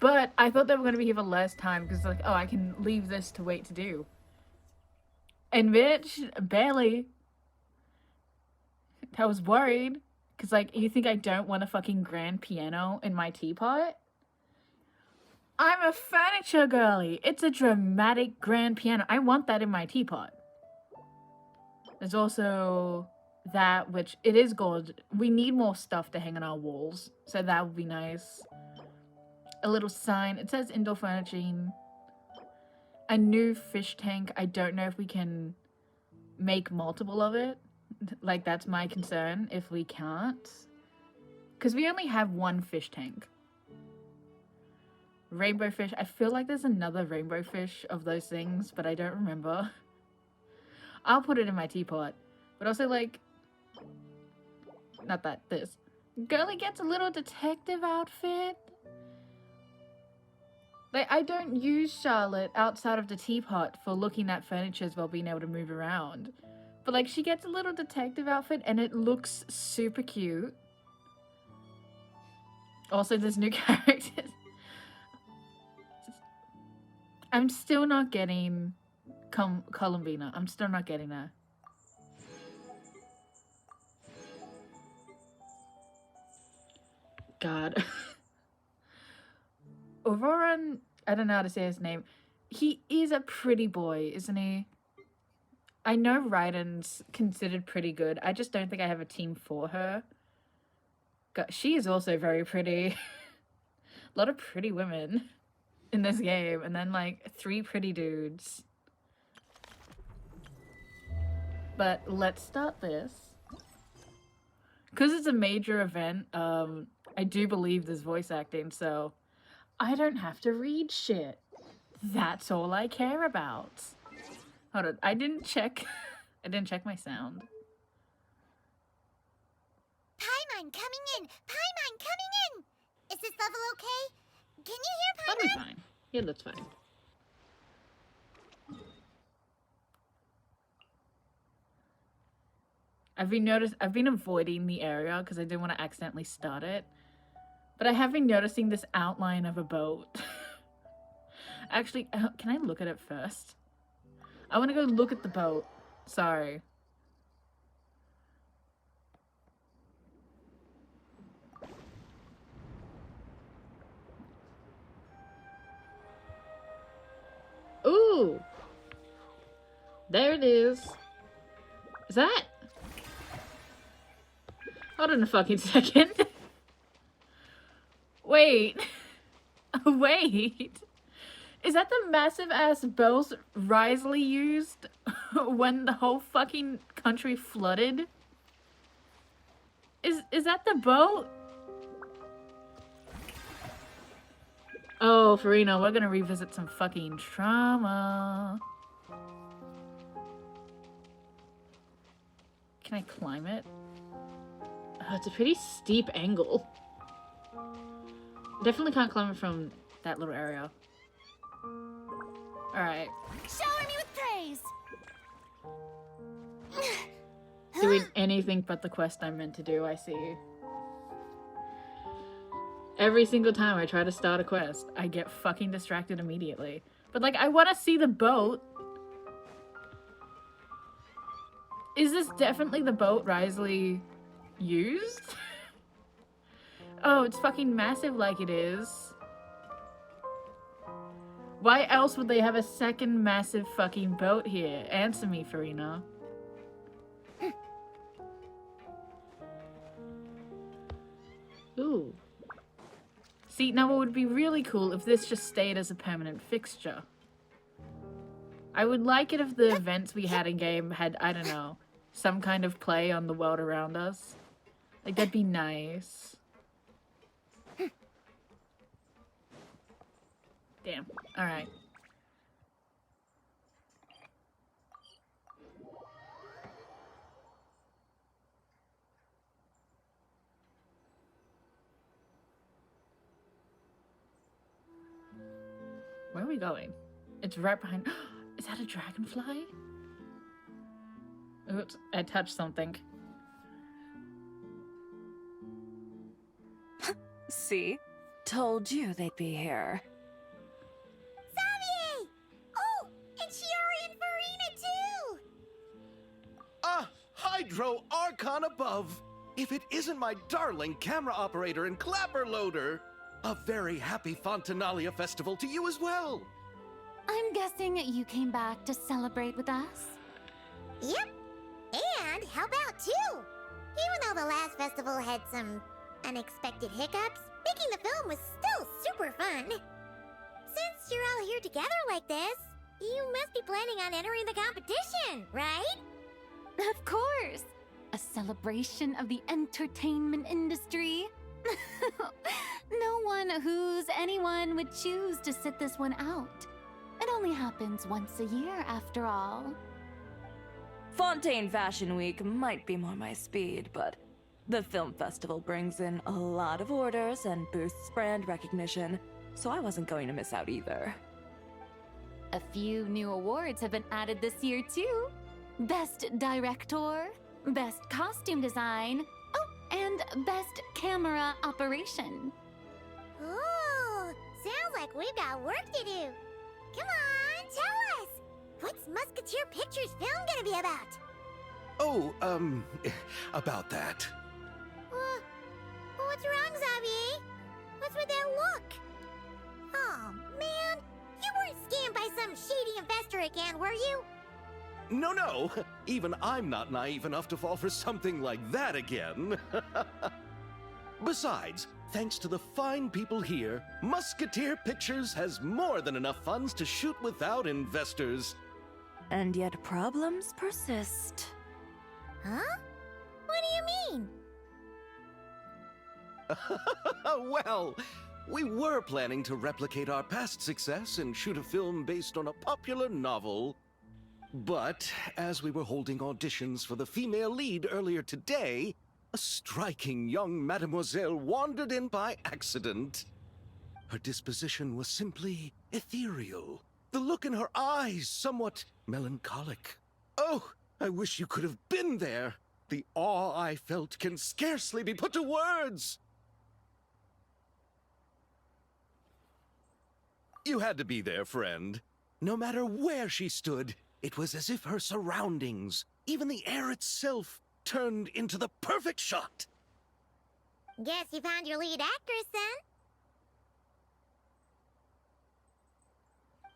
But I thought they were going to be here for less time because, like, oh, I can leave this to wait to do. And bitch, barely. I was worried because, like, you think I don't want a fucking grand piano in my teapot? I'm a furniture girly. It's a dramatic grand piano. I want that in my teapot. There's also that, which it is gold. We need more stuff to hang on our walls, so that would be nice. A little sign. It says indoor furnishing. A new fish tank. I don't know if we can make multiple of it. Like, that's my concern if we can't. Because we only have one fish tank. Rainbow fish. I feel like there's another rainbow fish of those things, but I don't remember. I'll put it in my teapot. But also, like... Not that. This. Girly gets a little detective outfit. Like, I don't use Charlotte outside of the teapot for looking at furniture while being able to move around. But, like, she gets a little detective outfit and it looks super cute. Also, there's new characters. I'm still not getting Columbina. I'm still not getting her. God. Auroran, I don't know how to say his name. He is a pretty boy, isn't he? I know Raiden's considered pretty good. I just don't think I have a team for her. God, she is also very pretty. A lot of pretty women in this game. And then, like, 3 pretty dudes. But let's start this. Because it's a major event, I do believe there's voice acting, so I don't have to read shit. That's all I care about. Hold on, I didn't check my sound. Paimon coming in! Paimon coming in! Is this level okay? Can you hear Paimon? That'll be fine. Yeah, that's fine. I've been avoiding the area because I didn't want to accidentally start it. But I have been noticing this outline of a boat. Actually, can I look at it first? I want to go look at the boat. Sorry. Ooh! There it is. Is that? Hold on a fucking second. Wait. Wait. Is that the massive ass boat Risley used when the whole fucking country flooded? Is that the boat? Oh, Farina, we're gonna revisit some fucking trauma. Can I climb it? Oh, it's a pretty steep angle. Definitely can't climb it from that little area. Alright. Shower me with praise! Doing anything but the quest I'm meant to do, I see. Every single time I try to start a quest, I get fucking distracted immediately. But, like, I want to see the boat. Is this definitely the boat Risley used? Oh, it's fucking massive like it is. Why else would they have a second massive fucking boat here? Answer me, Farina. Ooh. See, now it would be really cool if this just stayed as a permanent fixture. I would like it if the events we had in game had, I don't know, some kind of play on the world around us. Like, that'd be nice. Damn. Alright. Where are we going? It's right behind... Is that a dragonfly? Oops, I touched something. See? Told you they'd be here. Xavier! Oh, and Shiori and Farina too! Ah, Hydro Archon above! If it isn't my darling camera operator and clapper loader! A very happy Fontinalia festival to you as well! I'm guessing you came back to celebrate with us? Yep, and help out too! Even though the last festival had some unexpected hiccups, making the film was still super fun. Since you're all here together like this, you must be planning on entering the competition, right? Of course! A celebration of the entertainment industry. No one who's anyone would choose to sit this one out. It only happens once a year, after all. Fontaine Fashion Week might be more my speed, but the film festival brings in a lot of orders and boosts brand recognition, so I wasn't going to miss out either. A few new awards have been added this year, too. Best Director, Best Costume Design, oh, and Best Camera Operation. Ooh, sounds like we've got work to do. Come on, tell us! What's Musketeer Pictures film gonna be about? Oh, about that. What's wrong, Xavier? What's with that look? Oh, man. You weren't scammed by some shady investor again, were you? No, even I'm not naive enough to fall for something like that again. Besides, thanks to the fine people here, Musketeer Pictures has more than enough funds to shoot without investors. And yet problems persist. Huh? What do you mean? Well, we were planning to replicate our past success and shoot a film based on a popular novel. But as we were holding auditions for the female lead earlier today, a striking young mademoiselle wandered in by accident. Her disposition was simply ethereal. The look in her eyes somewhat melancholic. Oh, I wish you could have been there. The awe I felt can scarcely be put to words. You had to be there, friend. No matter where she stood, it was as if her surroundings, even the air itself, turned into the perfect shot. Guess you found your lead actress, then?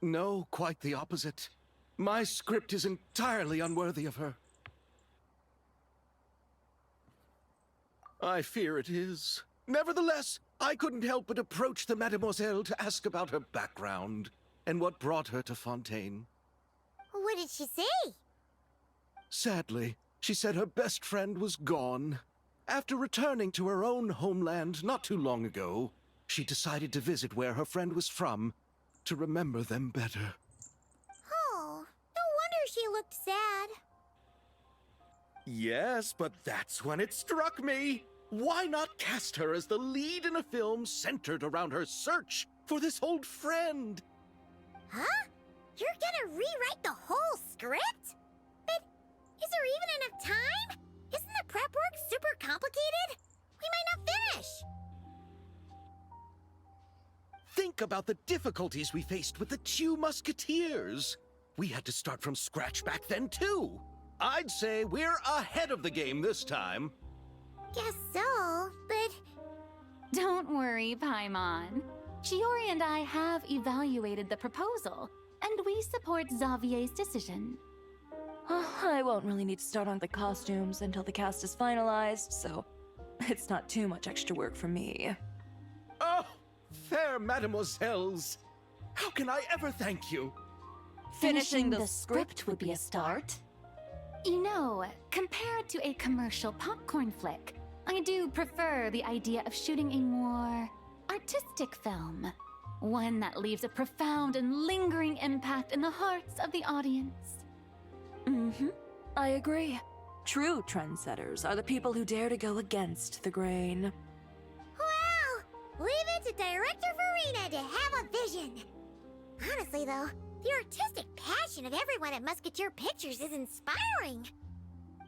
No, quite the opposite. My script is entirely unworthy of her. I fear it is. Nevertheless, I couldn't help but approach the mademoiselle to ask about her background and what brought her to Fontaine. What did she say? Sadly, she said her best friend was gone. After returning to her own homeland not too long ago, she decided to visit where her friend was from to remember them better. Oh, no wonder she looked sad. Yes, but that's when it struck me. Why not cast her as the lead in a film centered around her search for this old friend? Huh? You're gonna rewrite the whole script? But is there even enough time? Isn't the prep work super complicated? We might not finish. Think about the difficulties we faced with the two Musketeers. We had to start from scratch back then, too. I'd say we're ahead of the game this time. Guess so, but... Don't worry, Paimon. Shiori and I have evaluated the proposal, and we support Xavier's decision. I won't really need to start on the costumes until the cast is finalized, so it's not too much extra work for me. Oh, fair mademoiselles. How can I ever thank you? Finishing the script would be a start. You know, compared to a commercial popcorn flick, I do prefer the idea of shooting a more artistic film. One that leaves a profound and lingering impact in the hearts of the audience. I agree. True trendsetters are the people who dare to go against the grain. Well, leave it to Director Farina to have a vision. Honestly, though, the artistic passion of everyone at Musketeer Pictures is inspiring.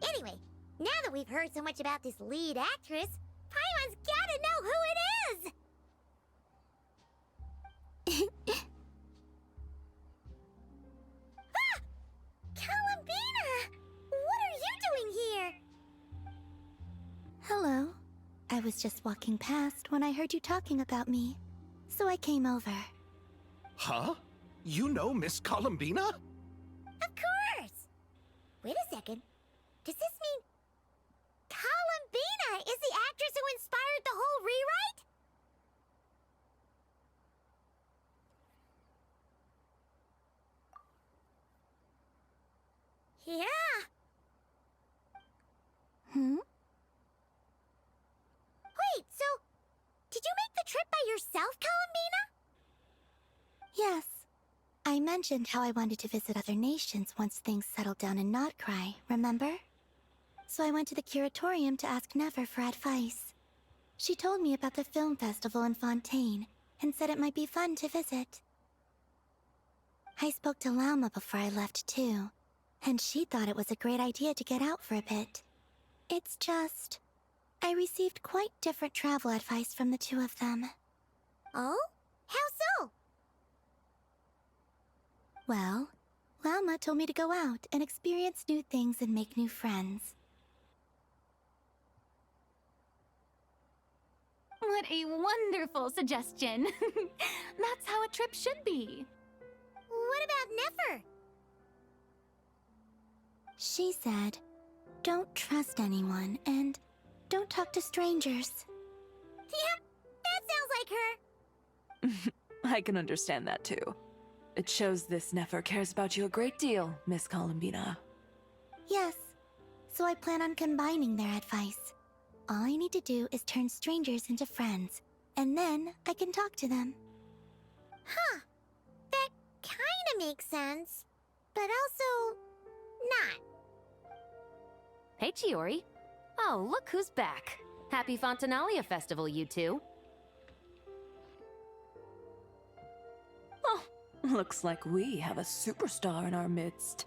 Anyway, now that we've heard so much about this lead actress, Paimon's gotta know who it is! was just walking past when I heard you talking about me, so I came over. Huh? You know Miss Columbina? Of course! Wait a second. Does this mean Columbina is the actress who inspired the whole rewrite? Yeah. Wait, so did you make the trip by yourself, Columbina? Yes. I mentioned how I wanted to visit other nations once things settled down in Notcry, remember? So I went to the curatorium to ask Never for advice. She told me about the film festival in Fontaine and said it might be fun to visit. I spoke to Llama before I left too, and she thought it was a great idea to get out for a bit. It's just, I received quite different travel advice from the two of them. Oh? How so? Well, Llama told me to go out and experience new things and make new friends. What a wonderful suggestion. That's how a trip should be. What about Nefer? She said, don't trust anyone and don't talk to strangers. Yep, that sounds like her. I can understand that too. It shows this Nefer cares about you a great deal, Miss Columbina. Yes, so I plan on combining their advice. All I need to do is turn strangers into friends, and then I can talk to them. Huh. That kinda makes sense, but also not. Hey, Chiori. Oh, look who's back. Happy Fontinalia Festival, you two. Oh, looks like we have a superstar in our midst.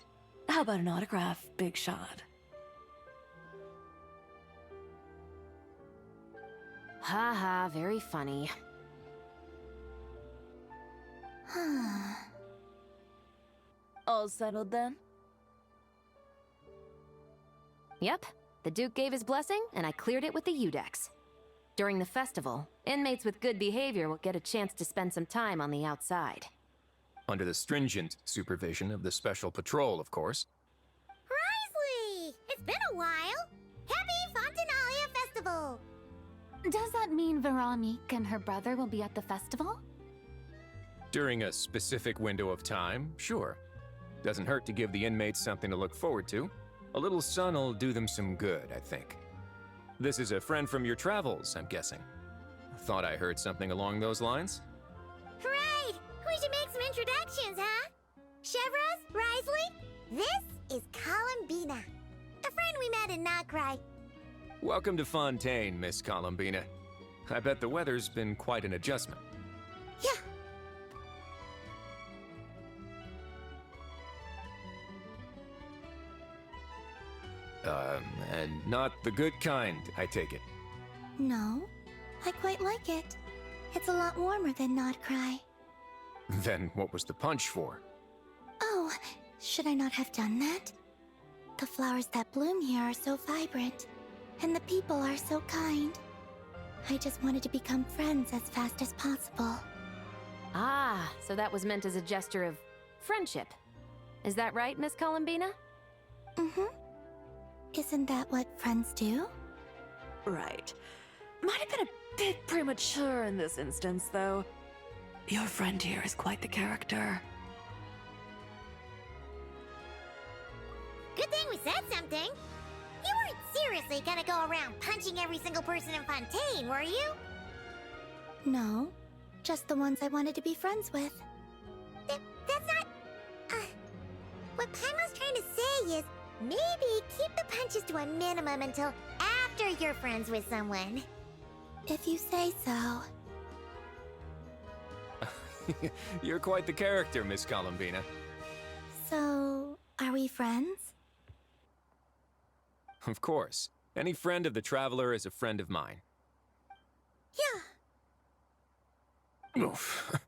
How about an autograph, Big Shot? Haha, very funny. All settled then? Yep, the Duke gave his blessing, and I cleared it with the Udex. During the festival, inmates with good behavior will get a chance to spend some time on the outside. Under the stringent supervision of the Special Patrol, of course. Risley! It's been a while! Happy Fontinalia Festival! Does that mean Veronique and her brother will be at the festival? During a specific window of time, sure. Doesn't hurt to give the inmates something to look forward to. A little sun'll do them some good, I think. This is a friend from your travels, I'm guessing. Thought I heard something along those lines? Right! We should make some introductions, huh? Chevros, Risley, this is Columbina, a friend we met in Notcry. Welcome to Fontaine, Miss Columbina. I bet the weather's been quite an adjustment. Yeah. And not the good kind, I take it. No, I quite like it. It's a lot warmer than Notcry. Then what was the punch for? Oh, should I not have done that? The flowers that bloom here are so vibrant, and the people are so kind. I just wanted to become friends as fast as possible. Ah, so that was meant as a gesture of friendship. Is that right, Miss Columbina? Mm-hmm. Isn't that what friends do? Right. Might have been a bit premature in this instance, though. Your friend here is quite the character. Good thing we said something. You weren't seriously gonna go around punching every single person in Fontaine, were you? No, just the ones I wanted to be friends with. That's not... what Paimon's trying to say is, maybe keep the punches to a minimum until after you're friends with someone. If you say so. You're quite the character, Miss Columbina. So, are we friends? Of course. Any friend of the Traveler is a friend of mine. Yeah. Oof.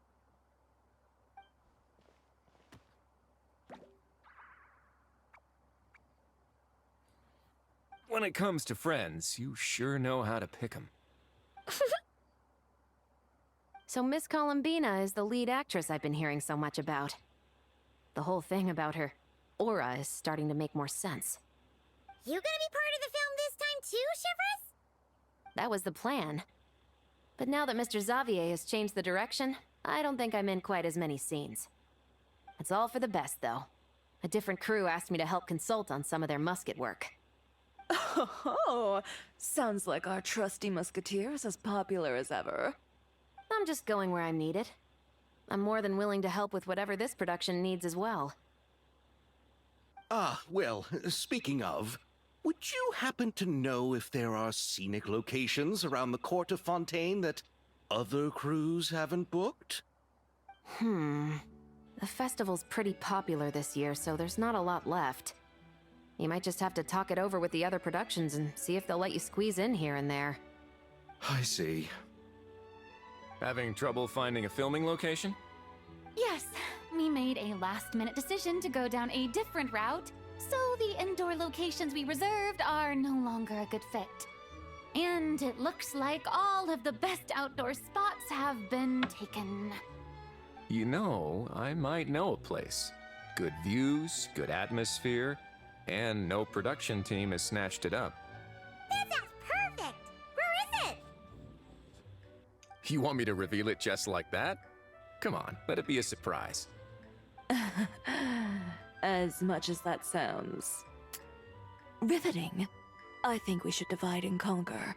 When it comes to friends, you sure know how to pick 'em. So Miss Columbina is the lead actress I've been hearing so much about. The whole thing about her aura is starting to make more sense. You gonna be part of the film this time too, Shivers? That was the plan. But now that Mr. Xavier has changed the direction, I don't think I'm in quite as many scenes. It's all for the best, though. A different crew asked me to help consult on some of their musket work. Oh, sounds like our trusty musketeer is as popular as ever. I'm just going where I'm needed. I'm more than willing to help with whatever this production needs as well. Ah, well, speaking of, would you happen to know if there are scenic locations around the court of Fontaine that other crews haven't booked? The festival's pretty popular this year, so there's not a lot left. You might just have to talk it over with the other productions and see if they'll let you squeeze in here and there. I see. Having trouble finding a filming location? Yes, we made a last-minute decision to go down a different route, so the indoor locations we reserved are no longer a good fit. And it looks like all of the best outdoor spots have been taken. You know, I might know a place. Good views, good atmosphere, and no production team has snatched it up. That sounds perfect! Where is it? You want me to reveal it just like that? Come on, let it be a surprise. As much as that sounds riveting, I think we should divide and conquer.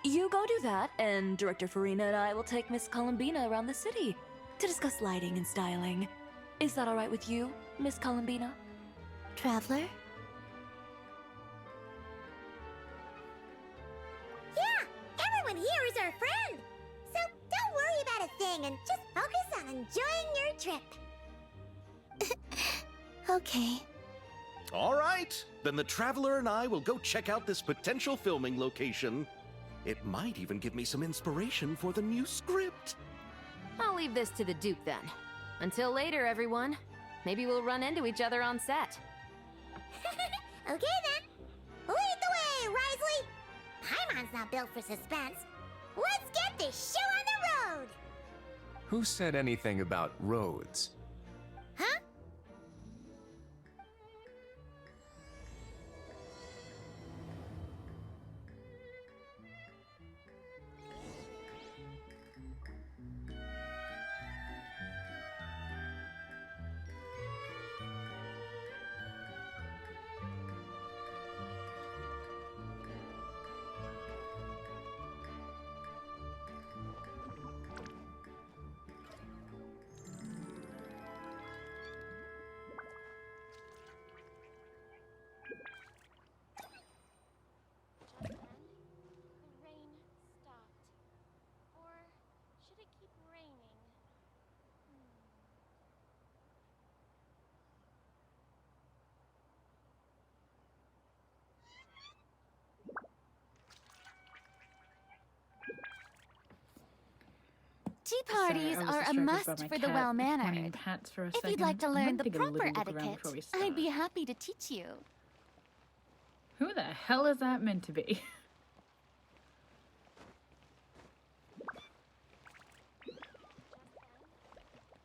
You go do that, and Director Farina and I will take Miss Columbina around the city to discuss lighting and styling. Is that all right with you, Miss Columbina? Traveler? Yeah! Everyone here is our friend! So don't worry about a thing and just focus on enjoying your trip. Okay. All right, then the Traveler and I will go check out this potential filming location. It might even give me some inspiration for the new script. I'll leave this to the Duke then. Until later, everyone. Maybe we'll run into each other on set. Okay then. Lead the way, Risley! Paimon's not built for suspense. Let's get this show on the road! Who said anything about roads? Huh? The rain stopped. Or should it keep raining? Tea parties Sorry, I was are a distracted by must my for the cat pointing well-mannered. pats for a If you'd second. like to I learn might the take a little proper look around etiquette, before we I'd be start. happy to teach you. Who the hell is that meant to be?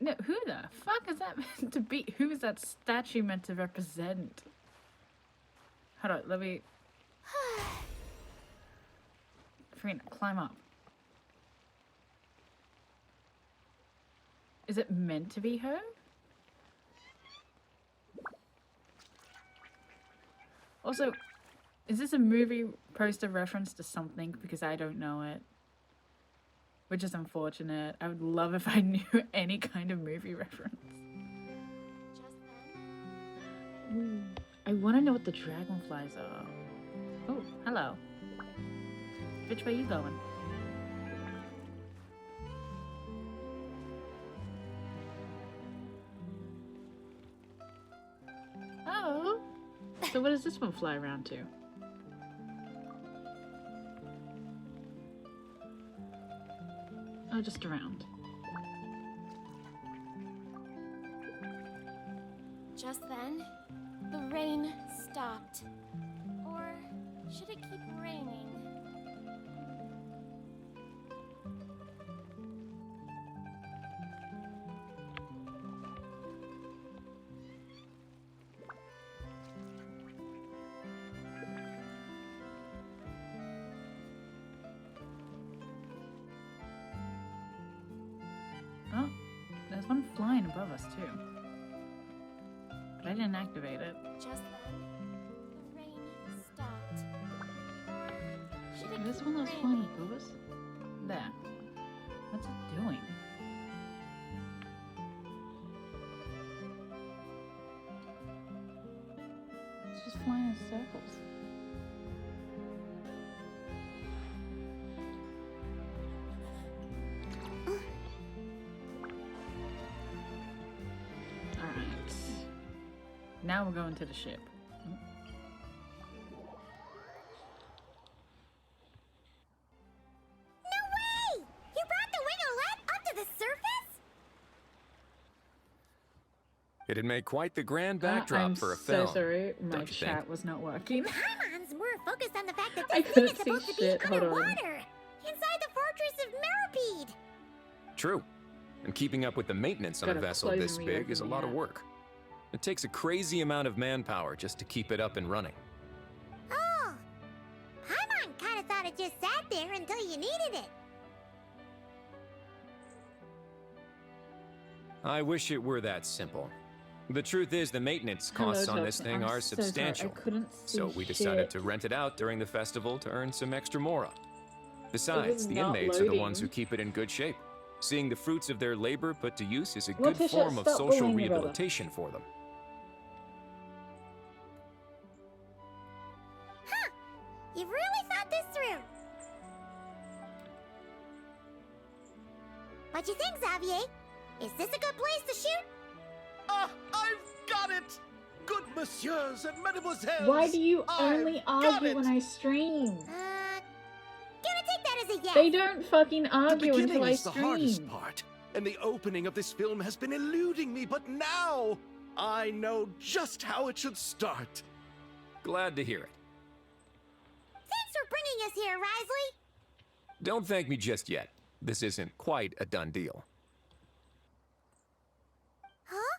No, who the fuck is that meant to be? Who is that statue meant to represent? Hold on, let me... Farina, climb up. Is it meant to be her? Also, is this a movie poster reference to something? Because I don't know it. Which is unfortunate. I would love if I knew any kind of movie reference. Ooh, I want to know what the dragonflies are. Oh, hello. Which way are you going? Oh. So what does this one fly around to? Oh, just around. Just then, the rain stopped. Or should it keep raining? one flying above us, too. But I didn't activate it. Just then, the rain stopped. Or should it Is this keep one that was flying raining? above us? There. What's it doing? It's just flying in circles. Alright. Now we're going to the ship. No way! You brought the winglet up to the surface? It'd make quite the grand backdrop I'm for a so film. sorry, my don't you think? chat was not working. Paimon's more focused on the fact that I this thing couldn't is see supposed to be shit. Hold on. underwater, inside the fortress of Meripede. True. And keeping up with the maintenance on a Gotta vessel close this and big reopen is a the lot of app. work. It takes a crazy amount of manpower just to keep it up and running. Oh, Paimon kind of thought it just sat there until you needed it. I wish it were that simple. The truth is, the maintenance costs Hello, on this Johnson. thing I'm are so sorry. substantial. I couldn't see So we decided shit. to rent it out during the festival to earn some extra mora. It Besides, was the not inmates are the ones who loading. keep it in good shape. Seeing the fruits of their labor put to use is a What good Tisha? form of Stop social bullying your brother. rehabilitation for them. You've really thought this through. What you think, Xavier? Is this a good place to shoot? Ah, I've got it! Good messieurs and mesdemoiselles! Why do you I've only got argue it! when I stream? Gonna take that as a yes. They don't fucking The argue beginning until I is the hardest stream. part, and the opening of this film has been eluding me, but now I know just how it should start. Glad to hear it. Thanks for bringing us here, Risley. Don't thank me just yet. This isn't quite a done deal. Huh?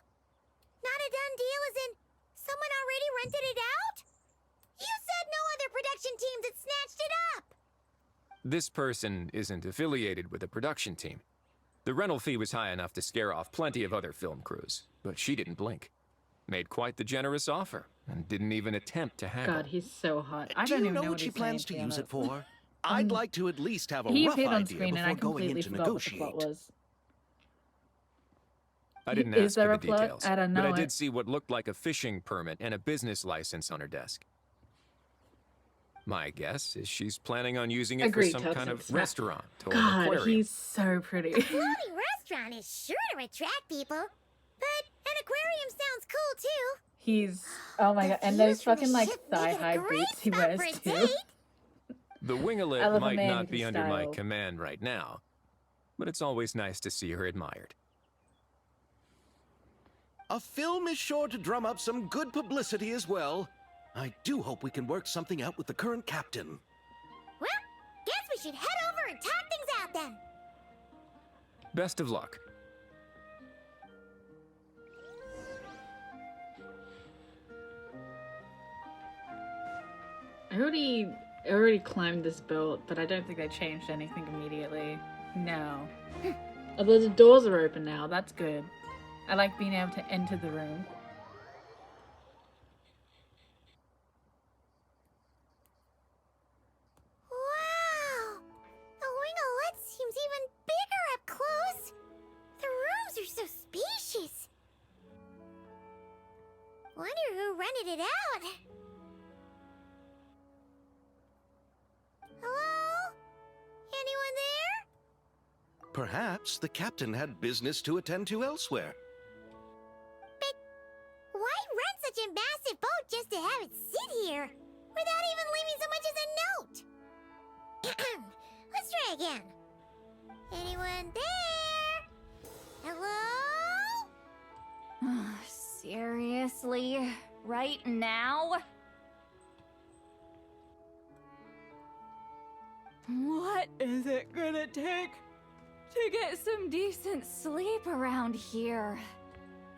Not a done deal as in someone already rented it out? You said no other production teams had snatched it up. This person isn't affiliated with a production team. The rental fee was high enough to scare off plenty of other film crews, but she didn't blink. Made quite the generous offer, and didn't even attempt to haggle. God, he's so hot. I Do don't you even know know what she he's plans saying, to use be it for? Um, I'd like to at least have a He rough appeared on idea screen and I before going completely in to forgot what the plot negotiate. was. I didn't Is ask there for a the plot? details, I don't but I know did it. see what looked like a fishing permit and a business license on her desk. My guess is she's planning on using it Agreed, for some kind Toxic of Snap. restaurant or God, aquarium. he's so pretty. Floating restaurant is sure to attract people. But an aquarium sounds cool too. He's oh my The god, and views those from the fucking like ship make it a thigh-high great boots he spot wears for a too. date. The I winglet love a might man not with be under my style. command right now, but it's always nice to see her admired. A film is sure to drum up some good publicity as well. I do hope we can work something out with the current captain. Well, guess we should head over and talk things out then. Best of luck. I already climbed this boat, but I don't think they changed anything immediately. No. Although the doors are open now, that's good. I like being able to enter the room. Wow! The winglet seems even bigger up close. The rooms are so spacious. Wonder who rented it out. Hello? Anyone there? Perhaps the captain had business to attend to elsewhere. But why rent such a massive boat just to have it sit here without even leaving so much as a note? Let's try again. Anyone there? Hello? Seriously? Right now? What is it gonna take to get some decent sleep around here?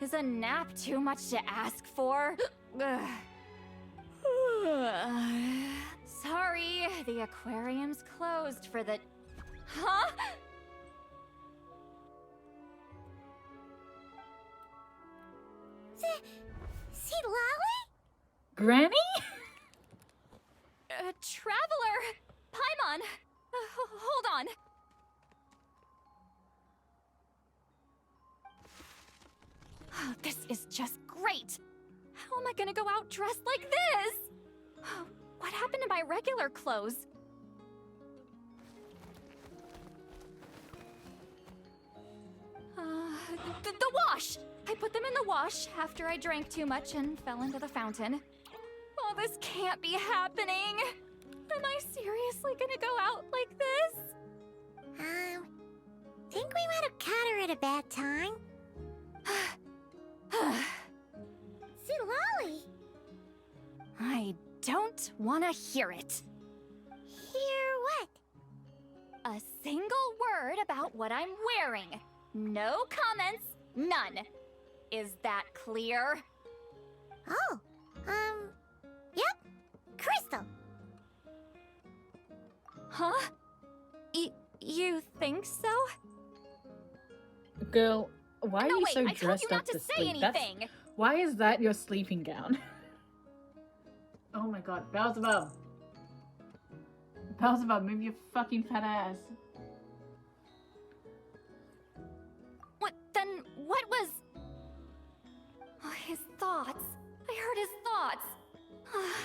Is a nap too much to ask for? Sorry, the aquarium's closed for the... Huh? See Lolly? Granny? Traveler! Paimon! Hold on. Oh, this is just great! How am I gonna go out dressed like this? What happened to my regular clothes? The wash! I put them in the wash after I drank too much and fell into the fountain. Oh, this can't be happening! Am I seriously gonna go out like this? Think we might have caught her at a bad time. See Lolly? I don't want to hear it. Hear what? A single word about what I'm wearing. No comments, none. Is that clear? Oh, yep. Crystal. Huh? You think so? Girl, why are No, you wait, so I told dressed you up not to say sleep? anything. Why is that your sleeping gown? Oh my god, Beelzebub! Beelzebub, move your fucking fat ass. What was... Oh, his thoughts. I heard his thoughts.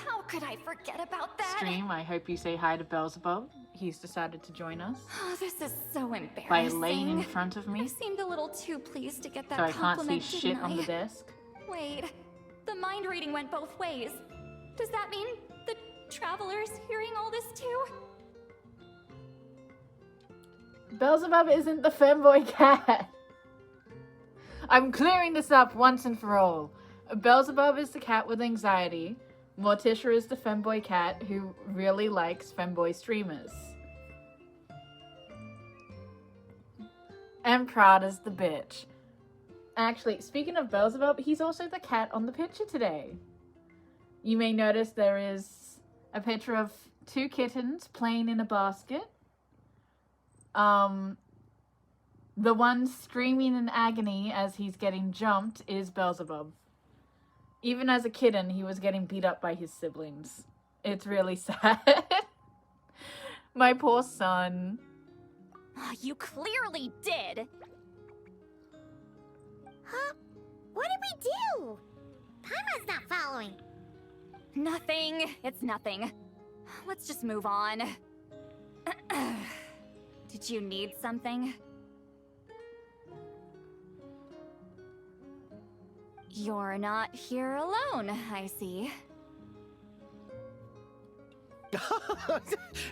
How could I forget about that? Stream, I hope you say hi to Beelzebub. He's decided to join us. Oh, this is so embarrassing. By laying in front of I me, seemed a little too pleased to get that so I can't see compliment, shit didn't on the I? desk. Wait, the mind reading went both ways. Does that mean the traveler's hearing all this too? Beelzebub isn't the femboy cat! I'm clearing this up once and for all. Beelzebub is the cat with anxiety. Morticia is the femboy cat who really likes femboy streamers. And Prada's the bitch. Actually, speaking of Beelzebub, he's also the cat on the picture today. You may notice there is a picture of 2 kittens playing in a basket. The one screaming in agony as he's getting jumped is Beelzebub. Even as a kitten, he was getting beat up by his siblings. It's really sad. My poor son. Oh, you clearly did. Huh? What did we do? Paimon's not following. Nothing. It's nothing. Let's just move on. Did you need something? You're not here alone, I see.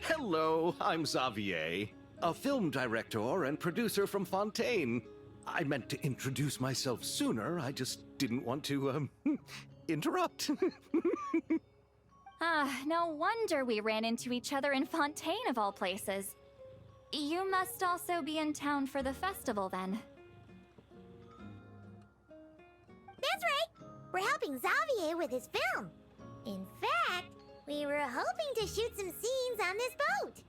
Hello, I'm Xavier, a film director and producer from Fontaine. I meant to introduce myself sooner, I just didn't want to, interrupt. No wonder we ran into each other in Fontaine of all places. You must also be in town for the festival then. That's right. We're helping Xavier with his film. In fact, we were hoping to shoot some scenes on this boat.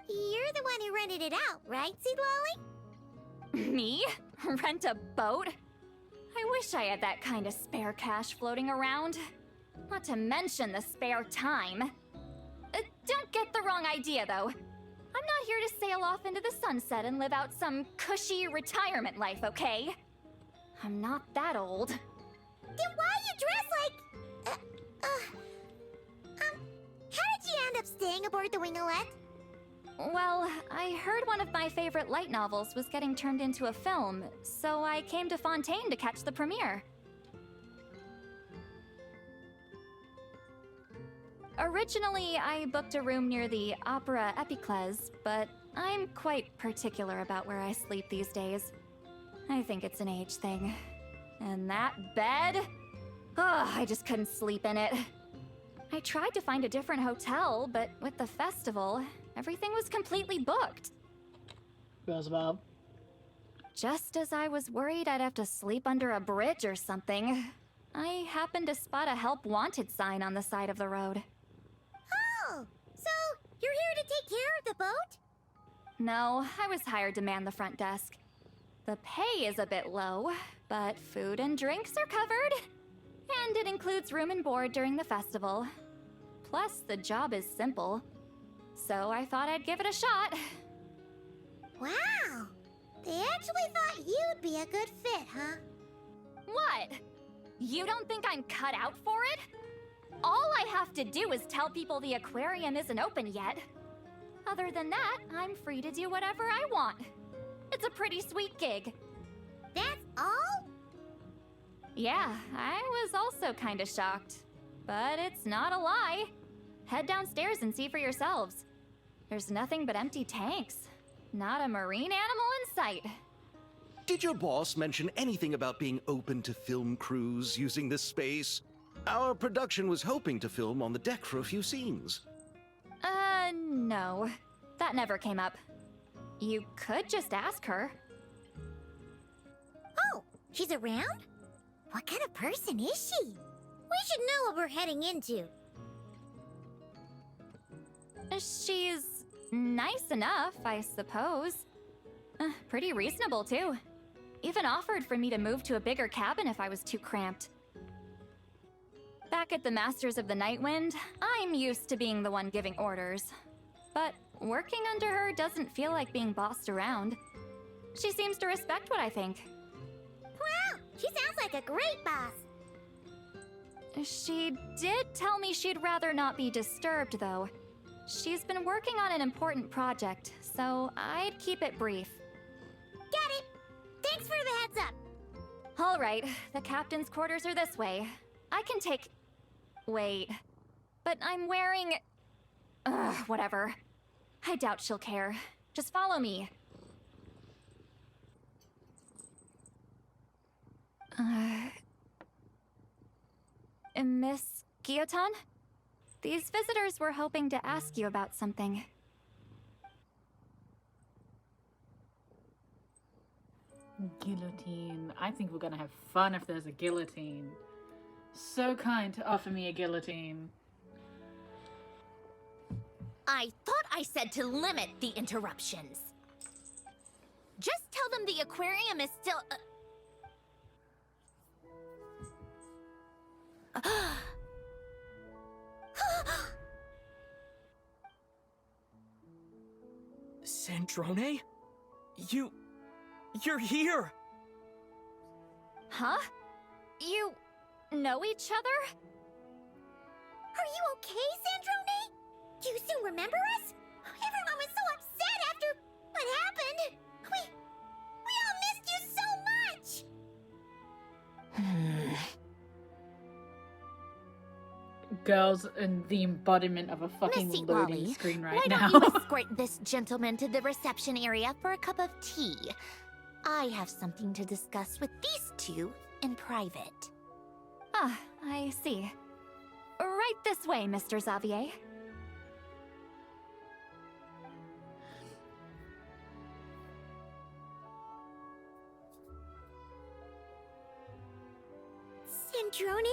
You're the one who rented it out, right, Seed Lolly? Me? Rent a boat? I wish I had that kind of spare cash floating around. Not to mention the spare time. Don't get the wrong idea, though. I'm not here to sail off into the sunset and live out some cushy retirement life, okay? I'm not that old. Then why you dress like... how did you end up staying aboard the Winglet? Well, I heard one of my favorite light novels was getting turned into a film, so I came to Fontaine to catch the premiere. Originally, I booked a room near the Opera Epicles, but I'm quite particular about where I sleep these days. I think it's an age thing. And that bed? Oh, I just couldn't sleep in it. I tried to find a different hotel, but with the festival, everything was completely booked. Beelzebub. Just as I was worried I'd have to sleep under a bridge or something, I happened to spot a help wanted sign on the side of the road. Oh, so you're here to take care of the boat? No, I was hired to man the front desk. The pay is a bit low, but food and drinks are covered. And it includes room and board during the festival. Plus, the job is simple. So I thought I'd give it a shot. Wow! They actually thought you'd be a good fit, huh? What? You don't think I'm cut out for it? All I have to do is tell people the aquarium isn't open yet. Other than that, I'm free to do whatever I want. It's a pretty sweet gig. That's all? Yeah, I was also kinda shocked. But it's not a lie. Head downstairs and see for yourselves. There's nothing but empty tanks. Not a marine animal in sight. Did your boss mention anything about being open to film crews using this space? Our production was hoping to film on the deck for a few scenes. No. That never came up. You could just ask her. Oh, she's around? What kind of person is she? We should know what we're heading into. She's nice enough, I suppose. Pretty reasonable, too. Even offered for me to move to a bigger cabin if I was too cramped. Back at the Masters of the Nightwind, I'm used to being the one giving orders. But working under her doesn't feel like being bossed around. She seems to respect what I think. Wow, she sounds like a great boss. She did tell me she'd rather not be disturbed, though. She's been working on an important project, so I'd keep it brief. Got it. Thanks for the heads up. All right, the captain's quarters are this way. I can take... Wait. But I'm wearing... whatever. I doubt she'll care. Just follow me. Miss Guillotin? These visitors were hoping to ask you about something. Guillotine. I think we're gonna have fun if there's a guillotine. So kind to offer me a guillotine. I thought I said to limit the interruptions. Just tell them the aquarium is still... Sandrone? You're here! Huh? You know each other? Are you okay, Sandrone? Do you still remember us? Everyone was so upset after what happened. We all missed you so much. Girls in the embodiment of a fucking Missy loading Lolly, screen right why now. don't you escort this gentleman to the reception area for a cup of tea? I have something to discuss with these two in private. Ah, I see. Right this way, Mr. Xavier. Sandrone?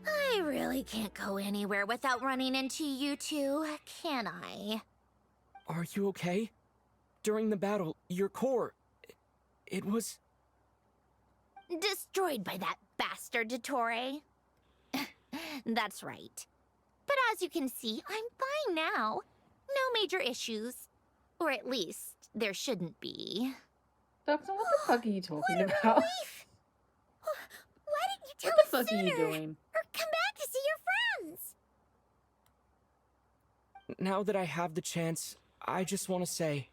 I really can't go anywhere without running into you two, can I? Are you okay? During the battle, your core... It was... Destroyed by that bastard Dottore. That's right. But as you can see, I'm fine now. No major issues. Or at least, there shouldn't be. Doctor, what the fuck are you talking about? Relief! Why didn't you tell What the us fuck are sooner? you doing? Or come back to see your friends? Now that I have the chance, I just want to say...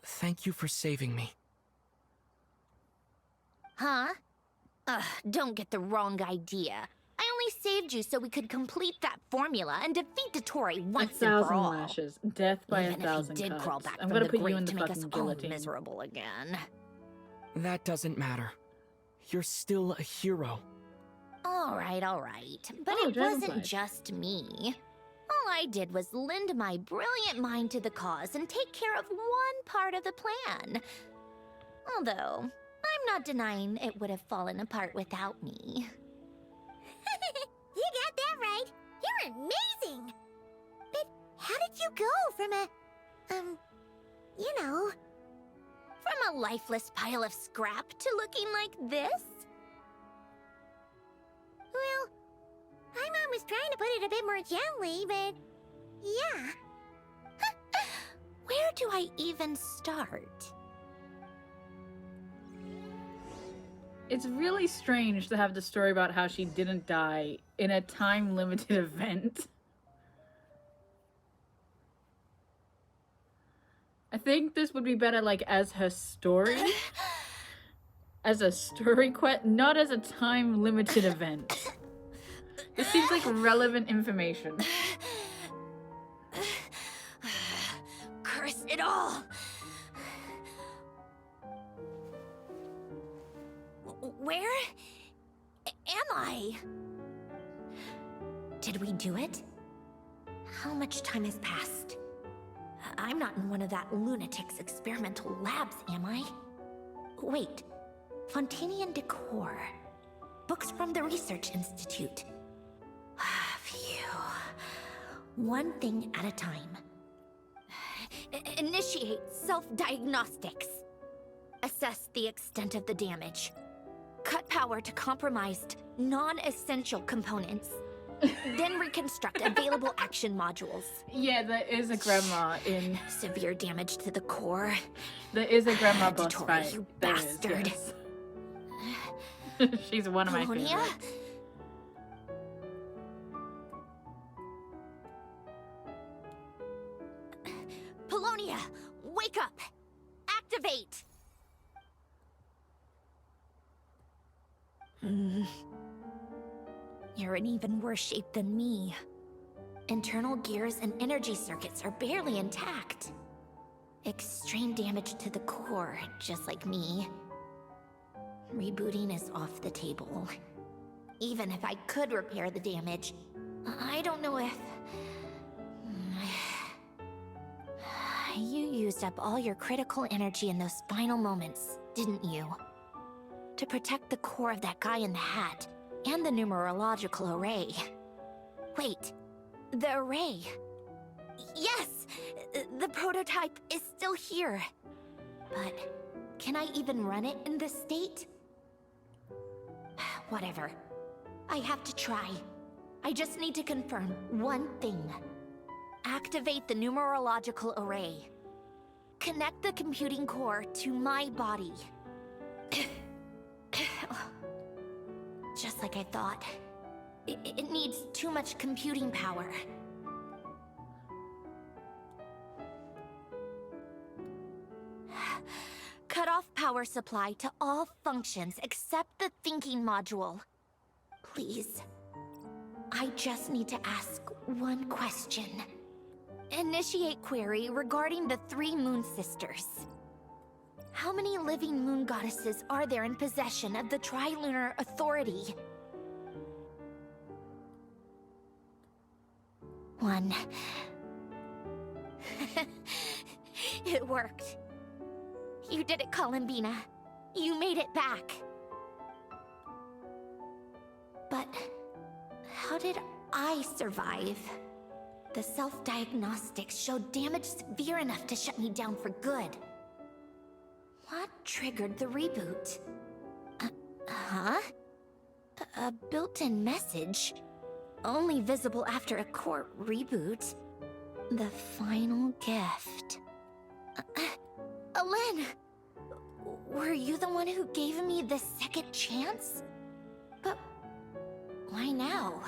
Thank you for saving me. Huh? Don't get the wrong idea. I only saved you so we could complete that formula and defeat Dottore once and for 1,000 all. lashes. Death by Even if 1,000 he did cuts. crawl back I'm from gonna the put you grave in the to make us fucking all guillotine. miserable again. That doesn't matter. You're still a hero. All right. But Oh, it Dragonfly. wasn't just me. All I did was lend my brilliant mind to the cause and take care of one part of the plan. Although, I'm not denying it would have fallen apart without me. You got that right. You're amazing. But from From a lifeless pile of scrap to looking like this? Well, my mom was trying to put it a bit more gently, but yeah. Where do I even start? It's really strange to have the story about how she didn't die in a time-limited event. I think this would be better, like, as her story. As a story quest, not as a time-limited event. This seems like relevant information. Curse it all! Where am I? Did we do it? How much time has passed? I'm not in one of that lunatic's experimental labs, am I? Wait, Fontanian decor. Books from the Research Institute. Phew. One thing at a time. Initiate self-diagnostics. Assess the extent of the damage. Cut power to compromised, non-essential components. Then reconstruct available action modules. Yeah, there is a grandma in... Severe damage to the core. There is a grandma boss Dory, fight. you There is, bastard. yes. She's one of my Polonia? favorites. Polonia, wake up! Activate! You're in even worse shape than me. Internal gears and energy circuits are barely intact. Extreme damage to the core, just like me. Rebooting is off the table. Even if I could repair the damage, I don't know if... You used up all your critical energy in those final moments, didn't you? To protect the core of that guy in the hat, and the numerological array. Wait, the array. Yes! The prototype is still here. But can I even run it in this state? Whatever. I have to try. I just need to confirm one thing. Activate the numerological array. Connect the computing core to my body. Just like I thought. It needs too much computing power. Cut off power supply to all functions except the thinking module. Please. I just need to ask one question. Initiate query regarding the 3 Moon Sisters. How many living moon goddesses are there in possession of the Trilunar Authority? 1. It worked. You did it, Columbina. You made it back. But how did I survive? The self-diagnostics showed damage severe enough to shut me down for good. What triggered the reboot? A built-in message? Only visible after a core reboot? The final gift. Alen! Were you the one who gave me the second chance? But why now?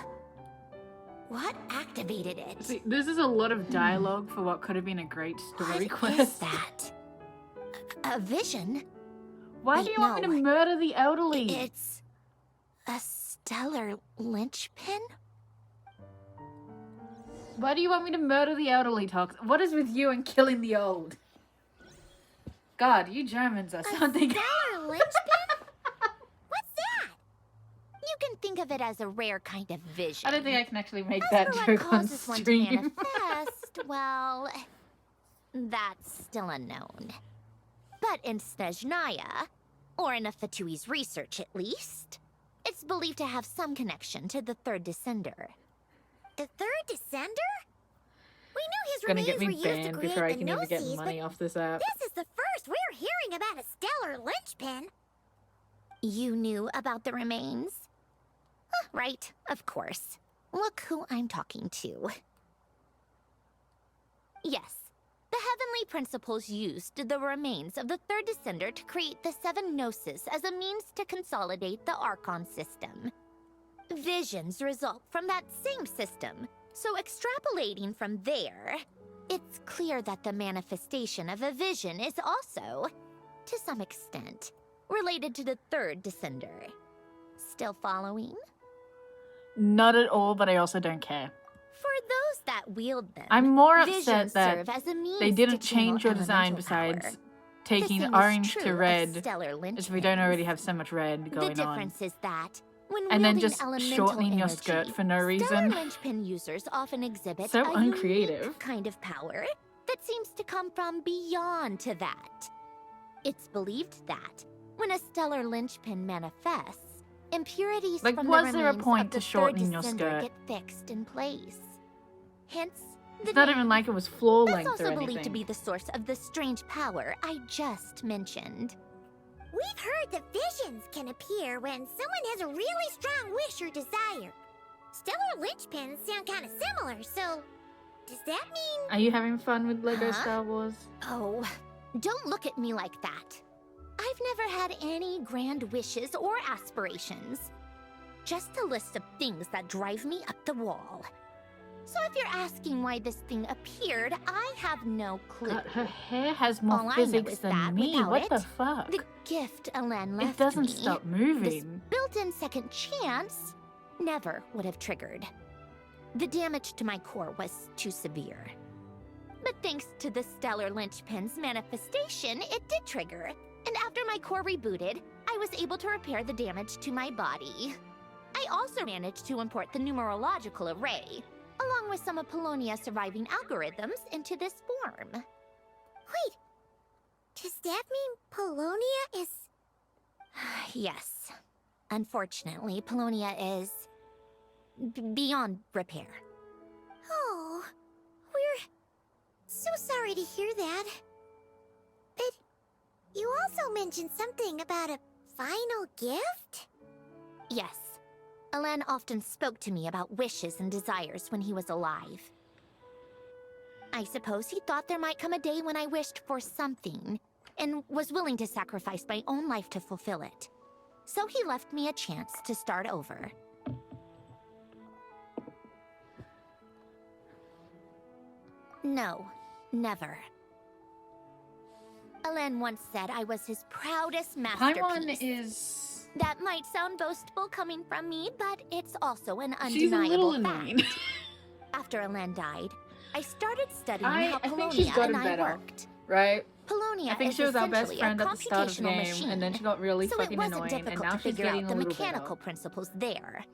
What activated it? See, this is a lot of dialogue for what could have been a great story quest. What is that? A vision? Why Wait, do you want me no. to murder the elderly? It's a stellar linchpin? Why do you want me to murder the elderly, Tox? What is with you and killing the old? God, you Germans are something. Stellar linchpin? What's that? You can think of it as a rare kind of vision. I don't think I can actually make As that for what joke on causes one to stream. manifest, well, that's still unknown. But in Snezhnaya, or in a Fatui's research at least, it's believed to have some connection to the third descender. The third descender? We knew his gonna get remains me were used to banned create before I the can even get gnosis, money but off this app. this is the first we're hearing about a stellar linchpin. You knew about the remains? Right, of course. Look who I'm talking to. Yes, the Heavenly Principles used the remains of the third Descender to create the seven Gnosis as a means to consolidate the Archon system. Visions result from that same system, so extrapolating from there, it's clear that the manifestation of a vision is also, to some extent, related to the third Descender. Still following? Not at all, but I also don't care. For those that wield them, I'm more visions upset that serve as a means they didn't to channel change your design elemental besides power. taking The same is orange true to of red, stellar as we don't linchpins. already have so much red The going on. difference is that when And then wielding just elemental shortening your energy, skirt for no stellar reason. linchpin users often exhibit So a uncreative. unique kind of power that seems to come from beyond to that. It's believed that when a stellar linchpin manifests, impurities Like, from was the there a remains point of the to third shortening your Descender skirt? get fixed in place. Hence, the It's not name. even like it was floor That's length also or believed to anything. be the source of the strange power I just mentioned. We've heard that visions can appear when someone has a really strong wish or desire. Stellar linchpins sound kind of similar, so does that mean... Are you having fun with Lego Huh? Star Wars? Oh, don't look at me like that. I've never had any grand wishes or aspirations. Just a list of things that drive me up the wall. So if you're asking why this thing appeared, I have no clue. God, her hair has more All I know physics is than that me. without What the it, fuck? The gift Elen left It doesn't me, stop this moving. built-in second chance, never would have triggered. The damage to my core was too severe. But thanks to the stellar linchpin's manifestation, it did trigger. And after my core rebooted, I was able to repair the damage to my body. I also managed to import the numerological array, along with some of Polonia's surviving algorithms, into this form. Wait, does that mean Polonia is... Yes. Unfortunately, Polonia is... beyond repair. Oh, we're so sorry to hear that. But you also mentioned something about a final gift? Yes. Elen often spoke to me about wishes and desires when he was alive. I suppose he thought there might come a day when I wished for something, and was willing to sacrifice my own life to fulfill it. So he left me a chance to start over. No, never. Elen once said I was his proudest masterpiece. Paimon is... That might sound boastful coming from me, but it's also an She's a little undeniable annoying. fact. After Elen died, I started studying I how think she's Polonia gotten and I better. worked. Right? Polonia I think is she was our best essentially friend a at the start of the computational game, machine, and then she got really so it fucking wasn't annoying, and difficult now to she's figure getting out a the little mechanical better. principles there.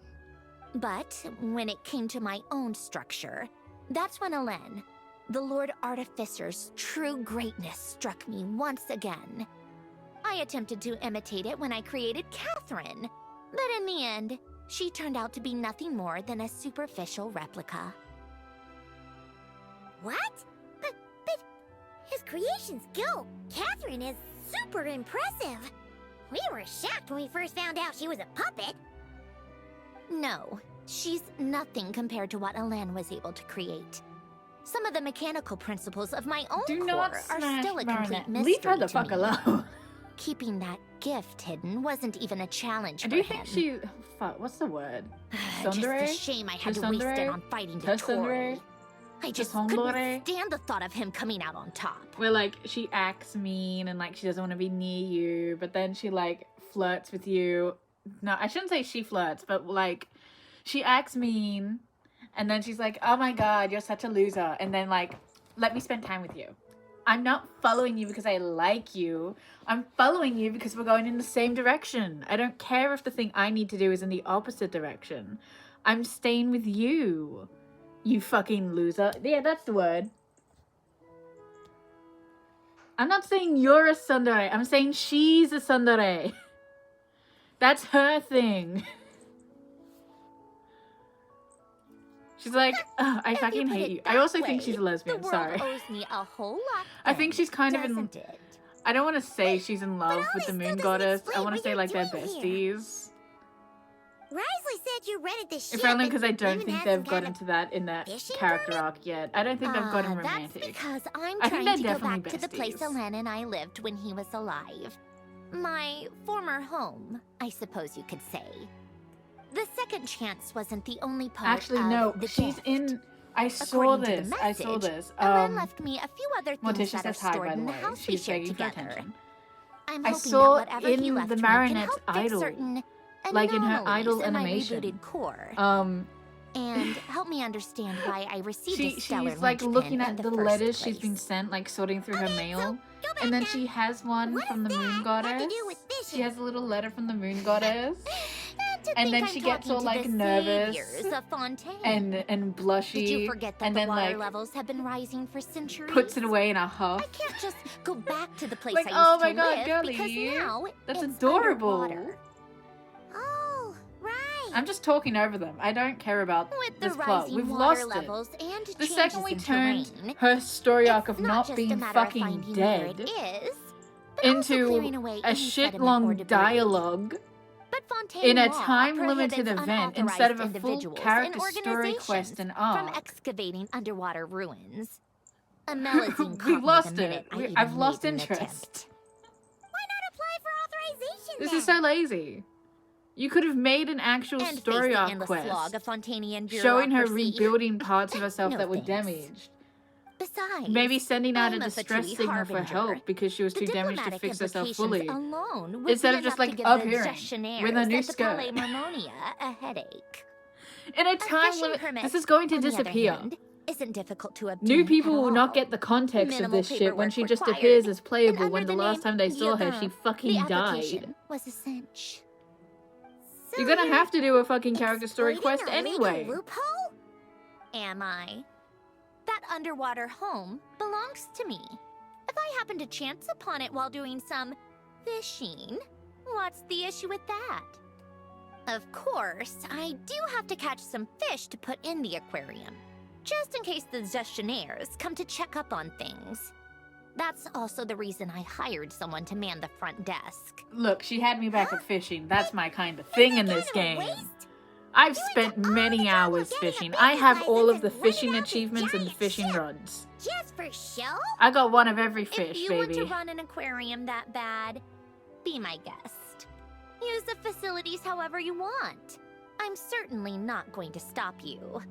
But when it came to my own structure, that's when Elen, the Lord Artificer's true greatness, struck me once again. I attempted to imitate it when I created Catherine, but in the end, she turned out to be nothing more than a superficial replica. What? But his creation skill, Catherine, is super impressive. We were shocked when we first found out she was a puppet. No, she's nothing compared to what Elen was able to create. Some of the mechanical principles of my own Do core not are smash still a complete Marinette. mystery Leave her the to fuck me. alone. Keeping that gift hidden wasn't even a challenge I for do him. think she... Fuck, what's the word? Just a Tsundere? shame I had to waste it Tsundere? on fighting the Tsundere? Tory. I just couldn't Tsundere? stand the thought of him coming out on top. Where, like, she acts mean and, like, she doesn't want to be near you, but then she, like, flirts with you. No, I shouldn't say she flirts, but, like, she acts mean, and then she's like, oh my god, you're such a loser, and then, like, let me spend time with you. I'm not following you because I like you. I'm following you because we're going in the same direction. I don't care if the thing I need to do is in the opposite direction. I'm staying with you, you fucking loser. Yeah, that's the word. I'm not saying you're a tsundere. I'm saying she's a tsundere. That's her thing. She's like, "Ugh, I If fucking put hate it you. I that also think way, she's a lesbian, the world sorry. owes me a whole lot. I think then, she's kind of in... doesn't it? I don't want to say she's in love with the all this moon still doesn't goddess. I explain want to what say you're like they're doing here. besties. Risley said you rented the ship. If only and because I don't even think had they've some got kind of into that in that fishing character permit? arc yet. I don't think they've gotten That's romantic. because I'm I think trying they're to go definitely back to the place besties. Alen and I lived when he was alive. My former home, I suppose you could say. The second chance wasn't the only part Actually, of no, the she's gift. in... I saw According to this. the I saw message, this. Alen left me a few other things Morticia that are says hi, stored by the in the way. house we She's share begging for together. attention. I'm I hoping saw that whatever he in left the me can Marionette's help fix idol, certain like in her anomalies idol in my animation. rebooted core. And help me understand why I received a stellar she's like linchpin looking in at the the first letters place. she's been sent, like sorting through her mail. go And back then now. she has one What from the does moon that have goddess. to do with She fishing? has a little letter from the moon goddess. To And think then I'm she gets talking all to like the nervous saviors of Fontaine. and blushy. Did you forget that and the then water like levels have been rising for centuries? puts it away in a huff. I can't just go back to the place Like, I used oh to my God, live girly. because now That's it's adorable. underwater. Oh, right. I'm just talking over them. I don't care about With the this plot. rising We've water lost levels it. and The changes second we in turned terrain, her story arc it's of not just a being matter of fucking finding where dead it is, but also into clearing away a any shit sediment or long debris. dialogue But Fontaine in a law time limited prohibits event instead of a unauthorized full individuals character and story quest and organizations from arc. excavating underwater ruins. Amelazine caught We've me lost the minute it. I even I've lost made an interest. attempt. Why not apply for authorization This then? is so lazy. You could have made an actual And story face the arc endless quest slog of Fontanian showing her bureaucracy. rebuilding parts of herself No that were thanks. damaged. Besides, Maybe sending out a I'm distress fatui signal for harbinger. help because she was The too damaged to diplomatic fix herself implications fully. alone would Instead be of just, enough like, to give appearing the gestionnaires with a new at the skirt. Palais Marmonia a headache. In a A time fishing limit, permit, this is going to on the other disappear. hand, isn't difficult to obtain New people at will not all. get the context of Minimal this shit when paperwork she just required, appears as and playable under when the the last name time they saw her, Guillermin, she the fucking application died. was a cinch. So You're gonna you're have to do a fucking character story exploiting quest a legal anyway. loophole? Am I? That underwater home belongs to me. If I happen to chance upon it while doing some fishing, what's the issue with that? Of course, I do have to catch some fish to put in the aquarium, just in case the gestionnaires come to check up on things. That's also the reason I hired someone to man the front desk. Look, she had me back at fishing. That's my kind of thing in this Kind of game. waste? I've Doing spent all the many job of hours getting a fishing. business I have all license of the and running fishing out this achievements and the giant fishing ship. rods. Just for show? I got one of every fish, If you baby. want to run an aquarium that bad, be my guest. Use the facilities however you want. I'm certainly not going to stop you.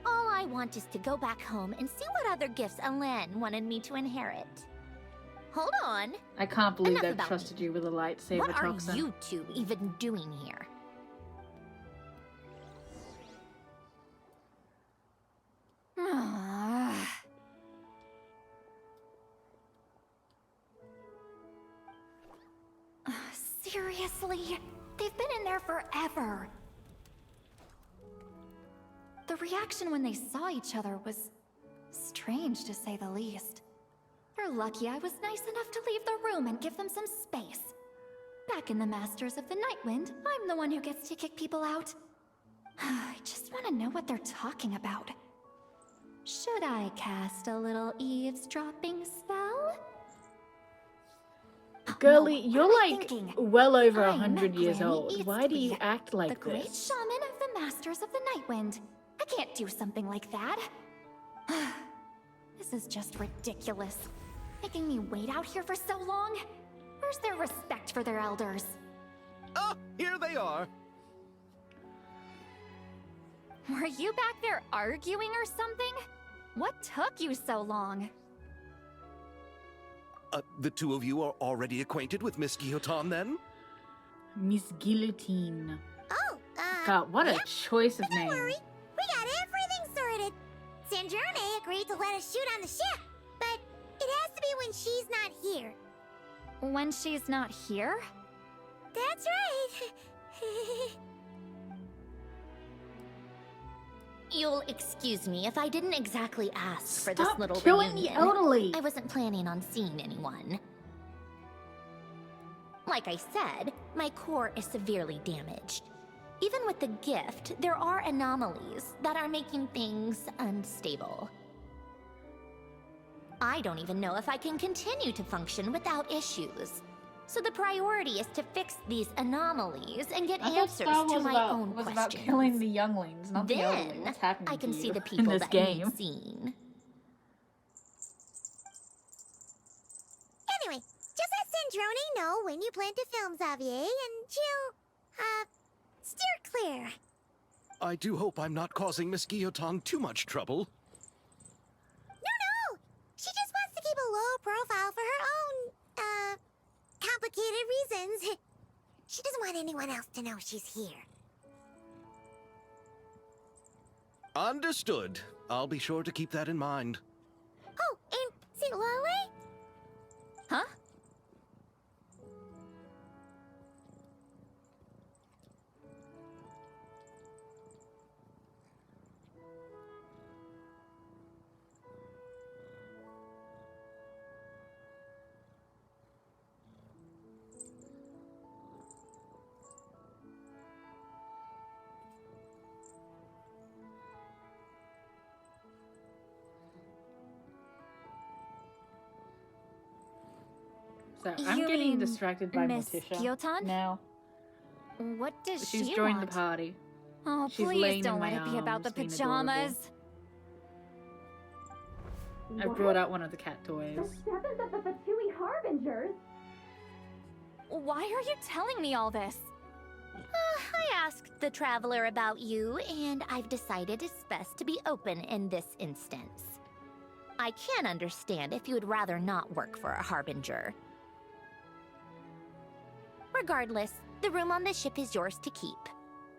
All I want is to go back home and see what other gifts Alen wanted me to inherit. Hold on. I can't believe Enough they've about trusted me. you with a lightsaber What are toxin. you two even doing here? Seriously? They've been in there forever. The reaction when they saw each other was strange, to say the least. They're lucky I was nice enough to leave the room and give them some space. Back in the Masters of the Nightwind, I'm the one who gets to kick people out. I just want to know what they're talking about. Should I cast a little eavesdropping spell? Girlie, No, you're what am I like thinking? well over I'm 100 years Granny old. Why do you Eastby, act the like great this? shaman of the Masters of the Nightwind. I can't do something like that. This is just ridiculous. Making me wait out here for so long? Where's their respect for their elders? Ah, here they are. Were you back there arguing or something? What took you so long? The two of you are already acquainted with Miss Guillotin, then? Miss Guillotine. Oh, God, what a yep. choice of Don't name. worry. We got everything sorted. Sanjurne agreed to let us shoot on the ship, but it has to be when she's not here. When she's not here? That's right. You'll excuse me if I didn't exactly ask for this Stop little killing the reunion. elderly. I wasn't planning on seeing anyone. Like I said, my core is severely damaged. Even with the gift, there are anomalies that are making things unstable. I don't even know if I can continue to function without issues. So the priority is to fix these anomalies and get I thought answers Star to Wars my own was questions. about killing the younglings, not the elderly. Then What's happening I can to see you the in people this that game? need seen. Anyway, just let Sandrone know when you plan to film Xavier, and she'll, steer clear. I do hope I'm not causing Miss Guillotin too much trouble. No! She just wants to keep a low profile for her own, complicated reasons. She doesn't want anyone else to know she's here. Understood. I'll be sure to keep that in mind. Oh, and St. Lolly? Huh? So I'm You getting mean distracted by Miss Morticia Guillotin? now. What does She's she joined want? the party. Oh, She's please laying in don't my let it be about the arms, being adorable. pajamas. I brought out one of the cat toys. Seventh of the Fatui Harbingers? Why are you telling me all this? I asked the Traveler about you, and I've decided it's best to be open in this instance. I can understand if you would rather not work for a Harbinger. Regardless, the room on the ship is yours to keep.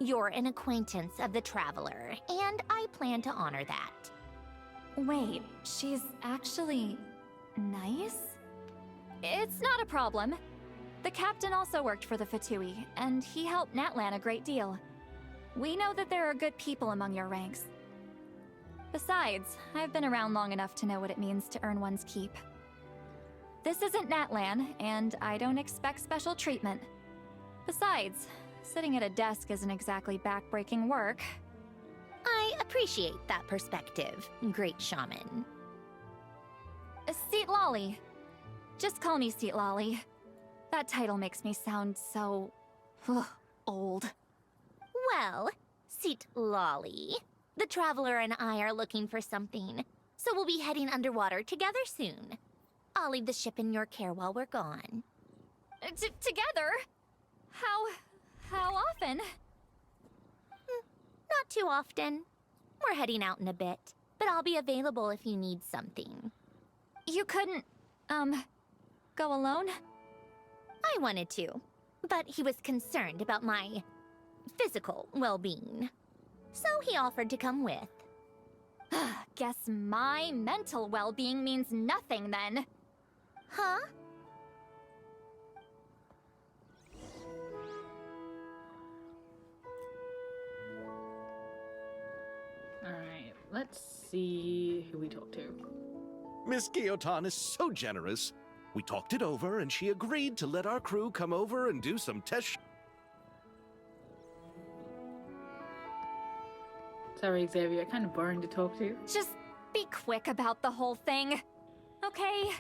You're an acquaintance of the Traveler, and I plan to honor that. Wait, she's actually nice? It's not a problem. The captain also worked for the Fatui, and he helped Natlan a great deal. We know that there are good people among your ranks. Besides, I've been around long enough to know what it means to earn one's keep. This isn't Natlan, and I don't expect special treatment. Besides, sitting at a desk isn't exactly backbreaking work. I appreciate that perspective, Great Shaman. Seat Lolly. Just call me Seat Lolly. That title makes me sound so... old. Well, Seat Lolly, the Traveler and I are looking for something, so we'll be heading underwater together soon. I'll leave the ship in your care while we're gone. Together? How often? Not too often. We're heading out in a bit, but I'll be available if you need something. You couldn't, go alone? I wanted to, but he was concerned about my physical well-being. So he offered to come with. Guess my mental well-being means nothing then. Huh? Alright, let's see who we talk to. Miss Guillotin is so generous. We talked it over, and she agreed to let our crew come over and do some test. Sorry, Xavier, kind of boring to talk to. Just be quick about the whole thing, okay?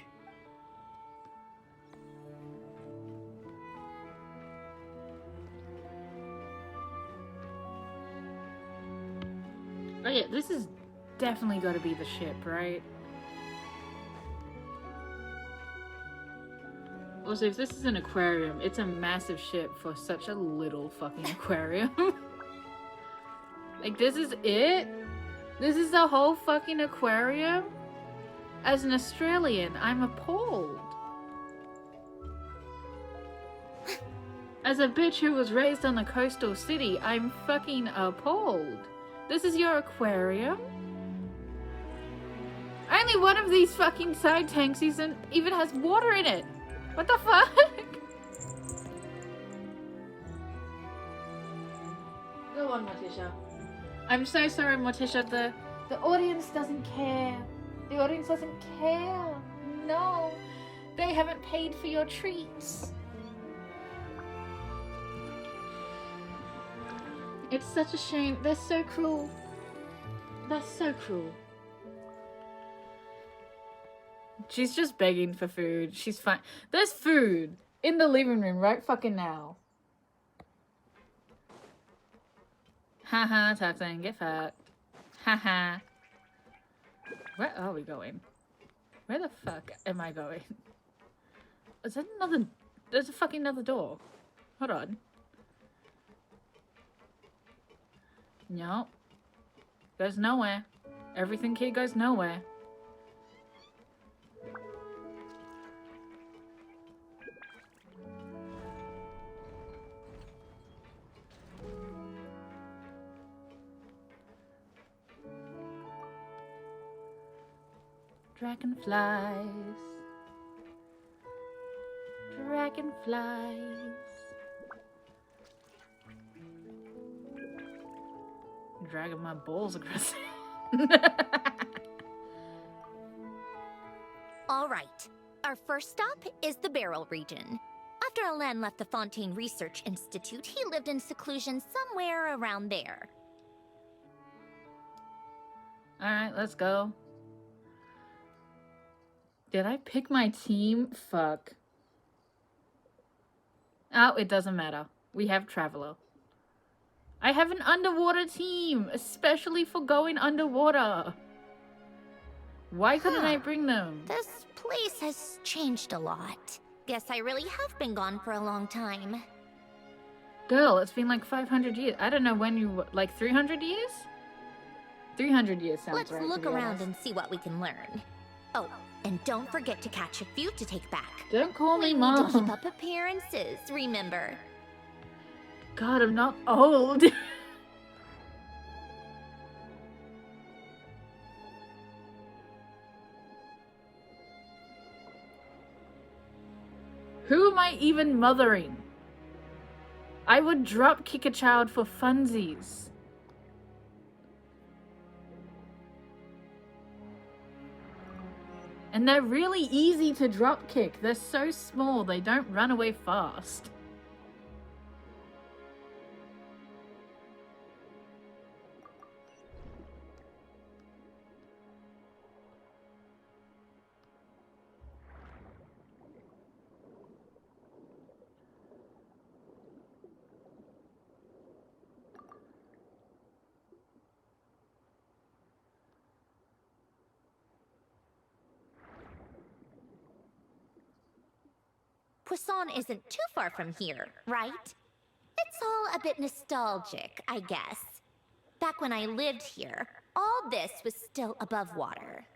Oh yeah, this is definitely got to be the ship, right? Also, if this is an aquarium, it's a massive ship for such a little fucking aquarium. Like, this is it? This is the whole fucking aquarium? As an Australian, I'm appalled. As a bitch who was raised on a coastal city, I'm fucking appalled. This is your aquarium? Only one of these fucking side tanks even has water in it. What the fuck? Go on, Morticia. I'm so sorry, Morticia. The audience doesn't care. The audience doesn't care. No. They haven't paid for your treats. It's such a shame. They're so cruel. They're so cruel. She's just begging for food. She's fine. There's food in the living room right fucking now. Haha, Taxan, get fucked. Haha. Where are we going? Where the fuck am I going? Is that another... There's a fucking another door. Hold on. No. Goes nowhere. Everything here goes nowhere. Dragonflies. Dragonflies. Dragging my balls across. All right. Our first stop is the Barrel region. After Alain left the Fontaine Research Institute, he lived in seclusion somewhere around there. Alright, let's go. Did I pick my team? Fuck. Oh, it doesn't matter. We have Traveler. I have an underwater team, especially for going underwater. Why couldn't I bring them? This place has changed a lot. Guess I really have been gone for a long time. Girl, it's been like 500 years. I don't know when you were, like 300 years? 300 years sounds Let's right. look around and see what we can learn. Oh, and don't forget to catch a few to take back. Don't call me We mom. need to keep up appearances, remember? God, I'm not old. Who am I even mothering? I would drop kick a child for funsies. And they're really easy to drop kick. They're so small, they don't run away fast. Poisson isn't too far from here, right? It's all a bit nostalgic, I guess. Back when I lived here, all this was still above water.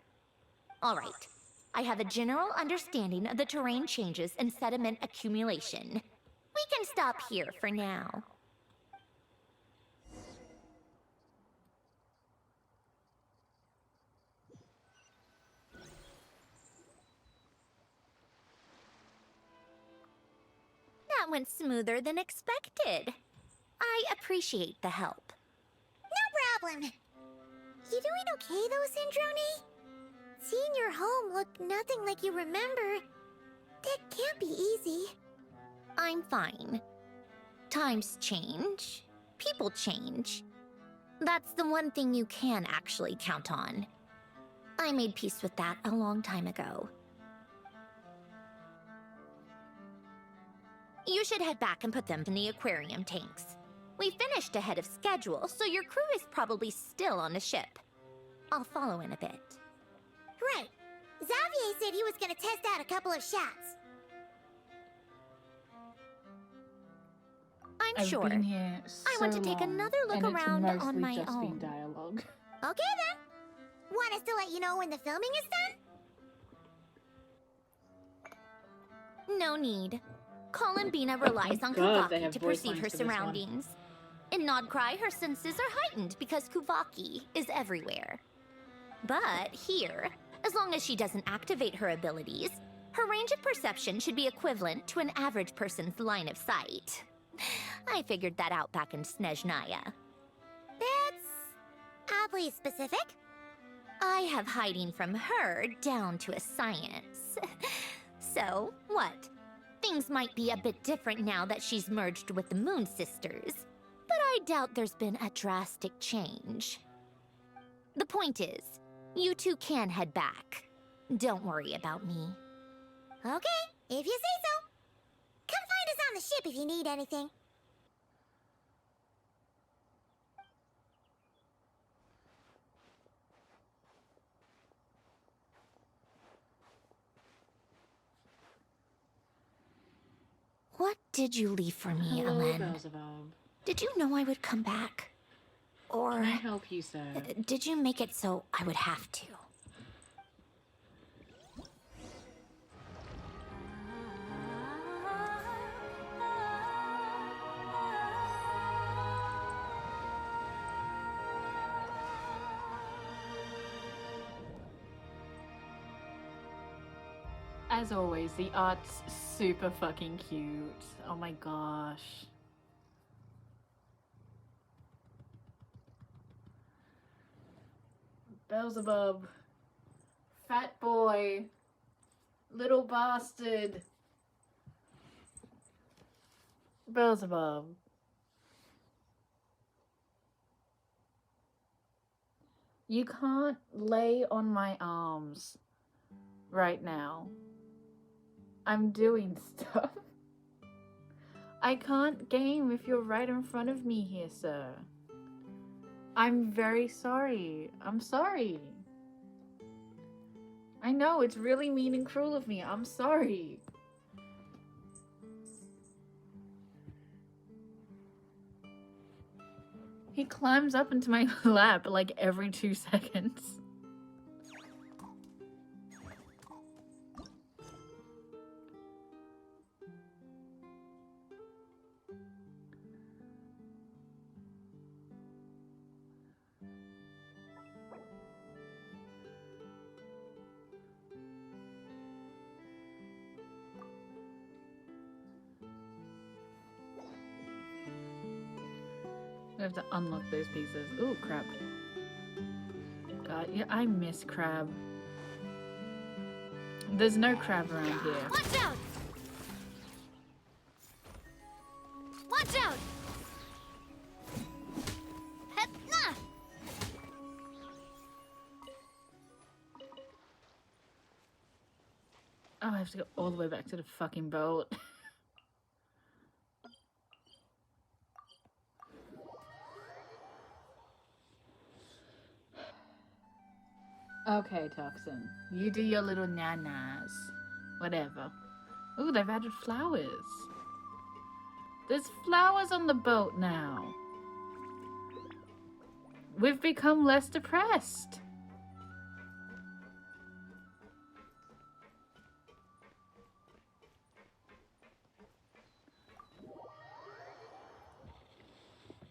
All right, I have a general understanding of the terrain changes and sediment accumulation. We can stop here for now. That went smoother than expected. I appreciate the help. No problem. You doing okay though, Sandrone? Seeing your home look nothing like you remember, that can't be easy. I'm fine. Times change. People change. That's the one thing you can actually count on. I made peace with that a long time ago. You should head back and put them in the aquarium tanks. We finished ahead of schedule, so your crew is probably still on the ship. I'll follow in a bit. Right. Xavier said he was gonna test out a couple of shots. I'm sure. Been here I want to so take long, another look and around it's on my just own. been dialogue. Okay then. Want us to let you know when the filming is done? No need. Columbina relies on God, they Kuvaki have to voice perceive lines her for this one. surroundings. In Nodcry, her senses are heightened because Kuvaki is everywhere. But here, as long as she doesn't activate her abilities, her range of perception should be equivalent to an average person's line of sight. I figured that out back in Snezhnaya. That's oddly specific. I have hiding from her down to a science. So, what? Things might be a bit different now that she's merged with the Moon Sisters. But I doubt there's been a drastic change. The point is, you two can head back. Don't worry about me. Okay, if you say so. Come find us on the ship if you need anything. What did you leave for me, Hello, Ellen? Beelzebub. Did you know I would come back? Or Can I help you, sir? did you make it so I would have to? As always, the art's super fucking cute. Oh my gosh. Beelzebub. Fat boy. Little bastard. Beelzebub. You can't lay on my arms right now. I'm doing stuff. I can't game if you're right in front of me here, sir. I'm very sorry. I'm sorry. I know, it's really mean and cruel of me. I'm sorry. He climbs up into my lap like every 2 seconds. I have to unlock those pieces. Ooh, crab. God, yeah, I miss crab. There's no crab around here. Watch out! Watch out! Hetna! Oh, I have to go all the way back to the fucking boat. Okay, Toxin. You do your little nanas. Whatever. Ooh, they've added flowers. There's flowers on the boat now. We've become less depressed.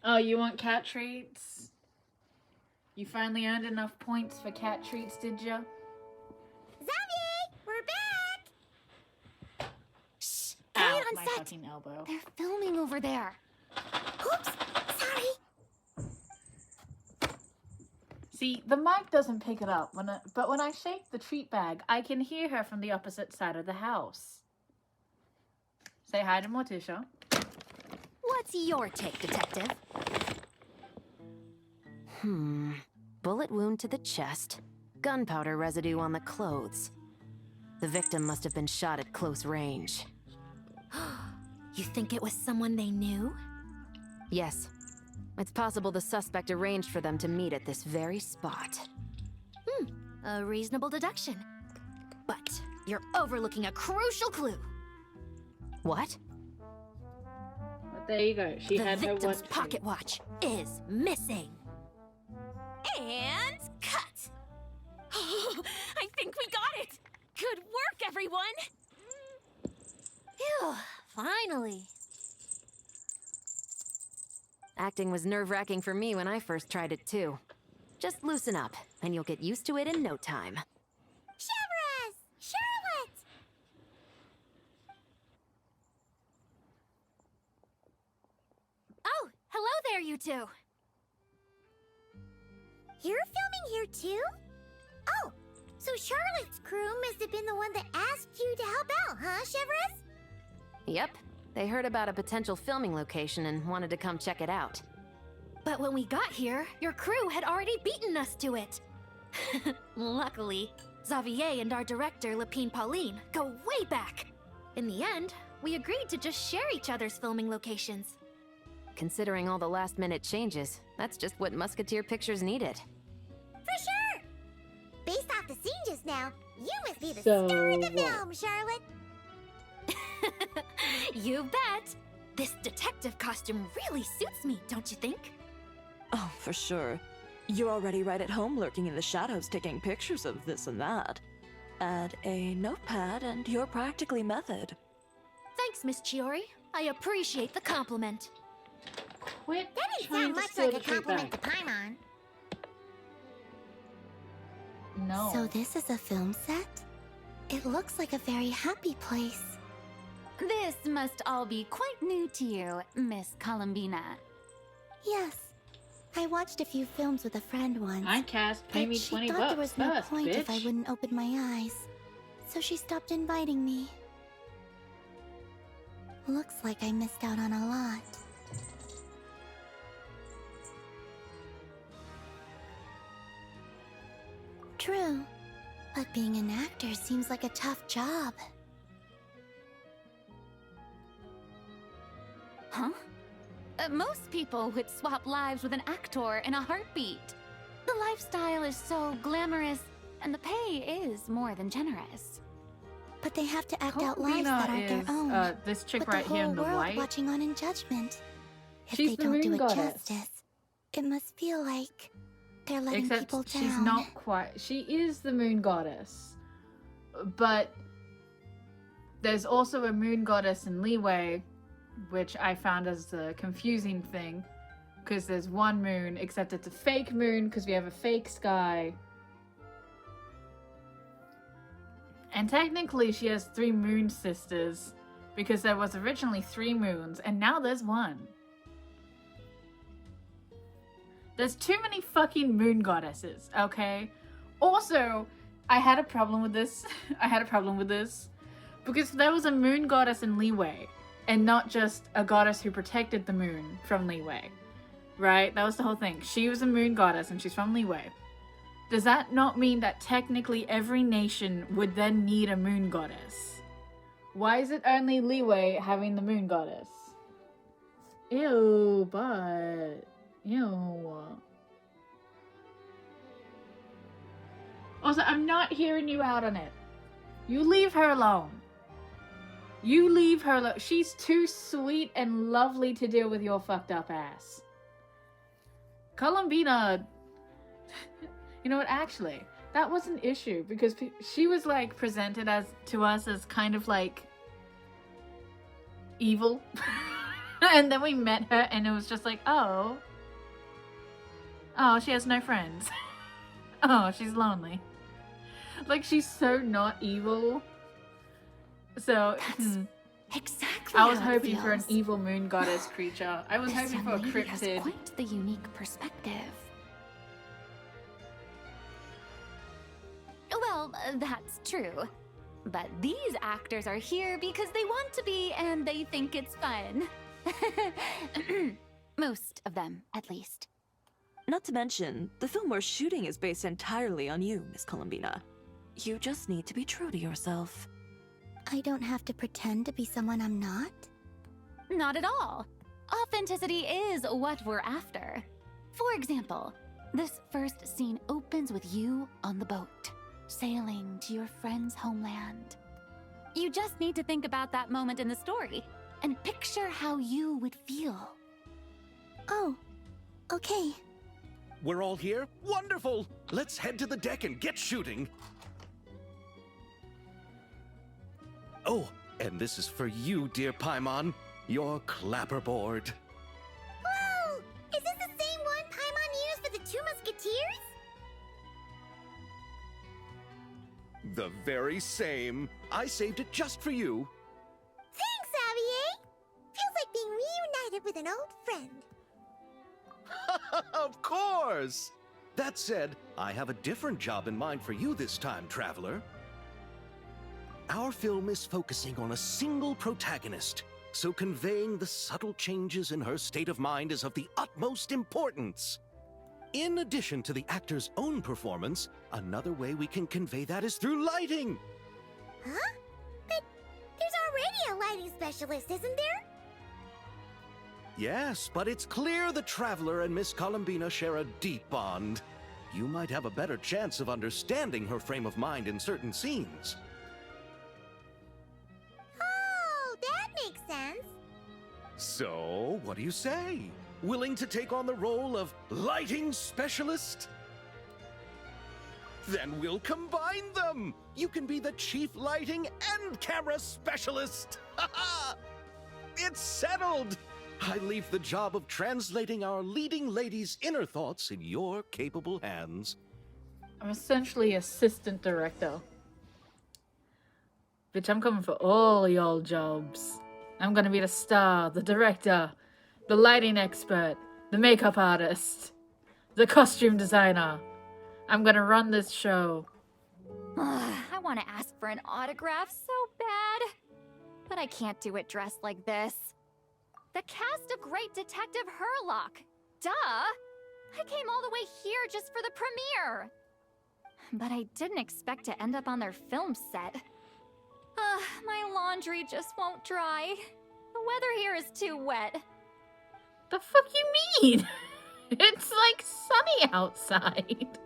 Oh, you want cat treats? You finally earned enough points for cat treats, did ya? Xavier, we're back! Shh! Ow, Quiet on my set! fucking elbow. They're filming over there. Oops, sorry. See, the mic doesn't pick it up, but when I shake the treat bag, I can hear her from the opposite side of the house. Say hi to Morticia. What's your take, Detective? Bullet wound to the chest. Gunpowder residue on the clothes. The victim must have been shot at close range. You think it was someone they knew? Yes. It's possible the suspect arranged for them to meet at this very spot. A reasonable deduction. But you're overlooking a crucial clue. What? But there you go. She The had her victim's watch. pocket watch is missing. And cut! I think we got it! Good work, everyone! Phew, finally. Acting was nerve-wracking for me when I first tried it too. Just loosen up, and you'll get used to it in no time. Chevrez! Charlotte! Oh, hello there, you two. You're filming here too? Oh, so Charlotte's crew must have been the one that asked you to help out, huh, Chevrez? Yep. They heard about a potential filming location and wanted to come check it out. But when we got here, your crew had already beaten us to it. Luckily, Xavier and our director, Lapine Pauline, go way back. In the end, we agreed to just share each other's filming locations. Considering all the last-minute changes, that's just what Musketeer Pictures needed. For sure! Based off the scene just now, you must be the So star of the what? film, Charlotte. You bet! This detective costume really suits me, don't you think? Oh, for sure. You're already right at home lurking in the shadows taking pictures of this and that. Add a notepad and you're practically method. Thanks, Miss Chiori. I appreciate the compliment. Quit That didn't trying sound to much steal like the a treat compliment to back. Paimon. No. So this is a film set? It looks like a very happy place. This must all be quite new to you, Miss Columbina. Yes. I watched a few films with a friend once. I cast pay but me she 20 thought bucks there was no first, point bitch. if I wouldn't open my eyes. So she stopped inviting me. Looks like I missed out on a lot. True. But being an actor seems like a tough job. Huh? Most people would swap lives with an actor in a heartbeat. The lifestyle is so glamorous, and the pay is more than generous. But they have to act out lives Columbina that aren't is their own. this chick with right the here whole in the world white. watching on in judgment. If She's they the don't do moon it goddess. justice, it must feel like they're letting Except people down. she's not quite. She is the moon goddess, but there's also a moon goddess in Leeway, which I found as the confusing thing, because there's one moon, except it's a fake moon because we have a fake sky. And technically, she has 3 moon sisters, because there was originally 3 moons, and now there's 1. There's too many fucking moon goddesses, okay? Also, I had a problem with this. Because there was a moon goddess in Leeway, and not just a goddess who protected the moon from Leeway. Right? That was the whole thing. She was a moon goddess, and she's from Leeway. Does that not mean that technically every nation would then need a moon goddess? Why is it only Leeway having the moon goddess? Ew, but... Ew. Also, I'm not hearing you out on it. You leave her alone. You leave her alone. She's too sweet and lovely to deal with your fucked up ass. Columbina... You know what, actually, that was an issue because she was like presented to us as kind of like evil. And then we met her and it was just like, oh, she has no friends. Oh, she's lonely. Like, she's so not evil. So, Exactly. I was how it hoping for an feels. evil moon goddess creature. I was This hoping young for a lady has cryptid. quite the unique perspective. Well, that's true. But these actors are here because they want to be and they think it's fun. Most of them, at least. Not to mention, the film we're shooting is based entirely on you, Miss Columbina. You just need to be true to yourself. I don't have to pretend to be someone I'm not? Not at all. Authenticity is what we're after. For example, this first scene opens with you on the boat, sailing to your friend's homeland. You just need to think about that moment in the story and picture how you would feel. Oh, okay. We're all here? Wonderful! Let's head to the deck and get shooting. Oh, and this is for you, dear Paimon. Your clapperboard. Whoa! Is this the same one Paimon used for the 2 Musketeers? The very same. I saved it just for you. Thanks, Xavier! Feels like being reunited with an old friend. Of course! That said, I have a different job in mind for you this time, traveler. Our film is focusing on a single protagonist, so conveying the subtle changes in her state of mind is of the utmost importance. In addition to the actor's own performance, another way we can convey that is through lighting. Huh? But there's already a lighting specialist, isn't there? Yes, but it's clear the Traveler and Miss Columbina share a deep bond. You might have a better chance of understanding her frame of mind in certain scenes. Oh, that makes sense. So, what do you say? Willing to take on the role of lighting specialist? Then we'll combine them! You can be the chief lighting and camera specialist! Ha ha! It's settled! I leave the job of translating our leading lady's inner thoughts in your capable hands. I'm essentially assistant director. Bitch, I'm coming for all y'all jobs. I'm gonna be the star, the director, the lighting expert, the makeup artist, the costume designer. I'm gonna run this show. I want to ask for an autograph so bad, but I can't do it dressed like this. The cast of Great Detective Herlock. Duh! I came all the way here just for the premiere. But I didn't expect to end up on their film set. My laundry just won't dry. The weather here is too wet. The fuck you mean? It's like sunny outside.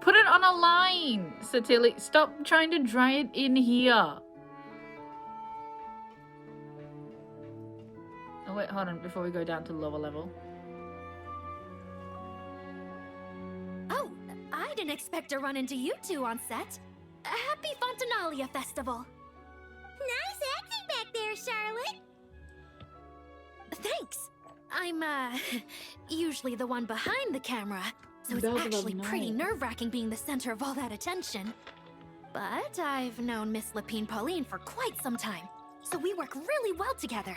Put it on a line, Satili. Stop trying to dry it in here. Oh wait, hold on, before we go down to the lower level. Oh, I didn't expect to run into you two on set. Happy Fontinalia Festival. Nice acting back there, Charlotte. Thanks. I'm, usually the one behind the camera, so it's Those actually look pretty nice. nerve-wracking being the center of all that attention. But I've known Miss Lapine Pauline for quite some time, so we work really well together.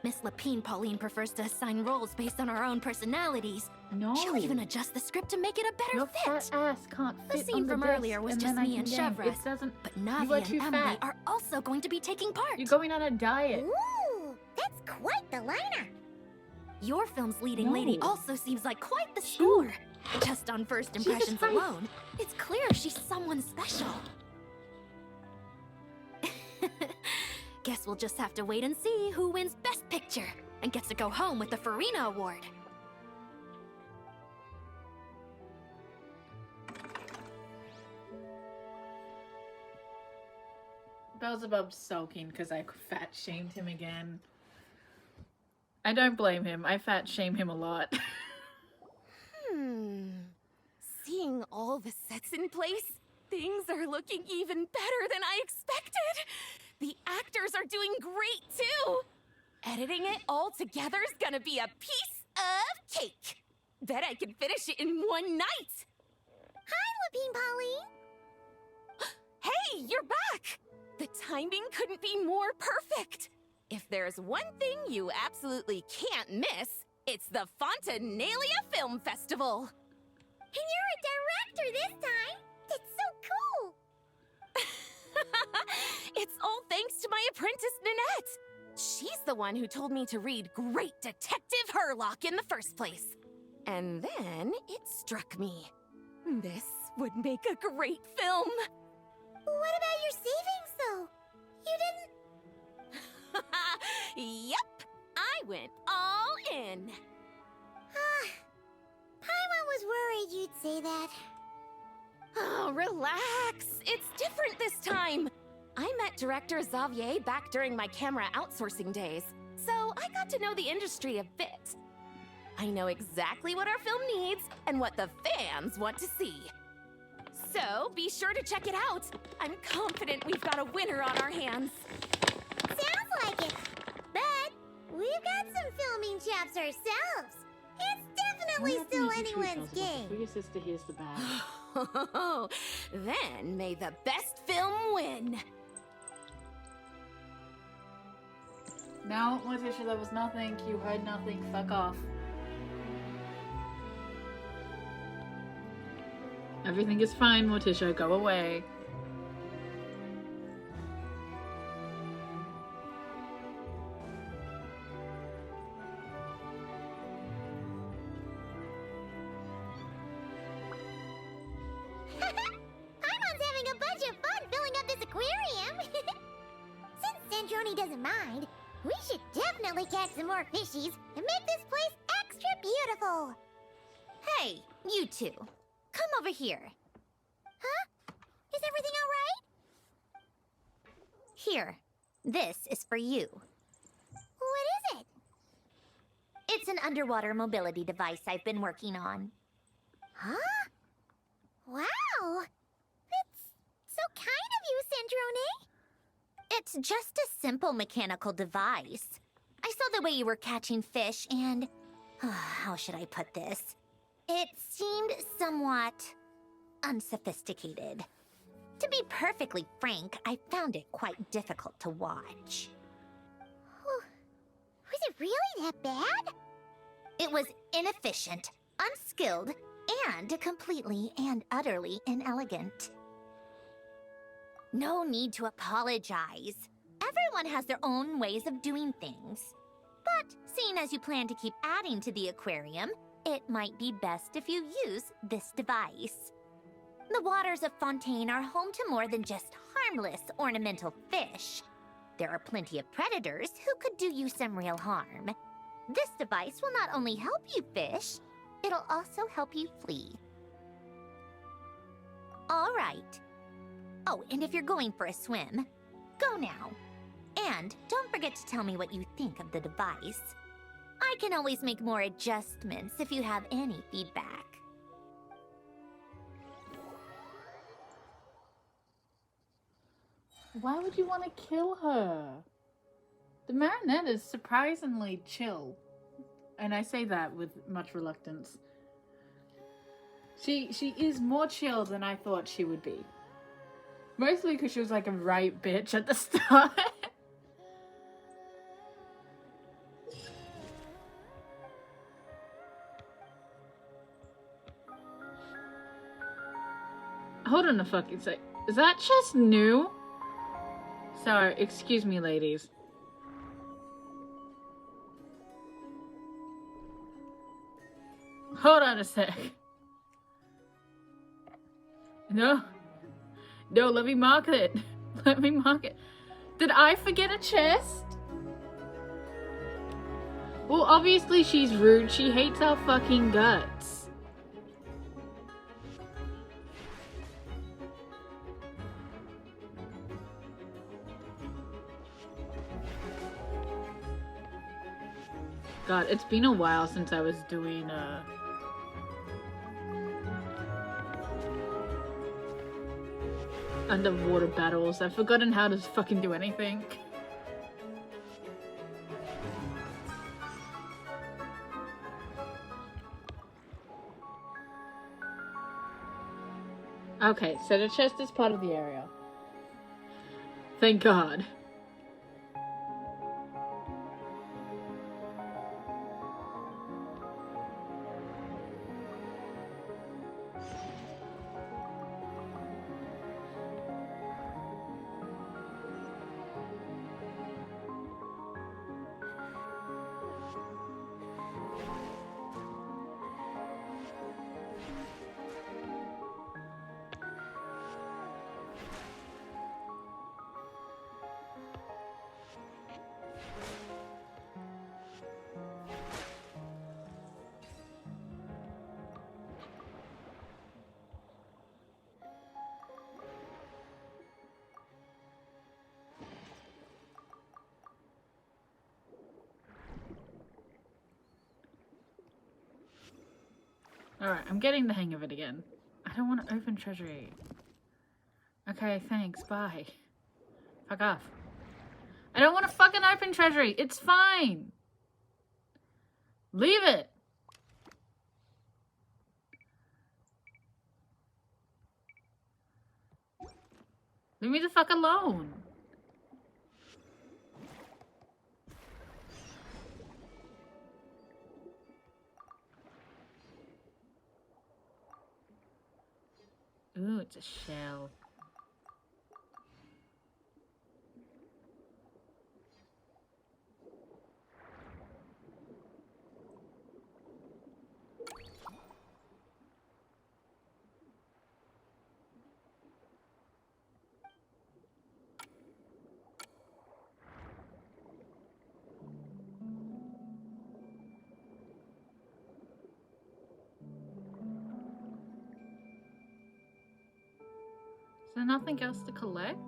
Miss Lapine Pauline prefers to assign roles based on our own personalities. No. She'll even adjust the script to make it a better Your fit. fat ass can't The fit scene on the from desk, earlier was and just then I me and can game. Chevres. It doesn't. But You are Navi too and Emily fat. are also going to be taking part. You're going on a diet. Ooh, that's quite the lineup. Your film's leading lady No. also seems like quite the score. Just on first Jesus impressions Christ. alone, it's clear she's someone special. Guess we'll just have to wait and see who wins Best Picture and gets to go home with the Farina Award. Beelzebub's sulking because I fat shamed him again. I don't blame him. I fat shame him a lot. Seeing all the sets in place, things are looking even better than I expected. The actors are doing great too. Editing it all together is gonna be a piece of cake. Bet I can finish it in one night. Hi, Lapine Pauline. Hey, you're back! The timing couldn't be more perfect. If there's one thing you absolutely can't miss, it's the Fontinalia Film Festival. And you're a director this time. That's so cool. It's all thanks to my apprentice, Nanette. She's the one who told me to read Great Detective Herlock in the first place. And then it struck me. This would make a great film. What about your savings, though? You didn't... Yep, I went all in. Paimon was worried you'd say that. Oh, relax. It's different this time. I met director Xavier back during my camera outsourcing days, so I got to know the industry a bit. I know exactly what our film needs and what the fans want to see. So be sure to check it out. I'm confident we've got a winner on our hands. Sounds like it. But we've got some filming chops ourselves. It's definitely still anyone's game. For your sister, here's the bag. Then may the best film win. No, Morticia, that was nothing. You heard nothing. Fuck off. Everything is fine, Morticia. Go away. aquarium. Since Sandrone doesn't mind, we should definitely catch some more fishies and make this place extra beautiful. Hey, you two. Come over here. Huh? Is everything all right? Here. This is for you. What is it? It's an underwater mobility device I've been working on. Huh? Wow! That's so kind of you, Sandrone. It's just a simple mechanical device. I saw the way you were catching fish and... how should I put this? It seemed somewhat unsophisticated. To be perfectly frank, I found it quite difficult to watch. Was it really that bad? It was inefficient, unskilled, and completely and utterly inelegant. No need to apologize. Everyone has their own ways of doing things. But seeing as you plan to keep adding to the aquarium, it might be best if you use this device. The waters of Fontaine are home to more than just harmless ornamental fish. There are plenty of predators who could do you some real harm. This device will not only help you fish, it'll also help you flee. All right. Oh, and if you're going for a swim, go now. And don't forget to tell me what you think of the device. I can always make more adjustments if you have any feedback. Why would you want to kill her? The Marinette is surprisingly chill. And I say that with much reluctance. She is more chill than I thought she would be. Mostly because she was like a right bitch at the start. Hold on a fucking sec. Is that chest new? Sorry, excuse me, ladies. Hold on a sec. No. No, let me mark it. Let me mark it. Did I forget a chest? Well, obviously she's rude. She hates our fucking guts. God, it's been a while since I was doing underwater battles. I've forgotten how to fucking do anything. Okay, so the chest is part of the area. Thank God. Alright, I'm getting the hang of it again. I don't want to open treasury. Okay, thanks, bye. Fuck off. I don't want to fucking open treasury. It's fine. Leave it. Leave me the fuck alone. Ooh, it's a shell. there nothing else to collect?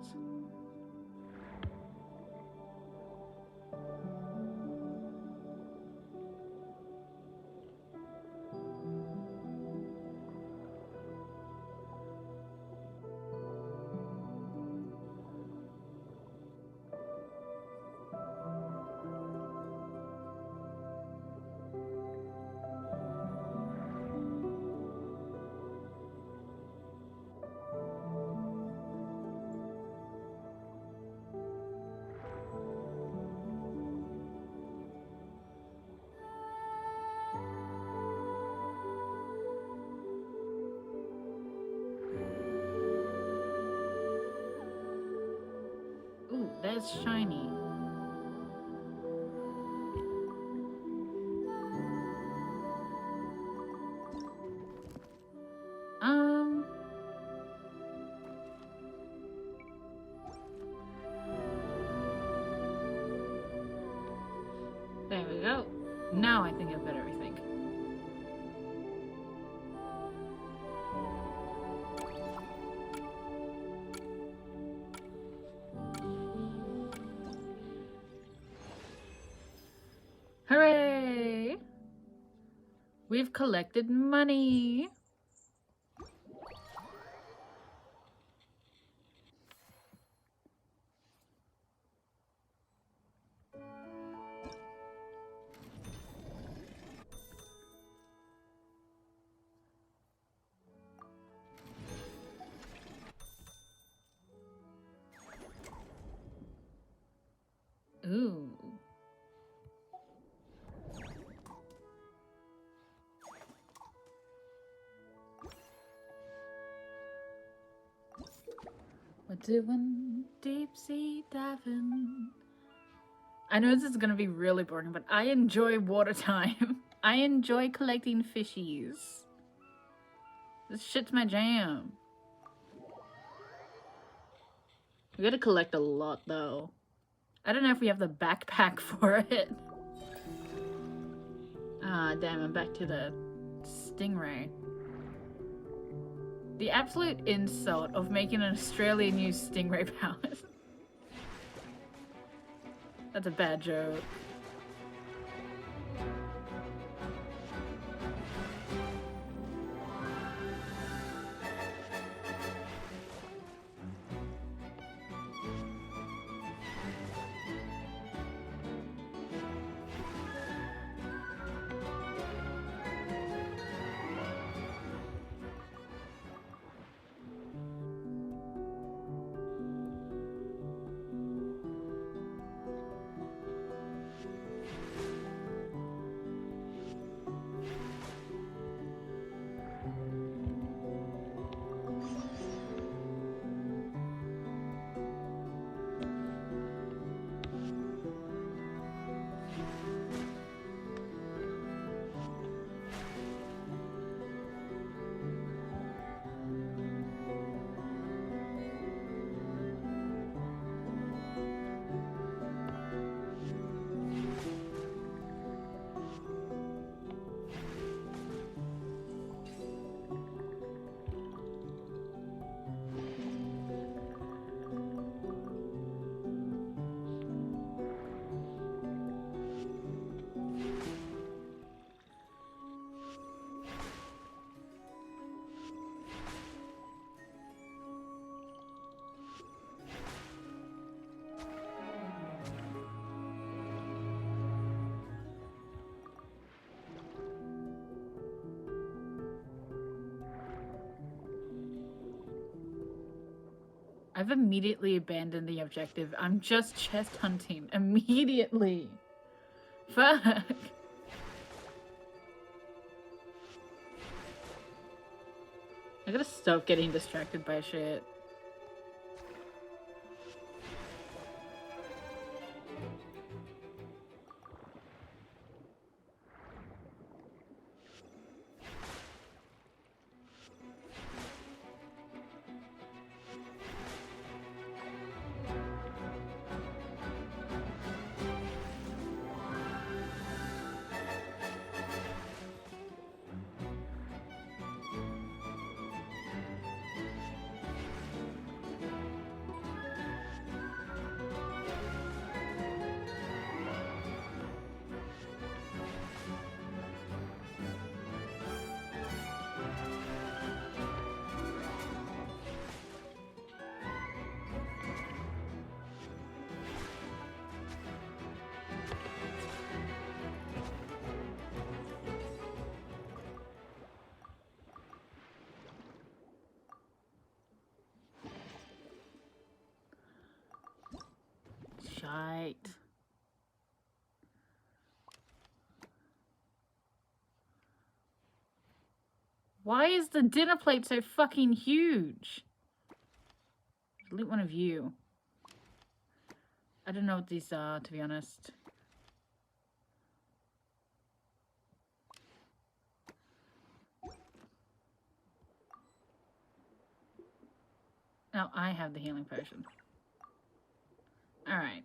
Ooh, that's shiny. There we go. Now I think I've got everything. Hooray! We've collected money. Ooh. We're doing deep sea diving. I know this is gonna be really boring, but I enjoy water time. I enjoy collecting fishies. This shit's my jam. We gotta collect a lot though. I don't know if we have the backpack for it. Ah, damn, I'm back to the stingray. The absolute insult of making an Australian use stingray powers. That's a bad joke. I've immediately abandoned the objective. I'm just chest hunting. Immediately. Fuck. I gotta stop getting distracted by shit. Shite. Why is the dinner plate so fucking huge? Delete one of you. I don't know what these are, to be honest. Now I have the healing potion. Alright.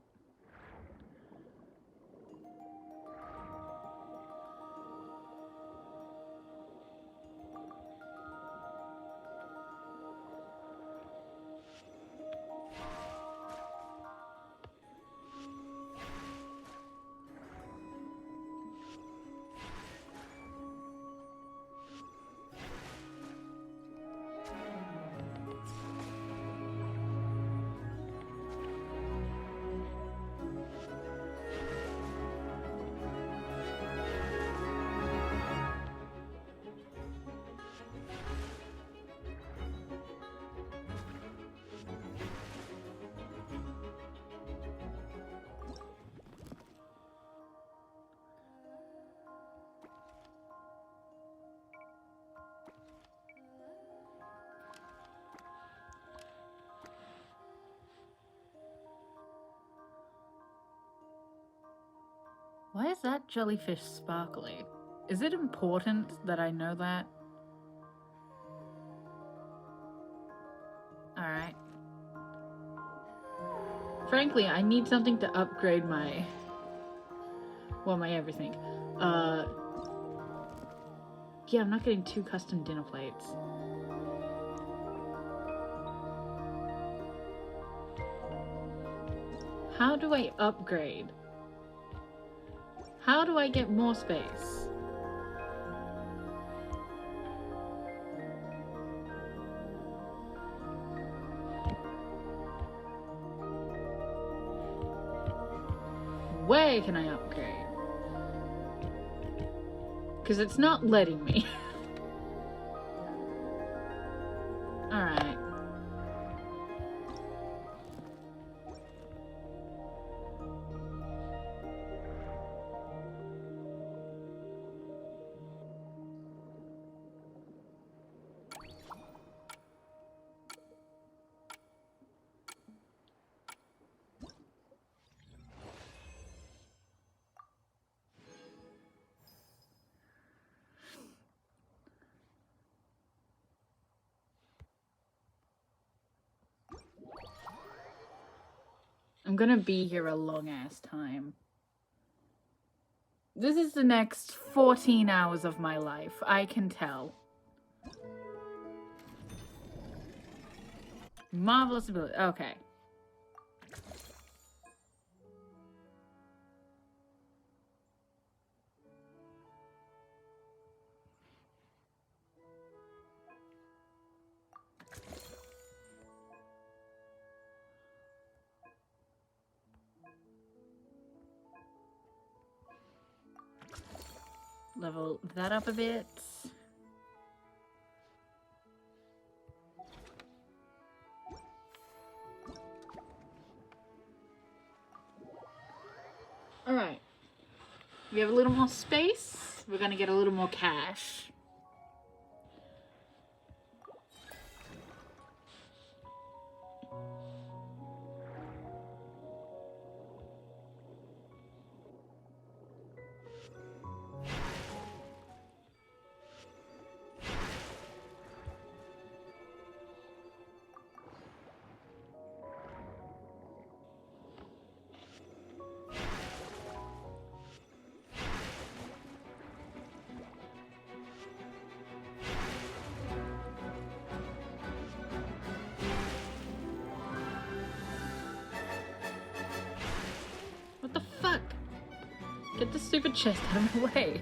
Why is that jellyfish sparkly? Is it important that I know that? Alright. Frankly, I need something to upgrade my... well, my everything. Yeah, I'm not getting 2 custom dinner plates. How do I upgrade? How do I get more space? Where can I upgrade? Because it's not letting me. Alright. I'm gonna be here a long ass time. This is the next 14 hours of my life, I can tell. Marvelous ability. Okay. Level that up a bit. Alright. We have a little more space. We're gonna get a little more cash. What the fuck? Get the stupid chest out of my way.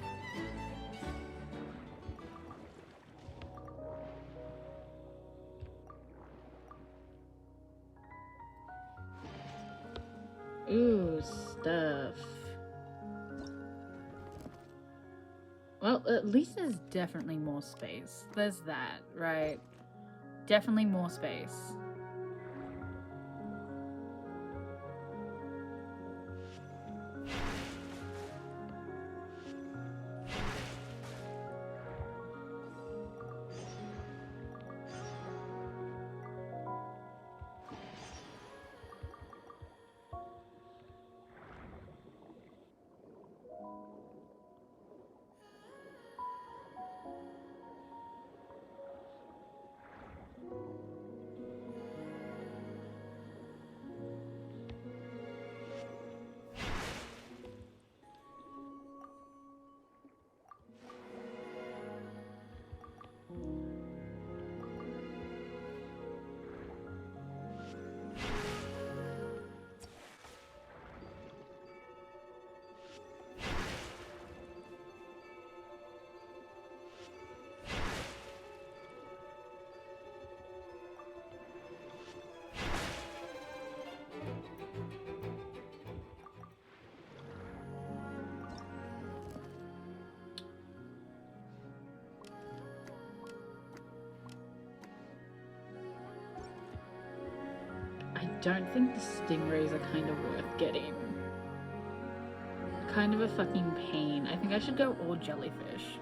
Ooh, stuff. Well, at least there's definitely more space. There's that, right? Definitely more space. don't think the stingrays are kind of worth getting. Kind of a fucking pain. I think I should go all jellyfish.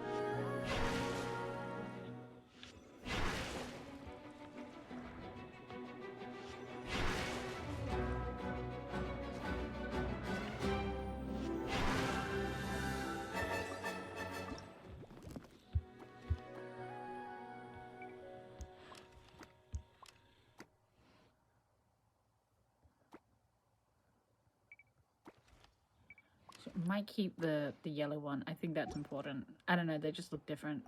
Might keep the yellow one. I think that's important. I don't know, they just look different.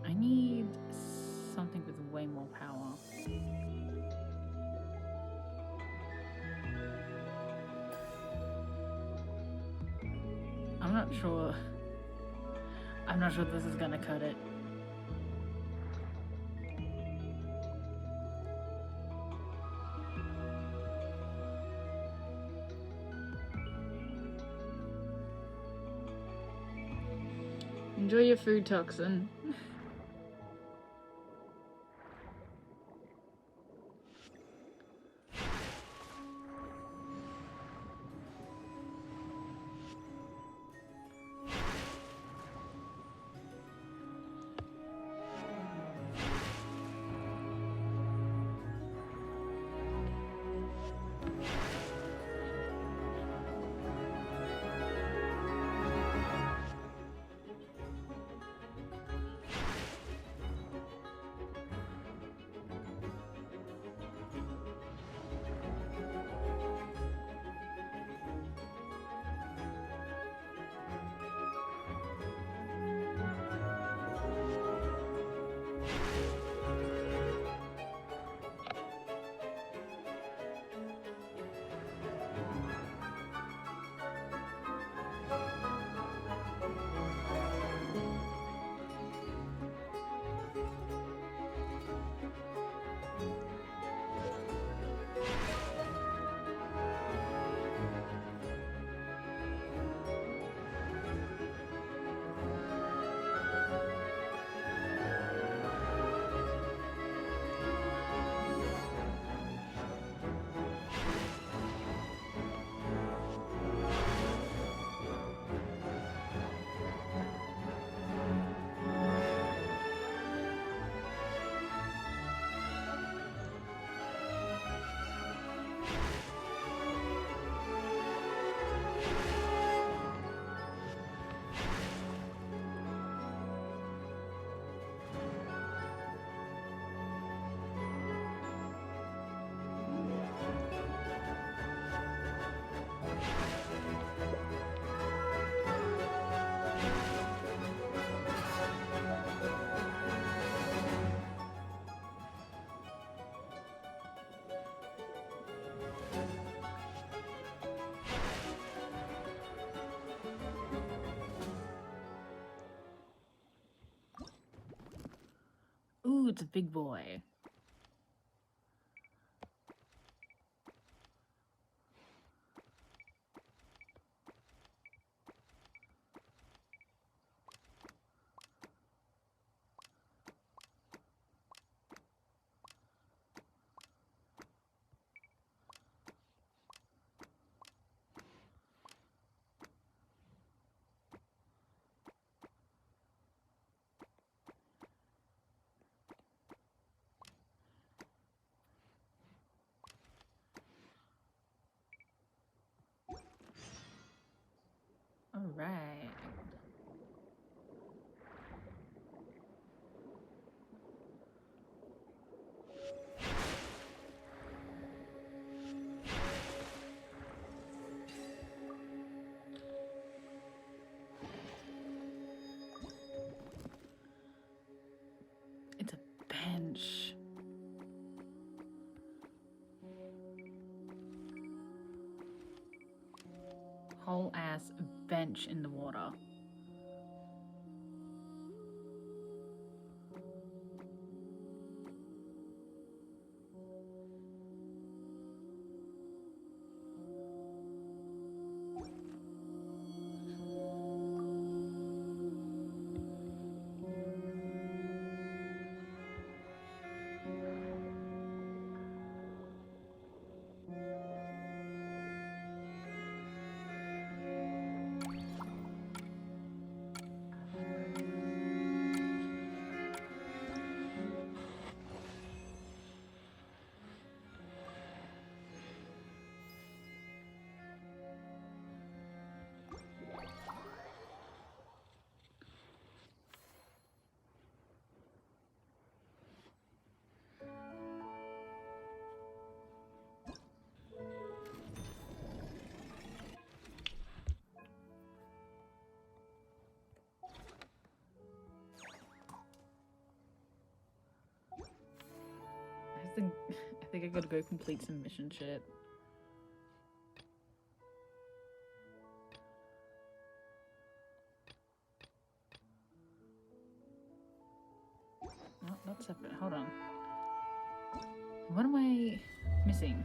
I need something with way more power. I'm not sure. I'm not sure this is gonna cut it. Enjoy your food, Toxin. Ooh, it's a big boy. right. It's a bench. Whole ass bench in the water. I think I gotta go complete some mission shit. Oh, that's separate. Hold on. What am I missing?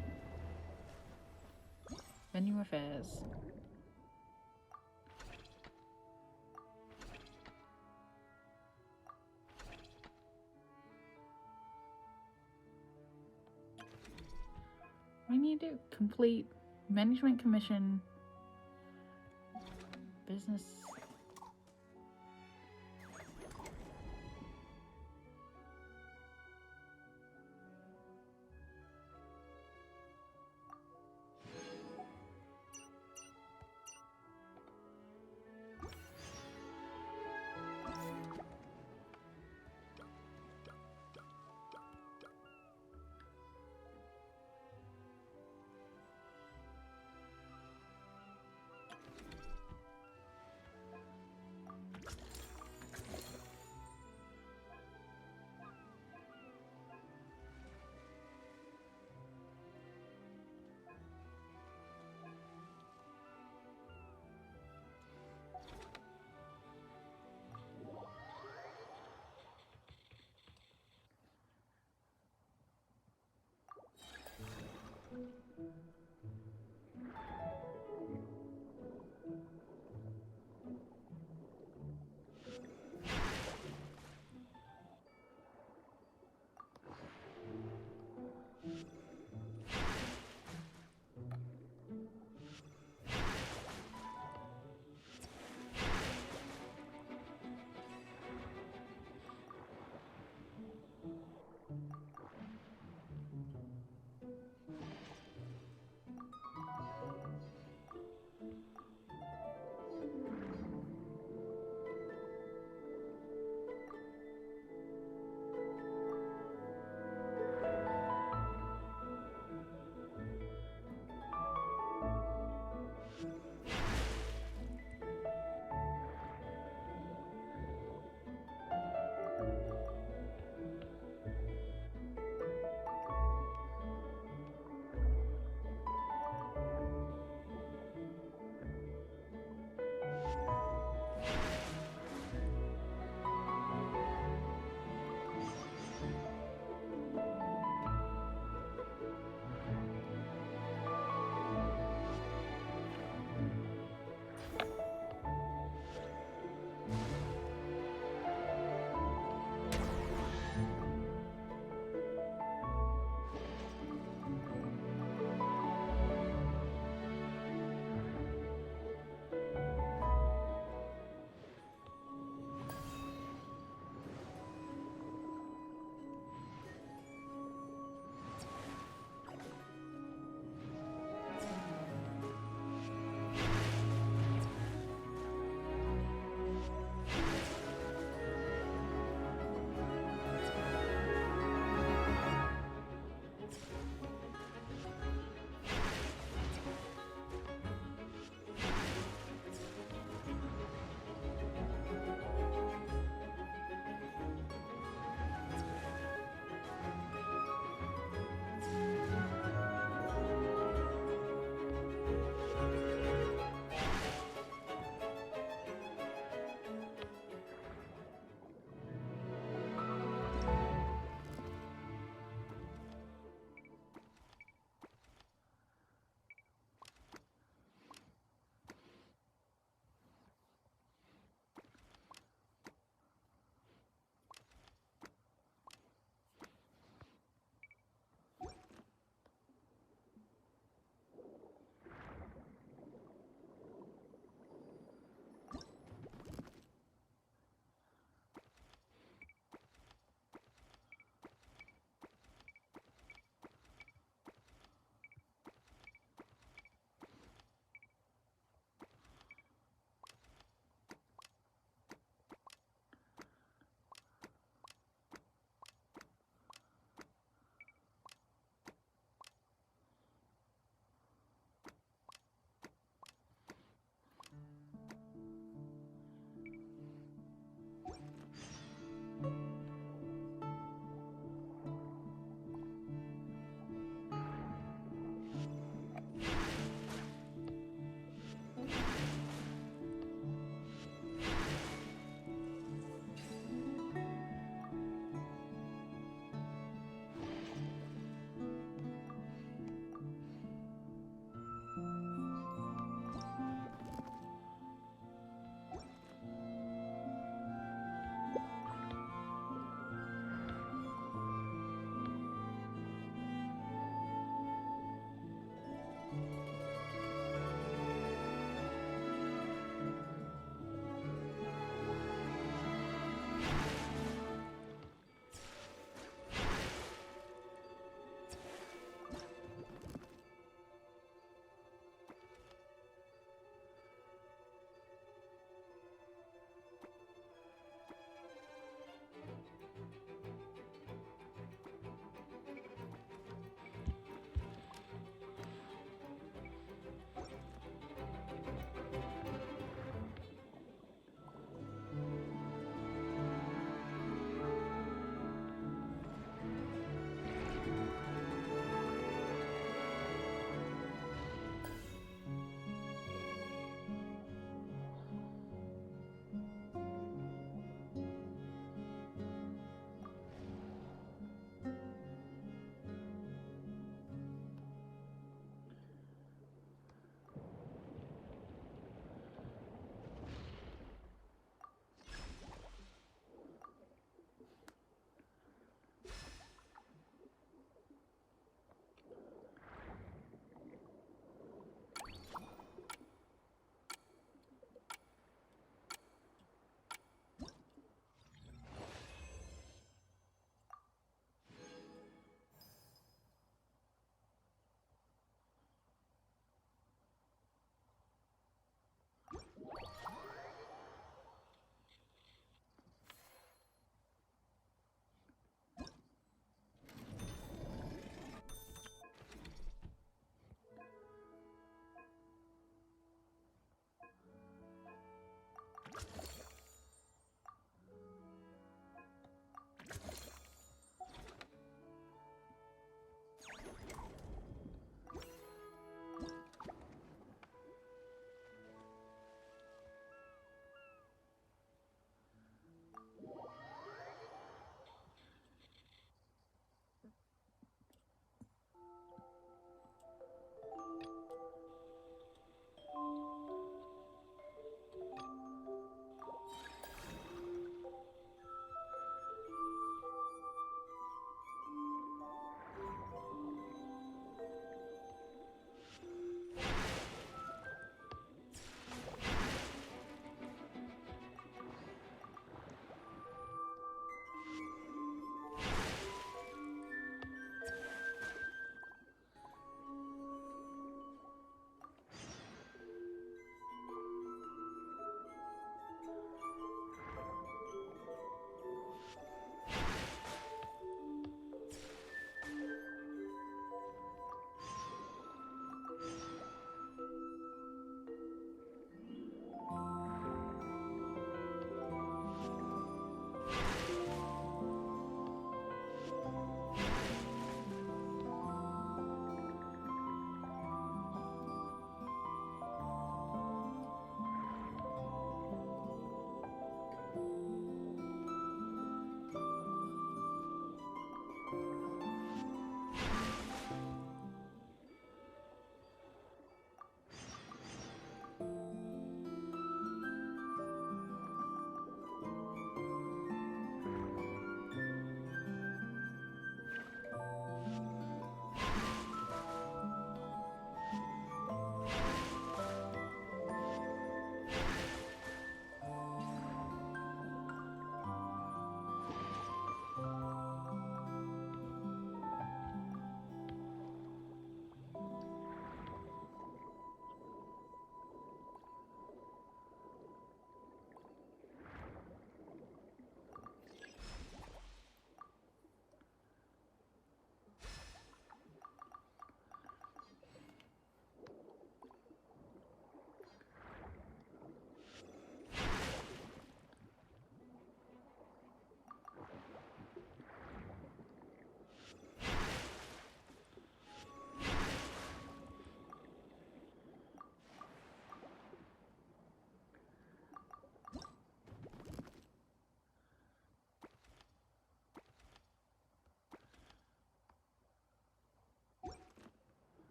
Menu affairs. What do I need to do? Complete management commission. Business.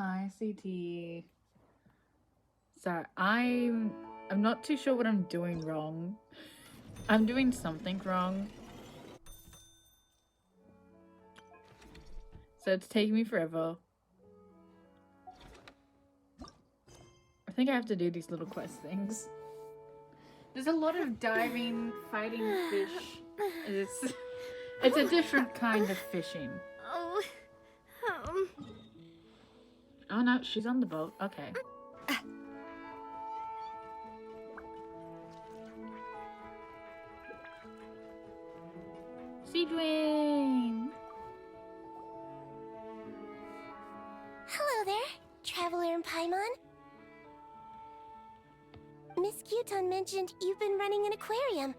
Hi, CT. Sorry, I'm not too sure what I'm doing wrong. I'm doing something wrong. So it's taking me forever. I think I have to do these little quest things. There's a lot of diving, fighting fish. It's a different kind of fishing. Oh no, she's on the boat. Okay. Sea Dwayne! Hello there, Traveler and Paimon. Miss Kyuton mentioned you've been running an aquarium.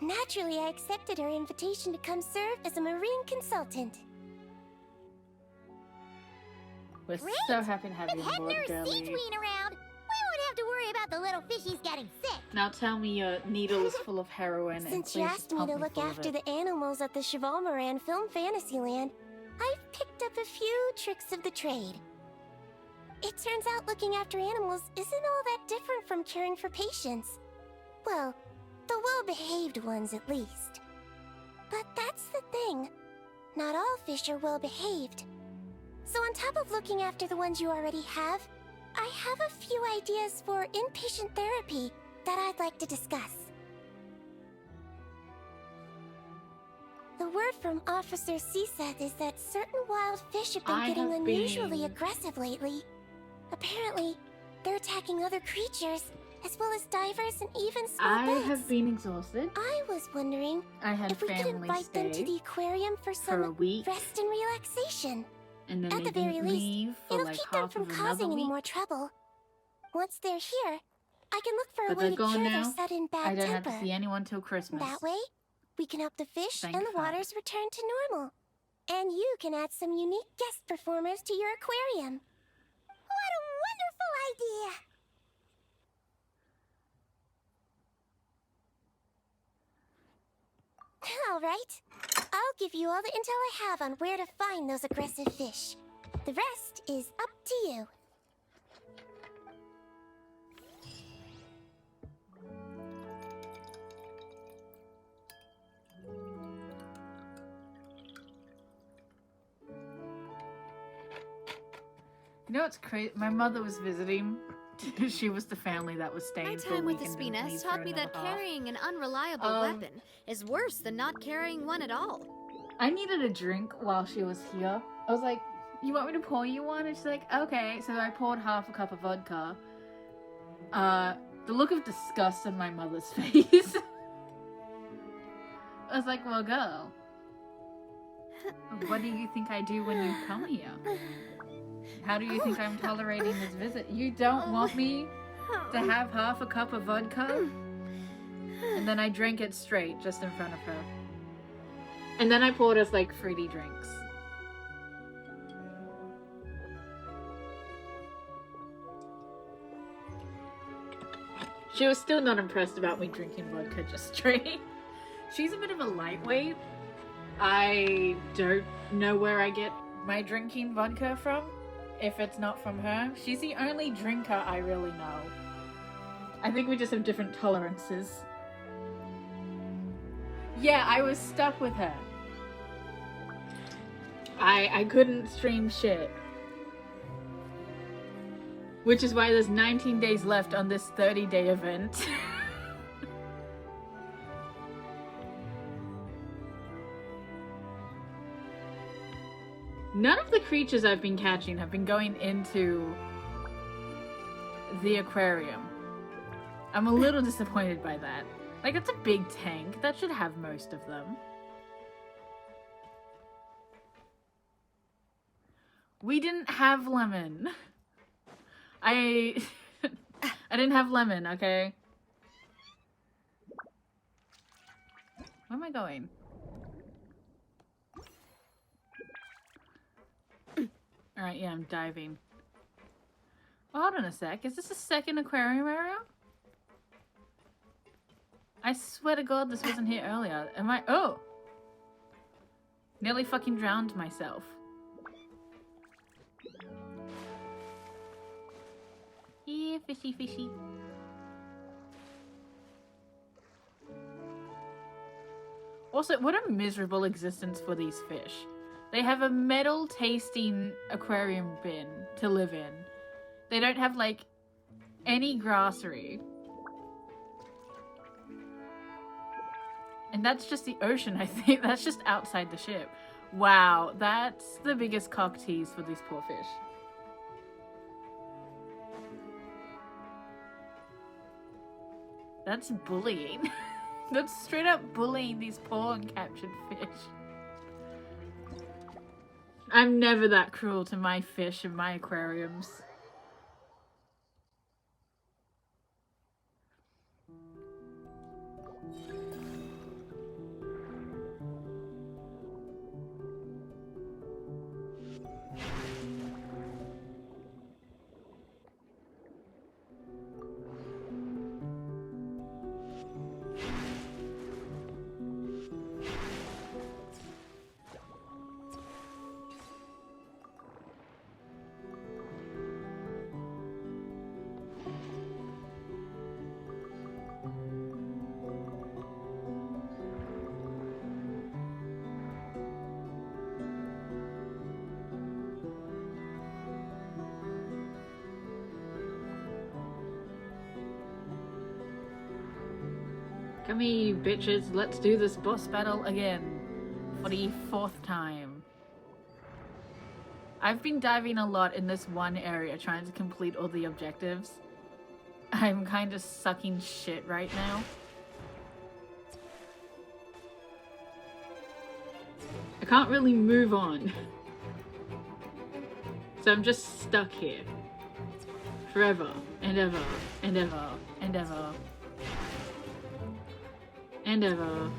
Naturally, I accepted her invitation to come serve as a marine consultant. We're Great! so happy to have you With on Hedner board, and girlie. Seatween around, we won't have to worry about the little fishies getting sick. Now tell me your needle's full of heroin and Since please you just asked me pump to me look full of after it. the animals at the Chevalmoran Film Fantasyland, I've picked up a few tricks of the trade. It turns out looking after animals isn't all that different from caring for patients. Well, the well-behaved ones at least. But that's the thing. Not all fish are well-behaved. So on top of looking after the ones you already have, I have a few ideas for inpatient therapy that I'd like to discuss. The word from Officer Siseth is that certain wild fish have been getting unusually aggressive lately. Apparently, they're attacking other creatures, as well as divers and even small boats. I have been exhausted. I was wondering I had if we could family invite them to stay the aquarium for for a some week, rest and relaxation. and then At they the very didn't least, leave for it'll like keep them half from of another causing any week. more trouble. Once they're here, I can look for a But way they're to gone cure their now. sudden bad I don't temper. have to see anyone till Christmas. That way, we can help the fish Thank and the fuck. waters return to normal. And you can add some unique guest performers to your aquarium. What a wonderful idea! All right. I'll give you all the intel I have on where to find those aggressive fish. The rest is up to you. You know what's crazy? My mother was visiting. She was the family that was staying My for a time with week the and didn't leave Spines for taught me that another half. carrying an unreliable weapon is worse than not carrying one at all. I needed a drink while she was here. I was like, you want me to pour you one? And she's like, okay. So I poured half a cup of vodka. The look of disgust on my mother's face. I was like, well, girl, what do you think I do when you come here? How do you think I'm tolerating this visit? You don't want me to have half a cup of vodka? And then I drank it straight just in front of her. And then I poured us like fruity drinks. She was still not impressed about me drinking vodka just straight. She's a bit of a lightweight. I don't know where I get my drinking vodka from, if it's not from her. She's the only drinker I really know. I think we just have different tolerances. Yeah, I was stuck with her. I couldn't stream shit. Which is why there's 19 days left on this 30-day event. None of the creatures I've been catching have been going into the aquarium. I'm a little disappointed by that. Like, it's a big tank. That should have most of them. We didn't have lemon. I didn't have lemon, okay? Where am I going? Alright, yeah, I'm diving. Oh, hold on a sec. Is this a second aquarium area? I swear to God this wasn't here earlier. Am I? Oh! Nearly fucking drowned myself. Fishy, fishy. Also, what a miserable existence for these fish. They have a metal-tasting aquarium bin to live in. They don't have, like, any grassery. And that's just the ocean, I think. That's just outside the ship. Wow, that's the biggest cock tease for these poor fish. That's bullying. That's straight up bullying these poor uncaptured fish. I'm never that cruel to my fish in my aquariums. Come here, you bitches. Let's do this boss battle again. For the 4th time. I've been diving a lot in this one area trying to complete all the objectives. I'm kind of sucking shit right now. I can't really move on. So I'm just stuck here. Forever and ever and ever and ever. And ever.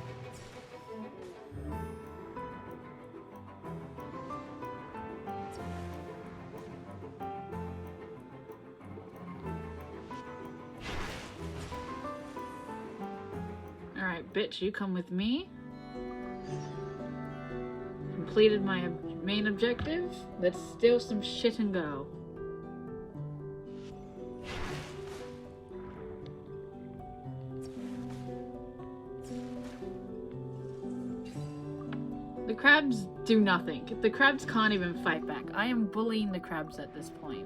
Alright, bitch, you come with me. Completed my main objective. Let's steal some shit and go. The crabs do nothing. The crabs can't even fight back. I am bullying the crabs at this point.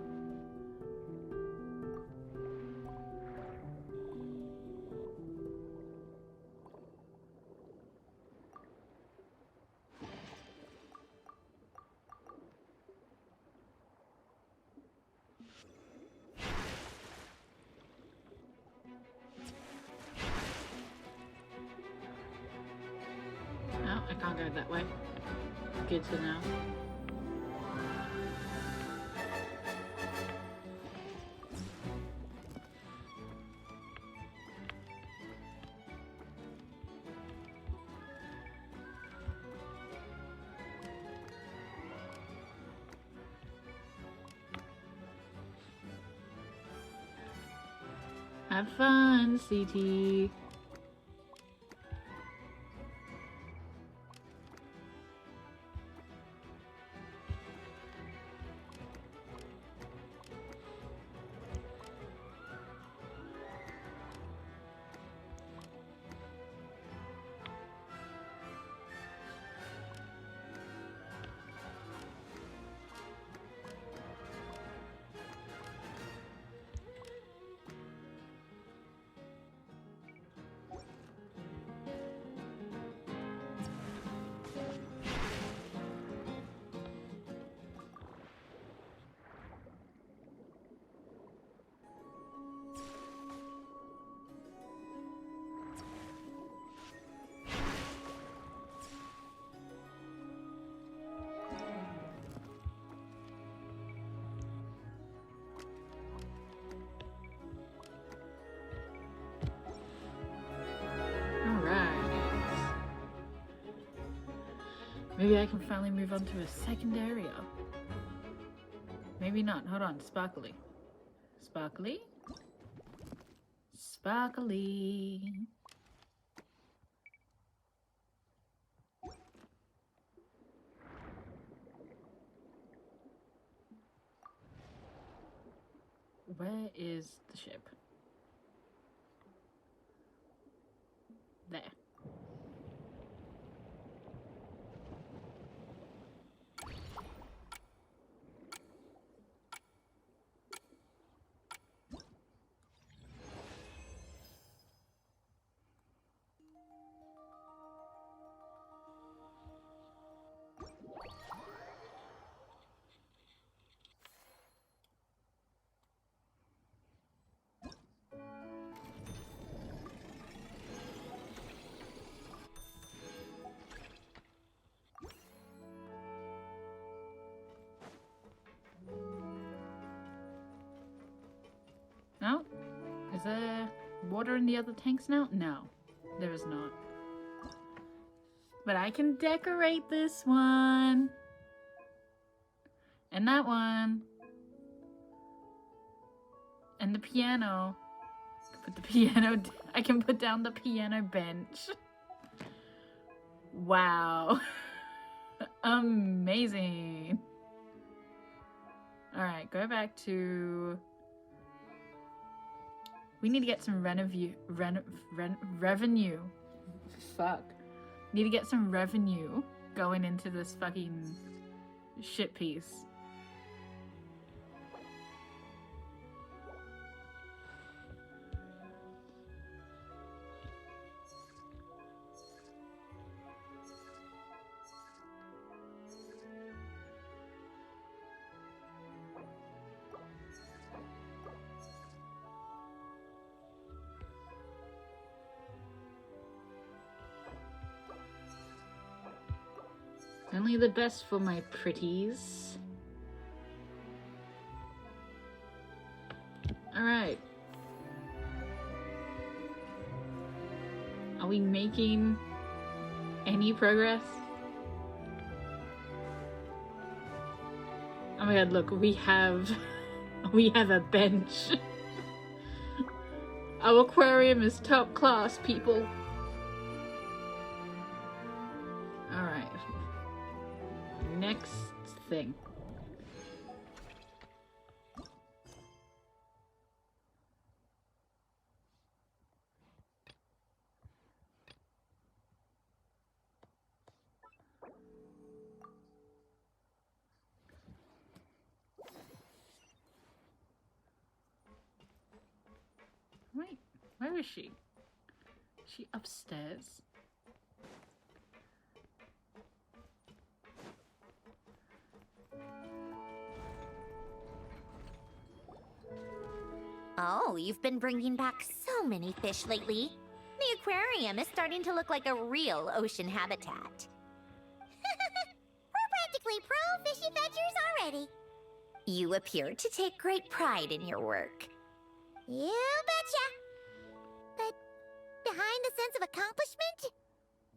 I can't go that way. Good to know. Have fun, CT. Maybe I can finally move on to a second area. Maybe not. Hold on. Sparkly. Sparkly? Sparkly. Where is the ship? There. No? Is there water in the other tanks now? No, there is not. But I can decorate this one. And that one. And the piano. Put the piano. I can put down the piano bench. Wow. Amazing. Alright, go back to... We need to get some revenue. Fuck. Need to get some revenue going into this fucking shit piece. Only the best for my pretties. Alright. Are we making any progress? Oh my god, look, we have a bench. Our aquarium is top class, people. Alright. Next thing. Wait, where is she? Is she upstairs? Oh, you've been bringing back so many fish lately. The aquarium is starting to look like a real ocean habitat. We're practically pro fishy fetchers already. You appear to take great pride in your work. You betcha. But behind the sense of accomplishment,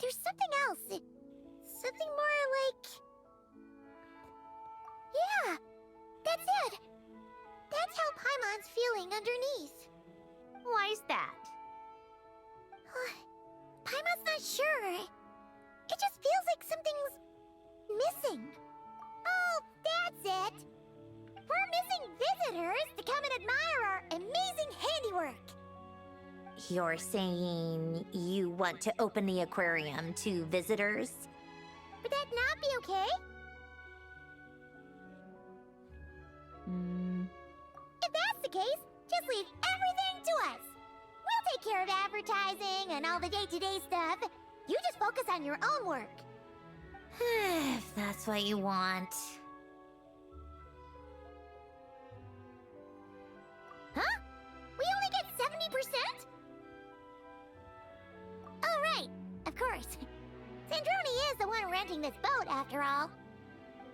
there's something else. Something more like... Yeah, that's it. That's how Paimon's feeling underneath. Why's that? Paimon's not sure. It just feels like something's missing. Oh, that's it. We're missing visitors to come and admire our amazing handiwork. You're saying you want to open the aquarium to visitors? Would that not be okay? If that's the case, just leave everything to us. We'll take care of advertising and all the day-to-day stuff. You just focus on your own work. If that's what you want. Huh? We only get 70%? Oh, right. Of course. Sandroni is the one renting this boat, after all.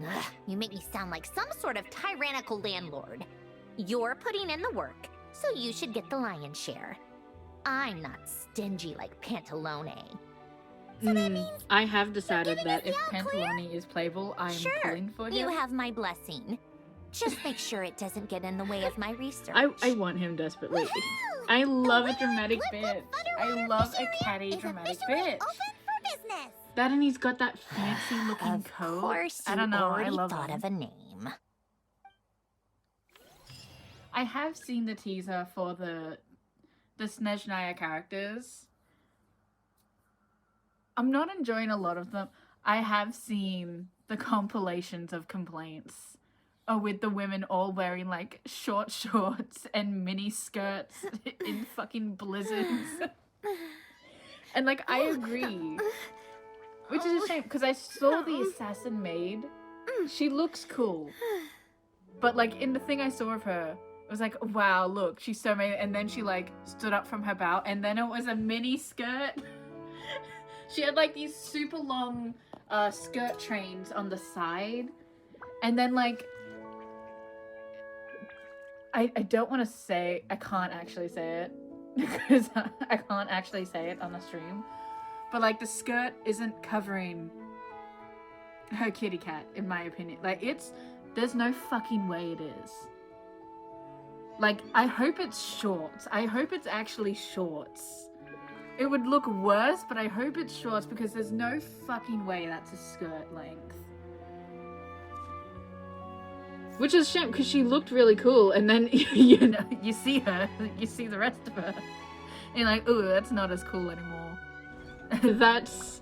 Ugh, you make me sound like some sort of tyrannical landlord. You're putting in the work, so you should get the lion's share. I'm not stingy like Pantalone. So that means I have decided giving that us the if all clear? Pantalone is playable, I am Sure, pulling for him. you have my blessing. Just make sure it doesn't get in the way of my research. I want him desperately. Woohoo! I love a Winner dramatic Blip Blip bit. Underwater I love Fish a Area catty is dramatic officially bitch. open for business. That and he's got that fancy looking Of coat. course, I you don't know. I already love thought him. of a name. I have seen the teaser for the Snezhnaya characters. I'm not enjoying a lot of them. I have seen the compilations of complaints with the women all wearing like short shorts and mini skirts in fucking blizzards. And like, I agree. Which is a shame, because I saw the assassin maid. She looks cool. But like, in the thing I saw of her, it was like, wow, look, she's so amazing. And then she like stood up from her bow, and then it was a mini skirt. She had like these super long skirt trains on the side. And then like, I don't want to say, I can't actually say it. Because I can't actually say it on the stream. But like, the skirt isn't covering her kitty cat, in my opinion. Like, there's no fucking way it is. Like, I hope it's shorts. I hope it's actually shorts. It would look worse, but I hope it's shorts, because there's no fucking way that's a skirt length. Which is a shame, because she looked really cool, and then, you know, you see her, you see the rest of her, and you're like, ooh, that's not as cool anymore. That's,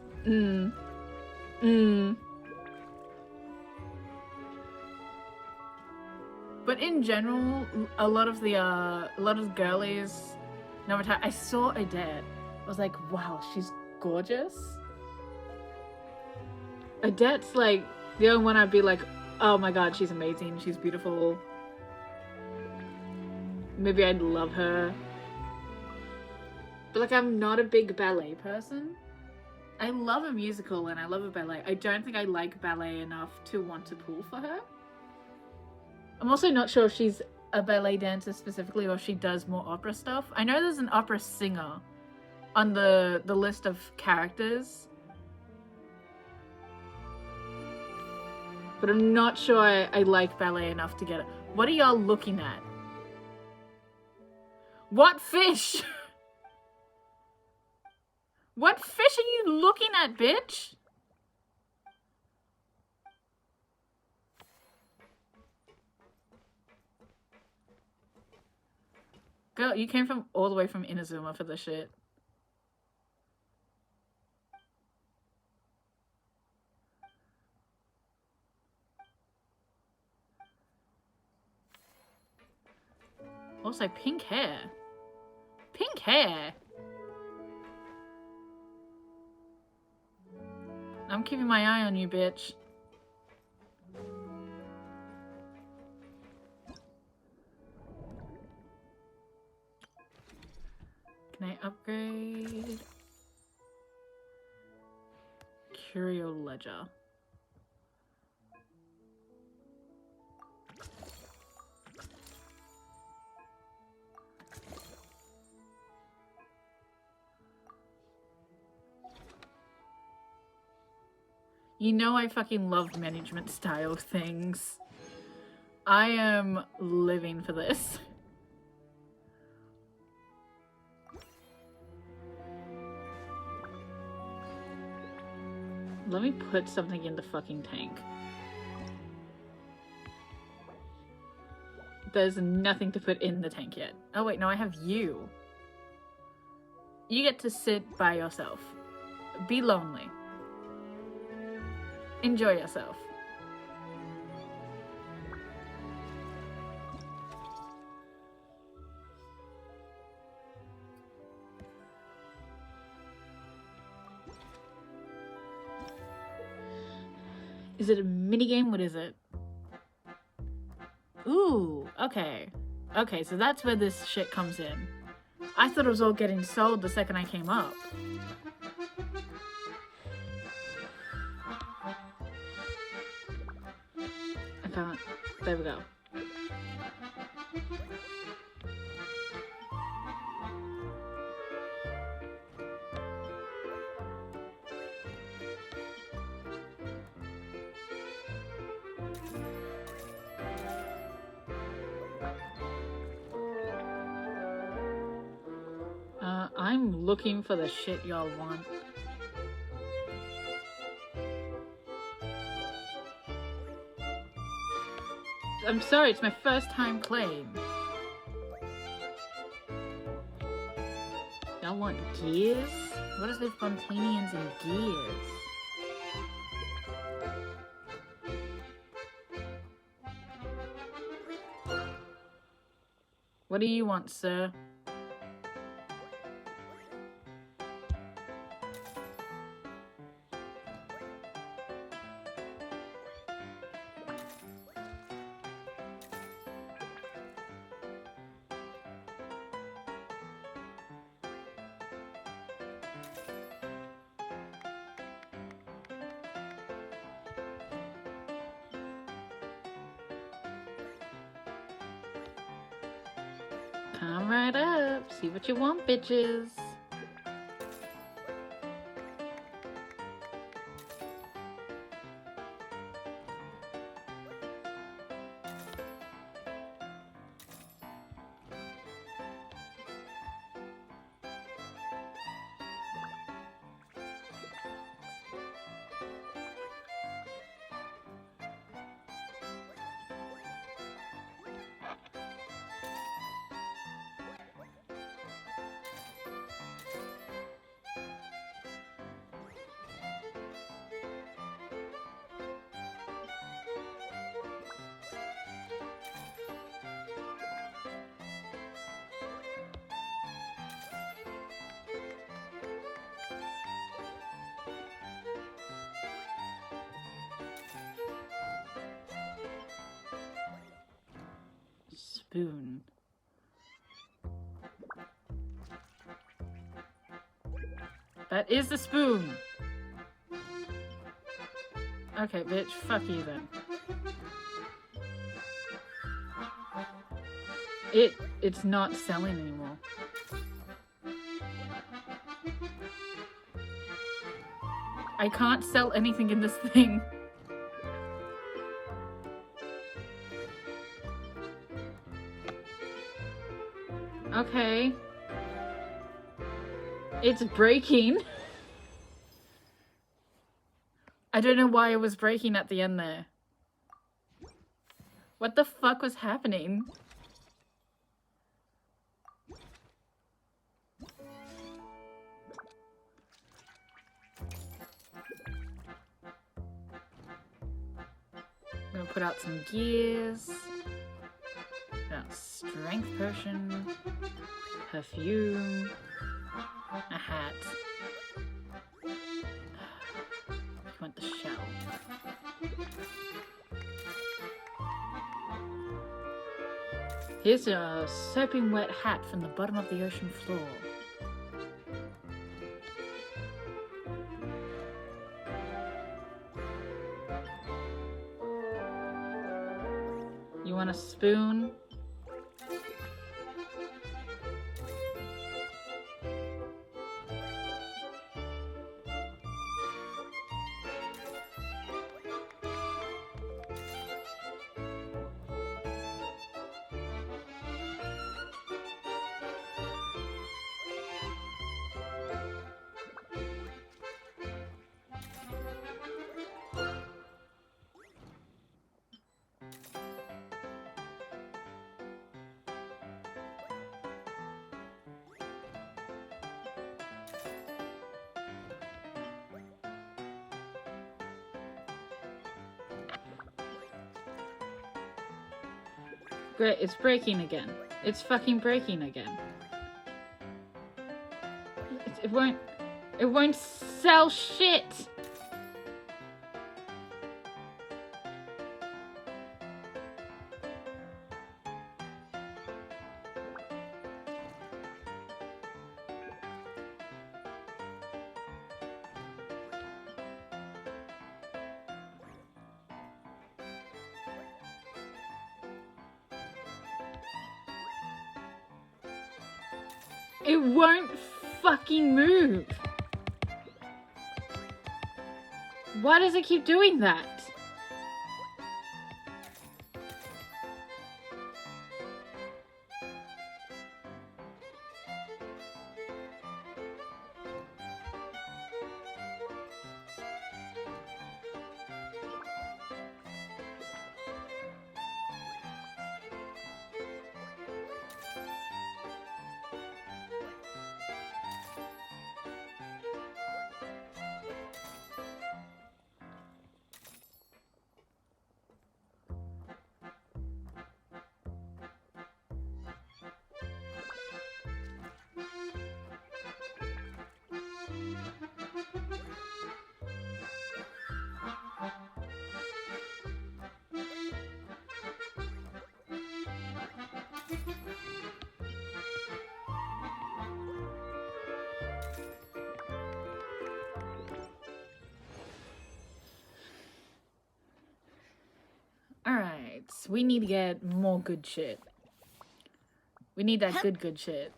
But in general, a lot of girlies, no matter, I saw Odette. I was like, wow, she's gorgeous. Odette's like the only one I'd be like, oh my god, she's amazing, she's beautiful. Maybe I'd love her. But like, I'm not a big ballet person. I love a musical and I love a ballet. I don't think I like ballet enough to want to pull for her. I'm also not sure if she's a ballet dancer specifically, or if she does more opera stuff. I know there's an opera singer on the list of characters. But I'm not sure I like ballet enough to get it. What are y'all looking at? What fish? What fish are you looking at, bitch? Girl, you came from all the way from Inazuma for this shit. Also, pink hair. Pink hair. I'm keeping my eye on you, bitch. Can I upgrade? Curio Ledger. You know I fucking love management style things. I am living for this. Let me put something in the fucking tank. There's nothing to put in the tank yet. Oh wait, no, I have you. You get to sit by yourself. Be lonely. Enjoy yourself. Is it a minigame? What is it? Ooh, okay. Okay, so that's where this shit comes in. I thought it was all getting sold the second I came up. I can't. There we go. I'm looking for the shit y'all want. I'm sorry, it's my first time playing. I want gears? What is with Fontanians and gears? What do you want, sir? Come right up. See what you want, bitches. Spoon. That is the spoon. Okay, bitch, fuck you then. It's not selling anymore. I can't sell anything in this thing. Okay. It's breaking. I don't know why it was breaking at the end there. What the fuck was happening? I'm gonna put out some gears. Put out strength potion. Perfume. A hat. You want the shell. Here's a soaping wet hat from the bottom of the ocean floor. You want a spoon? Great, it's breaking again. It's fucking breaking again. It won't sell shit! It won't fucking move. Why does it keep doing that? Yes, we need to get more good shit. We need that good shit.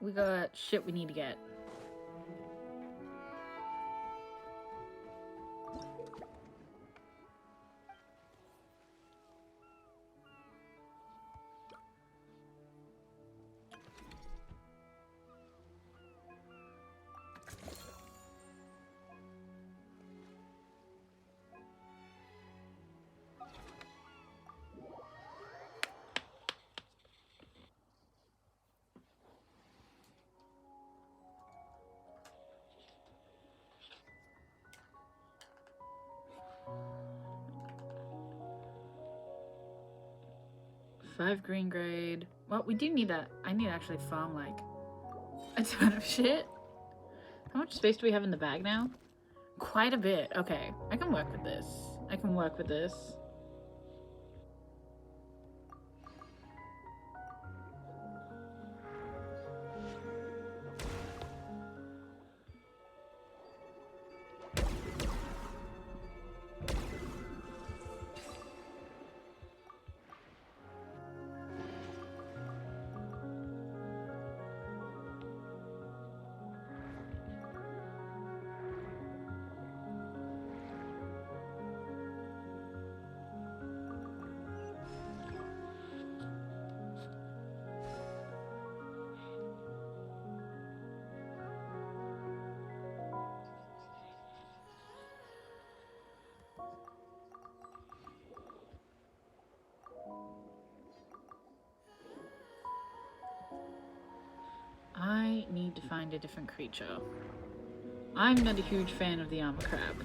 We got shit we need to get. Five green grade. Well, we do need that. I need to actually farm, like, a ton of shit. How much space do we have in the bag now? Quite a bit. Okay, I can work with this. I can work with this. I need to find a different creature. I'm not a huge fan of the armor crab.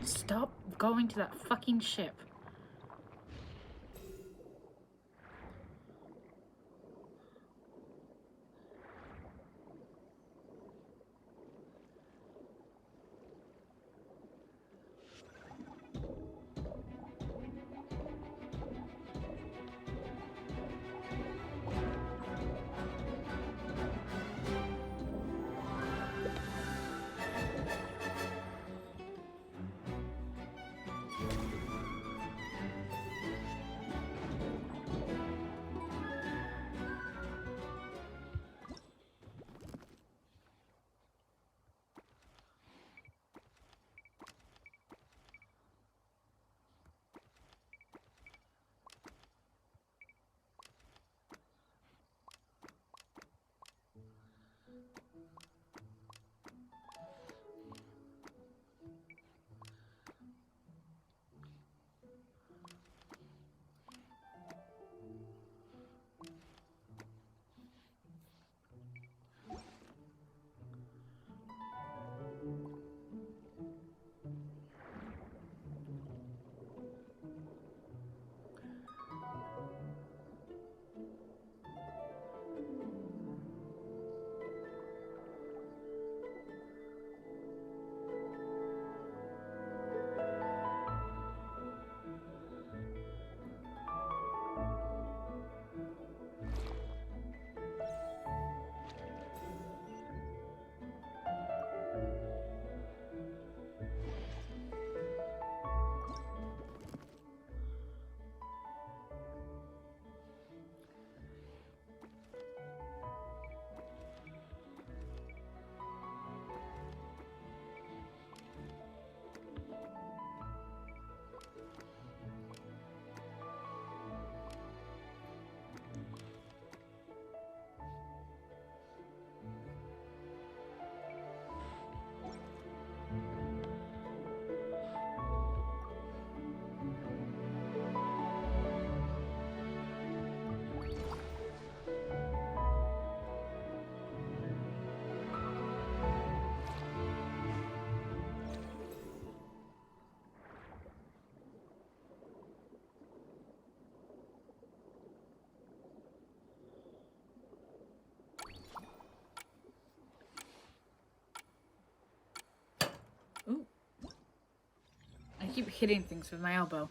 Stop going to that fucking ship. Ooh. I keep hitting things with my elbow.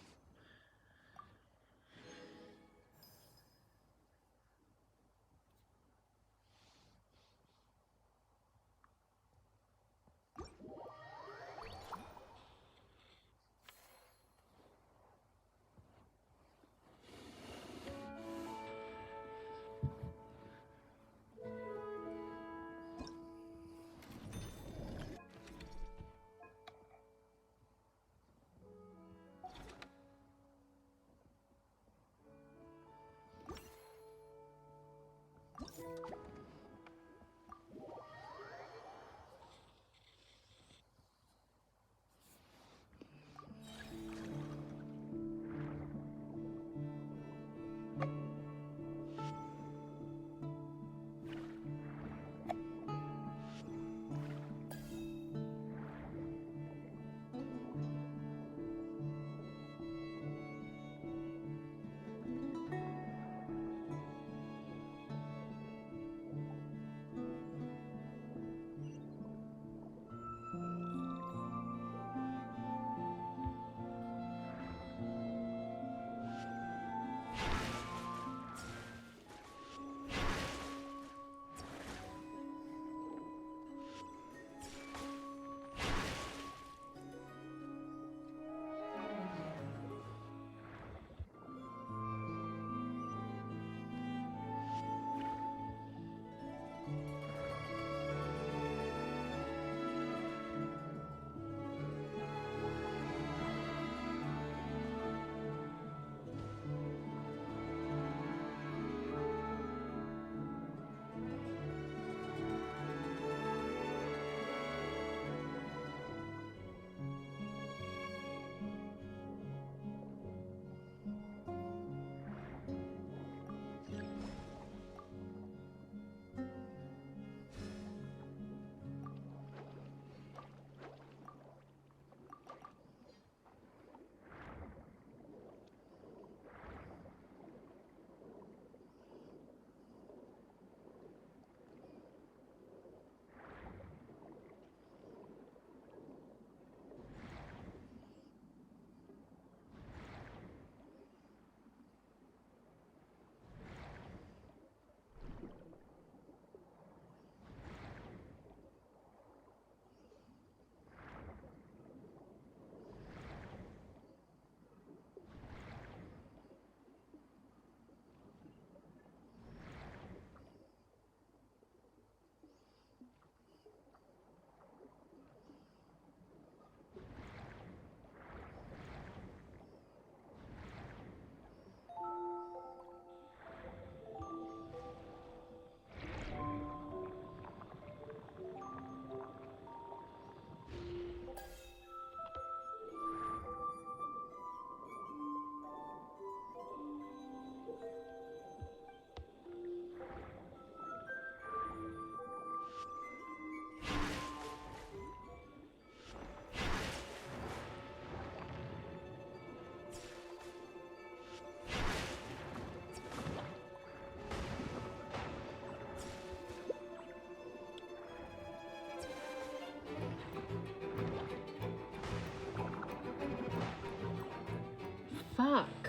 Fuck.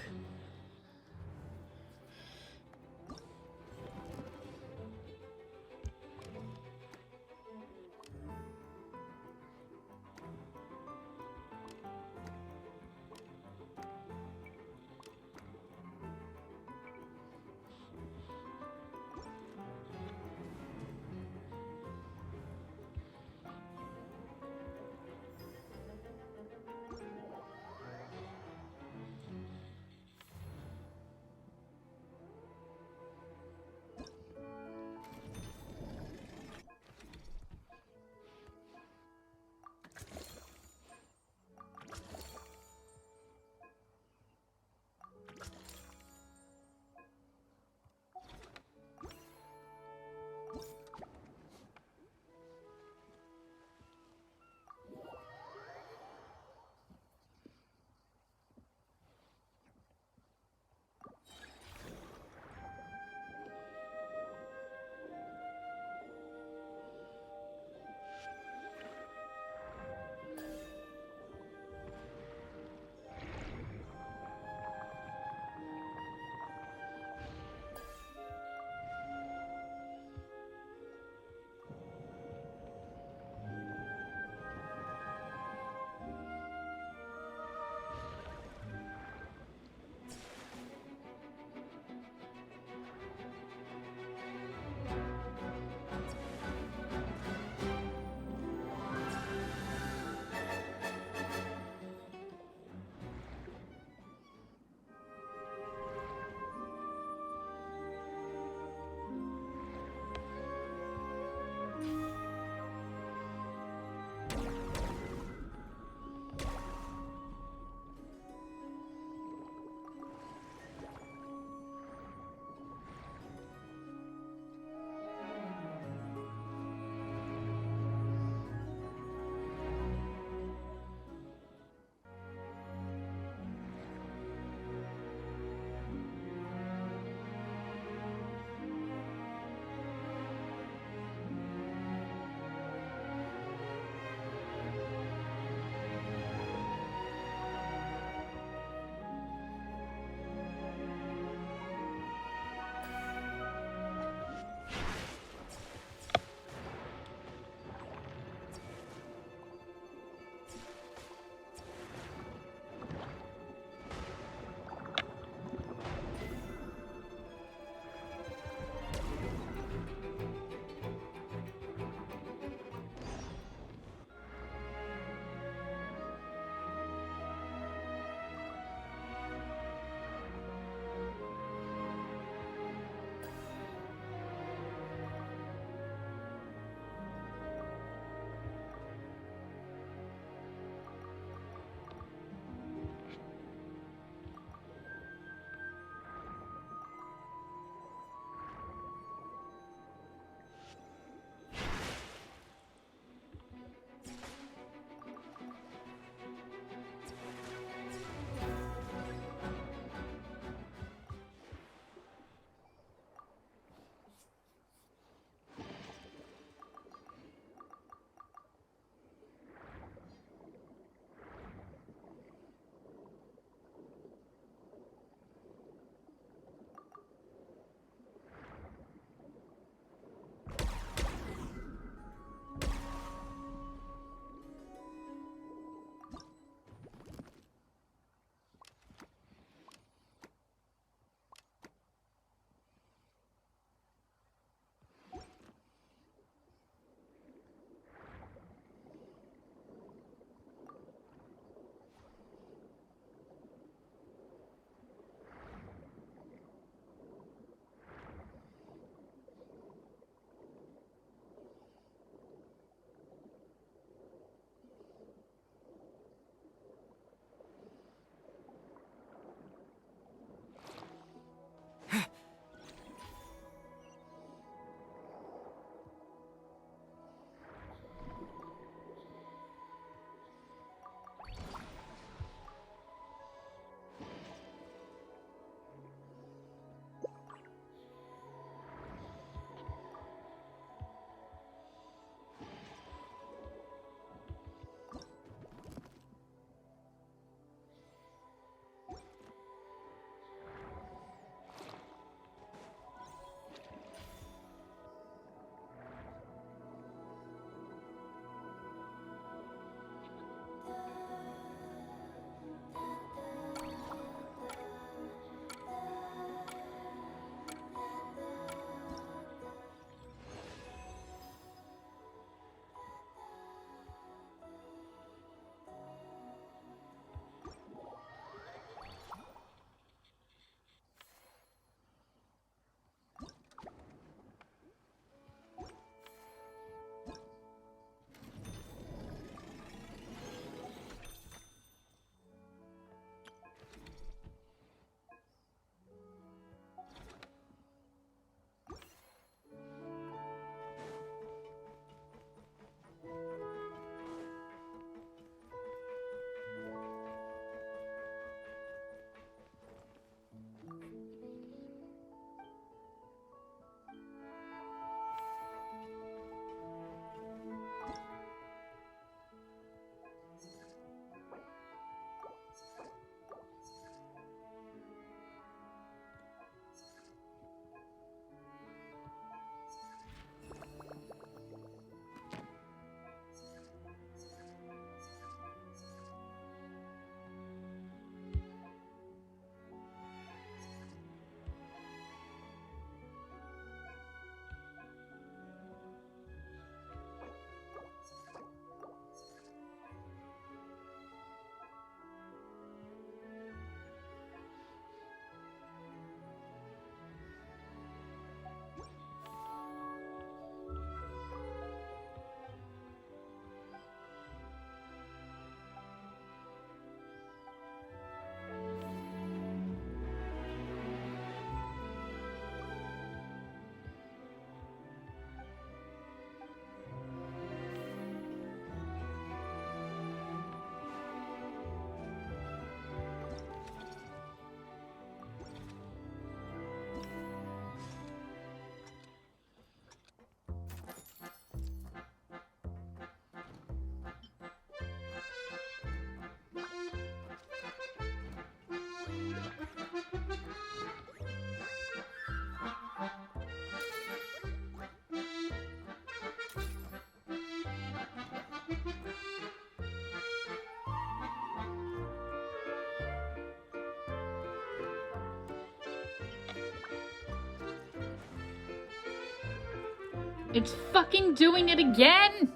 It's fucking doing it again!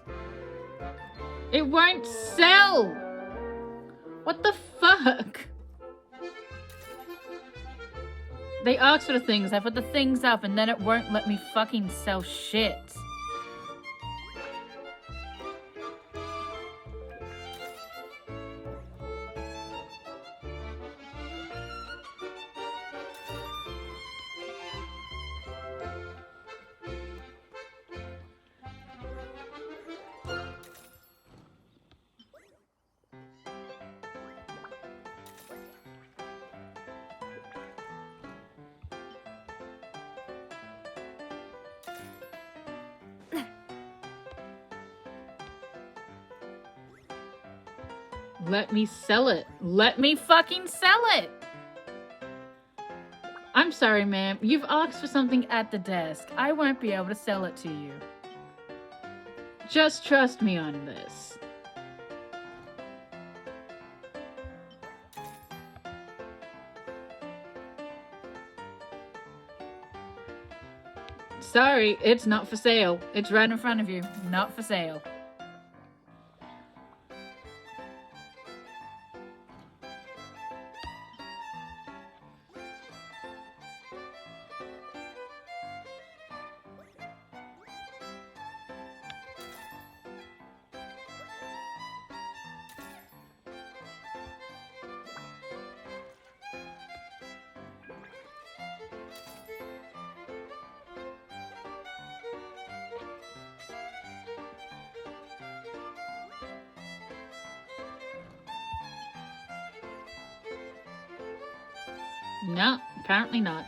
It won't sell! What the fuck? They asked for the things, I put the things up, and then it won't let me fucking sell shit. Let me sell it. Let me fucking sell it! I'm sorry, ma'am. You've asked for something at the desk. I won't be able to sell it to you. Just trust me on this. Sorry, it's not for sale. It's right in front of you. Not for sale. No, apparently not.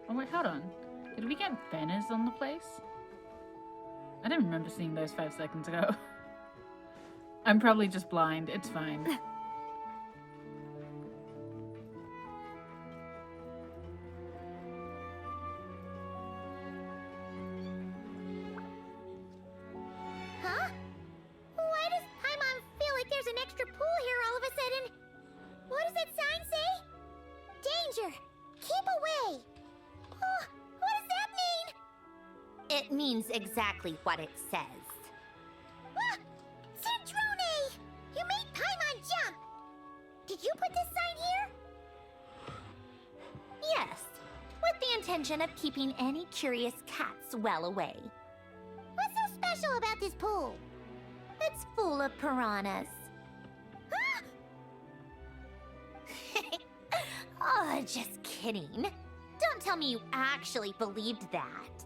Oh wait, hold on. Did we get banners on the place? I didn't remember seeing those 5 seconds ago. I'm probably just blind. It's fine. Huh? Why does Paimon feel like there's an extra pool here all of a sudden? What does that sign say? Danger! Keep away! Oh, what does that mean? It means exactly what it says. Ah! Centrone! You made Paimon jump! Did you put this sign here? Yes, with the intention of keeping any curious cats well away. What's so special about this pool? It's full of piranhas. Huh? Oh, just kidding. Don't tell me you actually believed that.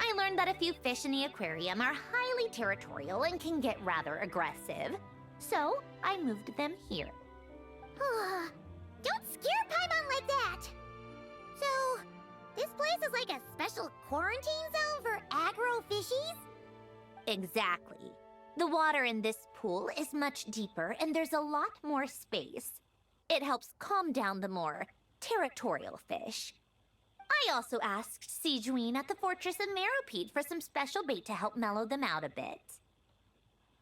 I learned that a few fish in the aquarium are highly territorial and can get rather aggressive. So, I moved them here. Don't scare Paimon like that! So, this place is like a special quarantine zone for aggro fishies? Exactly. The water in this pool is much deeper and there's a lot more space. It helps calm down the more territorial fish. I also asked Sijuin at the Fortress of Meropide for some special bait to help mellow them out a bit.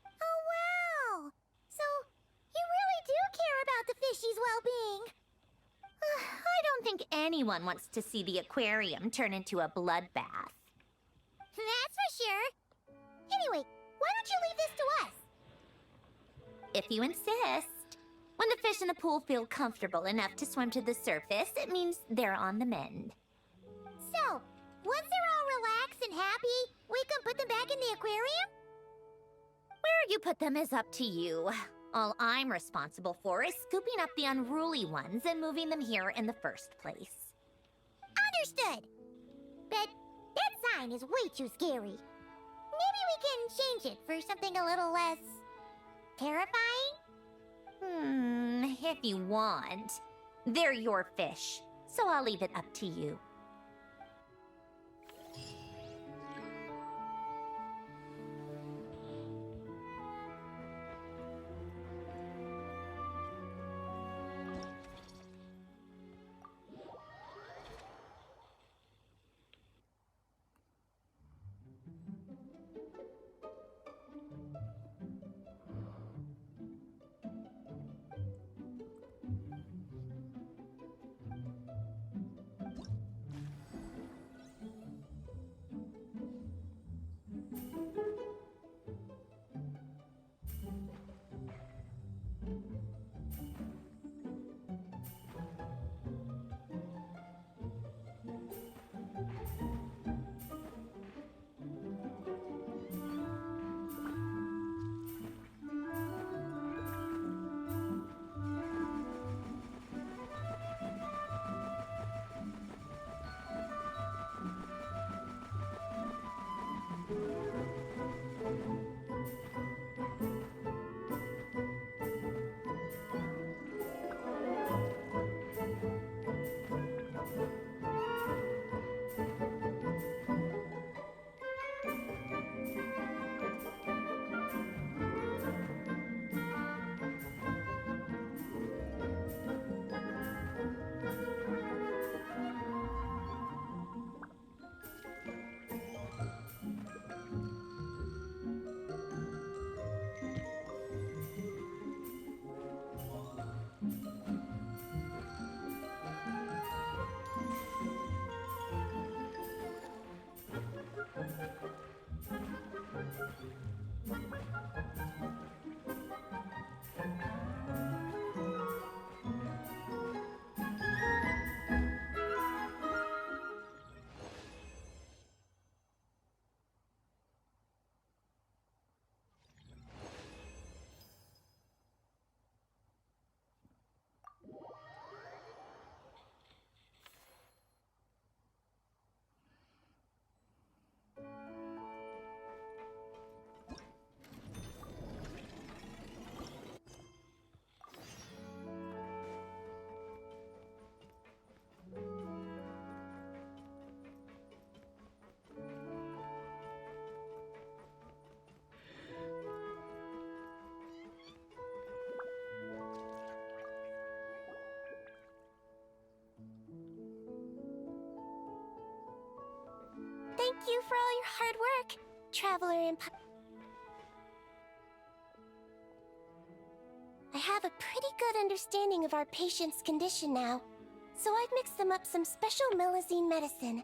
Oh wow! So, you really do care about the fishy's well-being. I don't think anyone wants to see the aquarium turn into a bloodbath. That's for sure. Anyway, why don't you leave this to us? If you insist. When the fish in the pool feel comfortable enough to swim to the surface, it means they're on the mend. So, once they're all relaxed and happy, we can put them back in the aquarium? Where you put them is up to you. All I'm responsible for is scooping up the unruly ones and moving them here in the first place. Understood. But that sign is way too scary. Maybe we can change it for something a little less terrifying? If you want. They're your fish, so I'll leave it up to you. Thank you for all your hard work, Traveler and I have a pretty good understanding of our patient's condition now, so I've mixed them up some special melazine medicine.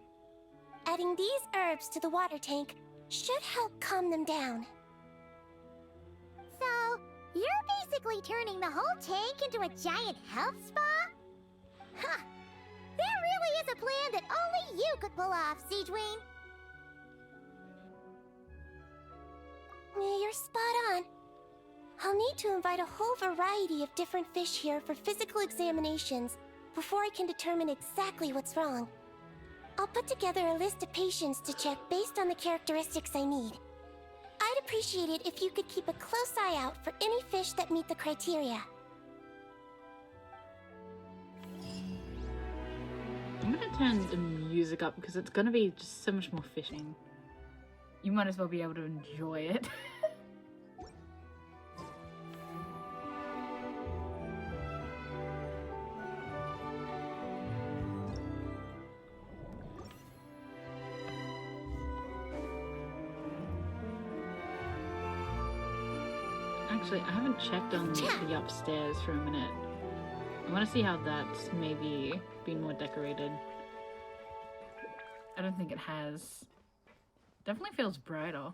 Adding these herbs to the water tank should help calm them down. So, you're basically turning the whole tank into a giant health spa? Huh. That really is a plan that only you could pull off, Siegeween. You're spot on. I'll need to invite a whole variety of different fish here for physical examinations before I can determine exactly what's wrong. I'll put together a list of patients to check based on the characteristics I need. I'd appreciate it if you could keep a close eye out for any fish that meet the criteria. I'm gonna turn the music up because it's gonna be just so much more fishing. You might as well be able to enjoy it. Actually, I haven't checked on the upstairs for a minute. I want to see how that's maybe been more decorated. I don't think it has. Definitely feels brighter.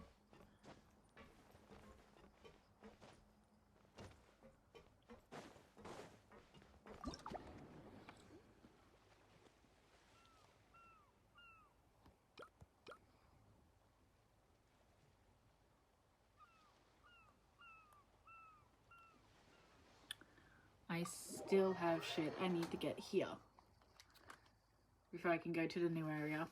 I still have shit I need to get here before I can go to the new area.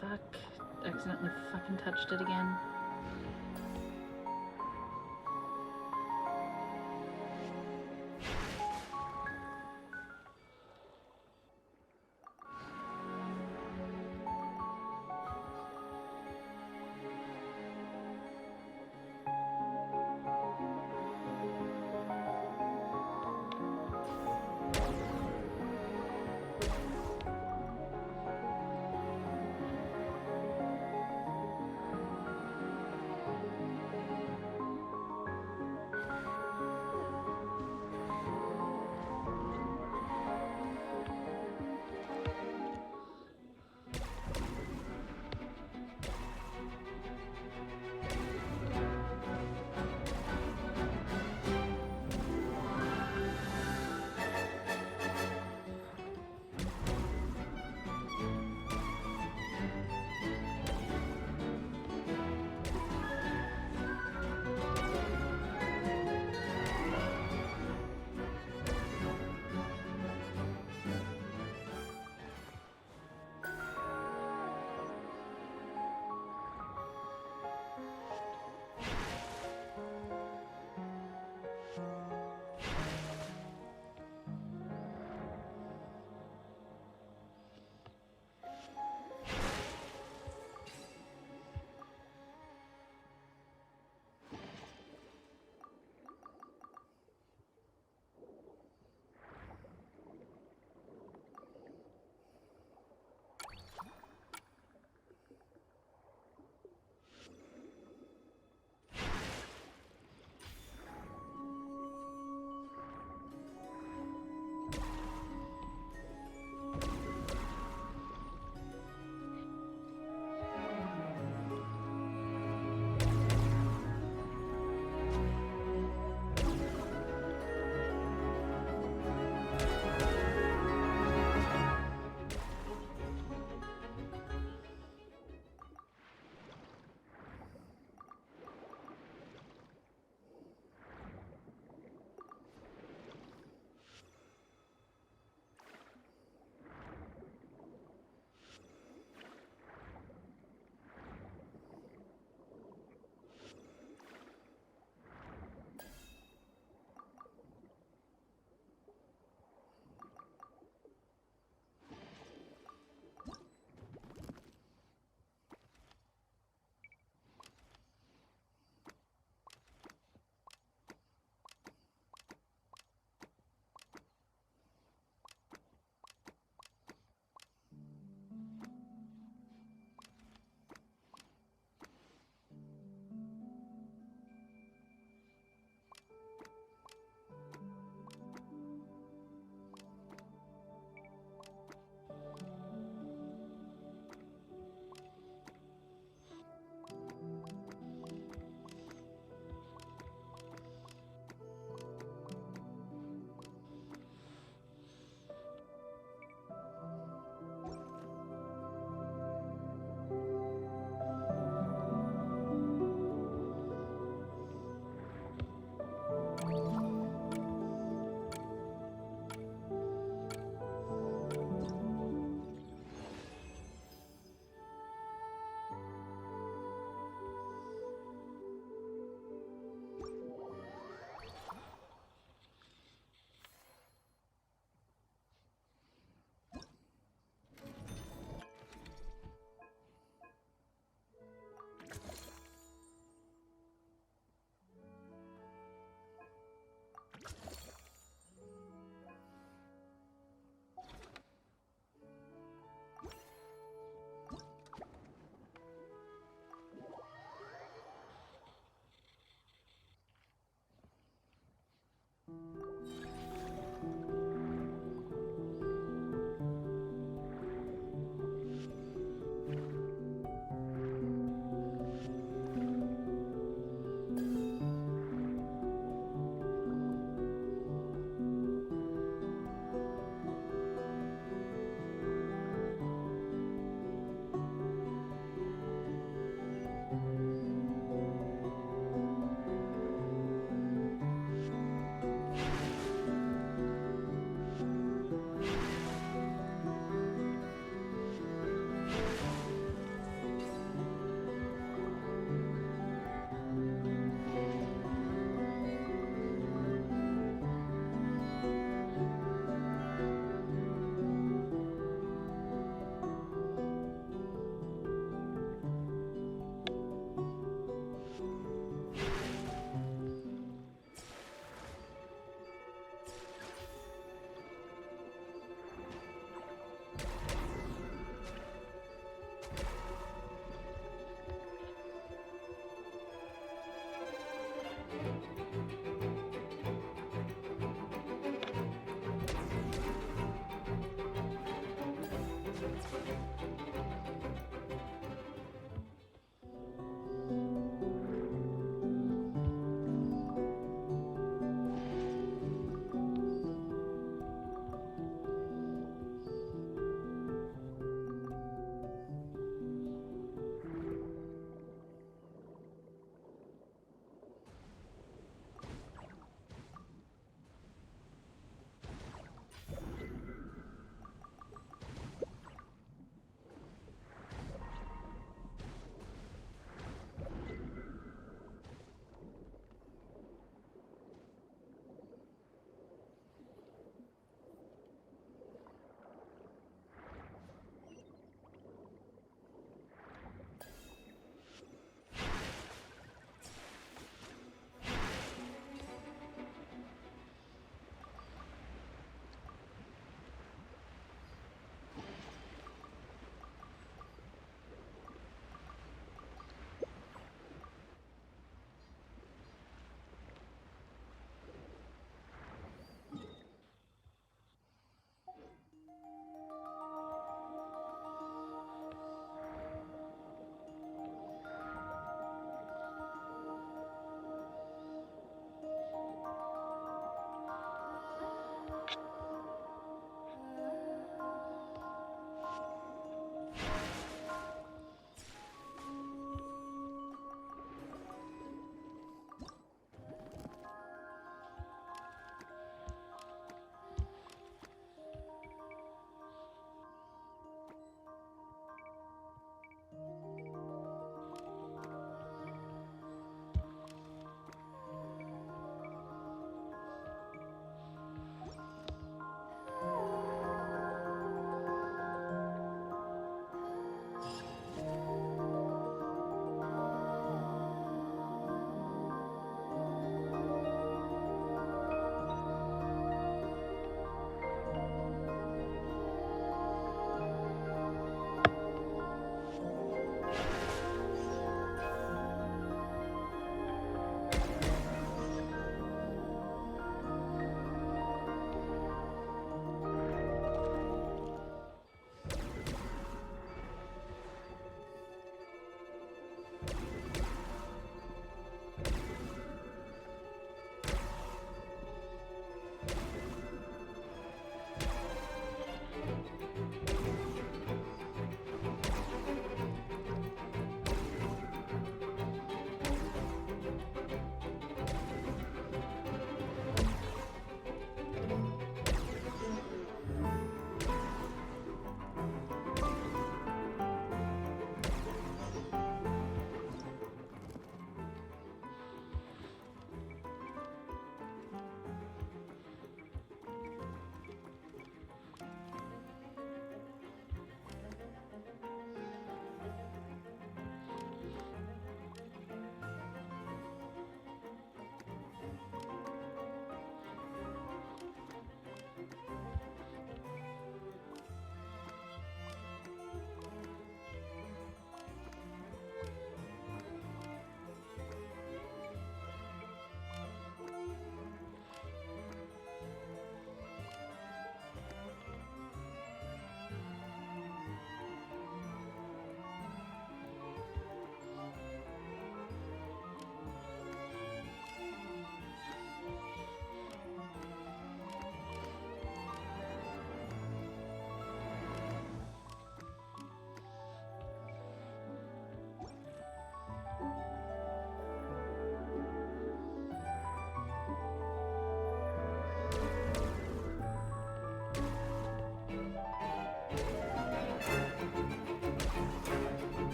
Fuck. Accidentally fucking touched it again.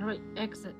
do I exit?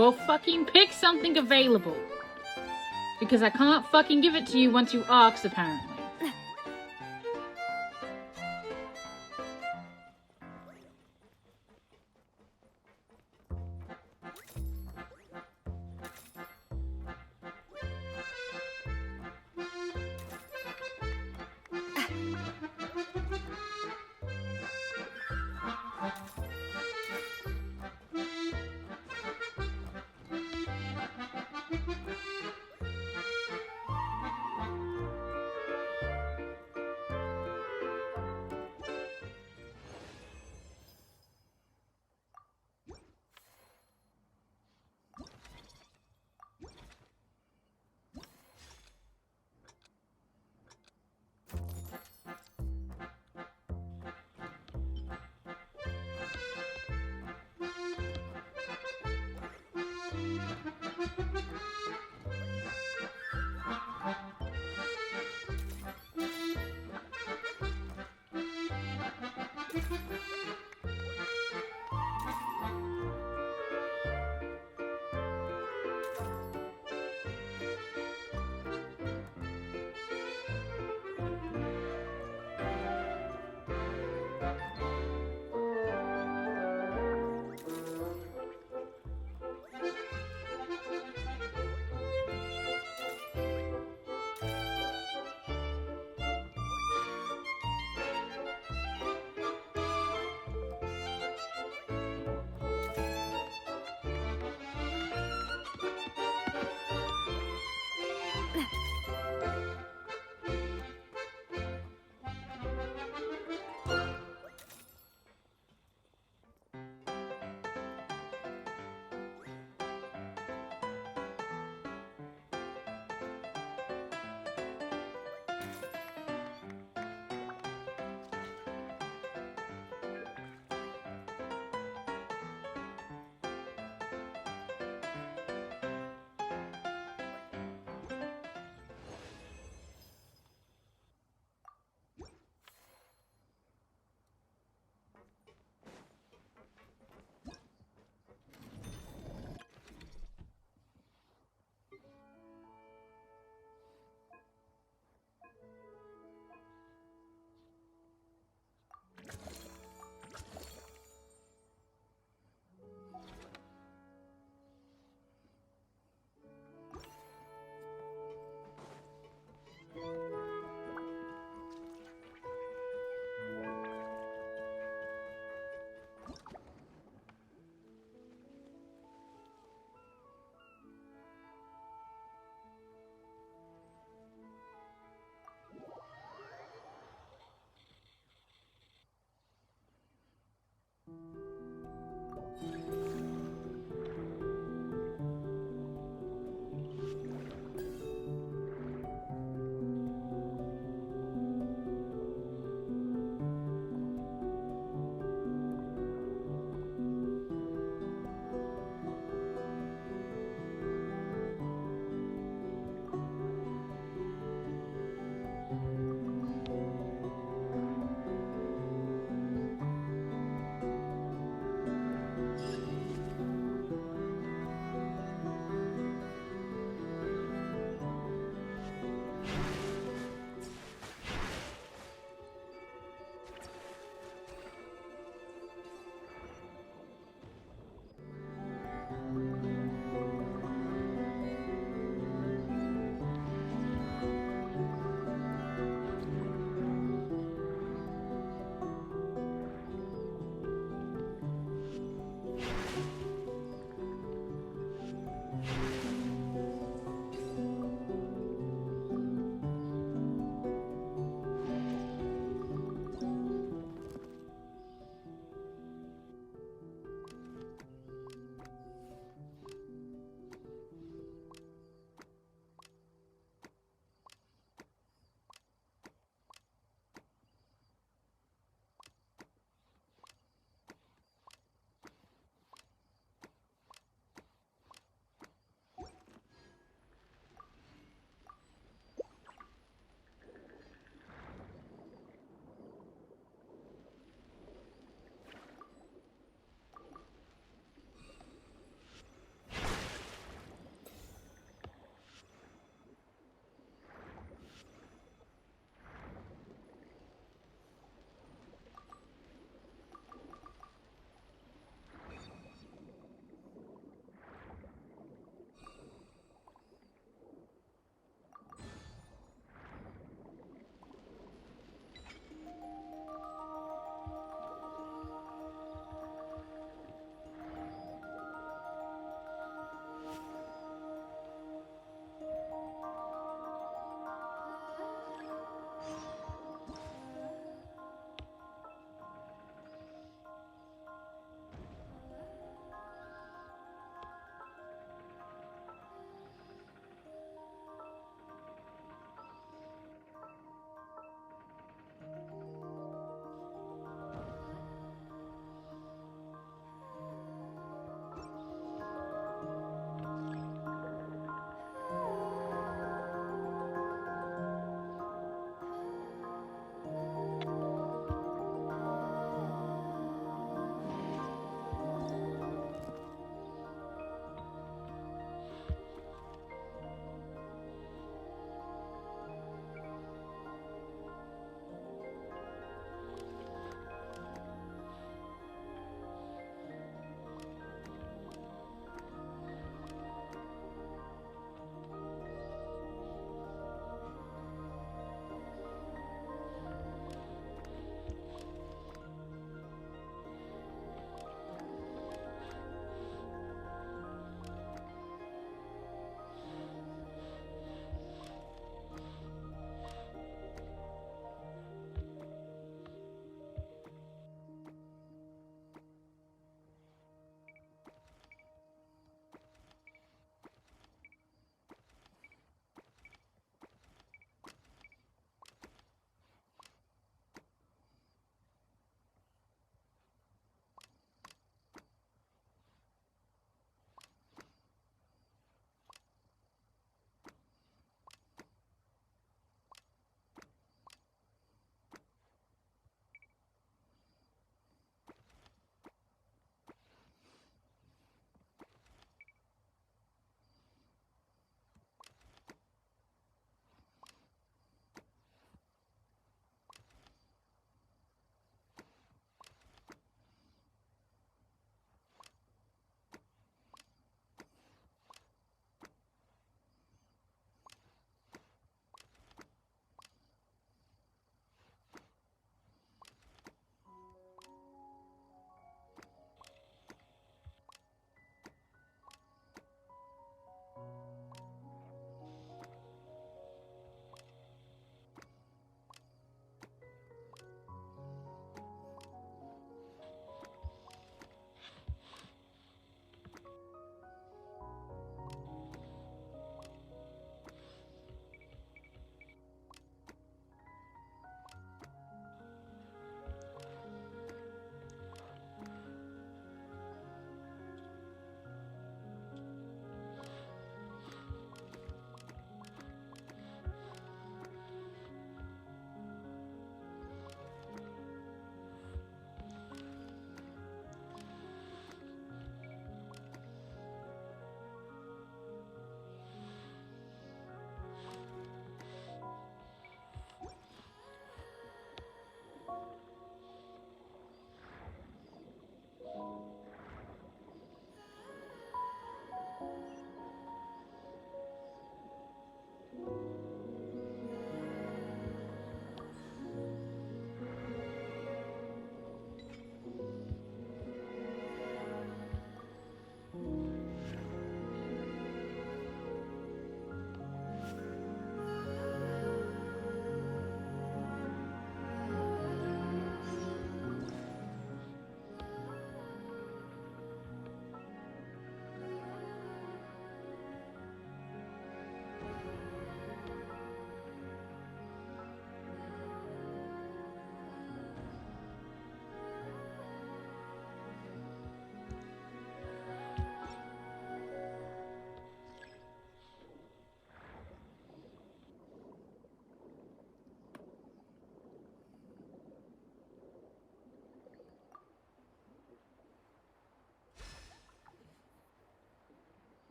Well, fucking pick something available. Because I can't fucking give it to you once you ask, apparently.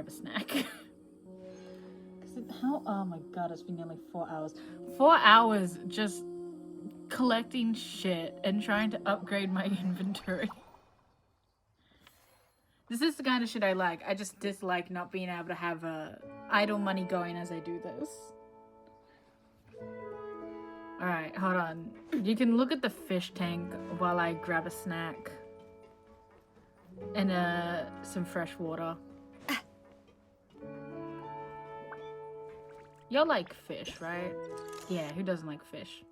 grab a snack. How? Oh my god, it's been nearly 4 hours. 4 hours just collecting shit and trying to upgrade my inventory. This is the kind of shit I like. I just dislike not being able to have idle money going as I do this. Alright, hold on. You can look at the fish tank while I grab a snack. And some fresh water. You'll like fish, right? Yeah, who doesn't like fish?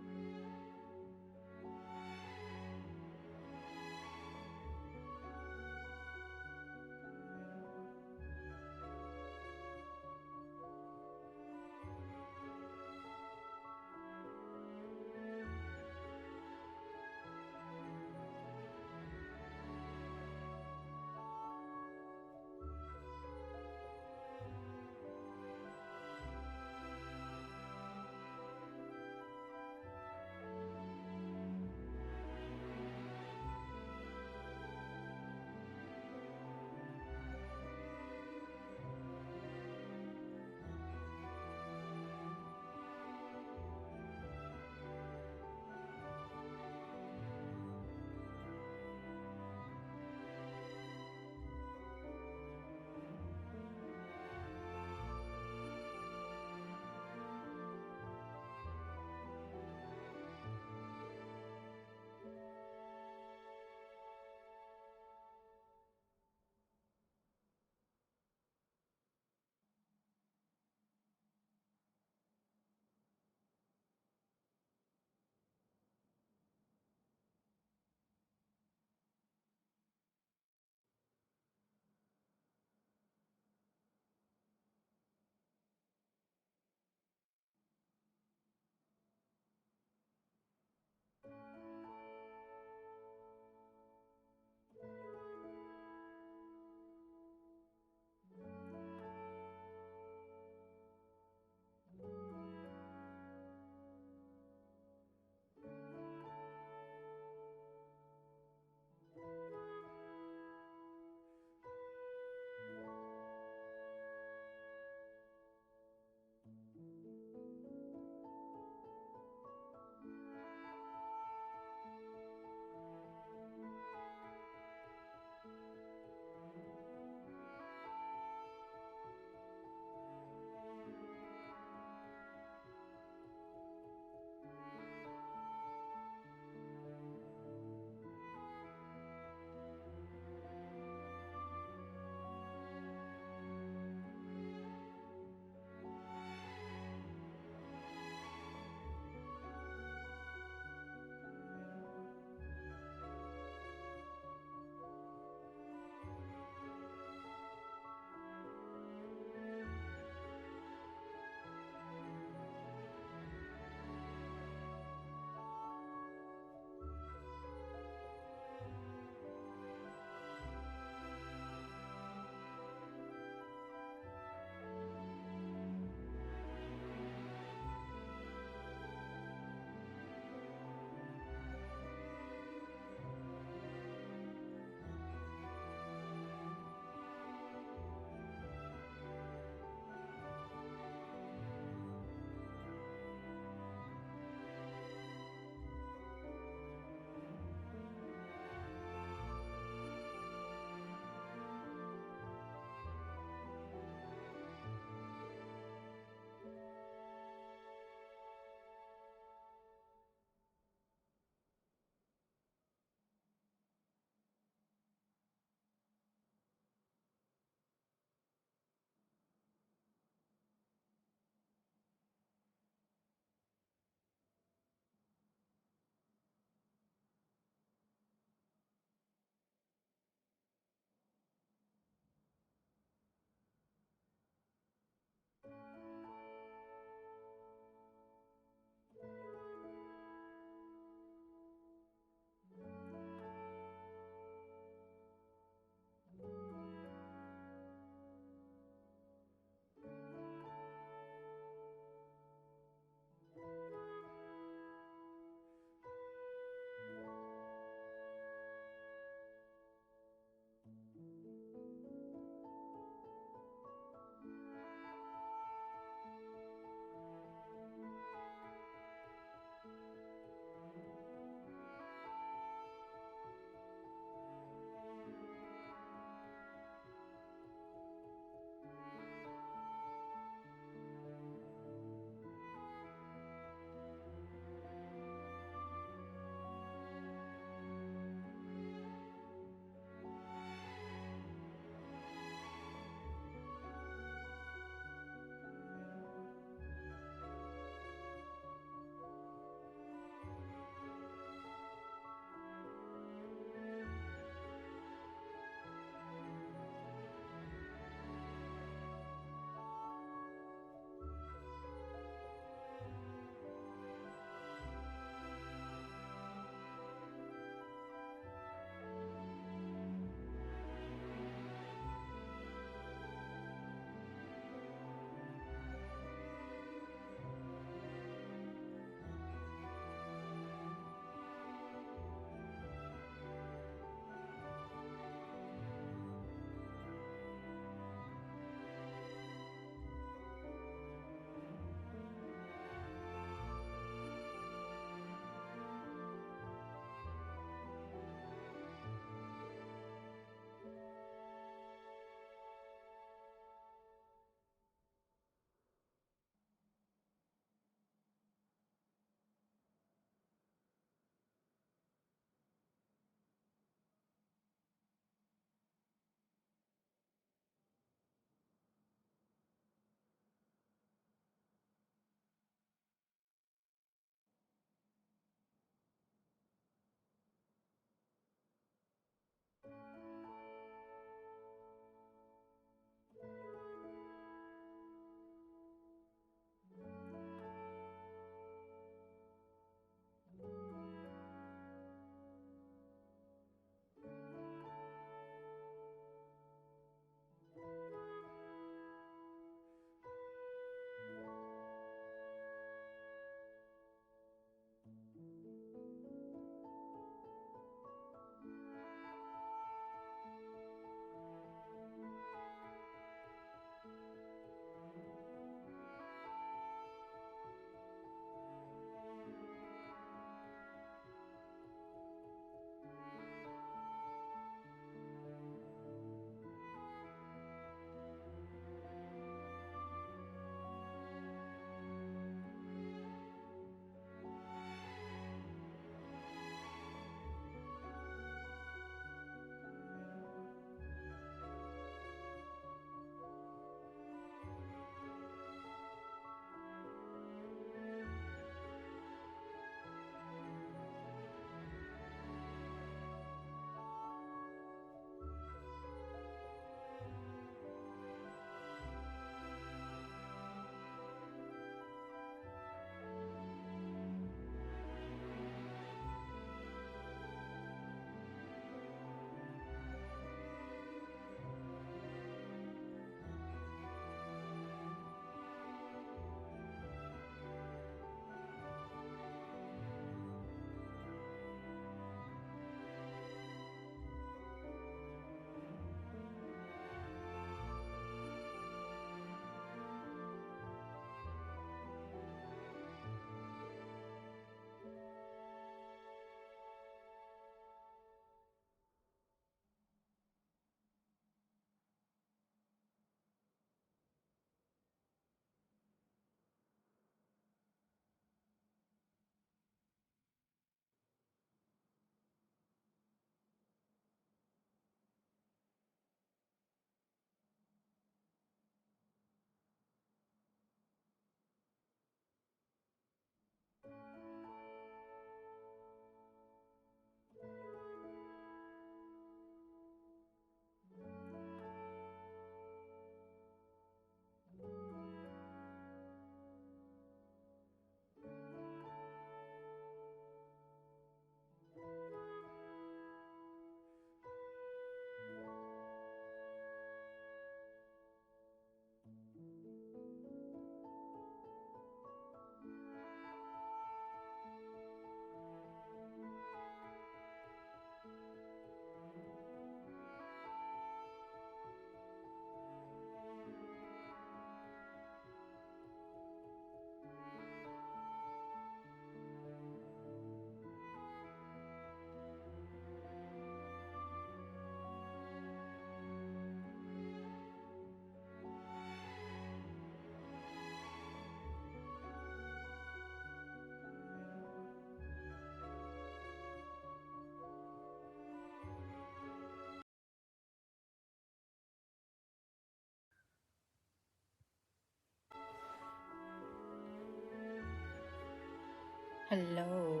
Hello.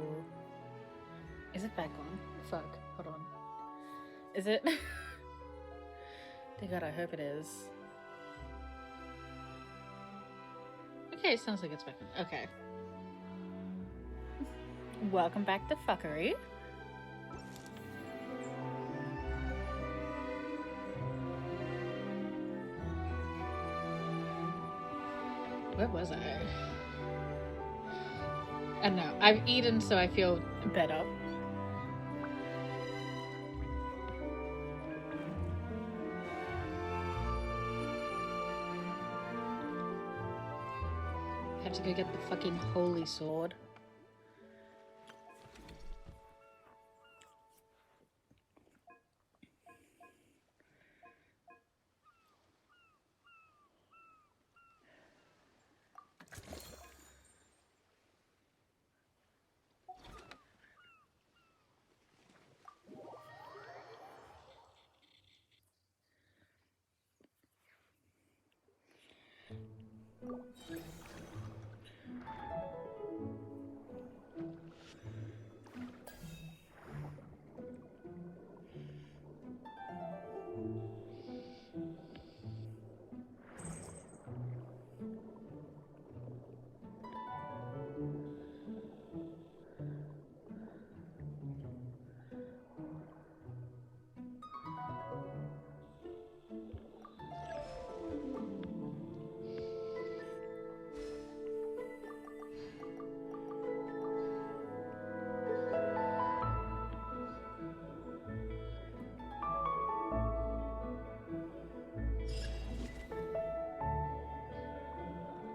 Is it back on? Fuck. Hold on. Is it? Dear God, I hope it is. Okay, it sounds like it's back on. Okay. Welcome back to Fuckery. Where was I? I don't know. I've eaten, so I feel better. Have to go get the fucking holy sword.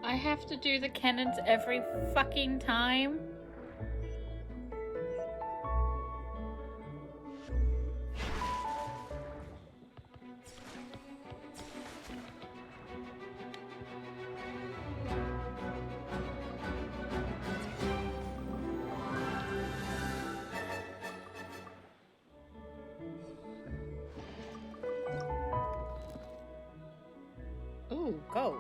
I have to do the cannons every fucking time. Ooh, gold.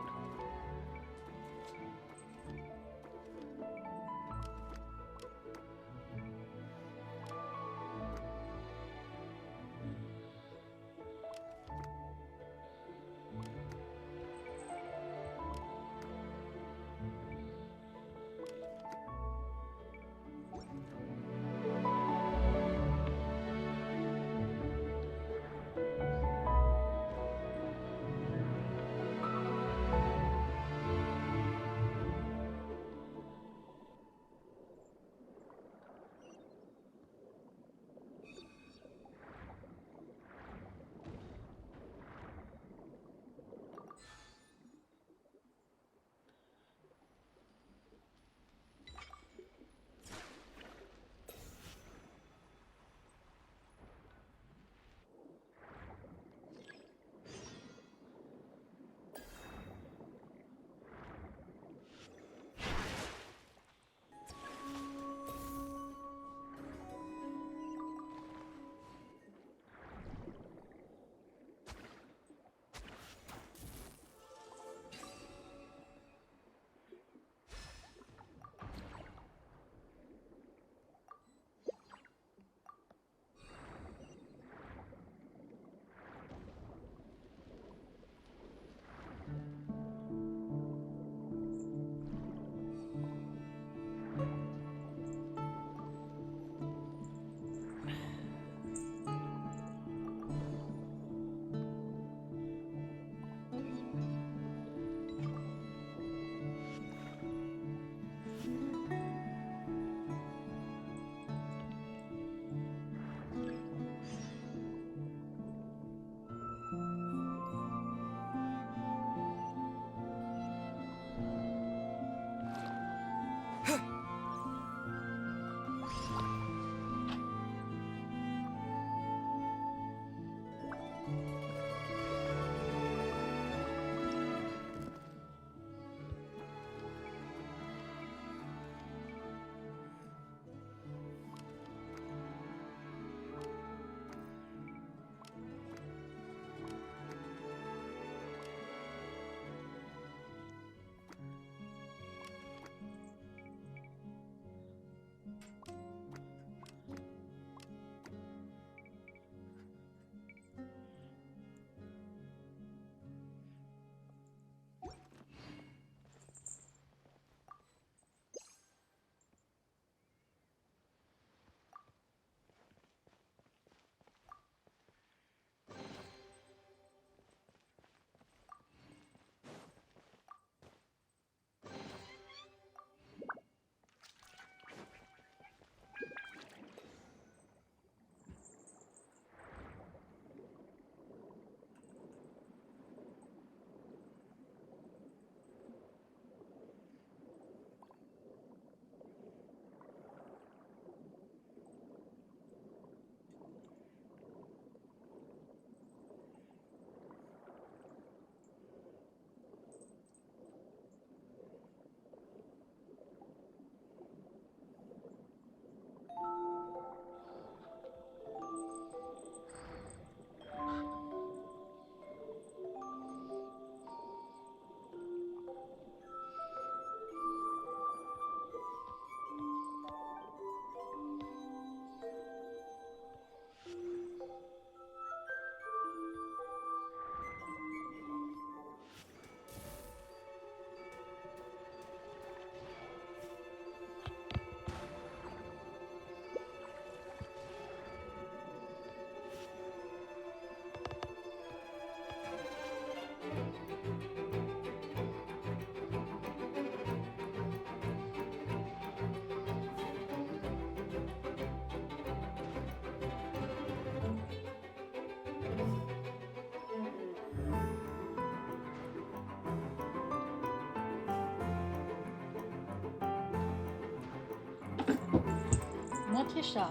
Morticia.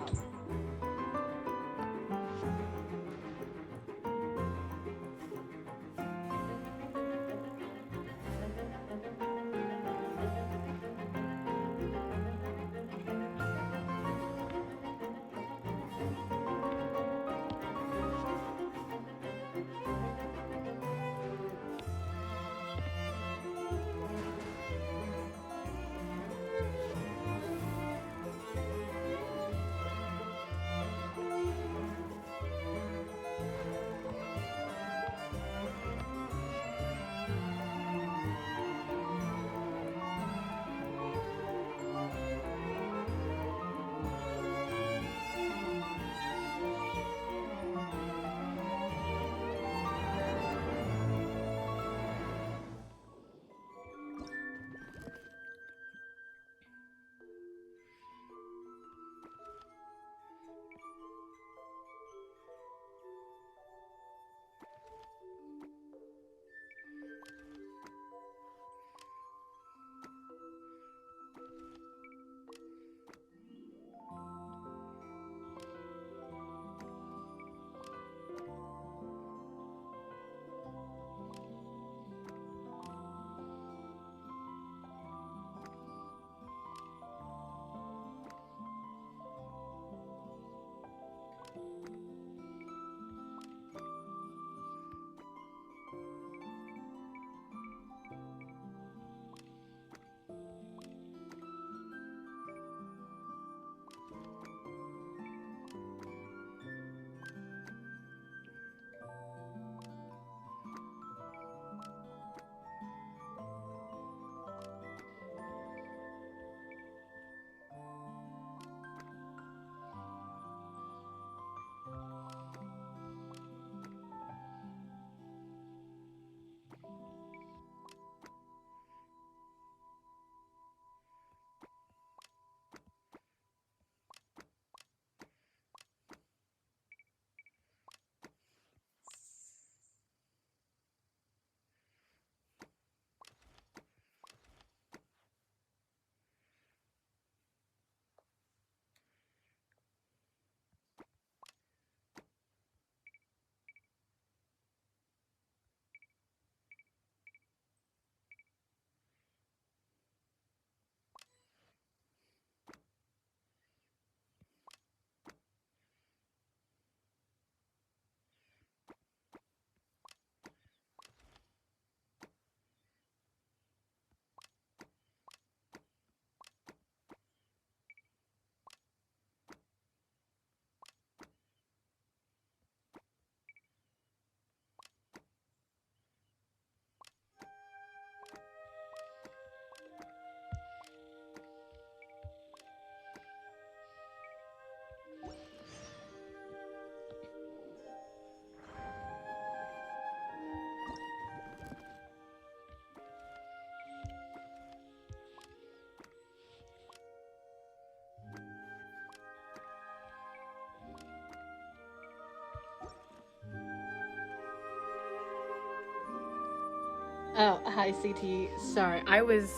Oh, hi, CT. Sorry, I was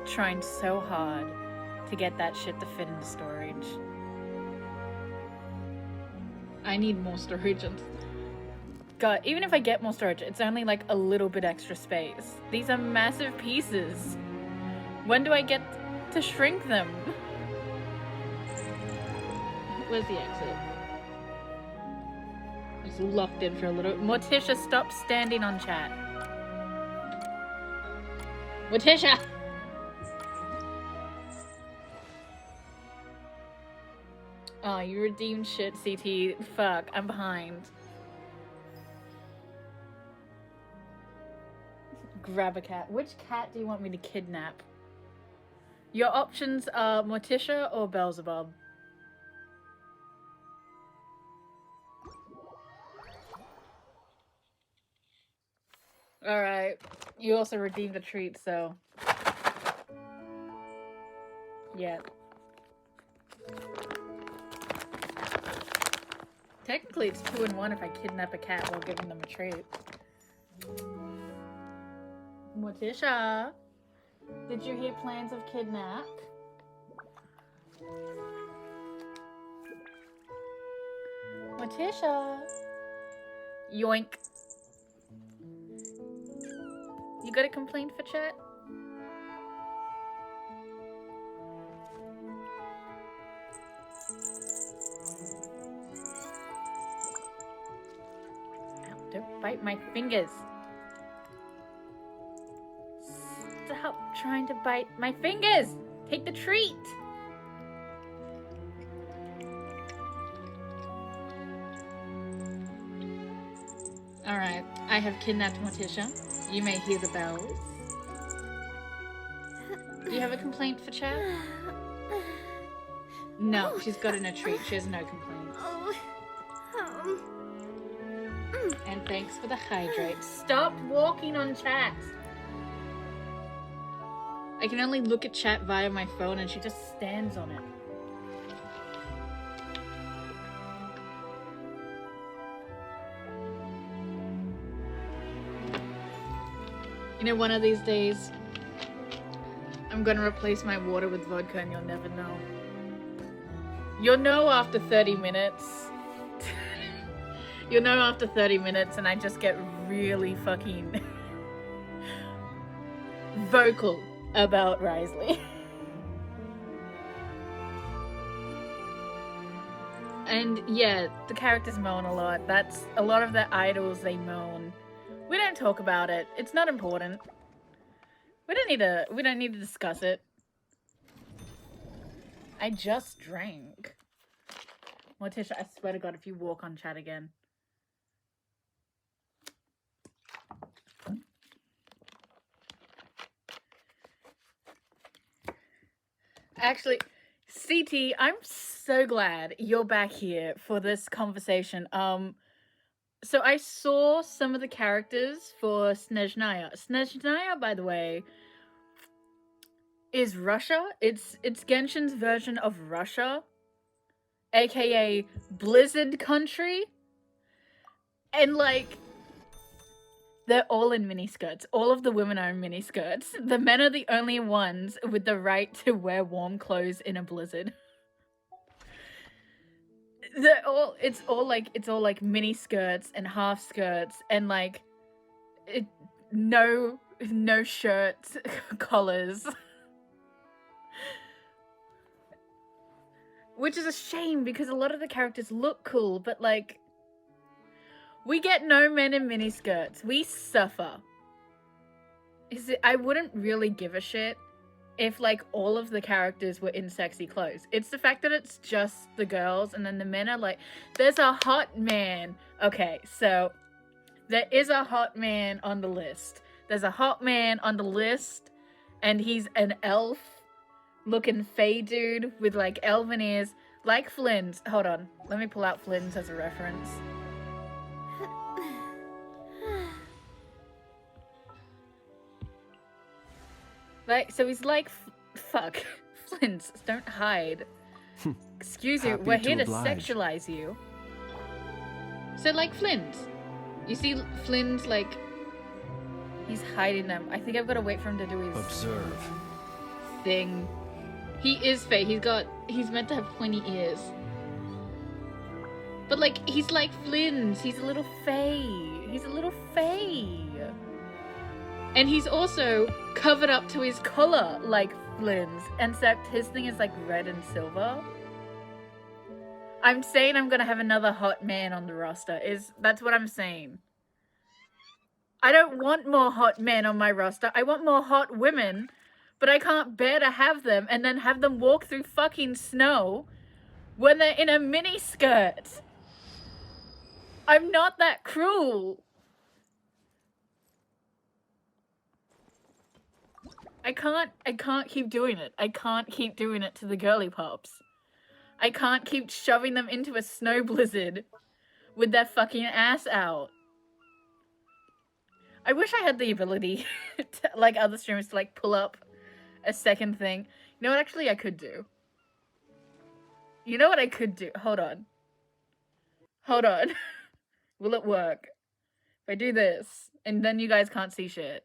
trying so hard to get that shit to fit into storage. I need more storage. God, even if I get more storage, it's only like a little bit extra space. These are massive pieces. When do I get to shrink them? Where's the exit? I just locked in for a little. Morticia, stop standing on chat. Morticia! Oh, you redeemed shit, CT. Fuck, I'm behind. Grab a cat. Which cat do you want me to kidnap? Your options are Morticia or Beelzebub. Alright. You also redeemed a treat, so... yeah. Technically, it's 2 in 1 if I kidnap a cat while giving them a treat. Morticia, did you hear plans of kidnap? Morticia. Yoink. You got a complaint for chat? Ow, don't bite my fingers. Stop trying to bite my fingers. Take the treat. Alright, I have kidnapped Morticia. You may hear the bells. Do you have a complaint for chat? No, she's gotten a treat. She has no complaints. And thanks for the hydrate. Stop walking on chat! I can only look at chat via my phone and she just stands on it. You know, one of these days, I'm gonna replace my water with vodka and you'll never know. You'll know after 30 minutes. You'll know after 30 minutes and I just get really fucking vocal about Risley. And yeah, the characters moan a lot. That's a lot of their idols, they moan. We don't talk about it. It's not important. We don't need to discuss it. I just drank. Morticia, I swear to God, if you walk on chat again. Actually, CT, I'm so glad you're back here for this conversation. So I saw some of the characters for Snezhnaya. Snezhnaya, by the way, is Russia. It's Genshin's version of Russia, aka Blizzard country. And like, they're all in miniskirts. All of the women are in miniskirts. The men are the only ones with the right to wear warm clothes in a blizzard. It's all like mini skirts and half skirts and like no shirts, collars. Which is a shame because a lot of the characters look cool, but like we get no men in mini skirts. We suffer. I wouldn't really give a shit if like all of the characters were in sexy clothes. It's the fact that it's just the girls and then the men are like, there's a hot man. Okay, so there is a hot man on the list. There's a hot man on the list and he's an elf looking fey dude with like elven ears, like Flynn's. Hold on, let me pull out Flynn's as a reference. Like, so he's like, fuck, Flynn's, don't hide. Excuse you, we're here to sexualize you. So like Flynn's. You see Flynn's like, he's hiding them. I think I've got to wait for him to do his thing. He is fey, he's meant to have pointy ears. But like, he's like Flynn's, he's a little fey. He's a little fey. And he's also covered up to his collar like Flynn's, except his thing is like red and silver. I'm saying I'm gonna have another hot man on the roster. That's what I'm saying. I don't want more hot men on my roster. I want more hot women, but I can't bear to have them and then have them walk through fucking snow when they're in a mini skirt. I'm not that cruel. I can't keep doing it. I can't keep doing it to the girly pops. I can't keep shoving them into a snow blizzard with their fucking ass out. I wish I had the ability, to, like other streamers, to like pull up a second thing. You know what actually I could do? You know what I could do? Hold on. Hold on. Will it work? If I do this, and then you guys can't see shit.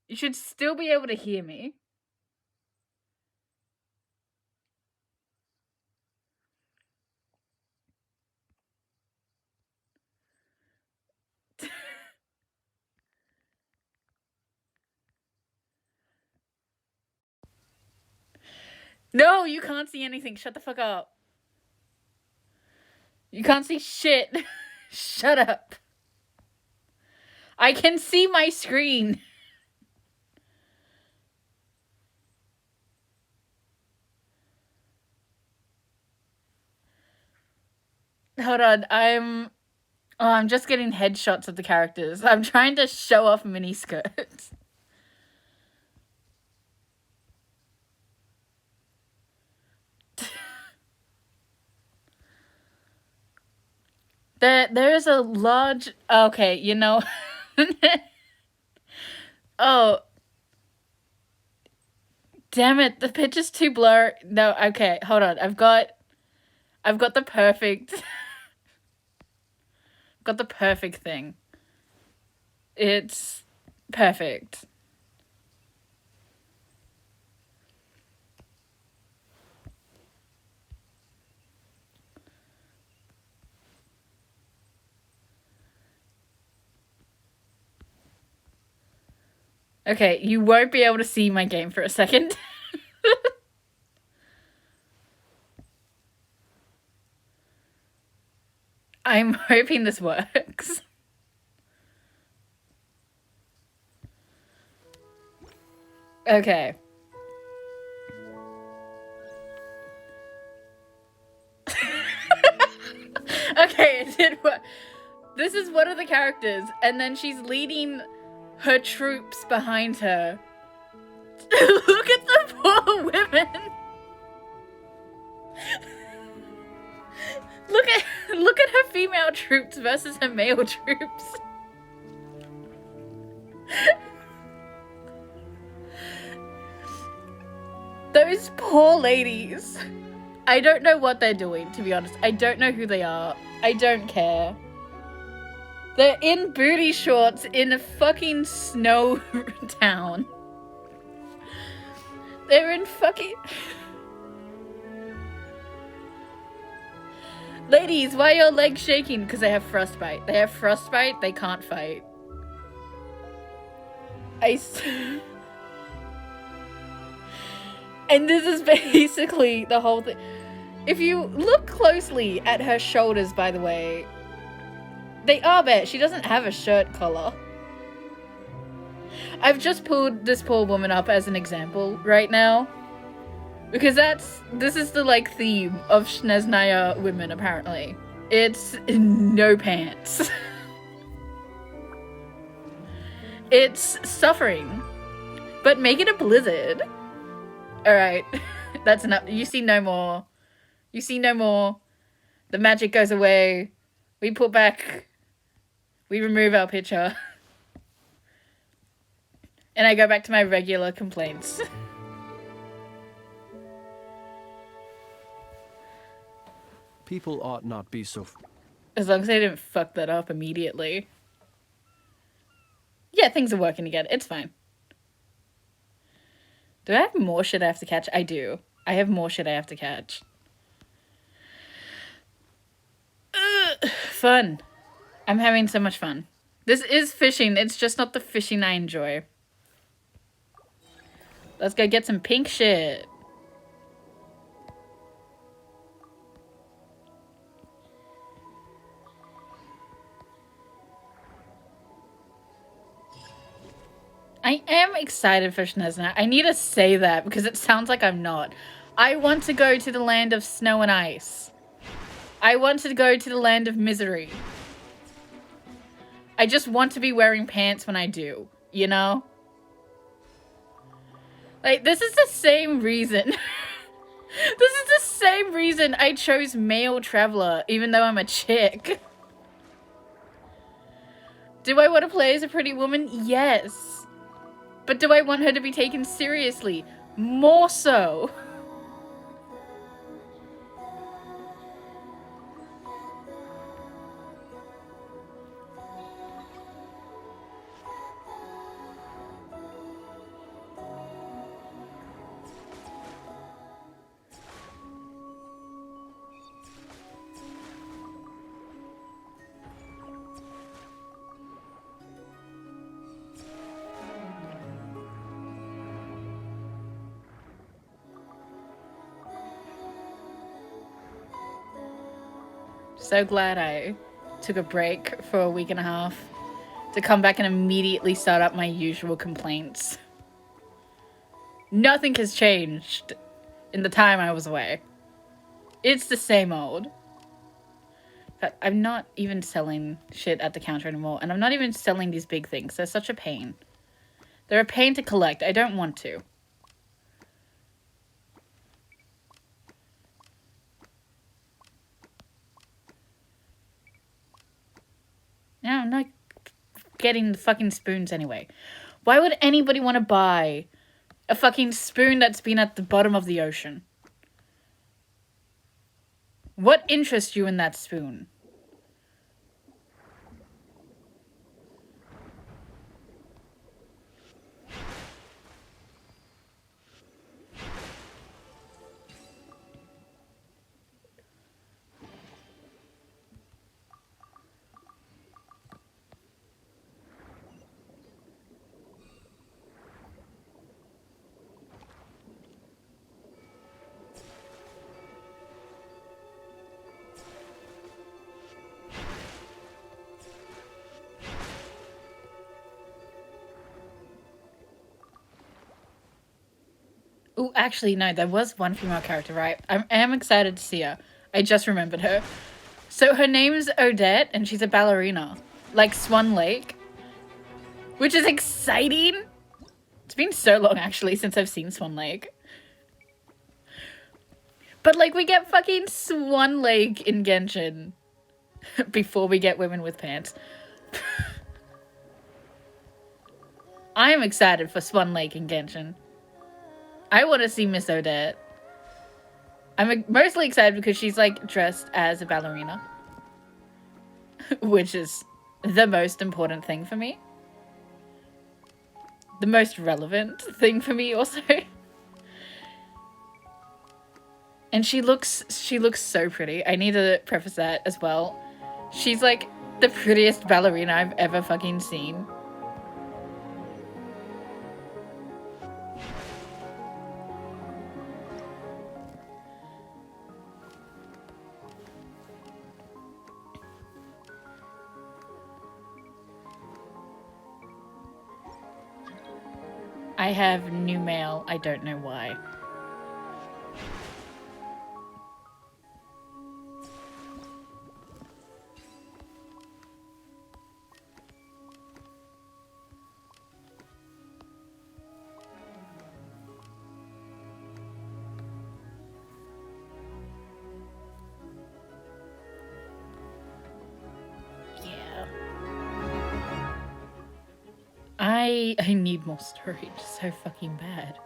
You should still be able to hear me. No, you can't see anything. Shut the fuck up. You can't see shit. Shut up. I can see my screen. Hold on, I'm just getting headshots of the characters. I'm trying to show off miniskirts. There is a large... Okay, you know... Oh. Damn it, the picture's too blurry. No, okay, hold on. I've got the perfect... got the perfect thing. It's perfect. Okay, you won't be able to see my game for a second. I'm hoping this works. Okay. Okay, it did work. This is one of the characters, and then she's leading her troops behind her. Look at the poor women. Look at her female troops versus her male troops. Those poor ladies. I don't know what they're doing, to be honest. I don't know who they are. I don't care. They're in booty shorts in a fucking snow town. They're in fucking... Ladies, why are your legs shaking? Because they have frostbite. They have frostbite, they can't fight. And this is basically the whole thing. If you look closely at her shoulders, by the way, they are bare. She doesn't have a shirt collar. I've just pulled this poor woman up as an example right now. Because this is the, like, theme of Snezhnaya women, apparently. It's no pants. It's suffering. But make it a blizzard. Alright. That's enough. You see no more. You see no more. The magic goes away. We put back... We remove our picture. And I go back to my regular complaints. People ought not be so... As long as I didn't fuck that up immediately. Yeah, things are working again. It's fine. Do I have more shit I have to catch? I do. I have more shit I have to catch. Ugh, fun. I'm having so much fun. This is fishing. It's just not the fishing I enjoy. Let's go get some pink shit. I am excited for Snezhnaya. I need to say that because it sounds like I'm not. I want to go to the land of snow and ice. I want to go to the land of misery. I just want to be wearing pants when I do, you know? Like, this is the same reason. This is the same reason I chose male traveler, even though I'm a chick. Do I want to play as a pretty woman? Yes. But do I want her to be taken seriously? More so. So glad I took a break for a week and a half to come back and immediately start up my usual complaints. Nothing has changed in the time I was away. It's the same old. But I'm not even selling shit at the counter anymore, and I'm not even selling these big things. They're such a pain. They're a pain to collect. I don't want to. No, I'm not getting the fucking spoons anyway. Why would anybody want to buy a fucking spoon that's been at the bottom of the ocean? What interests you in that spoon? Oh, actually, no, there was one female character, right? I am excited to see her. I just remembered her. So her name's Odette, and she's a ballerina. Like Swan Lake. Which is exciting! It's been so long, actually, since I've seen Swan Lake. But, like, we get fucking Swan Lake in Genshin. Before we get women with pants. I am excited for Swan Lake in Genshin. I want to see Miss Odette. I'm mostly excited because she's, like, dressed as a ballerina. Which is the most important thing for me. The most relevant thing for me, also. And she looks so pretty. I need to preface that as well. She's, like, the prettiest ballerina I've ever fucking seen. I have new mail. I don't know why. I need more storage so fucking bad.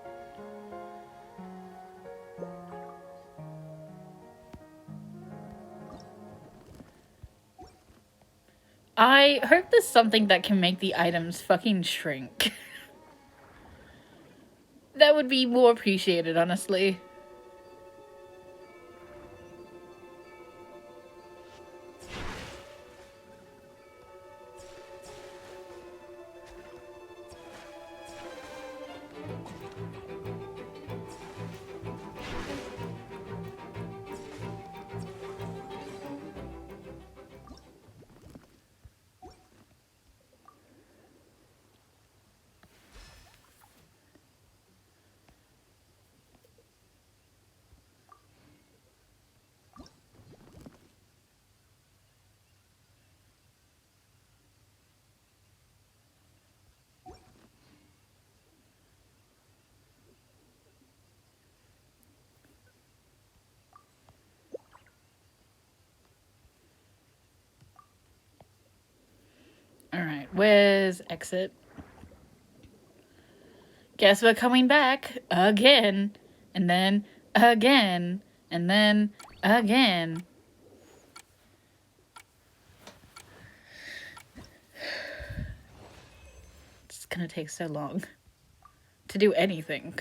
I hope there's something that can make the items fucking shrink. That would be more appreciated, honestly. Alright, where's exit? Guess we're coming back again, and then again, and then again. It's gonna take so long to do anything.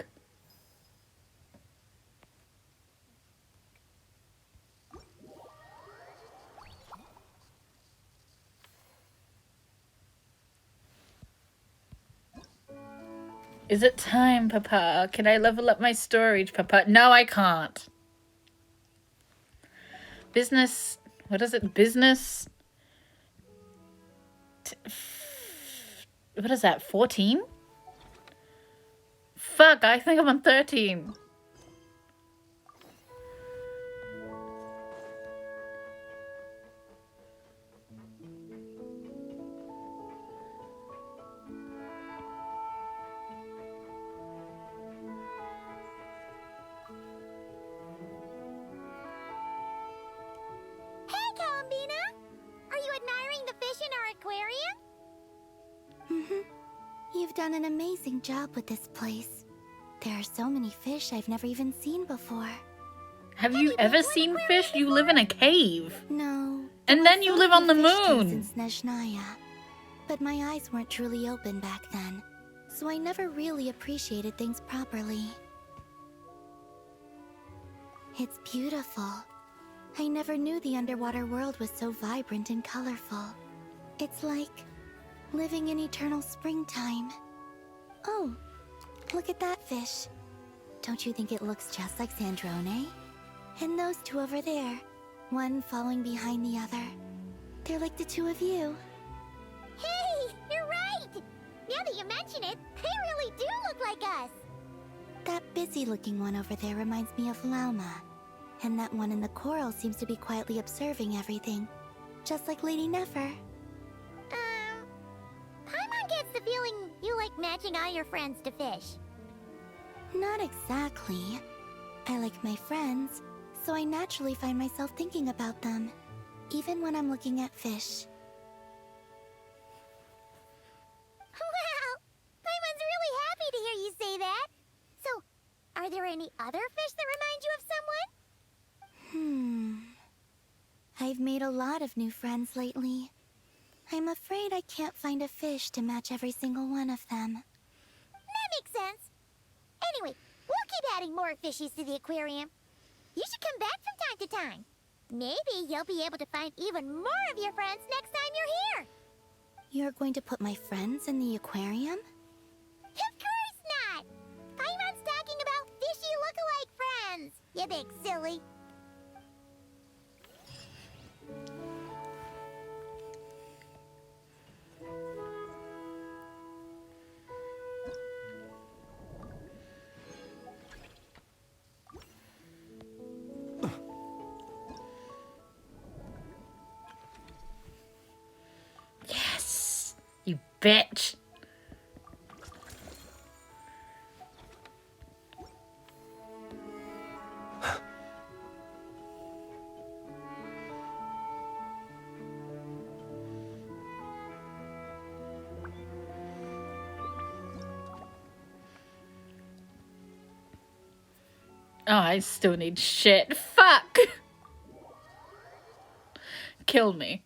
Is it time, Papa? Can I level up my storage, Papa? No, I can't. Business What is it? Business? What is that? 14? Fuck, I think I'm on 13. Hey, Columbina! Are you admiring the fish in our aquarium? Mm-hmm. You've done an amazing job with this place. There are so many fish I've never even seen before. Have you ever seen fish? You live in a cave. No. And then you live on the Fish tanks moon. in Snezhnaya. But my eyes weren't truly open back then, so I never really appreciated things properly. It's beautiful. I never knew the underwater world was so vibrant and colorful. It's like living in eternal springtime. Oh, look at that fish. Don't you think it looks just like Sandrone? And those two over there, one following behind the other. They're like the two of you. Hey, you're right! Now that you mention it, they really do look like us! That busy-looking one over there reminds me of Lauma. And that one in the coral seems to be quietly observing everything. Just like Lady Nefer. Paimon gets the feeling you like matching all your friends to fish. Not exactly. I like my friends, so I naturally find myself thinking about them. Even when I'm looking at fish. Wow! Paimon's really happy to hear you say that! So, are there any other fish that remind you of someone? I've made a lot of new friends lately. I'm afraid I can't find a fish to match every single one of them. That makes sense. Anyway, we'll keep adding more fishies to the aquarium. You should come back from time to time. Maybe you'll be able to find even more of your friends next time you're here. You're going to put my friends in the aquarium? Of course not! Paimon's talking about fishy look-alike friends, you big silly. Yes! You bitch! Oh, I still need shit. Fuck! Kill me.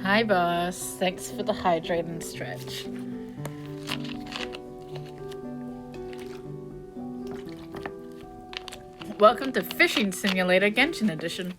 Hi, boss. Thanks for the hydrate and stretch. Welcome to Fishing Simulator Genshin Edition.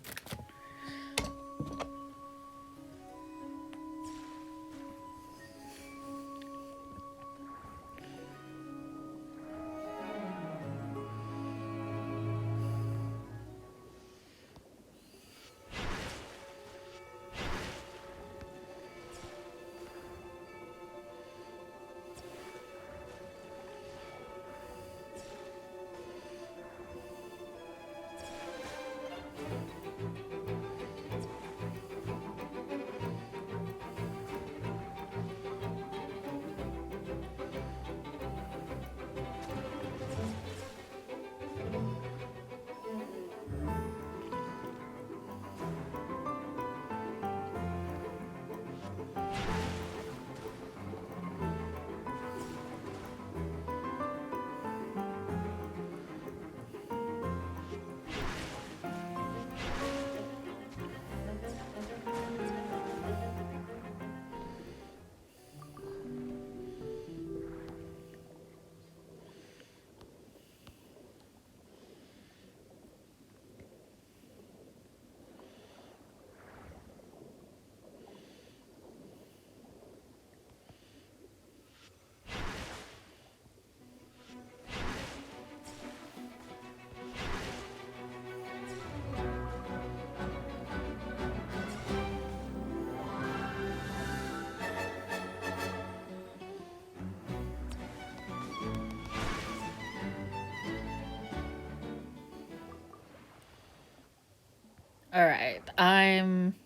Alright, I'm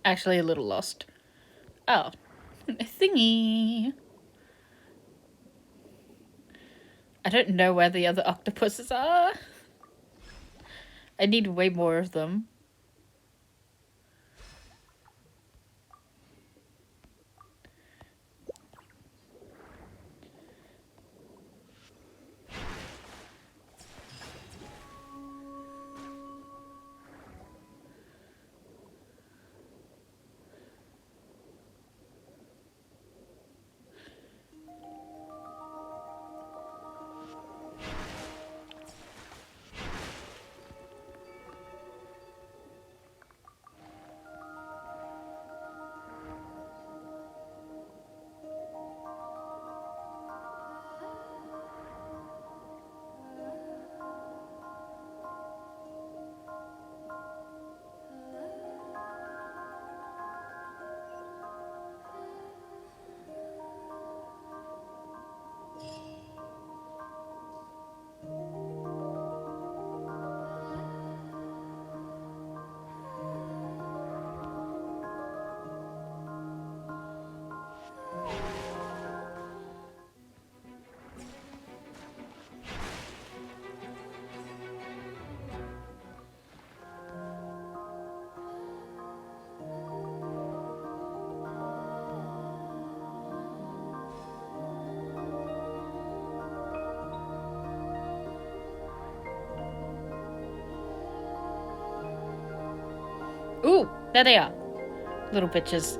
actually a little lost. Oh, a thingy. I don't know where the other octopuses are. I need way more of them. Ooh, there they are. Little bitches.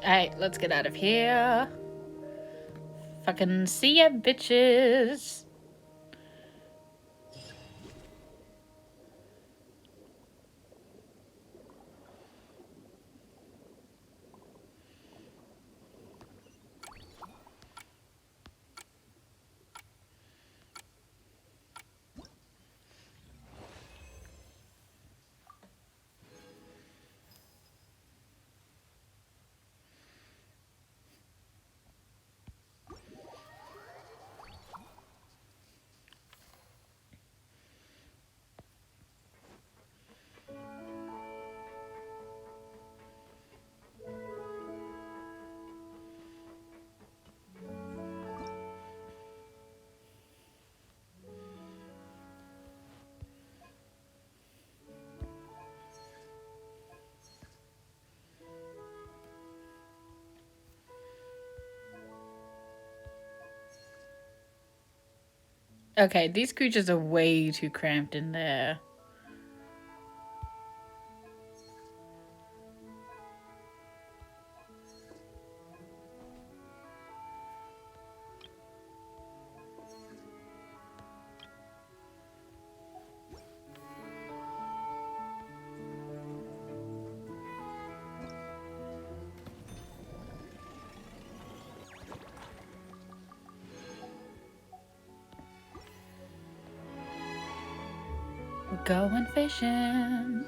Alright, let's get out of here. Fucking see ya, bitches. Okay, these creatures are way too cramped in there. We're going fishing.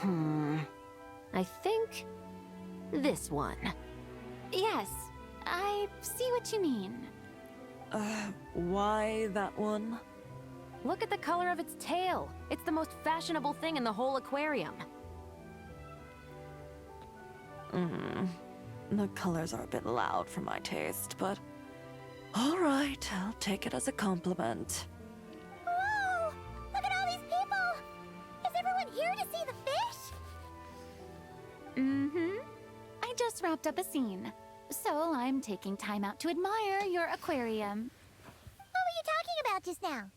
I think this one. Yes, I see what you mean. Why that one? Look at the color of its tail. It's the most fashionable thing in the whole aquarium. The colors are a bit loud for my taste, but all right, I'll take it as a compliment. Whoa! Look at all these people! Is everyone here to see the fish? I just wrapped up a scene, so I'm taking time out to admire your aquarium. What were you talking about just now?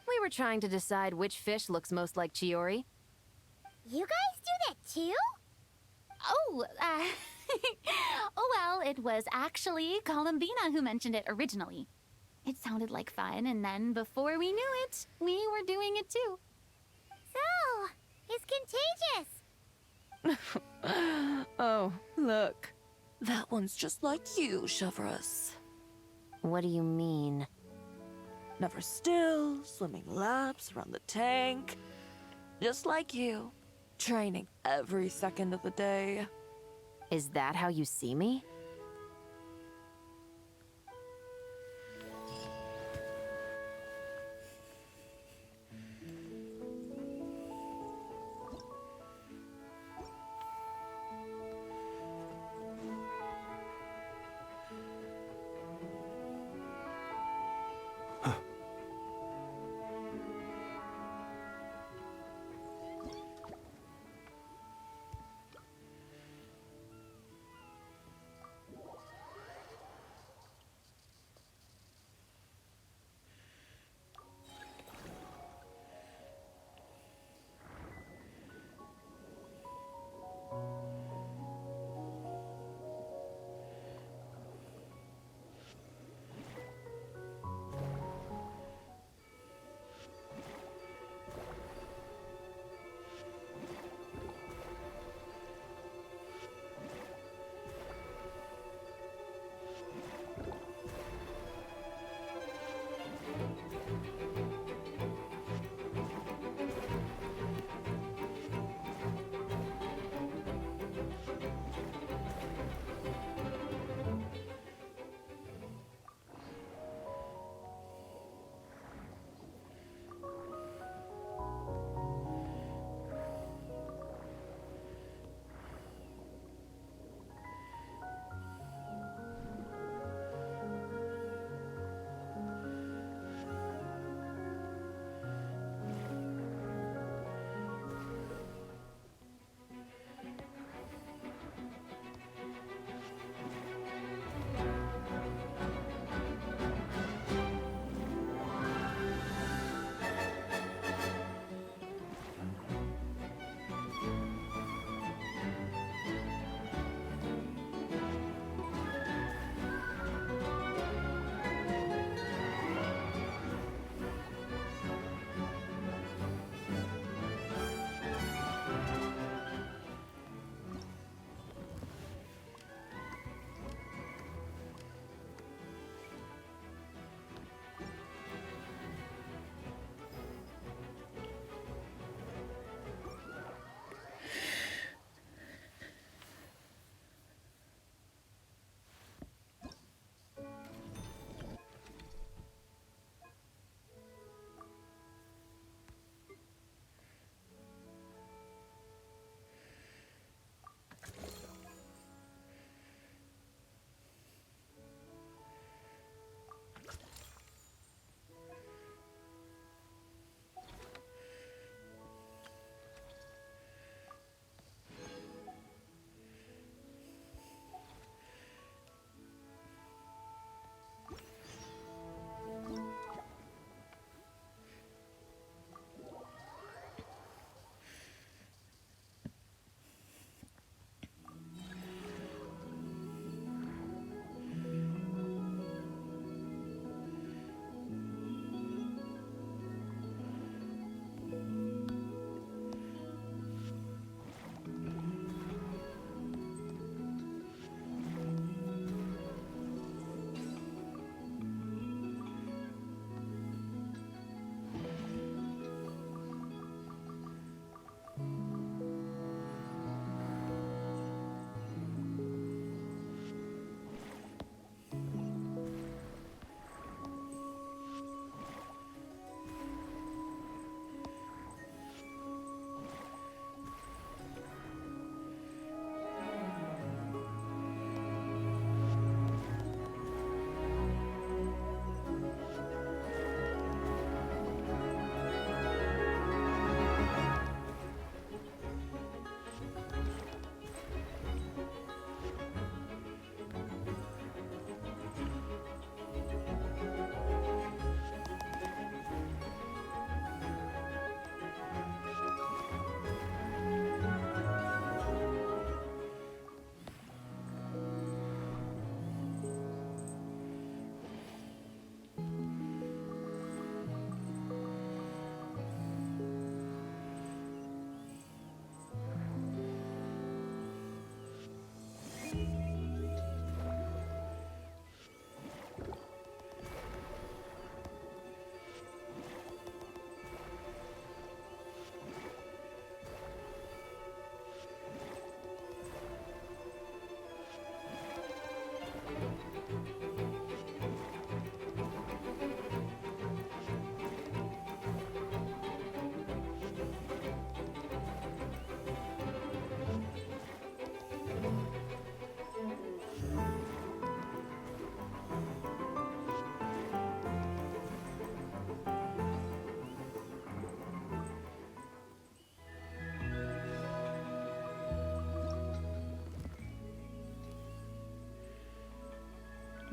We were trying to decide which fish looks most like Chiori. You guys do that too? Oh, oh well, it was actually Columbina who mentioned it originally. It sounded like fun, and then before we knew it, we were doing it too. So, it's contagious. Oh, look. That one's just like you, Chevrus. What do you mean? Never still, swimming laps around the tank. Just like you. Training every second of the day. Is that how you see me?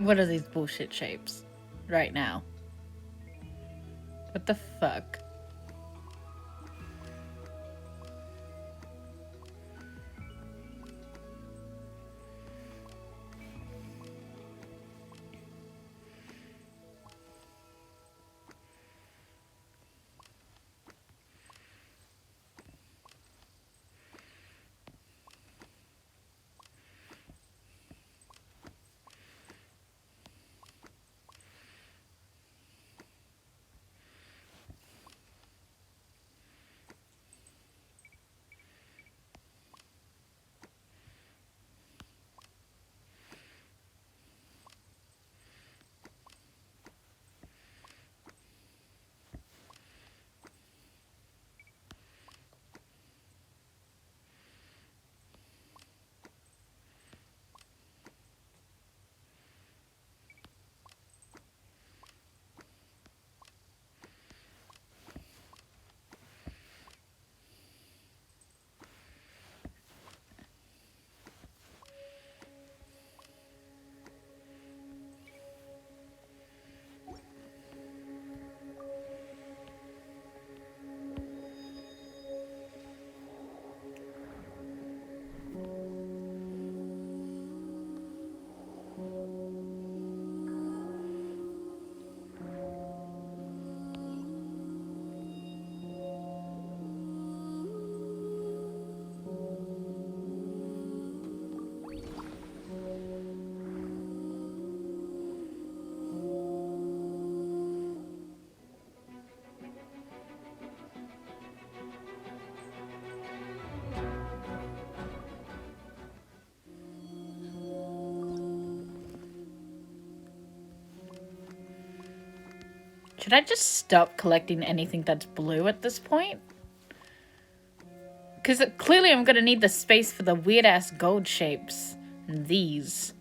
What are these bullshit shapes right now? What the fuck? Should I just stop collecting anything that's blue at this point? Because clearly I'm going to need the space for the weird-ass gold shapes. And these.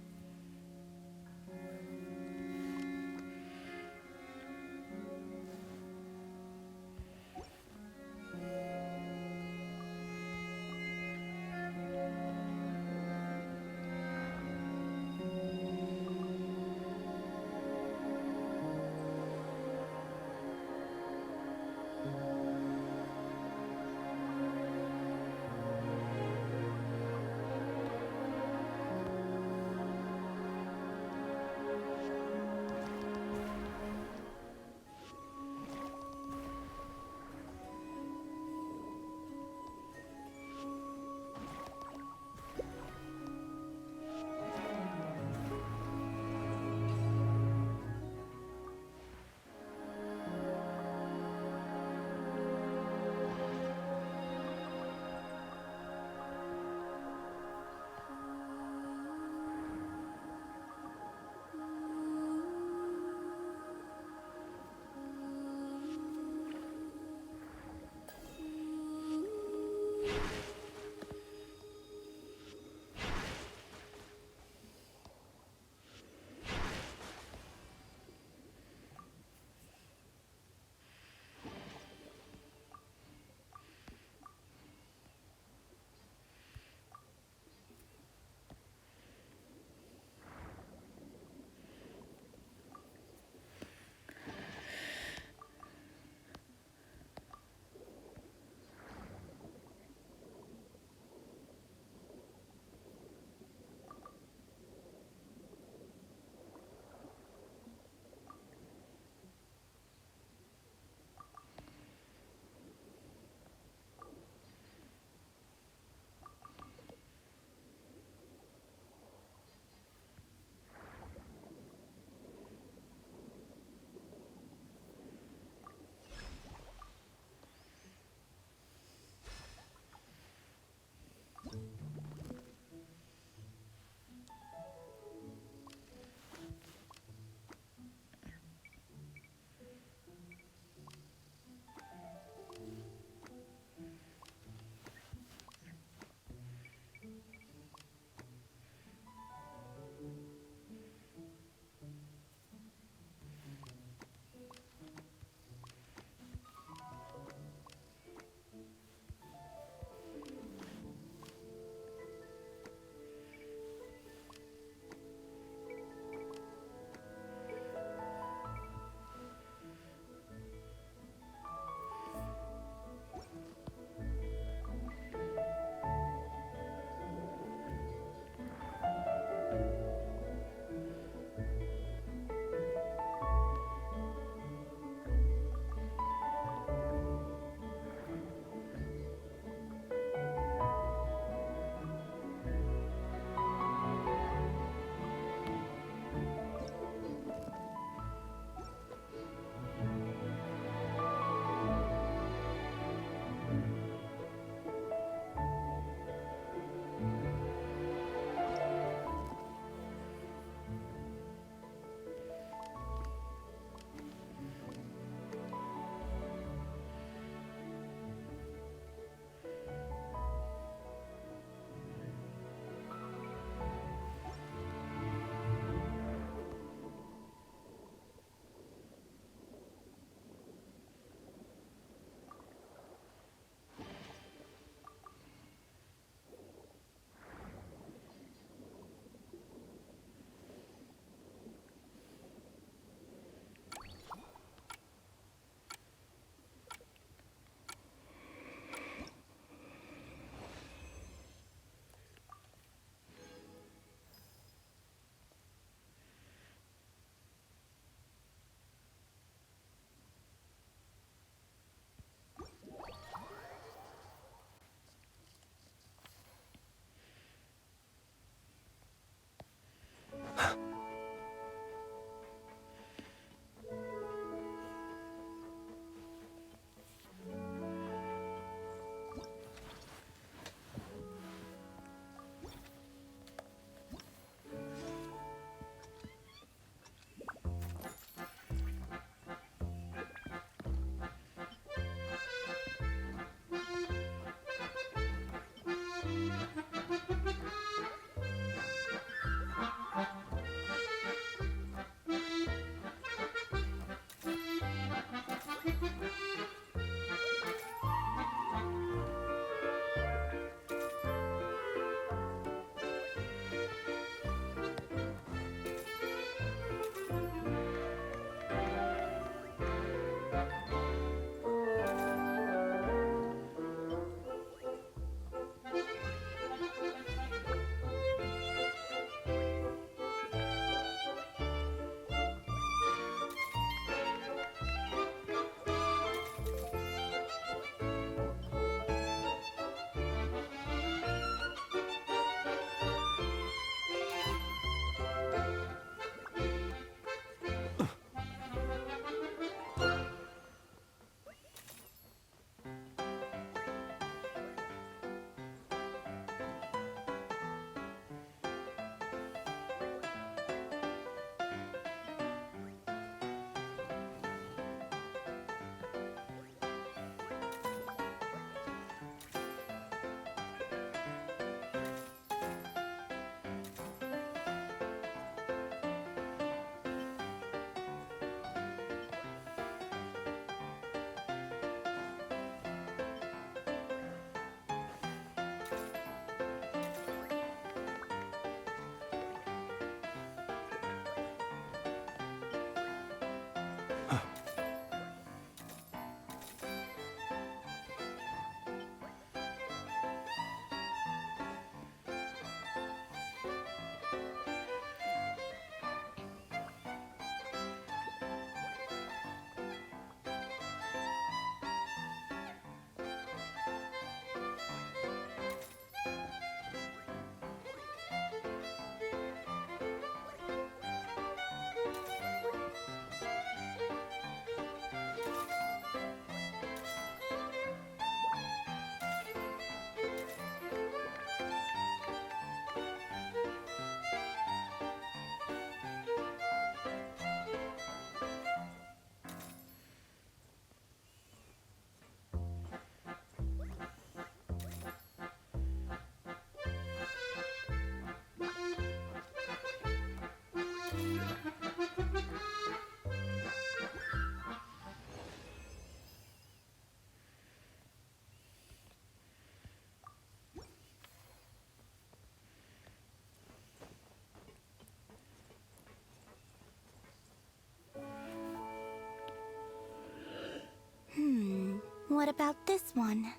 what about this one?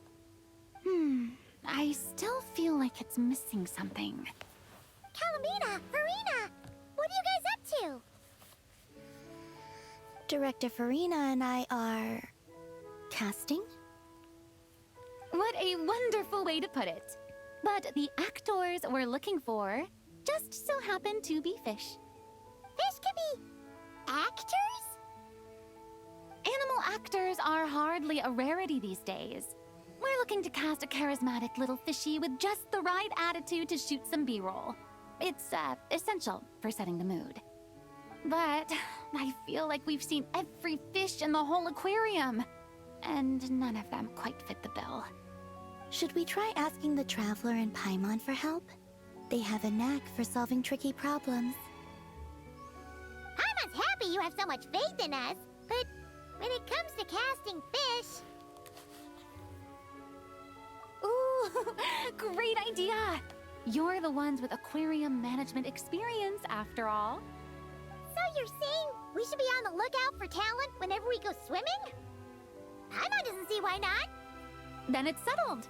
I still feel like it's missing something. Calamina! Farina! What are you guys up to? Director Farina and I are... casting? What a wonderful way to put it. But the actors we're looking for just so happen to be fish. Fish can be... actors? Animal actors are hardly a rarity these days. We're looking to cast a charismatic little fishy with just the right attitude to shoot some B-roll. It's essential for setting the mood. But I feel like we've seen every fish in the whole aquarium, and none of them quite fit the bill. Should we try asking the Traveler and Paimon for help? They have a knack for solving tricky problems. Paimon's happy you have so much faith in us, but when it comes to casting fish... Ooh, great idea! You're the ones with aquarium management experience, after all. So you're saying we should be on the lookout for talent whenever we go swimming? Paimon doesn't see why not. Then it's settled.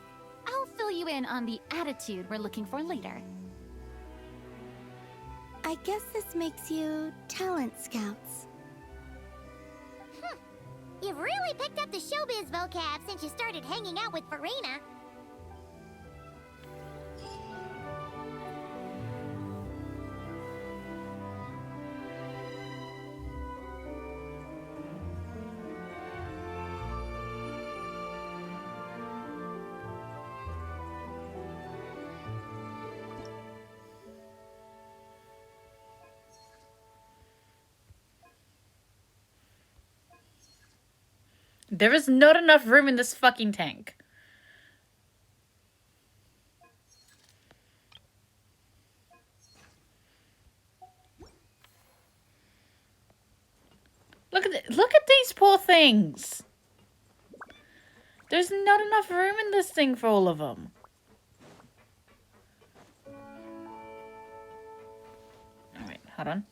I'll fill you in on the attitude we're looking for later. I guess this makes you talent scouts. You've really picked up the showbiz vocab since you started hanging out with Farina. There is not enough room in this fucking tank. Look at these poor things. There's not enough room in this thing for all of them. Alright, hold on.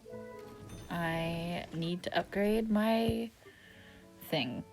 I need to upgrade my thing.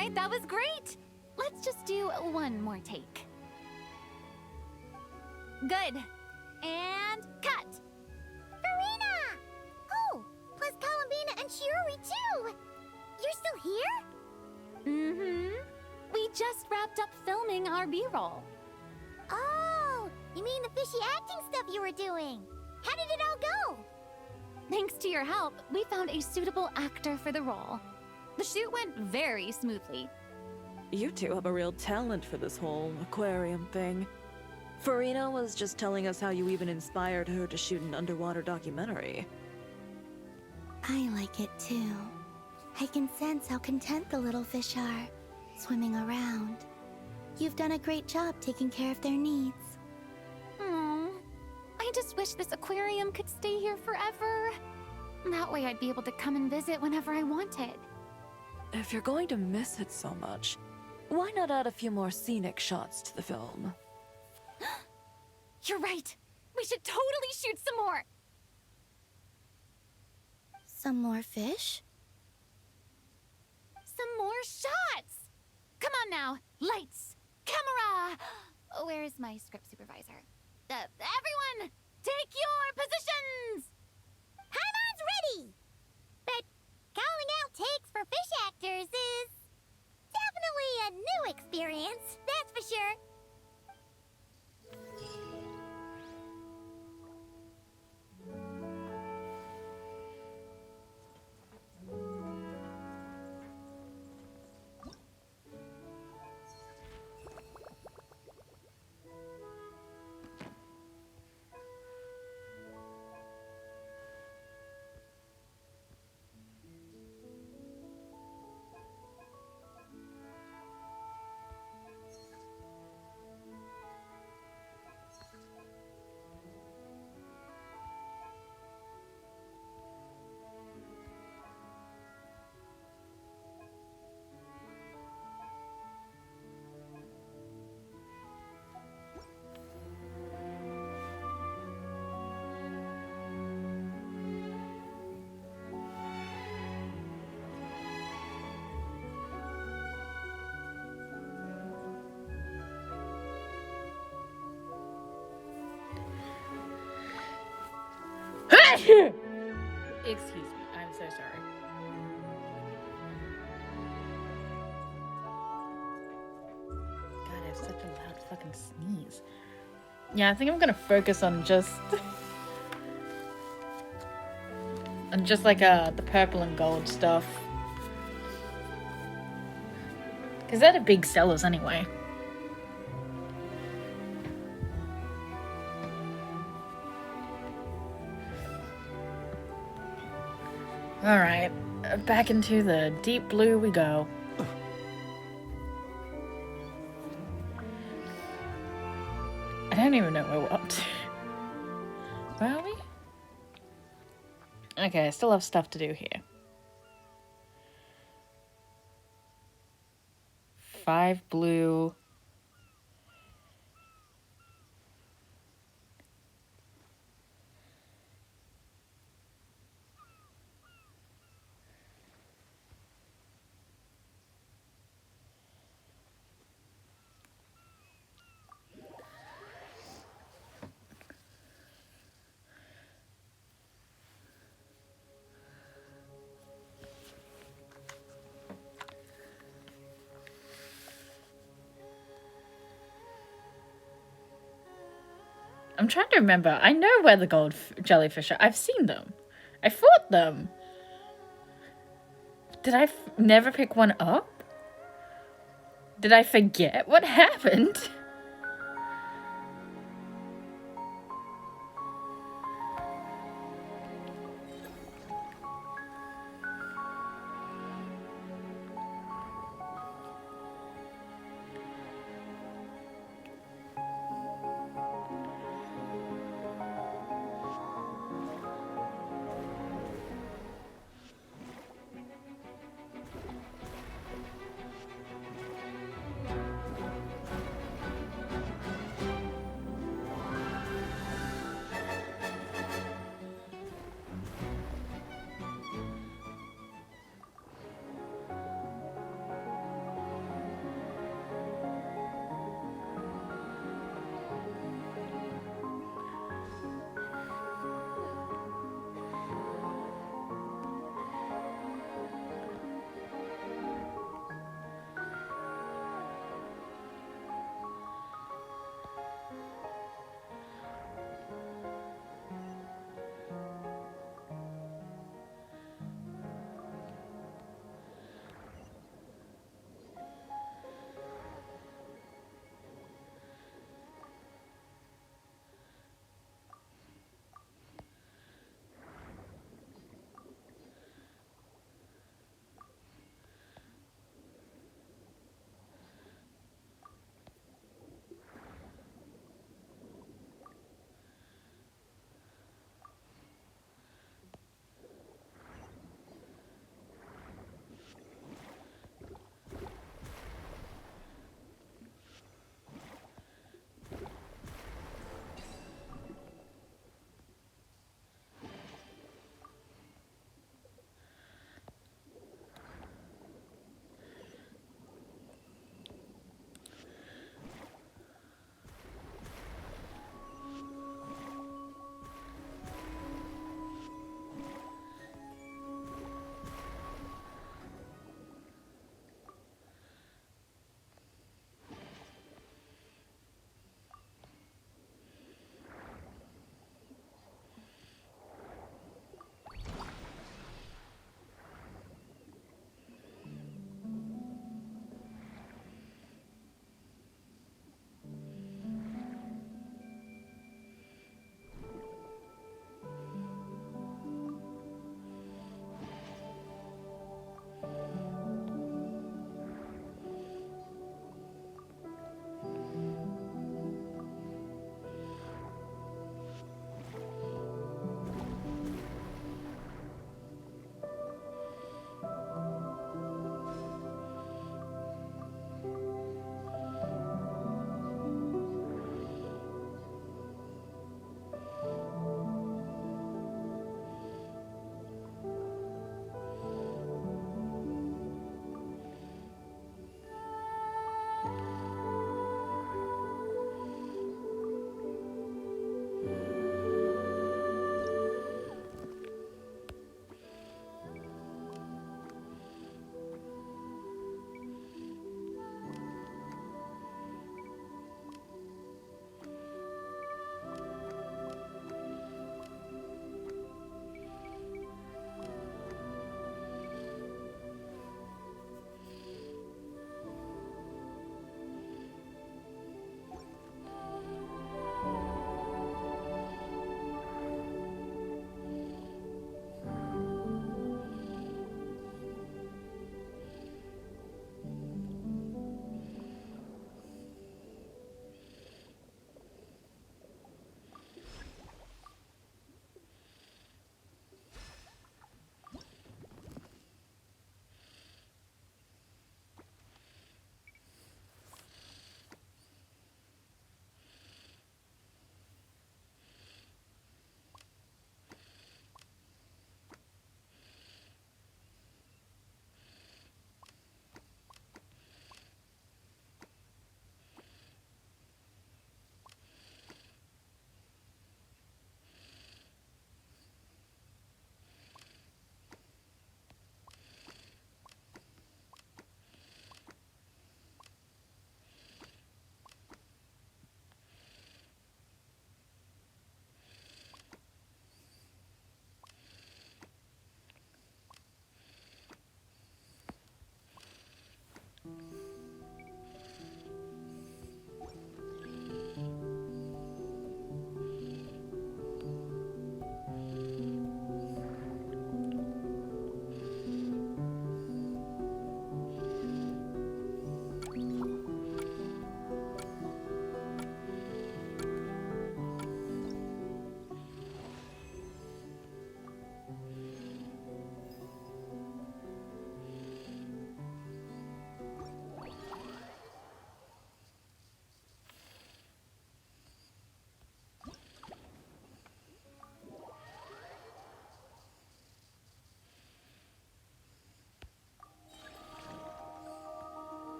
right, that was great. Let's just do one more take. Good. And cut. Farina! Oh, plus Columbina and Shiori too! You're still here? Mm-hmm. We just wrapped up filming our B-roll. Oh, you mean the fishy acting stuff you were doing? How did it all go? Thanks to your help, we found a suitable actor for the role. The shoot went very smoothly. You two have a real talent for this whole aquarium thing. Farina was just telling us how you even inspired her to shoot an underwater documentary. I like it too. I can sense how content the little fish are, swimming around. You've done a great job taking care of their needs. Aww. I just wish this aquarium could stay here forever. That way I'd be able to come and visit whenever I wanted. If you're going to miss it so much, why not add a few more scenic shots to the film? You're right. We should totally shoot some more. Some more fish? Some more shots! Come on now. Lights. Camera. Where's my script supervisor? Everyone, take your positions! Haimon's ready! But calling out takes for fish actors is definitely a new experience, that's for sure. Excuse me, I'm so sorry. God, I have such a loud fucking sneeze. Yeah, I think I'm gonna focus on just like the purple and gold stuff. Cause they're the big sellers anyway. Alright, back into the deep blue we go. I don't even know where we're up to. Where are we? Okay, I still have stuff to do here. 5 blue. I'm trying to remember. I know where the gold jellyfish are. I've seen them. I fought them. Did I never pick one up? Did I forget what happened?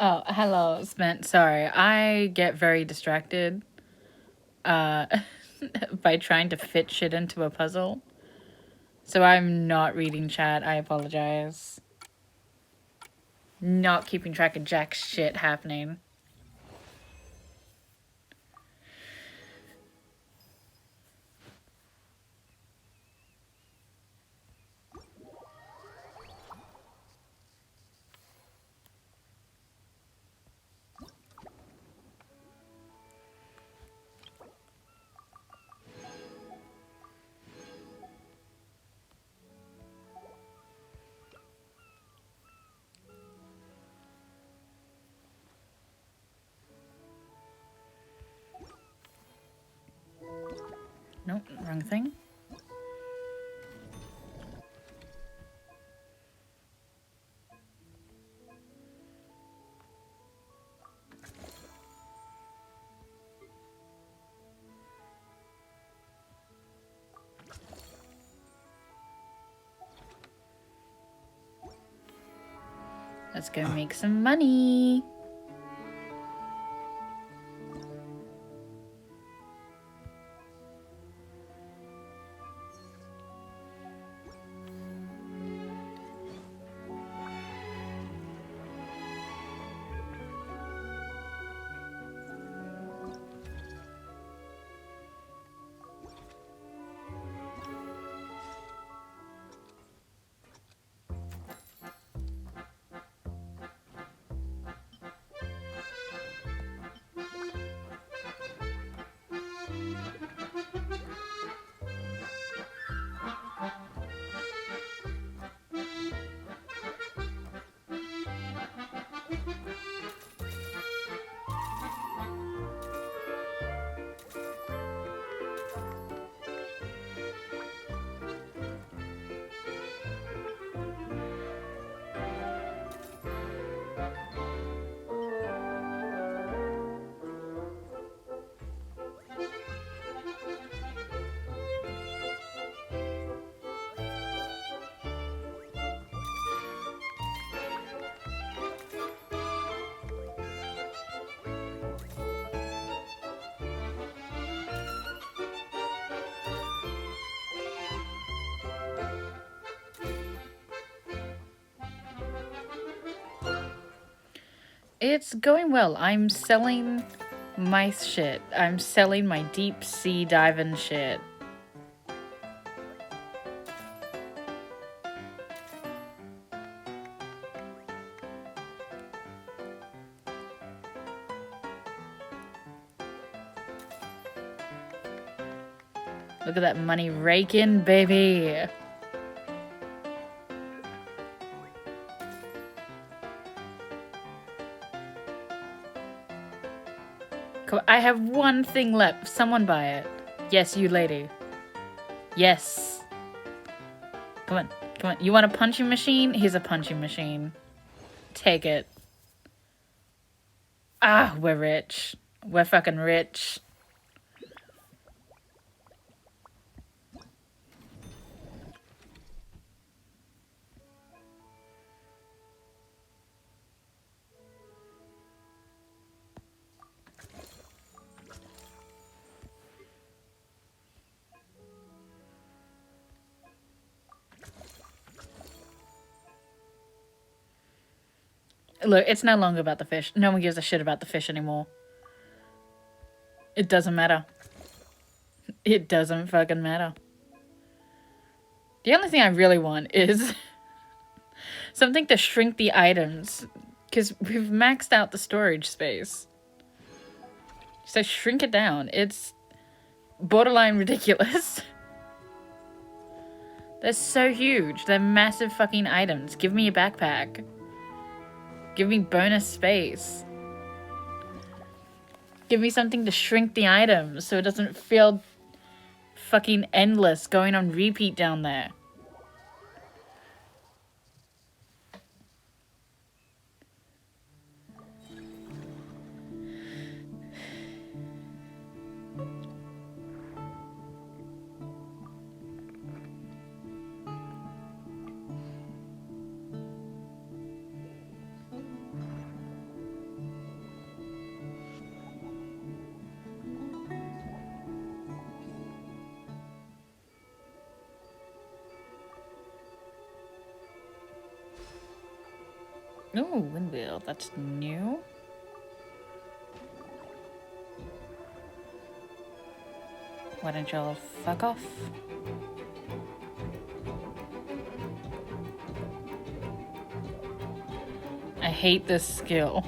Oh, hello, Spent. Sorry, I get very distracted by trying to fit shit into a puzzle. So I'm not reading chat. I apologize. Not keeping track of jack shit happening. Nope, wrong thing. Let's go make some money. It's going well. I'm selling my shit. I'm selling my deep sea diving shit. Look at that money raking, baby. I have one thing left. Someone buy it. Yes, you lady. Yes. Come on. Come on. You want a punching machine? Here's a punching machine. Take it. Ah, we're rich. We're fucking rich. Look, it's no longer about the fish. No one gives a shit about the fish anymore. It doesn't matter. It doesn't fucking matter. The only thing I really want is something to shrink the items. Because we've maxed out the storage space. So shrink it down. It's borderline ridiculous. They're so huge. They're massive fucking items. Give me a backpack. Give me bonus space. Give me something to shrink the items so it doesn't feel fucking endless going on repeat down there. Ooh, windwheel. That's new. Why don't y'all fuck off? I hate this skill.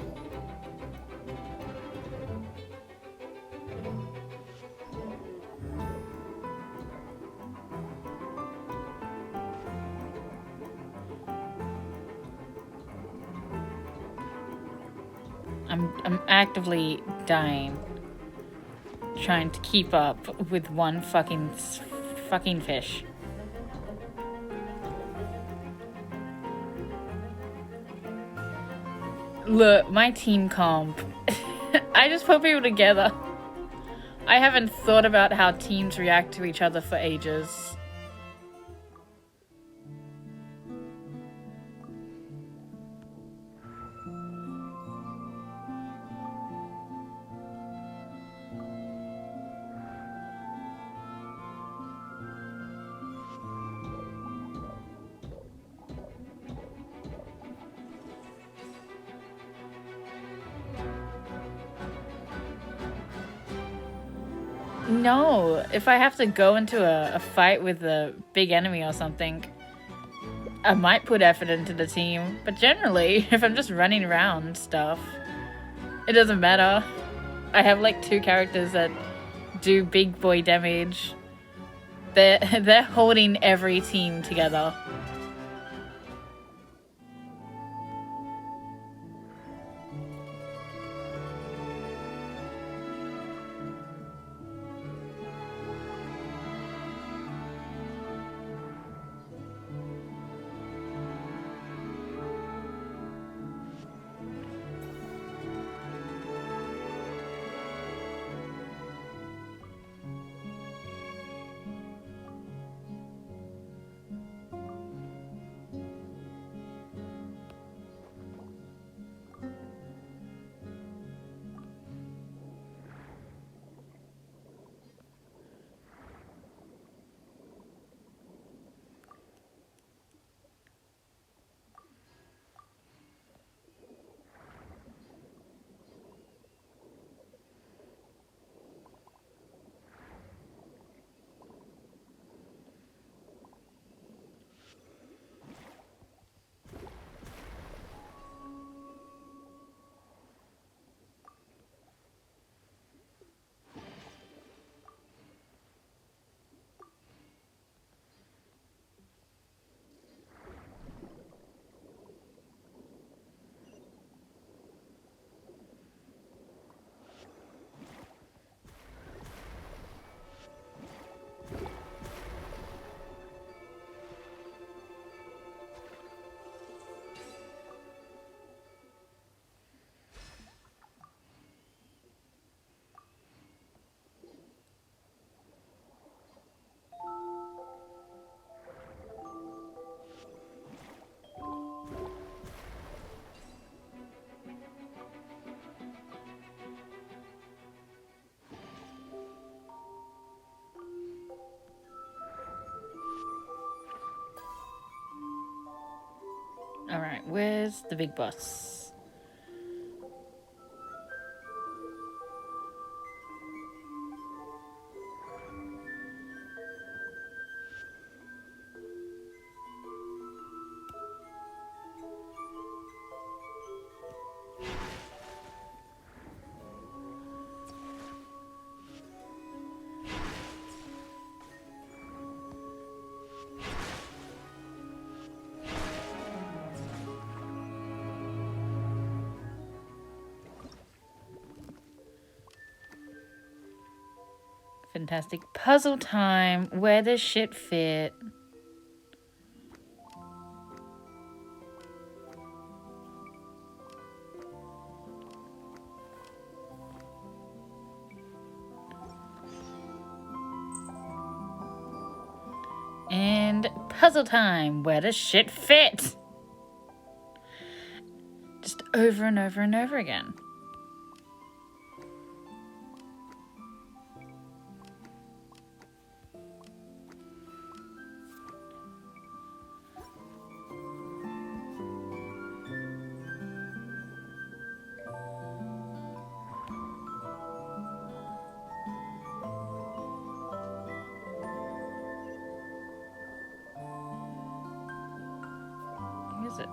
I'm actively dying, trying to keep up with one fucking fish. Look, my team comp. I just put people together. I haven't thought about how teams react to each other for ages. No, if I have to go into a fight with a big enemy or something, I might put effort into the team. But generally, if I'm just running around and stuff, it doesn't matter. I have like 2 characters that do big boy damage. They're holding every team together. Alright, where's the big boss? Fantastic puzzle time. Where does shit fit? And puzzle time. Where does shit fit? Just over and over and over again. exit.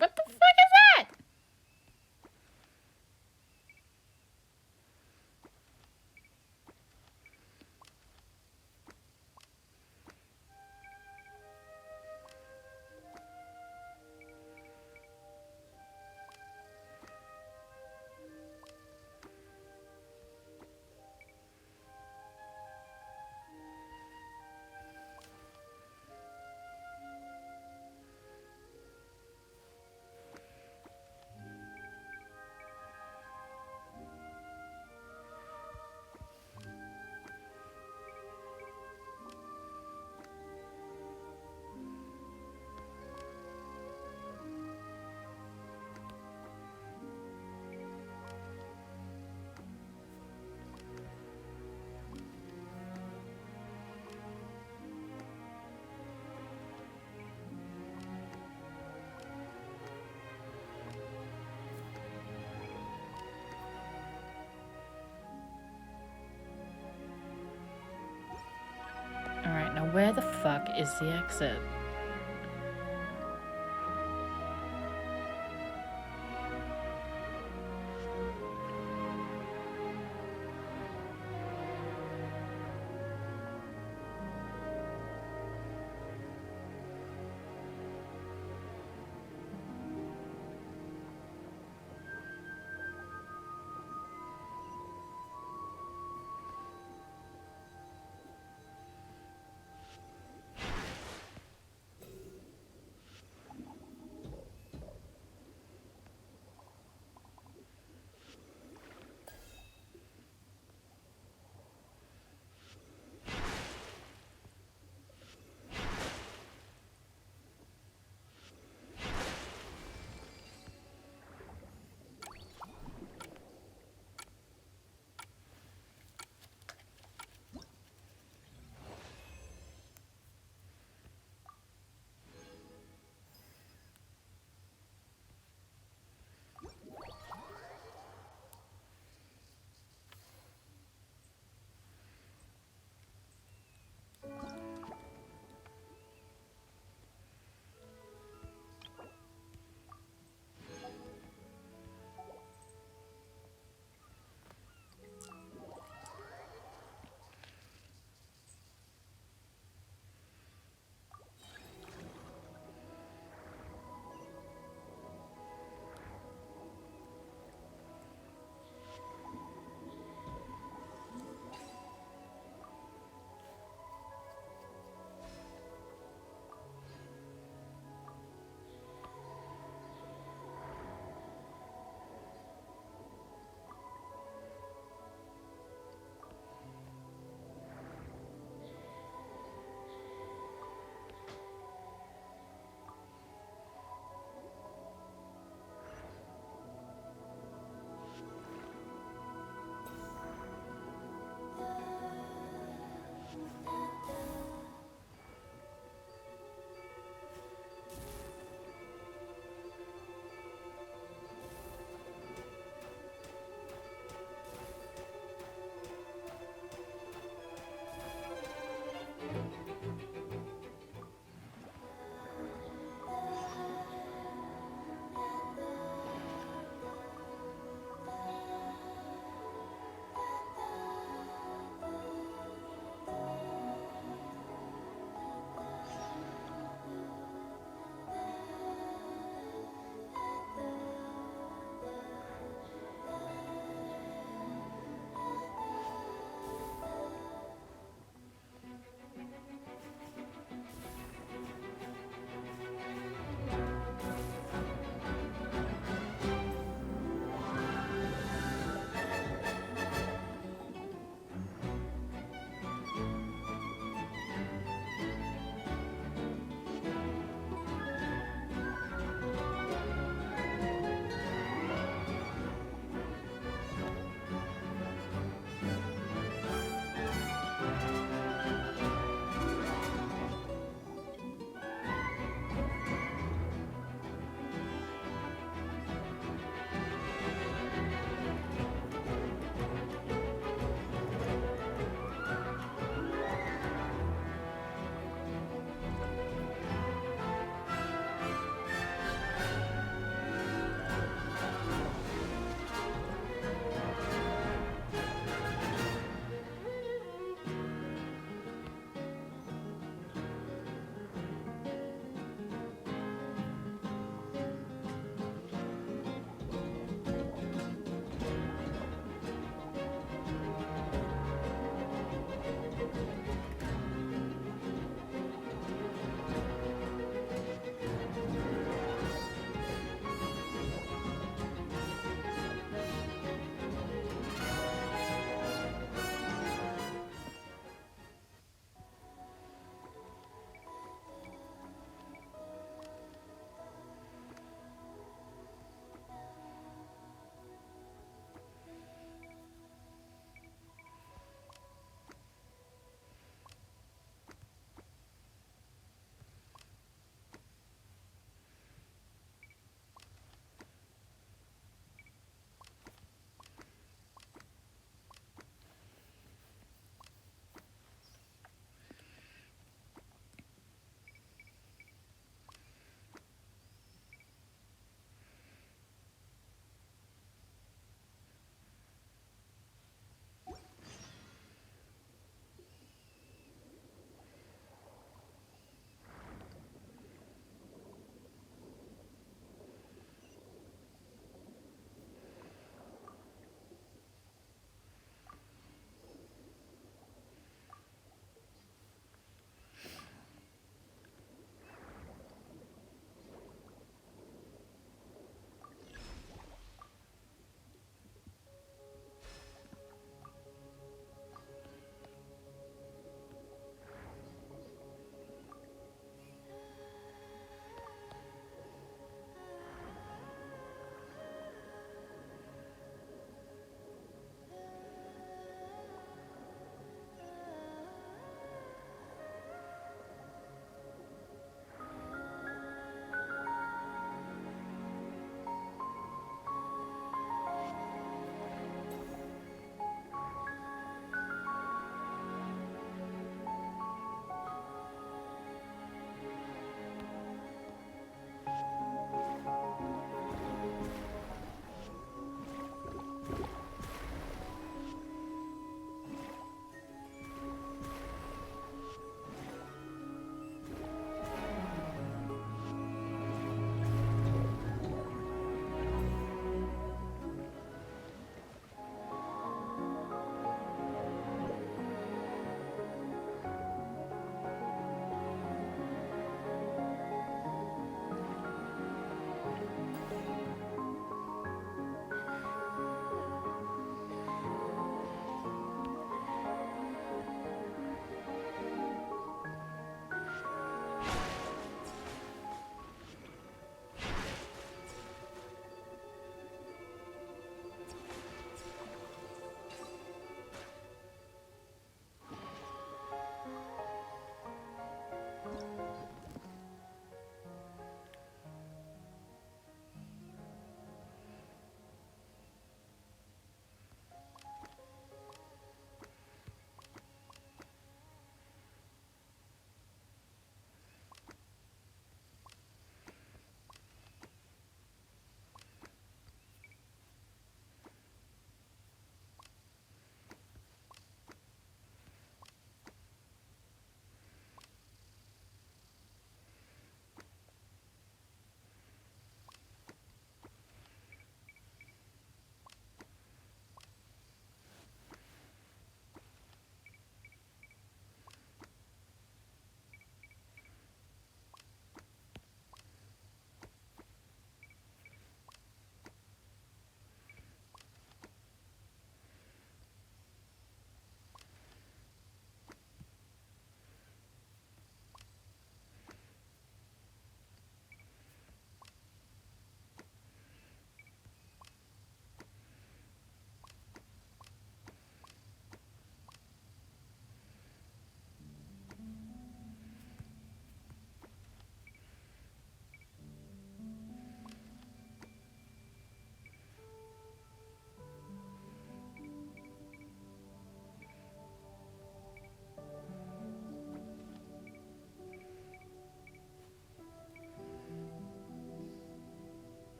What the fuck is that? Alright, now where the fuck is the exit?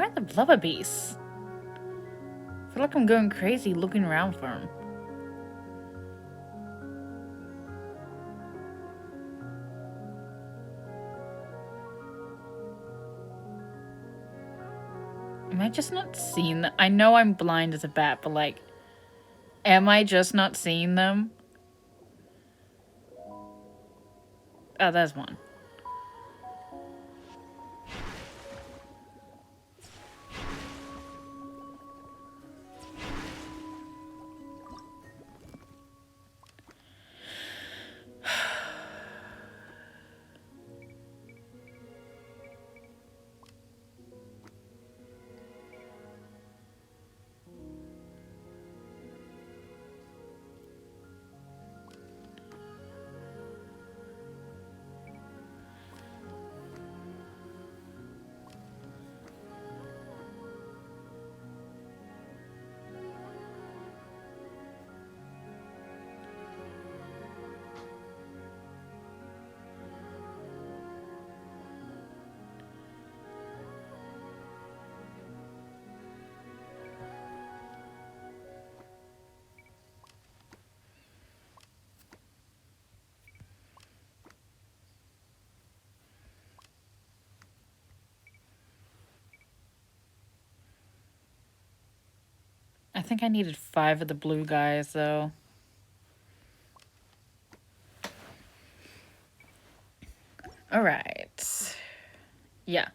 are the blubber beasts? I feel like I'm going crazy looking around for them. Am I just not seeing them? I know I'm blind as a bat, but like, am I just not seeing them? Oh, there's one. I think I needed 5 of the blue guys, though. Alright. Yeah.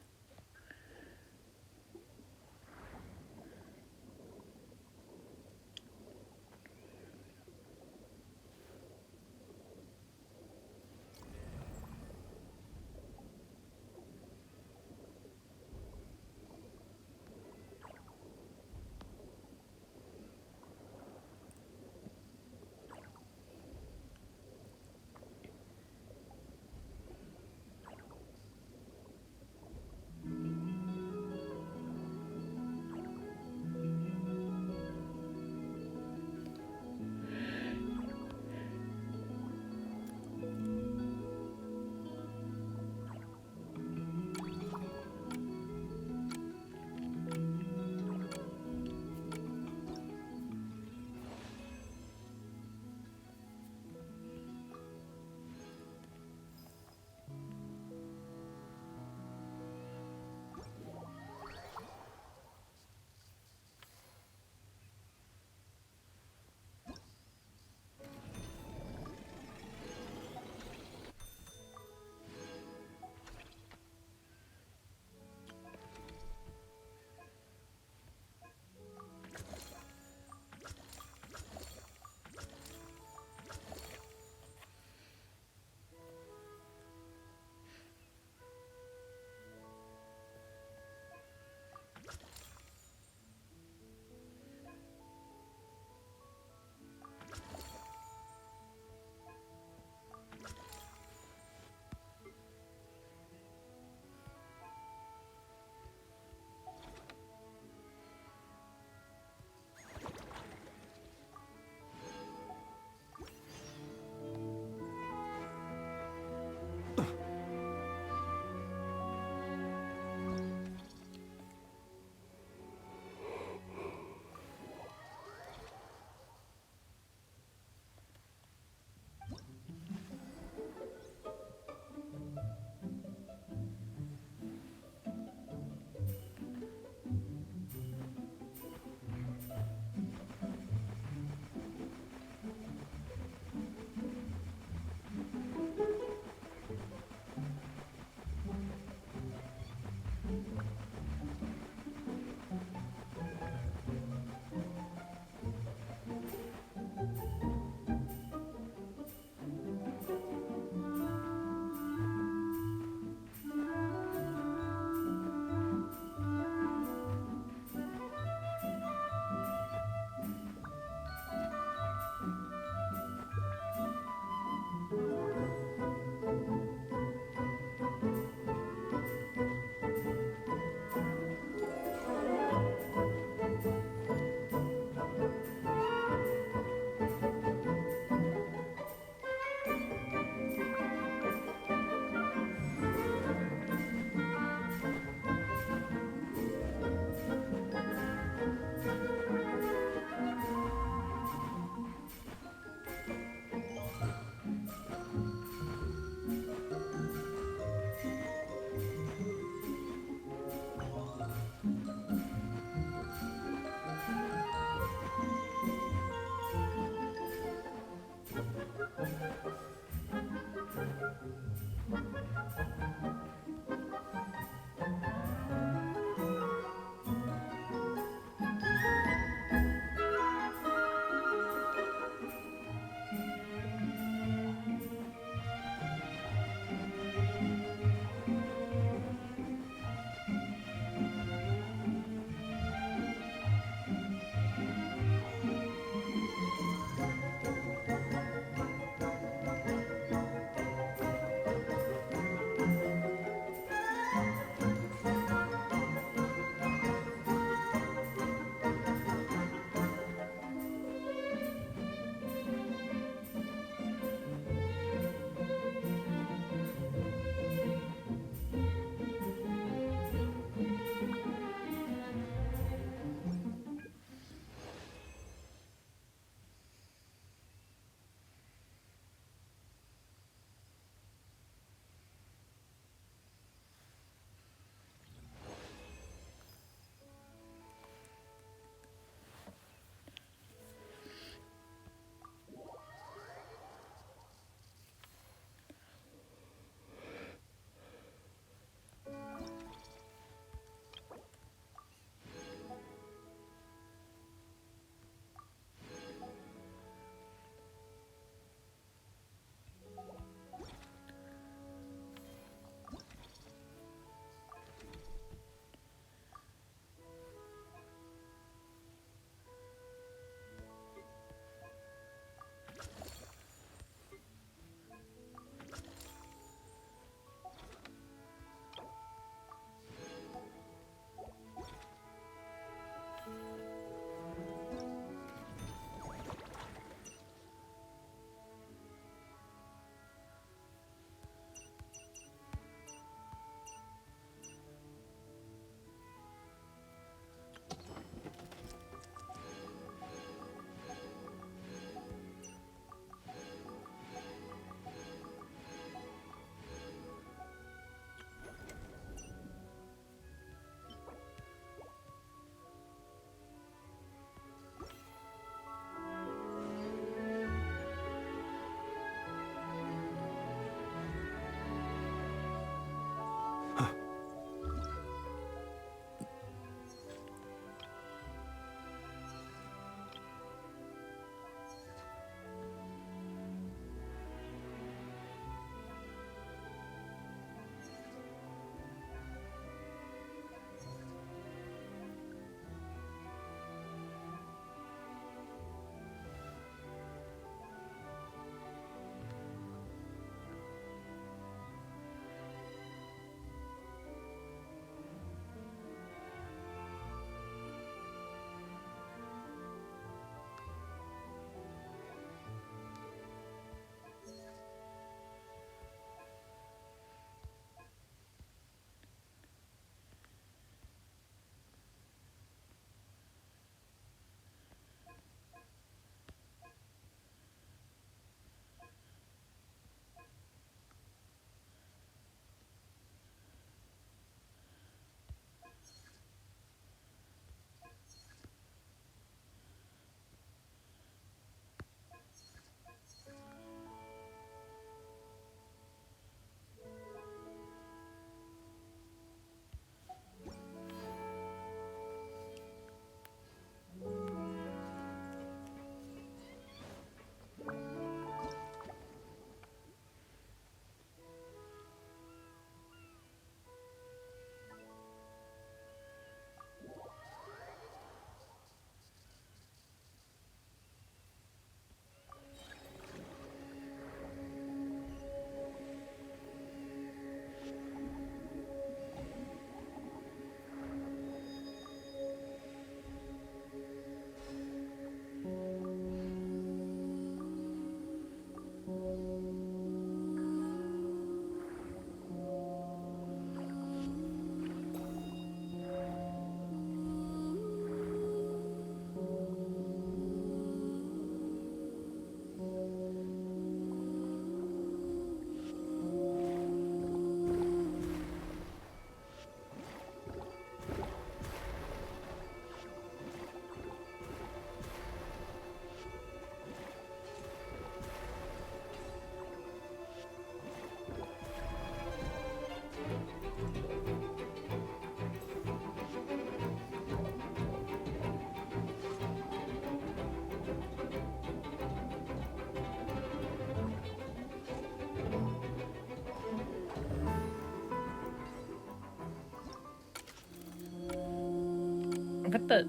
What the?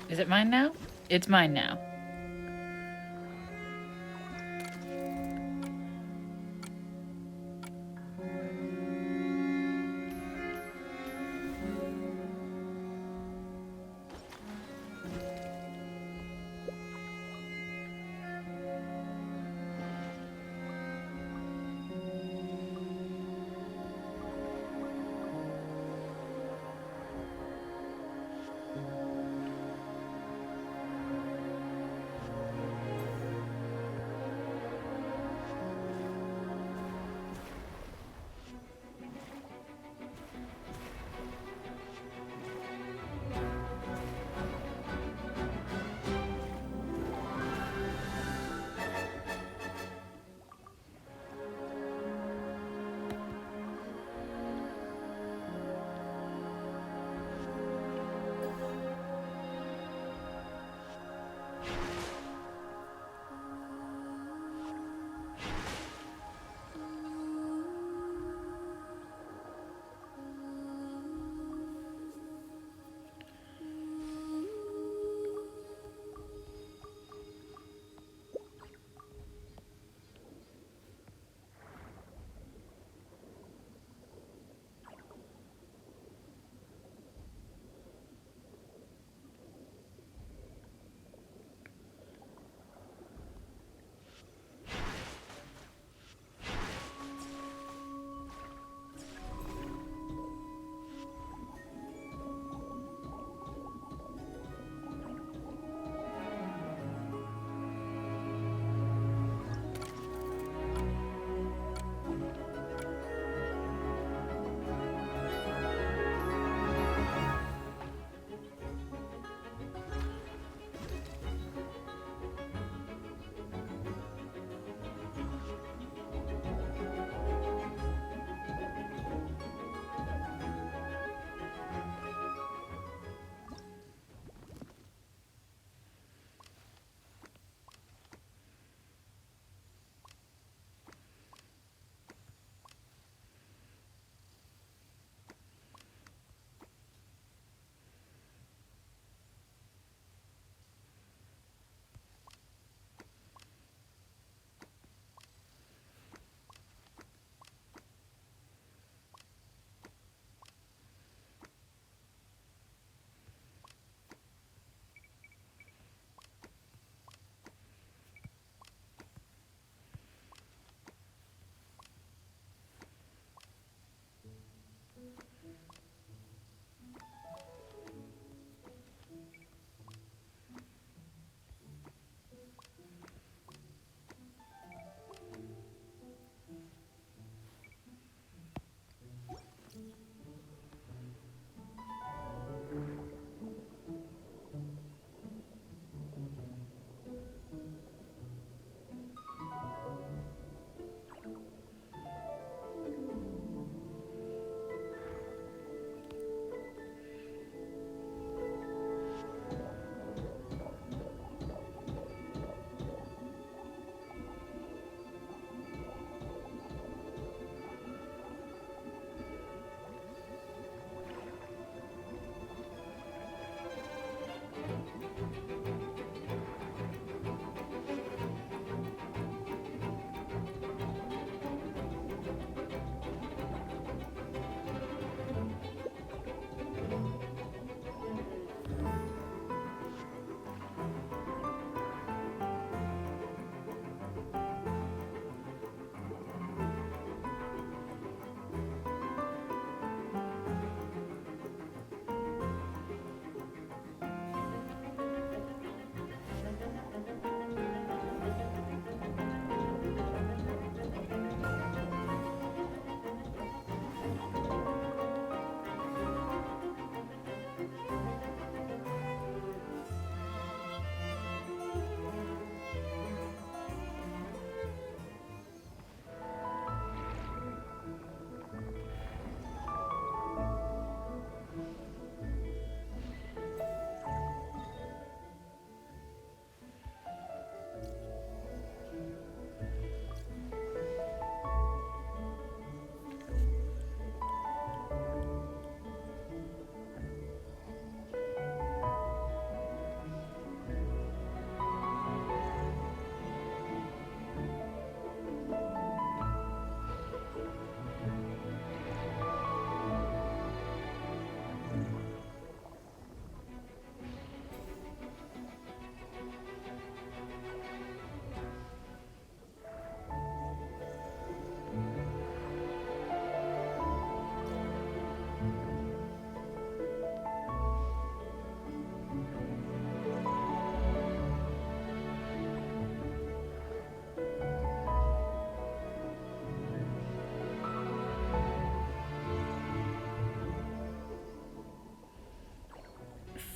Is it mine now? It's mine now.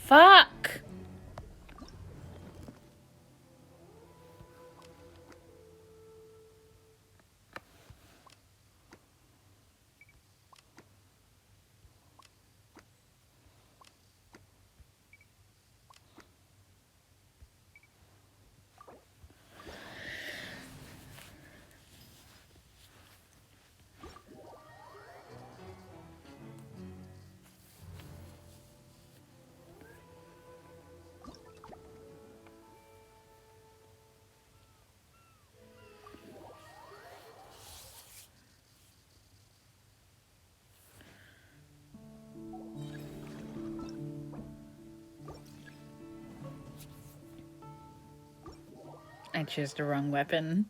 Fuck! I chose the wrong weapon.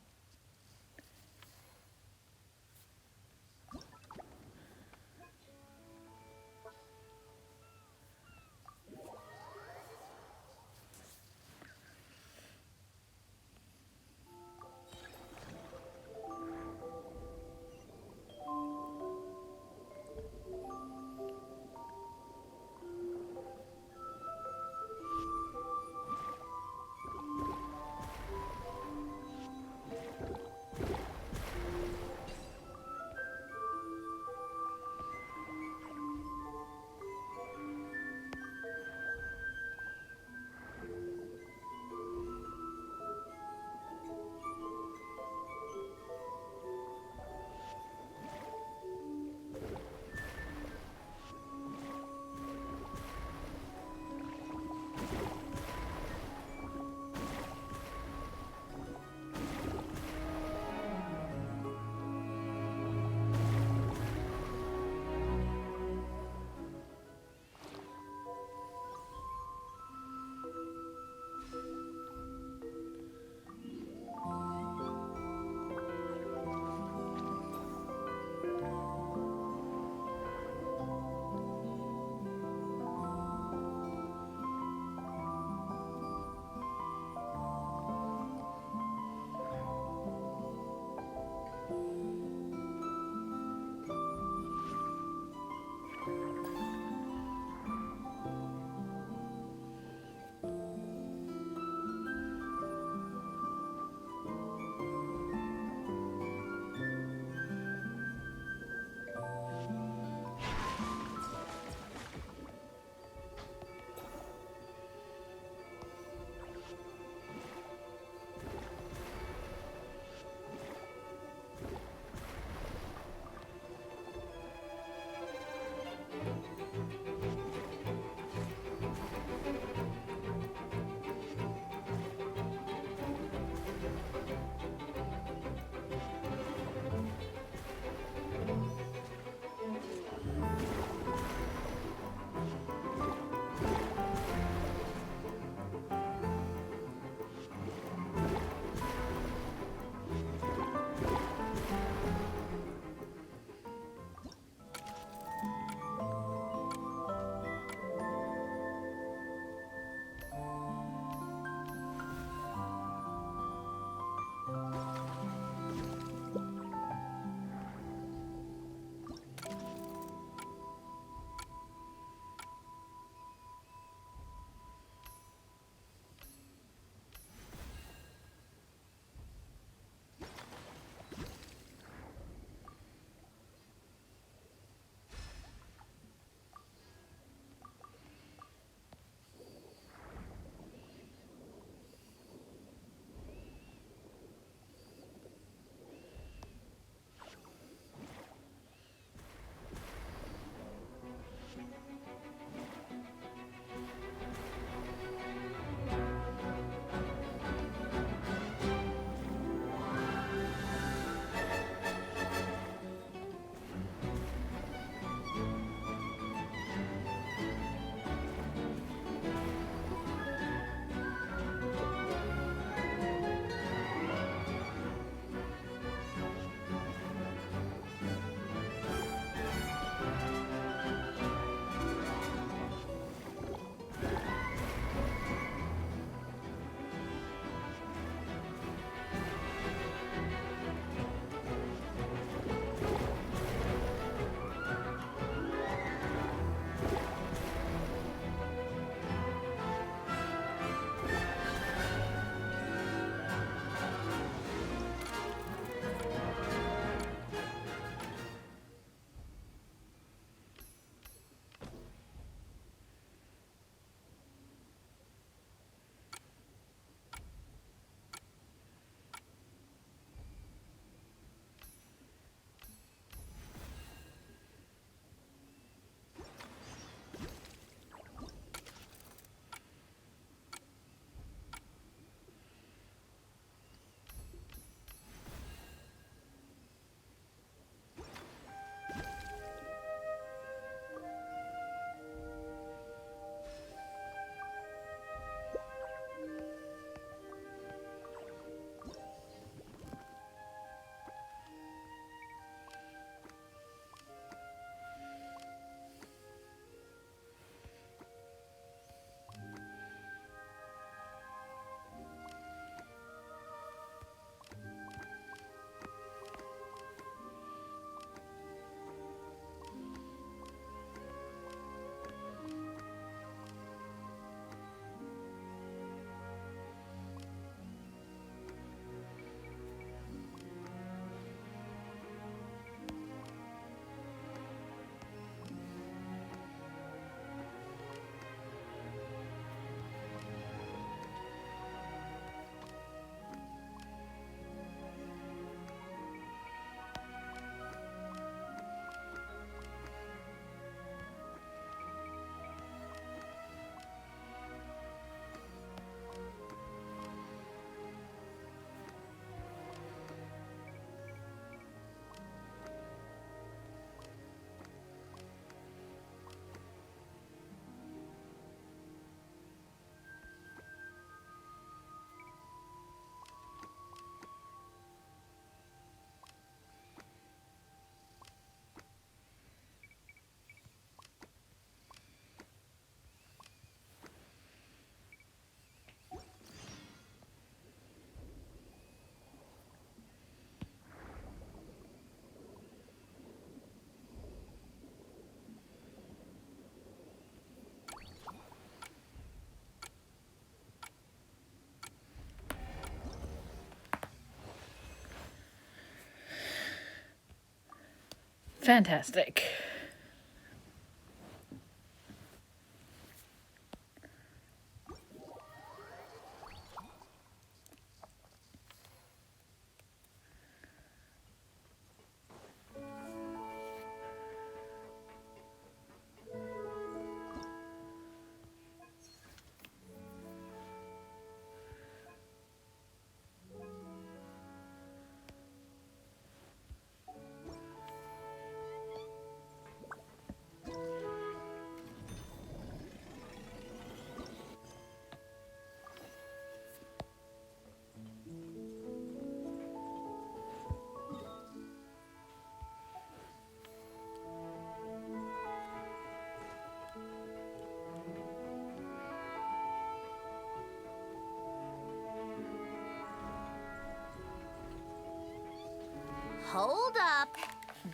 Fantastic. Hold up.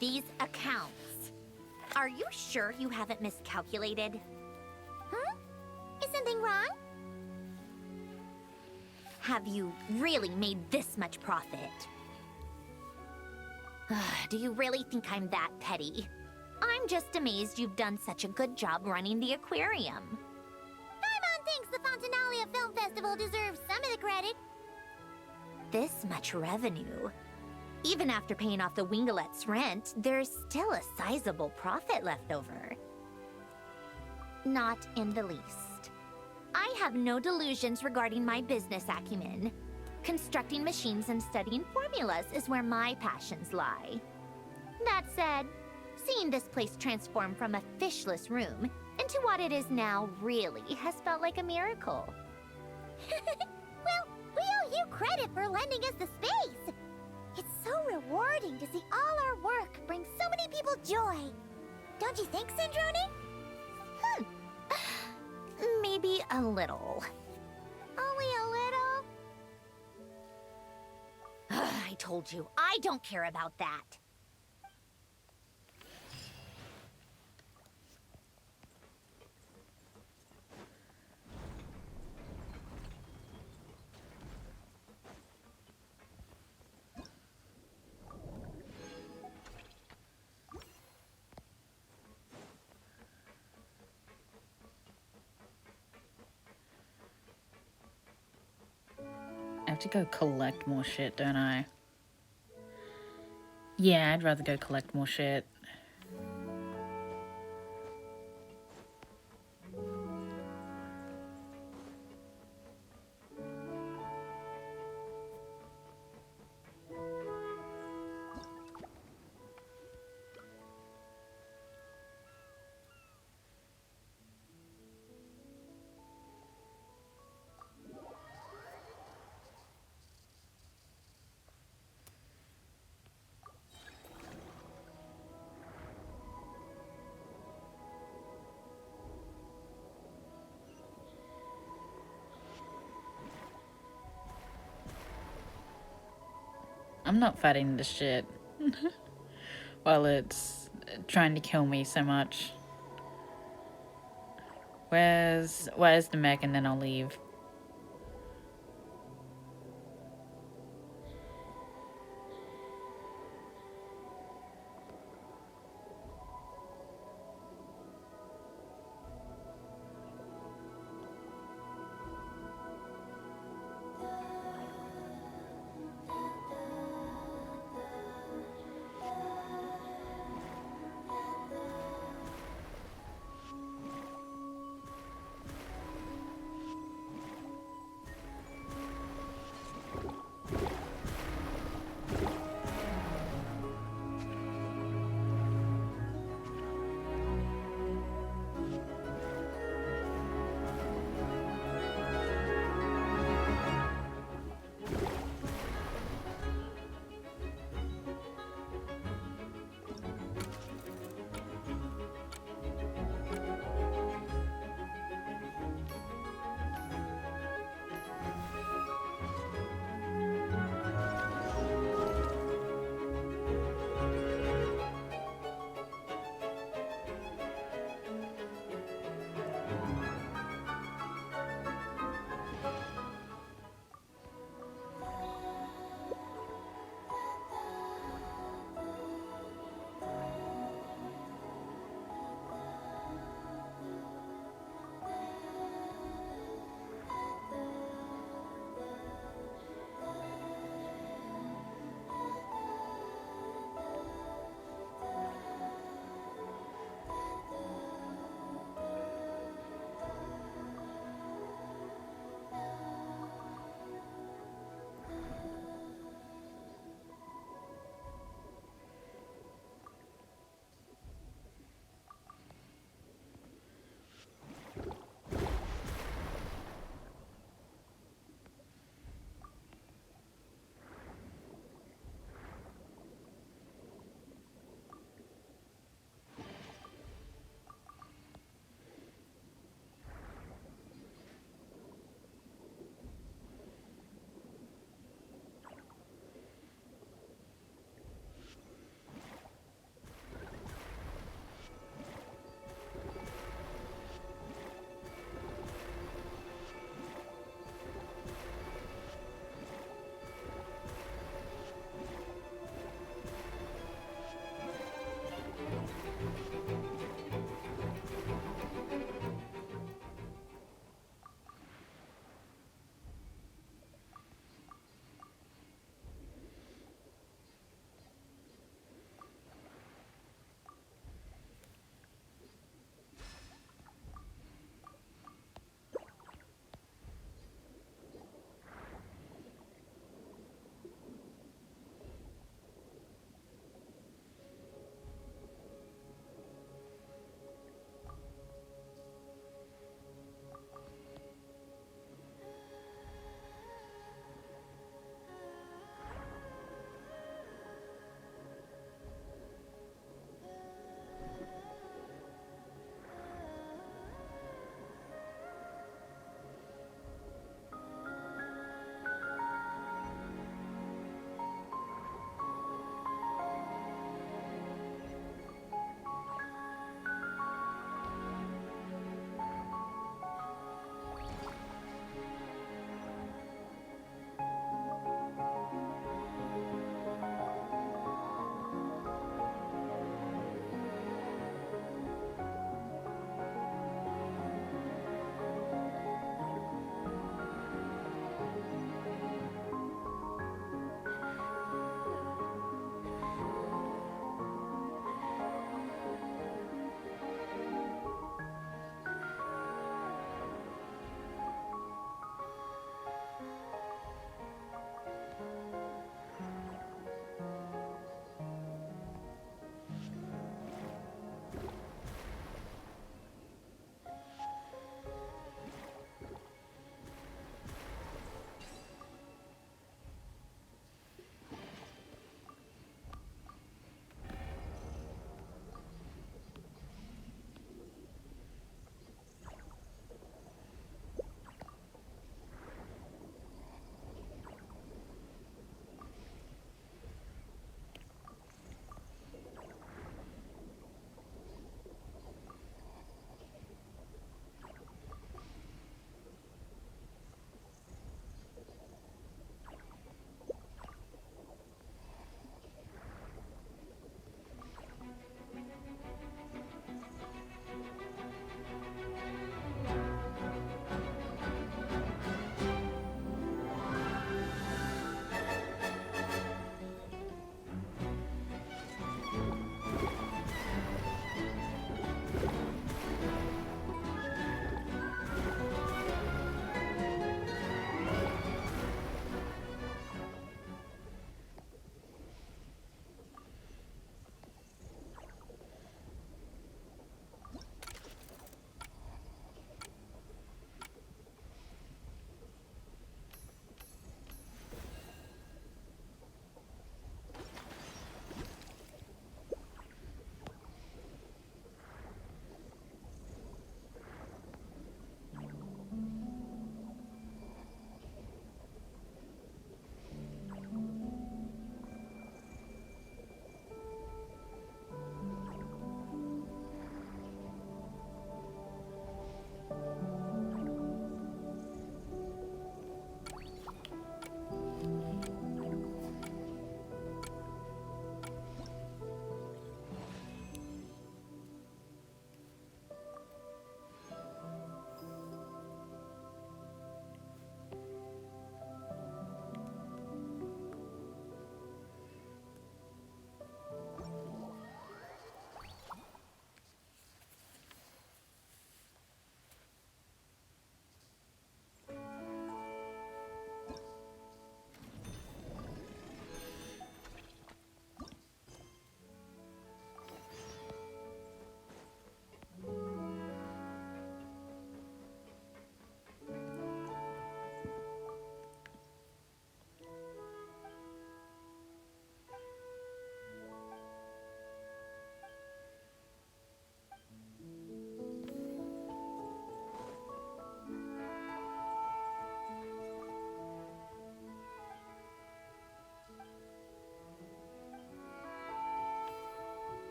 These accounts. Are you sure you haven't miscalculated? Huh? Is something wrong? Have you really made this much profit? Do you really think I'm that petty? I'm just amazed you've done such a good job running the aquarium. Paimon thinks the Fontinalia Film Festival deserves some of the credit. This much revenue. Even after paying off the Wingalet's rent, there's still a sizable profit left over. Not in the least. I have no delusions regarding my business acumen. Constructing machines and studying formulas is where my passions lie. That said, seeing this place transform from a fishless room into what it is now really has felt like a miracle. Well, we owe you credit for lending us the space. It's so rewarding to see all our work bring so many people joy. Don't you think, Syndrone? Maybe a little. Only a little? I told you, I don't care about that. I have to go collect more shit, don't I? Yeah, I'd rather go collect more shit. I'm not fighting this shit while it's trying to kill me so much. Where's the mech, and then I'll leave.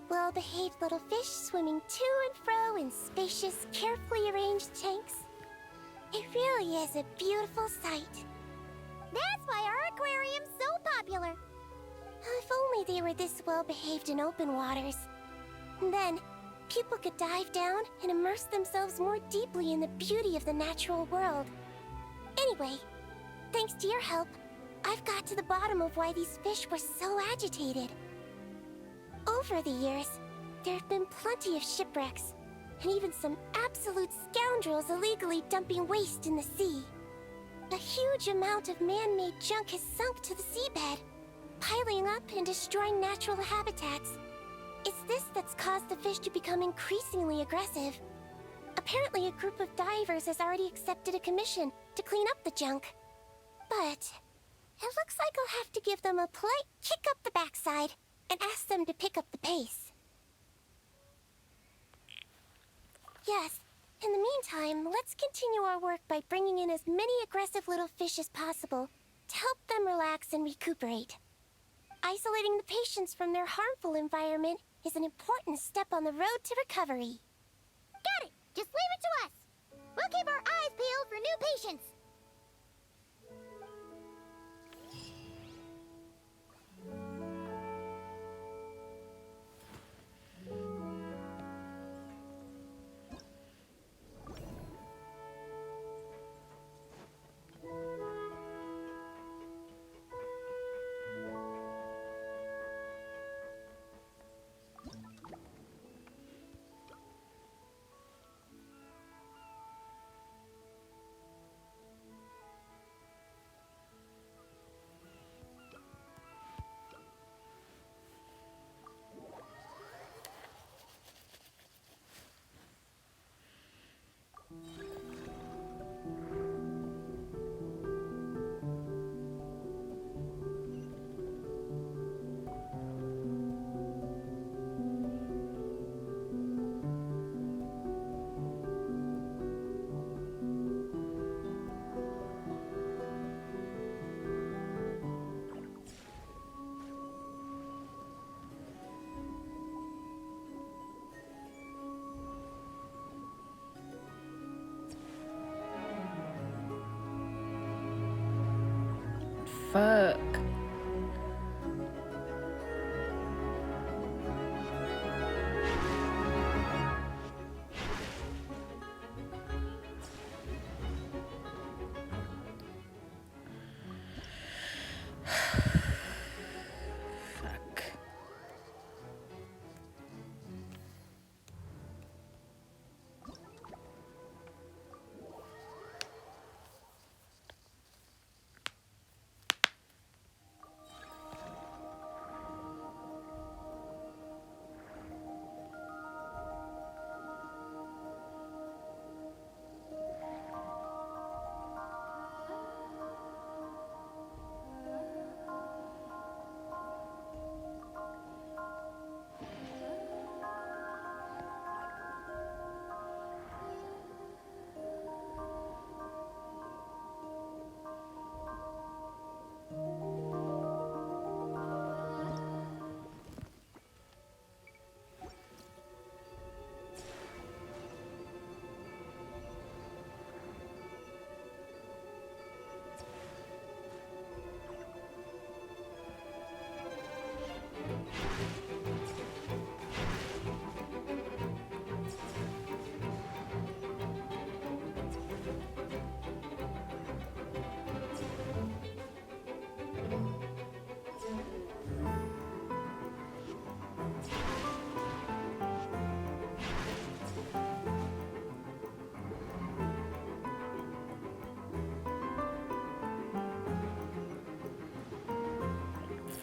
Well-behaved little fish swimming to and fro in spacious, carefully arranged tanks. It really is a beautiful sight. That's why our aquarium's so popular. If only they were this well-behaved in open waters. And then, people could dive down and immerse themselves more deeply in the beauty of the natural world. Anyway, thanks to your help, I've got to the bottom of why these fish were so agitated. Over the years, there have been plenty of shipwrecks, and even some absolute scoundrels illegally dumping waste in the sea. A huge amount of man-made junk has sunk to the seabed, piling up and destroying natural habitats. It's this that's caused the fish to become increasingly aggressive. Apparently, a group of divers has already accepted a commission to clean up the junk. But it looks like I'll have to give them a polite kick up the backside and ask them to pick up the pace. Yes, in the meantime, let's continue our work by bringing in as many aggressive little fish as possible to help them relax and recuperate. Isolating the patients from their harmful environment is an important step on the road to recovery. Got it! Just leave it to us! We'll keep our eyes peeled for new patients! Fuck.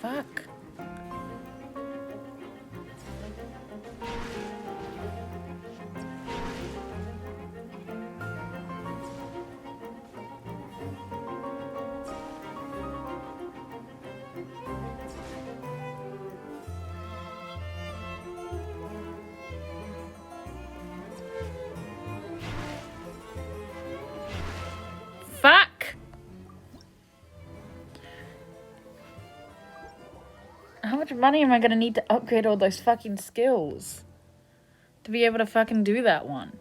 Fuck. Fuck. How much money am I gonna need to upgrade all those fucking skills to be able to fucking do that one?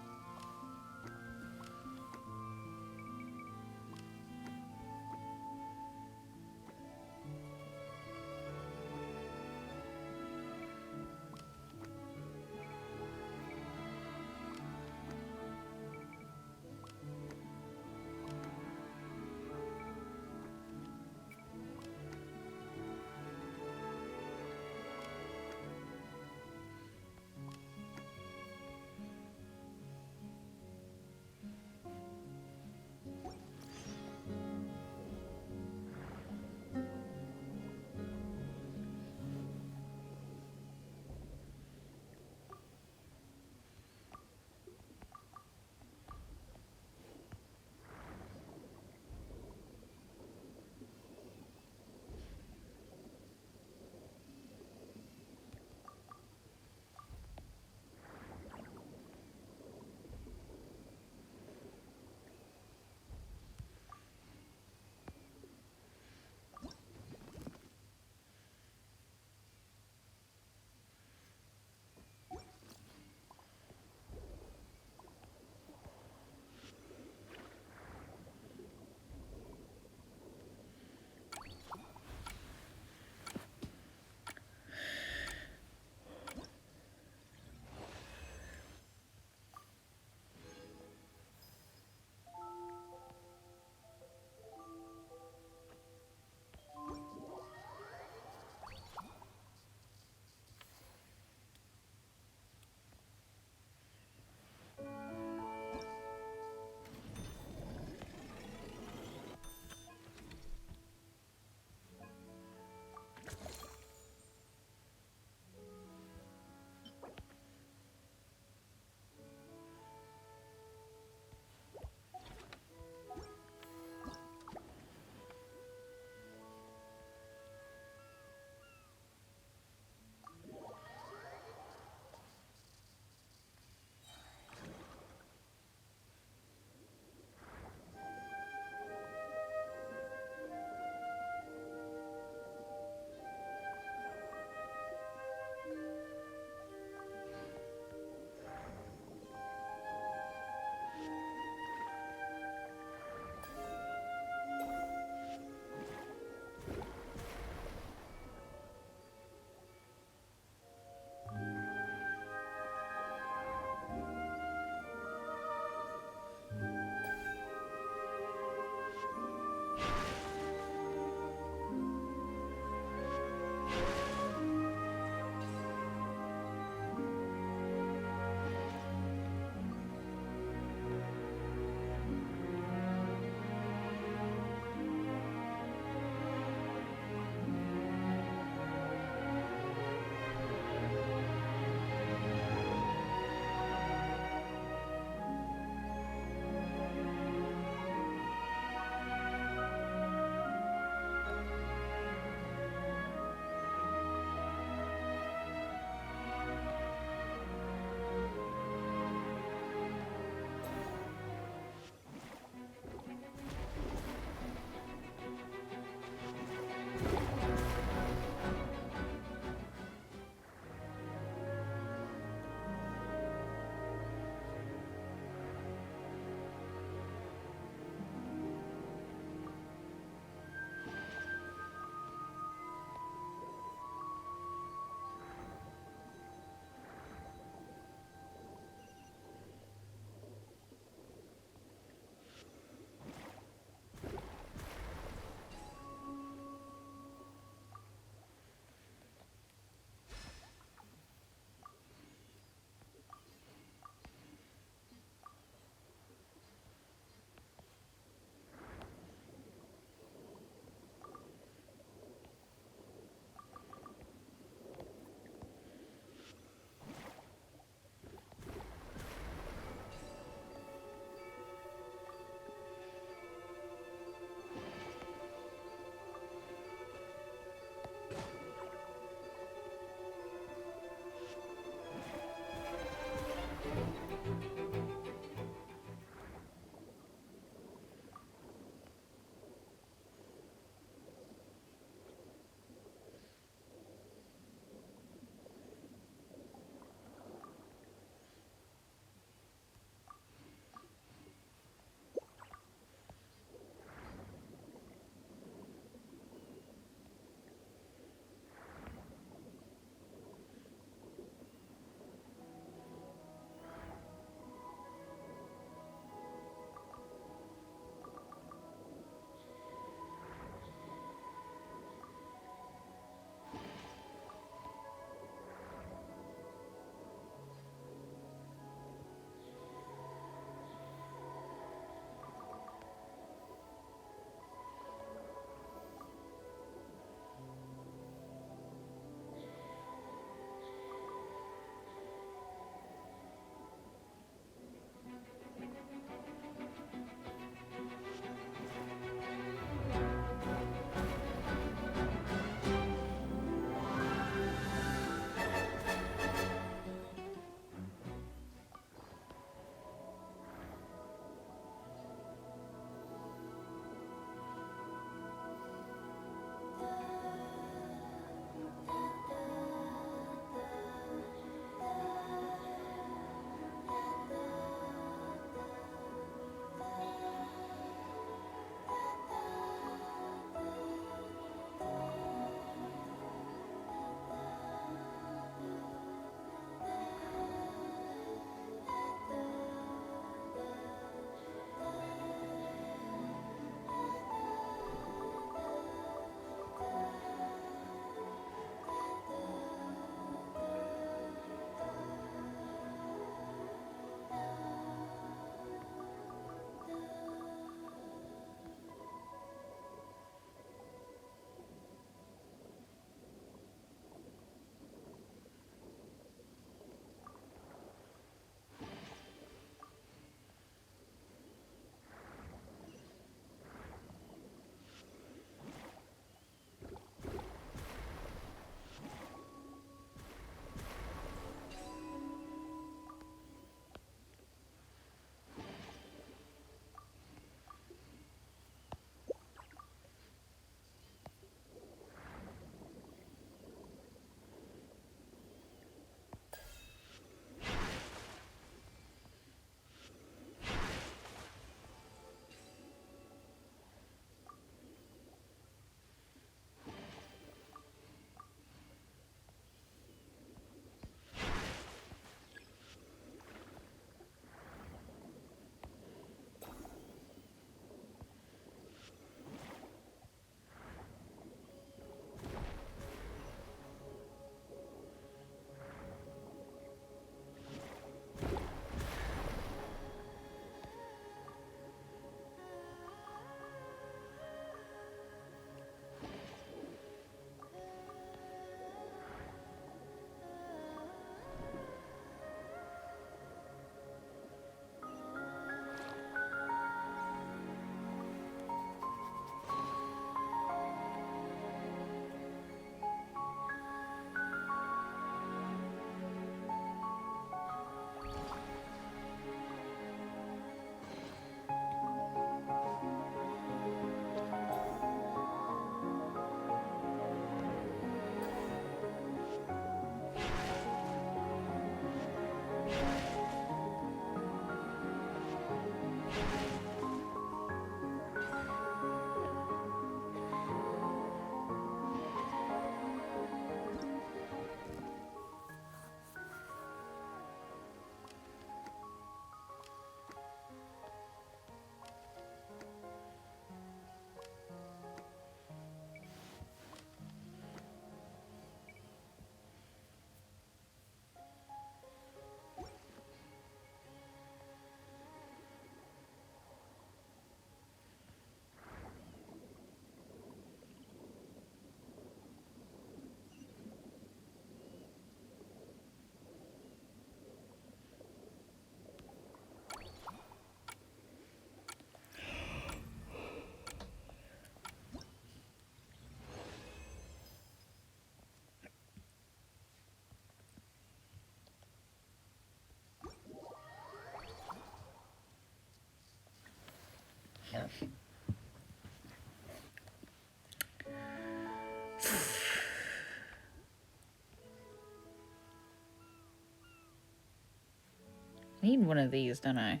I need one of these, don't I?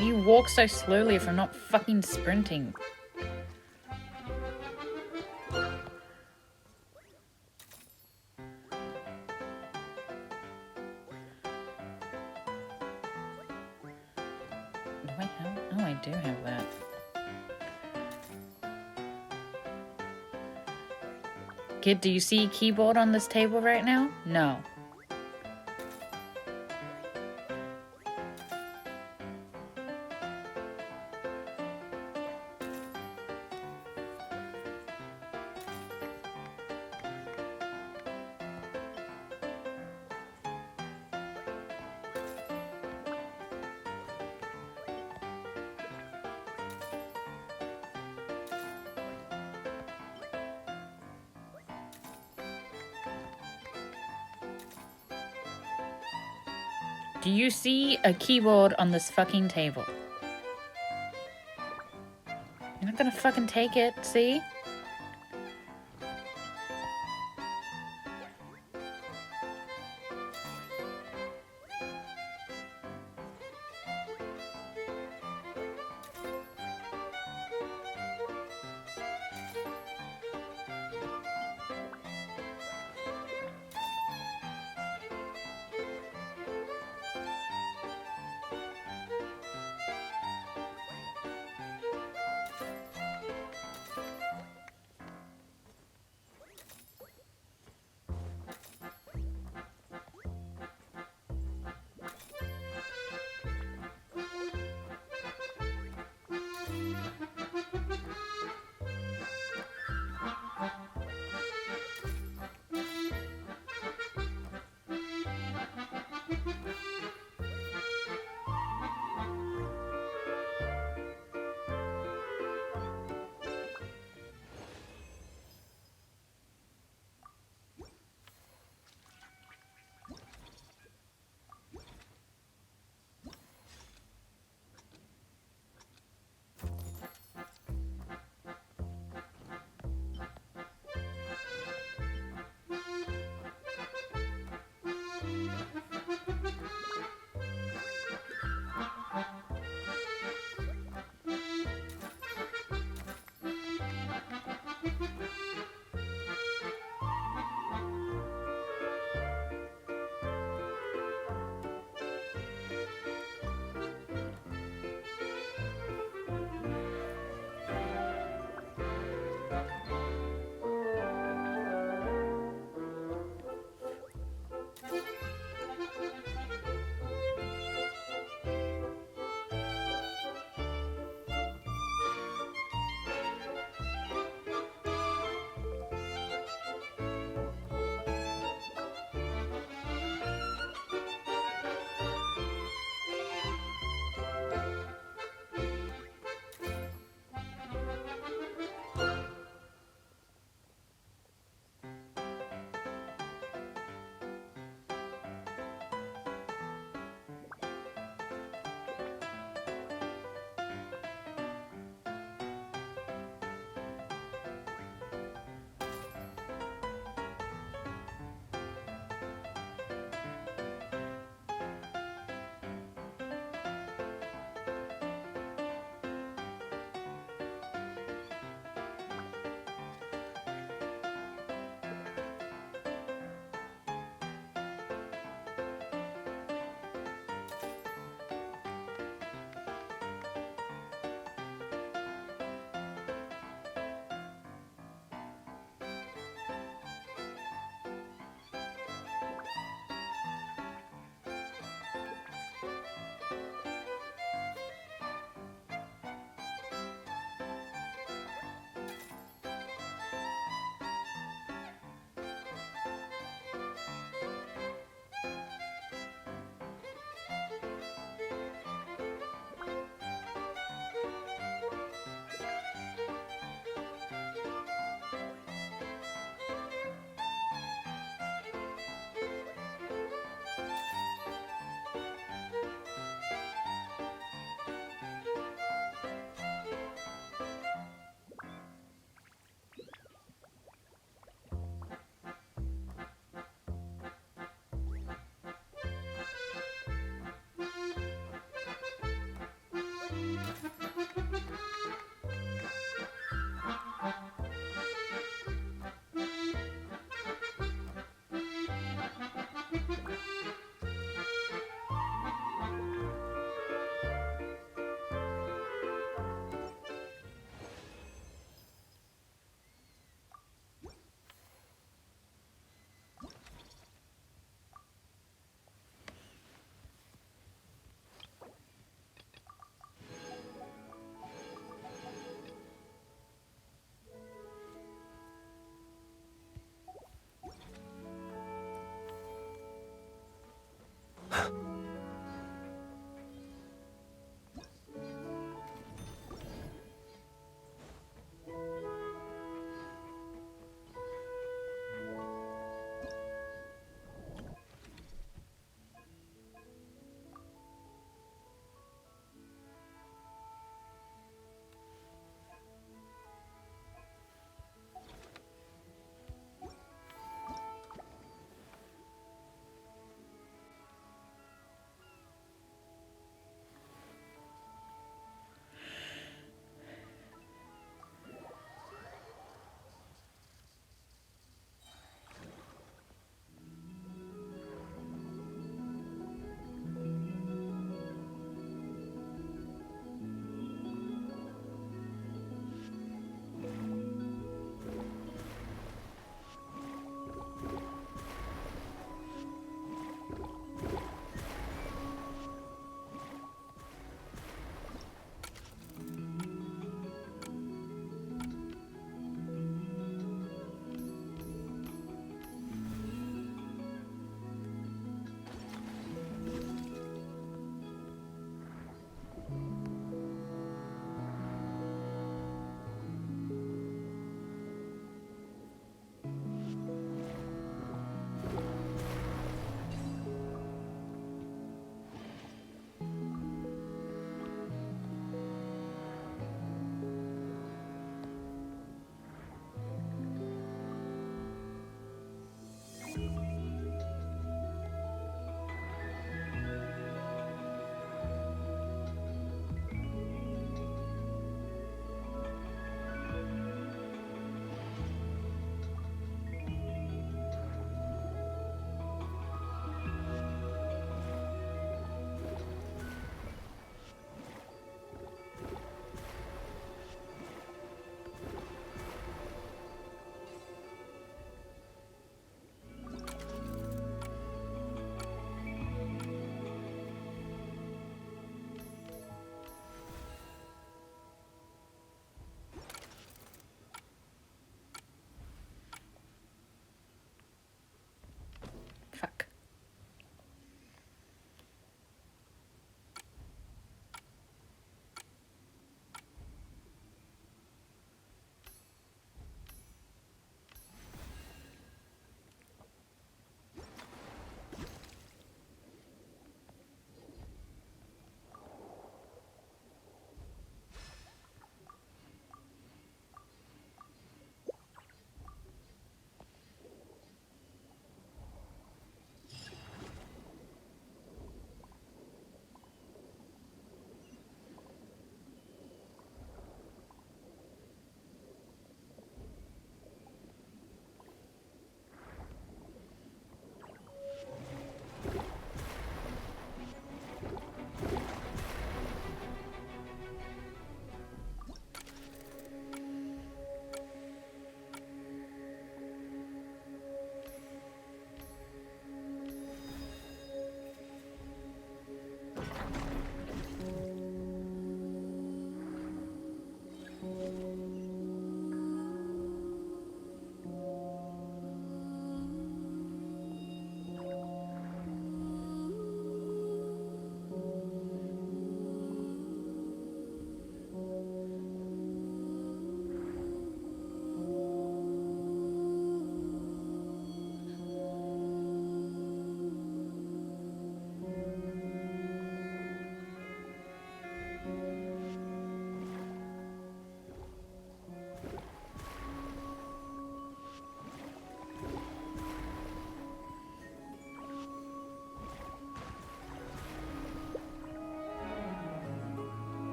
How do you walk so slowly if I'm not fucking sprinting? Do I have? Oh, I do have that. Kid, do you see a keyboard on this table right now? No. Do you see a keyboard on this fucking table? You're not gonna fucking take it, see?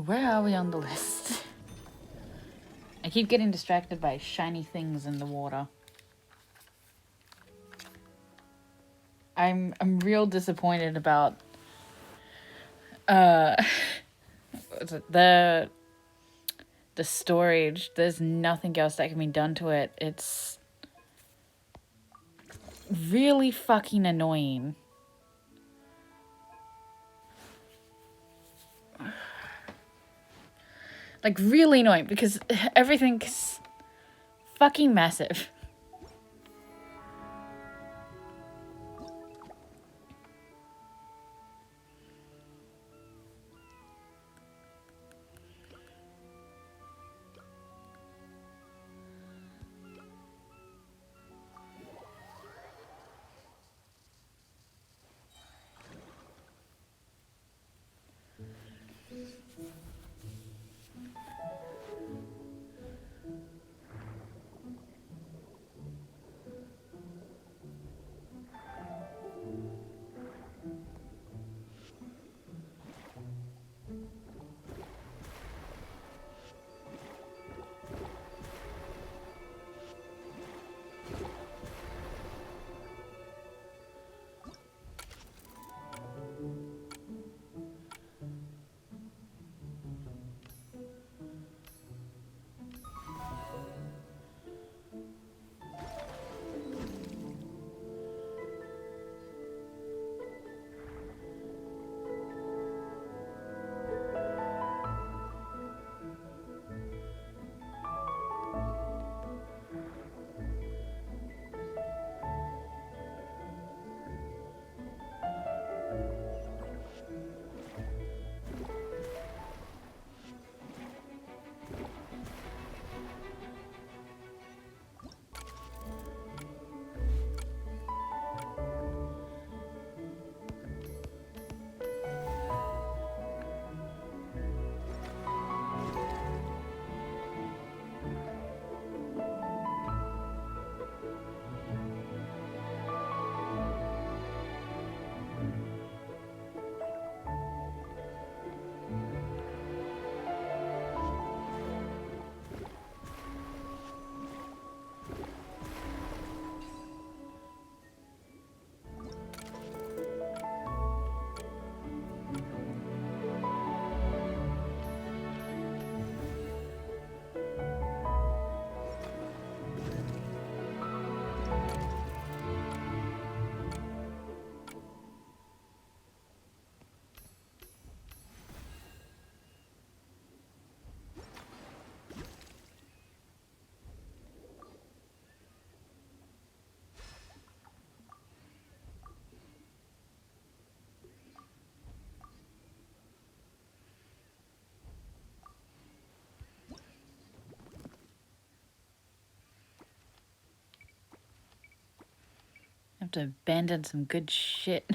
Where are we on the list? I keep getting distracted by shiny things in the water. I'm real disappointed about what's it, the storage. There's nothing else that can be done to it. It's really fucking annoying. Like, really annoying because everything's fucking massive. I have to abandon some good shit.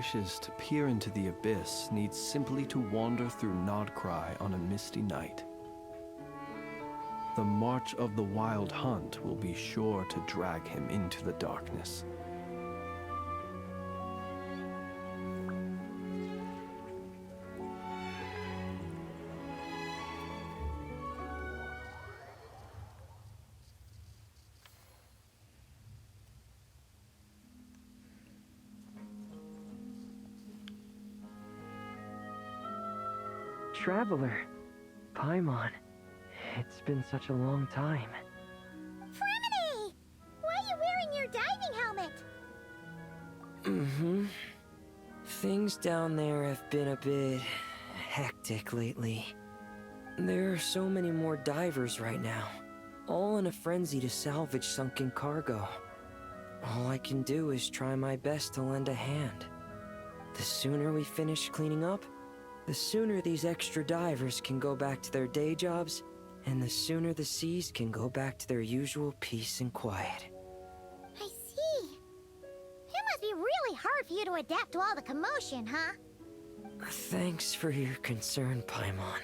wishes to peer into the abyss needs simply to wander through Nodcry on a misty night. The march of the wild hunt will be sure to drag him into the darkness. Traveler, Paimon, it's been such a long time. Fremini! Why are you wearing your diving helmet? Mm-hmm. Things down there have been a bit hectic lately. There are so many more divers right now, all in a frenzy to salvage sunken cargo. All I can do is try my best to lend a hand. The sooner we finish cleaning up, the sooner these extra divers can go back to their day jobs, and the sooner the seas can go back to their usual peace and quiet. I see. It must be really hard for you to adapt to all the commotion, huh? Thanks for your concern, Paimon.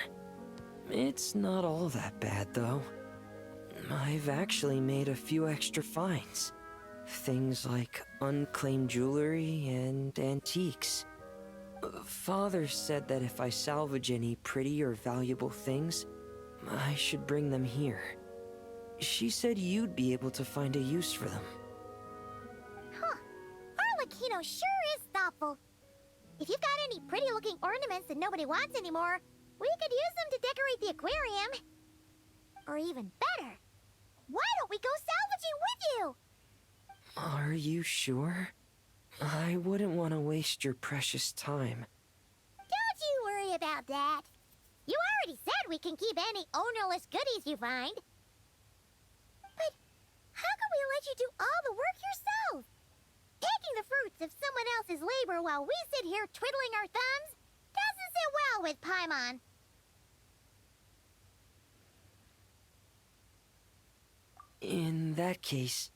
It's not all that bad, though. I've actually made a few extra finds. Things like unclaimed jewelry and antiques. Father said that if I salvage any pretty or valuable things, I should bring them here. She said you'd be able to find a use for them. Huh. Arlecchino sure is thoughtful. If you've got any pretty-looking ornaments that nobody wants anymore, we could use them to decorate the aquarium. Or even better, why don't we go salvaging with you? Are you sure? I wouldn't want to waste your precious time. Don't you worry about that. You already said we can keep any ownerless goodies you find. But how can we let you do all the work yourself? Taking the fruits of someone else's labor while we sit here twiddling our thumbs doesn't sit well with Paimon. In that case,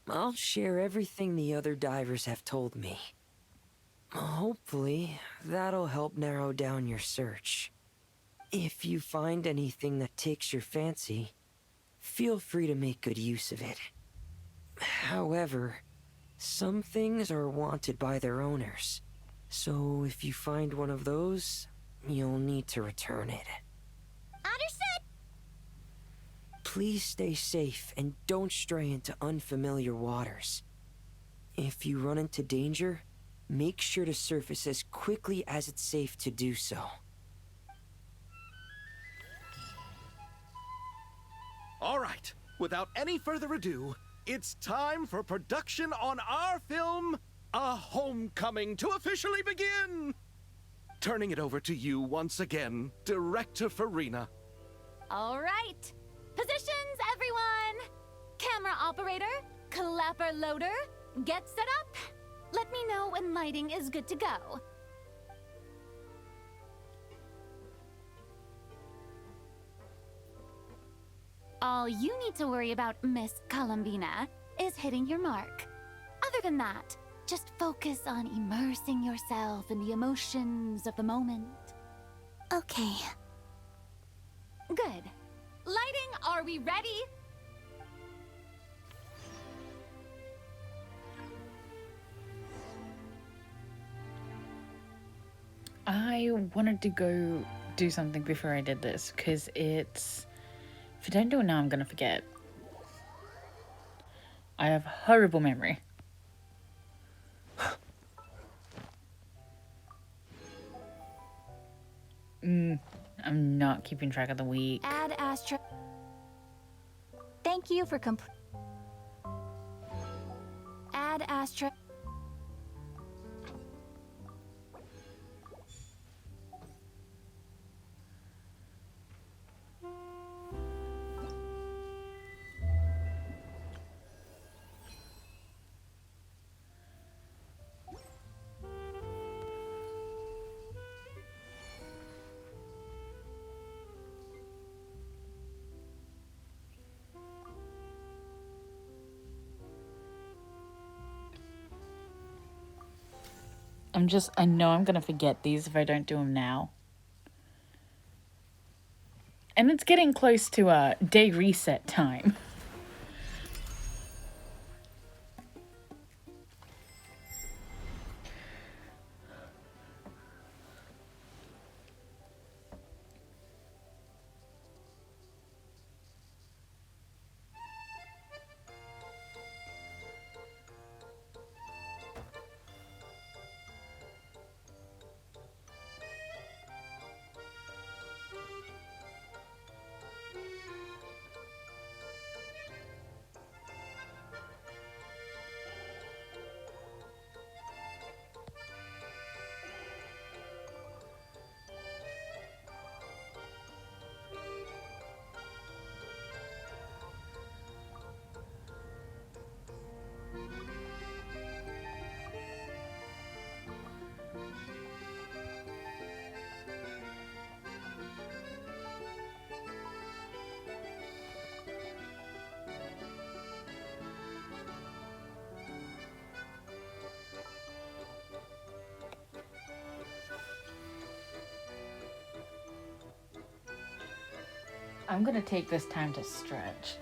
I'll share everything the other divers have told me. Hopefully, that'll help narrow down your search. If you find anything that takes your fancy, feel free to make good use of it. However, some things are wanted by their owners, so if you find one of those, you'll need to return it. Understood! Please stay safe and don't stray into unfamiliar waters. If you run into danger, make sure to surface as quickly as it's safe to do so. All right, without any further ado, it's time for production on our film, A Homecoming, to officially begin! Turning it over to you once again, Director Farina. All right. Positions, everyone! Camera operator, clapper loader, get set up. Let me know when lighting is good to go. All you need to worry about, Miss Columbina, is hitting your mark. Other than that, just focus on immersing yourself in the emotions of the moment. Okay. Good. Lighting, are we ready? I wanted to go do something before I did this, because it's... If I don't do it now, I'm gonna forget. I have horrible memory. I'm not keeping track of the week. Add Astra. Thank you for Add Astra. I know I'm gonna forget these if I don't do them now. And it's getting close to day reset time. I'm gonna take this time to stretch.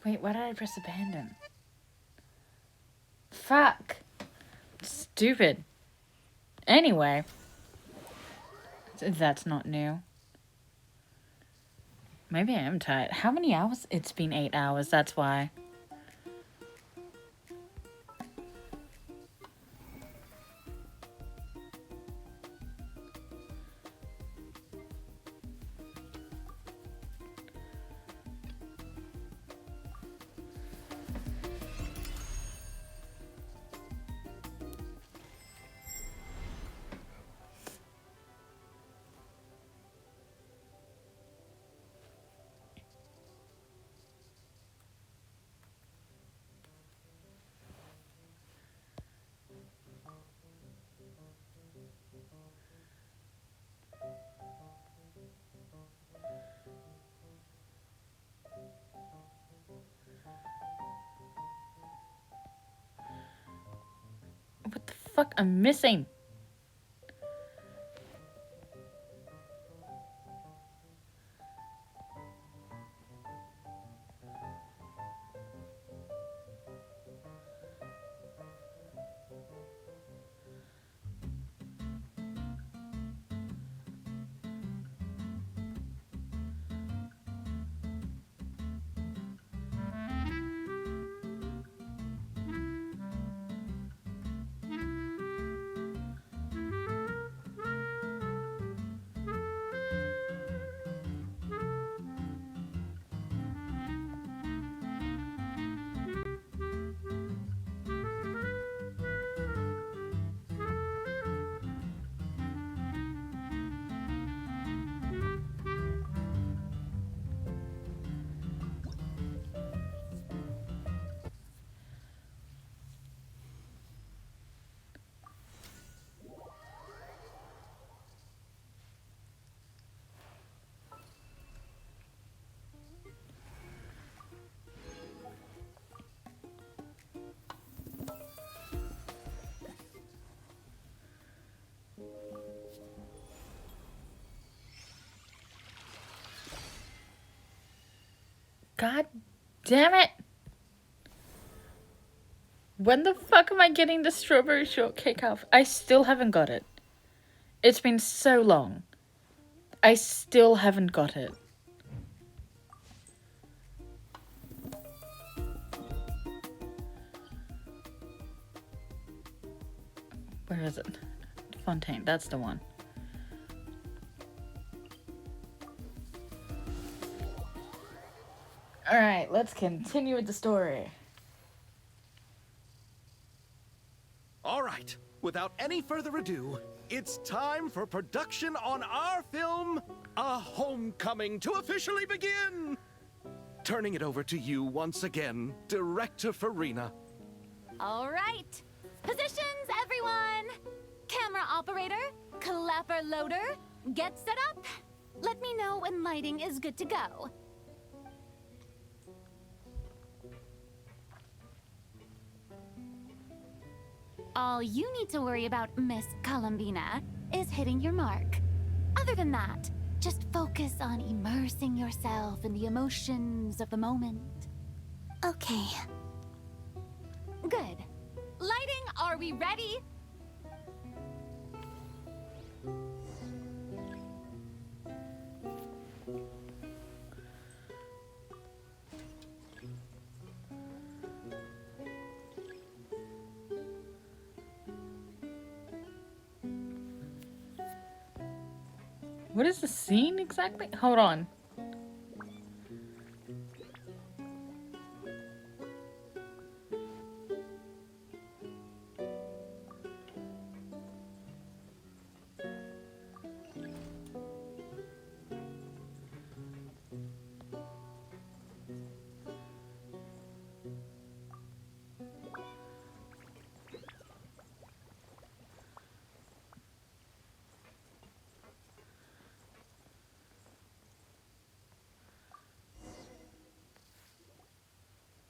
Wait, why did I press abandon? Fuck. Stupid. Anyway. That's not new. Maybe I am tired. How many hours? It's been 8 hours, that's why. What the fuck? I'm missing. God damn it! When the fuck am I getting the strawberry shortcake off? I still haven't got it. It's been so long. I still haven't got it. Where is it? Fontaine, that's the one. Alright, let's continue with the story. All right, without any further ado, it's time for production on our film, A Homecoming, to officially begin! Turning it over to you once again, Director Farina. All right. Positions, everyone. Camera operator, clapper loader, get set up. Let me know when lighting is good to go. All you need to worry about, Miss Columbina, is hitting your mark. Other than that, just focus on immersing yourself in the emotions of the moment. Okay. Good. Lighting, are we ready? What is the scene exactly? Hold on.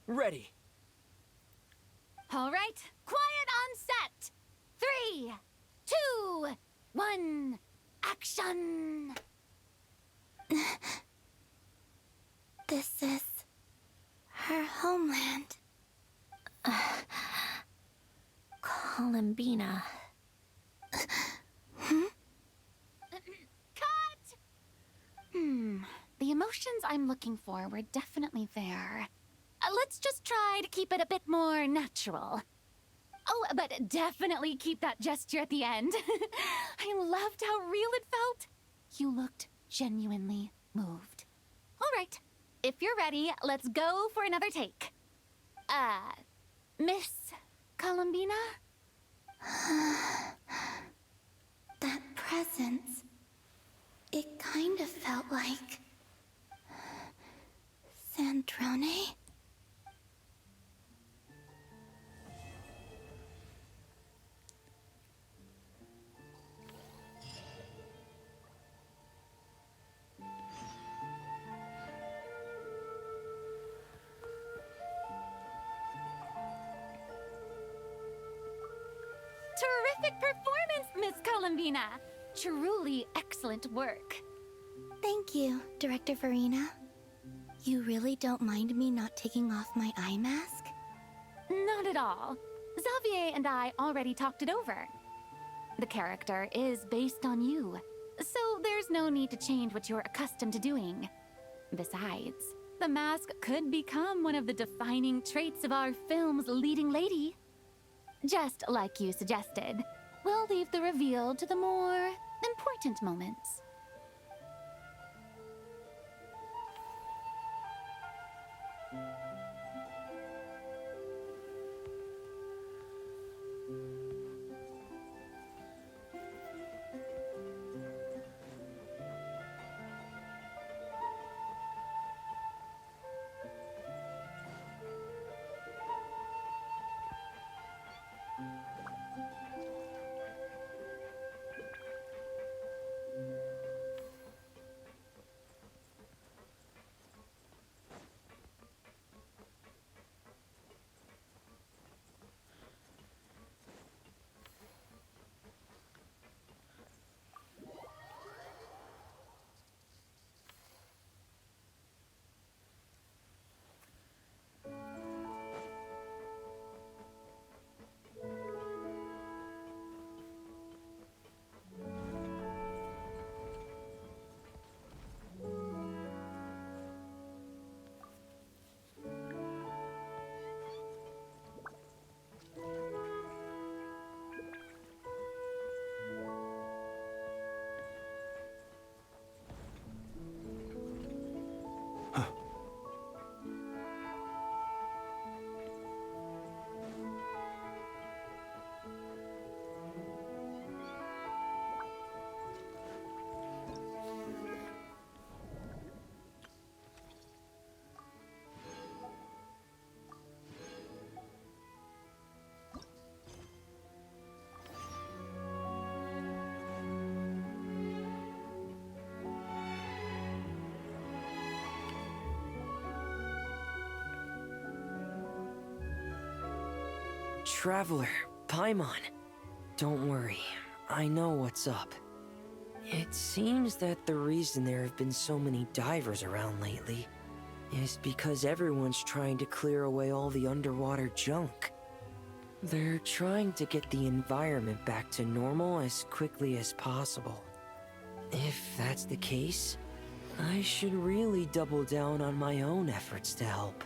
Ready. All right, quiet on set. 3, 2, 1, action! This is her homeland. Columbina. Cut! The emotions I'm looking for were definitely there. Let's just try to keep it a bit more natural. Oh, but definitely keep that gesture at the end. I loved how real it felt. You looked genuinely moved. All right, if you're ready, let's go for another take. Miss Columbina? That presence. It kind of felt like Sandrone? Terrific performance, Miss Columbina. Truly excellent work. Thank you, Director Farina. You really don't mind me not taking off my eye mask? Not at all. Xavier and I already talked it over. The character is based on you, so there's no need to change what you're accustomed to doing. Besides, the mask could become one of the defining traits of our film's leading lady. Just like you suggested, we'll leave the reveal to the more important moments. Traveler, Paimon. Don't worry, I know what's up. It seems that the reason there have been so many divers around lately is because everyone's trying to clear away all the underwater junk. They're trying to get the environment back to normal as quickly as possible. If that's the case, I should really double down on my own efforts to help.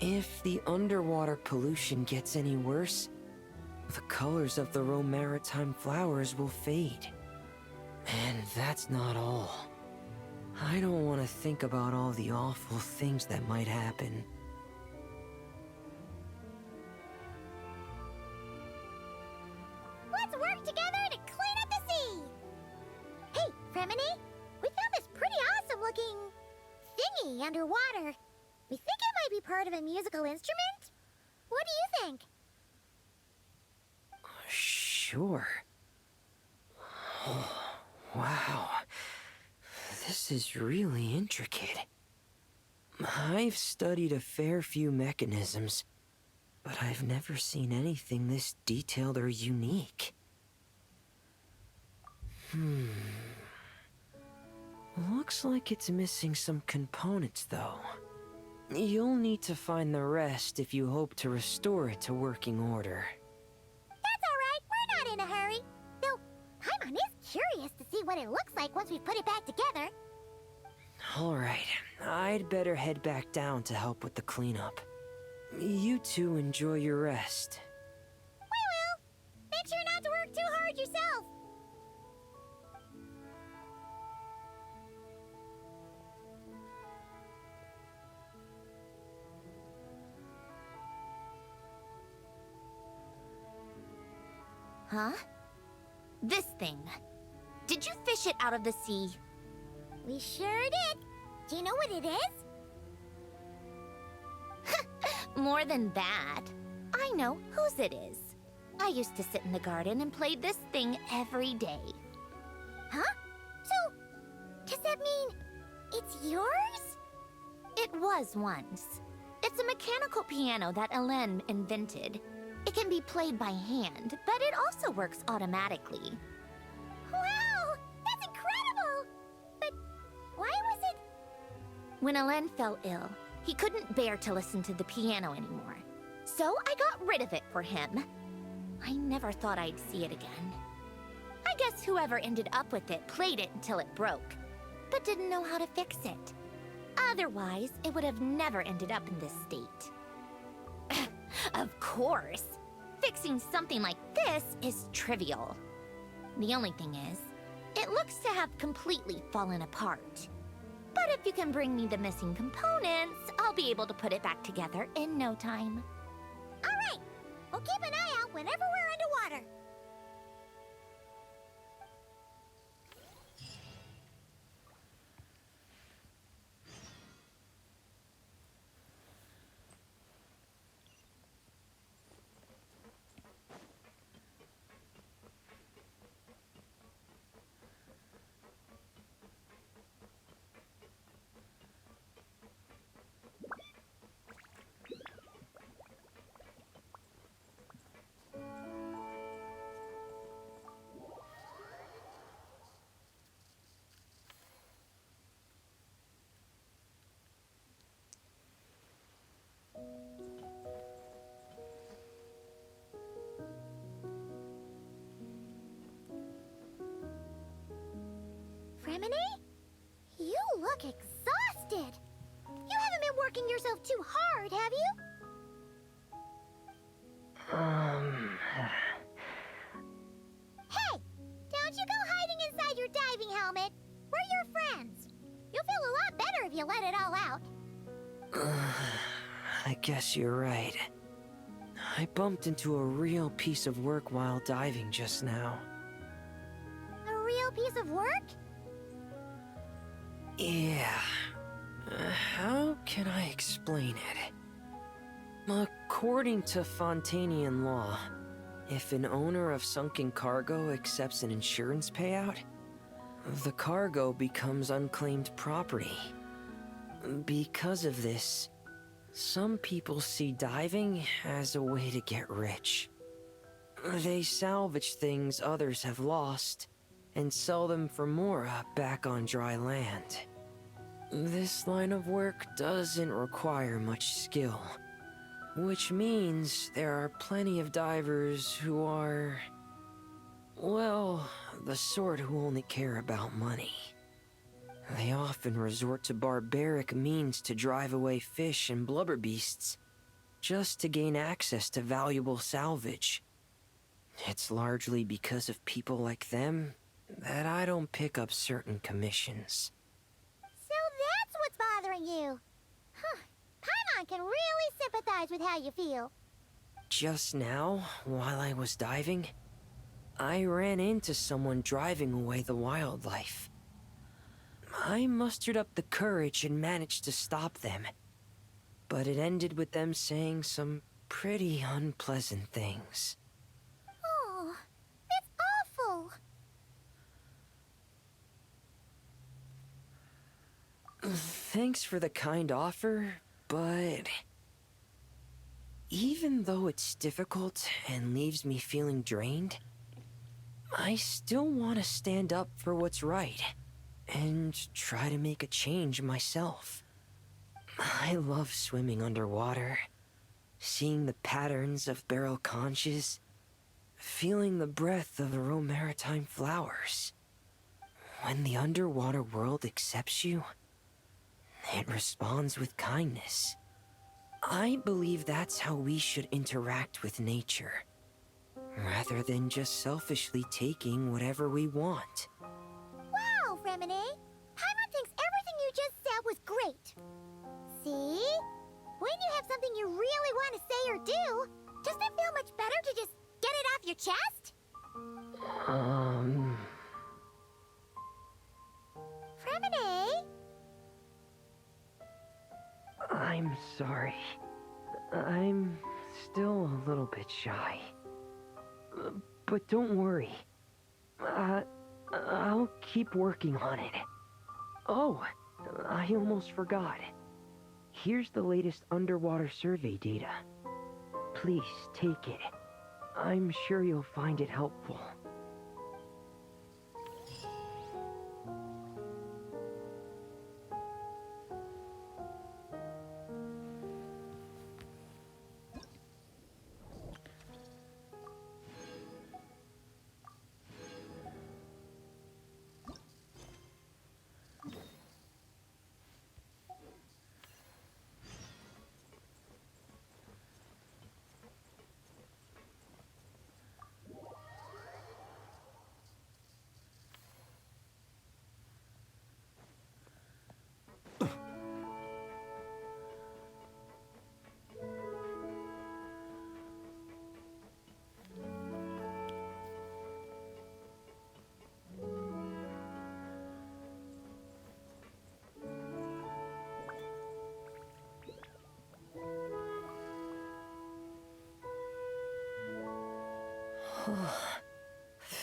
If the underwater pollution gets any worse, the colors of the Rome maritime flowers will fade. And that's not all. I don't want to think about all the awful things that might happen. Let's work together to clean up the sea! Hey, Fremini, we found this pretty awesome looking thingy underwater. We think it might be part of a musical instrument? What do you think? Sure. Oh, wow. This is really intricate. I've studied a fair few mechanisms, but I've never seen anything this detailed or unique. Looks like it's missing some components, though. You'll need to find the rest if you hope to restore it to working order. That's alright, we're not in a hurry. Though, Paimon is curious to see what it looks like once we put it back together. Alright, I'd better head back down to help with the cleanup. You two enjoy your rest. We will! Make sure not to work too hard yourself! Huh? This thing. Did you fish it out of the sea? We sure did. Do you know what it is? More than that. I know whose it is. I used to sit in the garden and play this thing every day. Huh? So, does that mean it's yours? It was once. It's a mechanical piano that Elen invented. It can be played by hand, but it also works automatically. Wow! That's incredible! But why was it... When Elen fell ill, he couldn't bear to listen to the piano anymore. So I got rid of it for him. I never thought I'd see it again. I guess whoever ended up with it played it until it broke, but didn't know how to fix it. Otherwise, it would have never ended up in this state. Of course! Fixing something like this is trivial. The only thing is, it looks to have completely fallen apart. But if you can bring me the missing components, I'll be able to put it back together in no time. Alright! We'll keep an eye out whenever we're underwater. Fremini? You look exhausted. You haven't been working yourself too hard, have you? Hey! Don't you go hiding inside your diving helmet. We're your friends. You'll feel a lot better if you let it all out. I guess you're right. I bumped into a real piece of work while diving just now. A real piece of work? Yeah. How can I explain it? According to Fontanian law, if an owner of sunken cargo accepts an insurance payout, the cargo becomes unclaimed property. Because of this, Some people see diving as a way to get rich. They salvage things others have lost and sell them for more back on dry land. This line of work doesn't require much skill, which means there are plenty of divers who are, well, the sort who only care about money. They often resort to barbaric means to drive away fish and blubber beasts, just to gain access to valuable salvage. It's largely because of people like them that I don't pick up certain commissions. So that's what's bothering you. Huh. Paimon can really sympathize with how you feel. Just now, while I was diving, I ran into someone driving away the wildlife. I mustered up the courage and managed to stop them, but it ended with them saying some pretty unpleasant things. Oh, that's awful. Thanks for the kind offer, but even though it's difficult and leaves me feeling drained, I still want to stand up for what's right and try to make a change myself. I love swimming underwater, seeing the patterns of barrel conches, feeling the breath of the maritime flowers. When the underwater world accepts you, it responds with kindness. I believe that's how we should interact with nature, rather than just selfishly taking whatever we want. Wow, Remine! Paimon thinks everything you just said was great. See? When you have something you really want to say or do, doesn't it feel much better to just get it off your chest? Remine? I'm sorry. I'm still a little bit shy. But don't worry. I'll keep working on it. Oh, I almost forgot. Here's the latest underwater survey data. Please take it. I'm sure you'll find it helpful.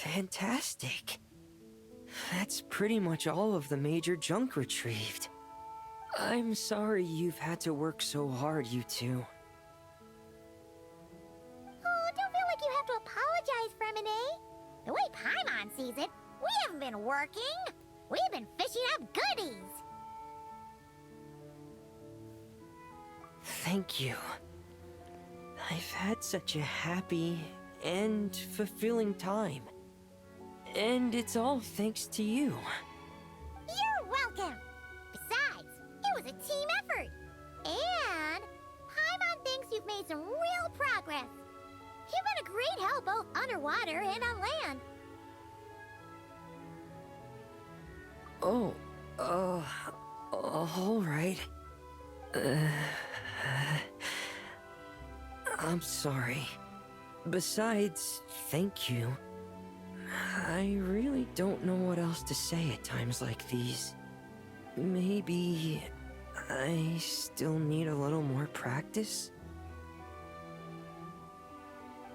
Fantastic. That's pretty much all of the major junk retrieved. I'm sorry you've had to work so hard, you two. Oh, don't feel like you have to apologize, Remine. The way Paimon sees it, we haven't been working. We've been fishing up goodies. Thank you. I've had such a happy and fulfilling time. And it's all thanks to you. You're welcome. Besides, it was a team effort. And Paimon thinks you've made some real progress. You've been a great help both underwater and on land. Oh, all right. I'm sorry. Besides, thank you. I really don't know what else to say at times like these. Maybe I still need a little more practice?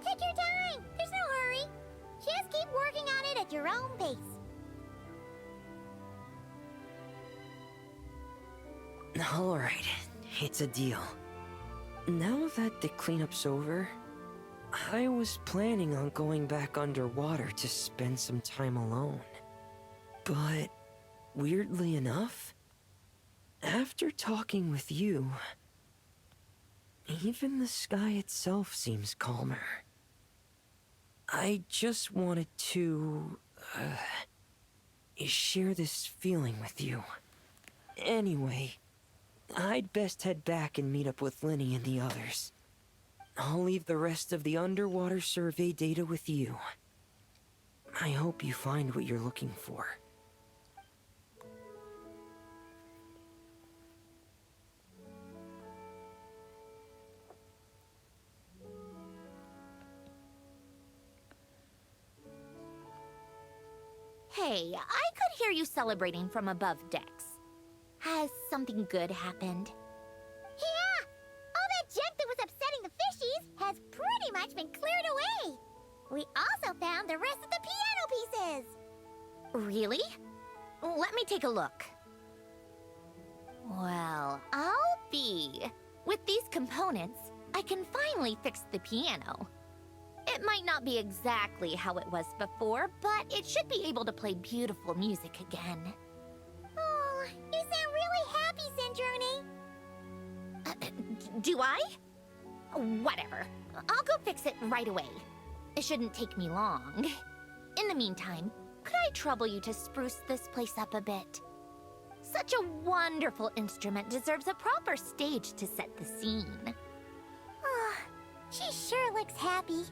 Take your time. There's no hurry. Just keep working on it at your own pace. All right, it's a deal. Now that the cleanup's over, I was planning on going back underwater to spend some time alone. But, weirdly enough, after talking with you, even the sky itself seems calmer. I just wanted to, share this feeling with you. Anyway, I'd best head back and meet up with Linny and the others. I'll leave the rest of the underwater survey data with you. I hope you find what you're looking for. Hey, I could hear you celebrating from above decks. Has something good happened? Yeah! All that junk that was upsetting the fishies has pretty much been cleared away. We also found the rest of the piano pieces. Really? Let me take a look. Well, I'll be. With these components, I can finally fix the piano. It might not be exactly how it was before, but it should be able to play beautiful music again. Oh, you sound really happy, Sandrone. Do I? Whatever. I'll go fix it right away. It shouldn't take me long. In the meantime, could I trouble you to spruce this place up a bit? Such a wonderful instrument deserves a proper stage to set the scene. Oh, she sure looks happy.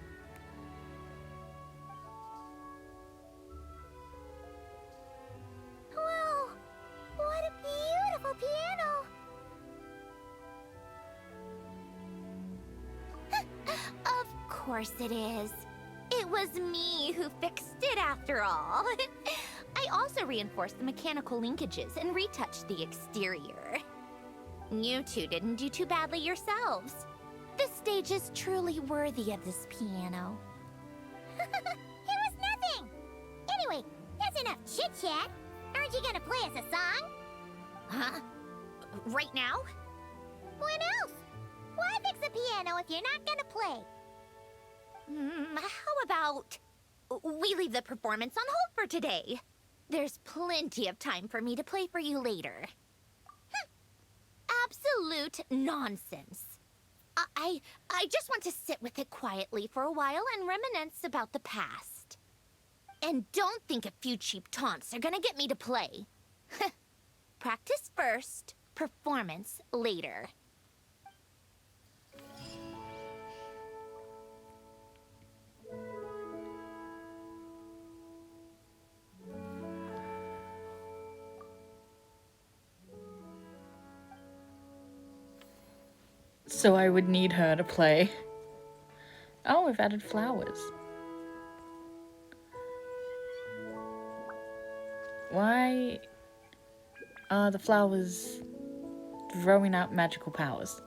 Whoa! What a beautiful piano! Of course it is. It was me who fixed it after all. I also reinforced the mechanical linkages and retouched the exterior. You two didn't do too badly yourselves. This stage is truly worthy of this piano. It was nothing! Anyway, that's enough chit-chat. Aren't you gonna play us a song? Huh? Right now? When else? Why fix a piano if you're not gonna play? How about we leave the performance on hold for today? There's plenty of time for me to play for you later. Absolute nonsense. I just want to sit with it quietly for a while and reminisce about the past. And don't think a few cheap taunts are gonna get me to play. Practice first, performance later. So I would need her to play. Oh, we've added flowers. Why are the flowers throwing out magical powers?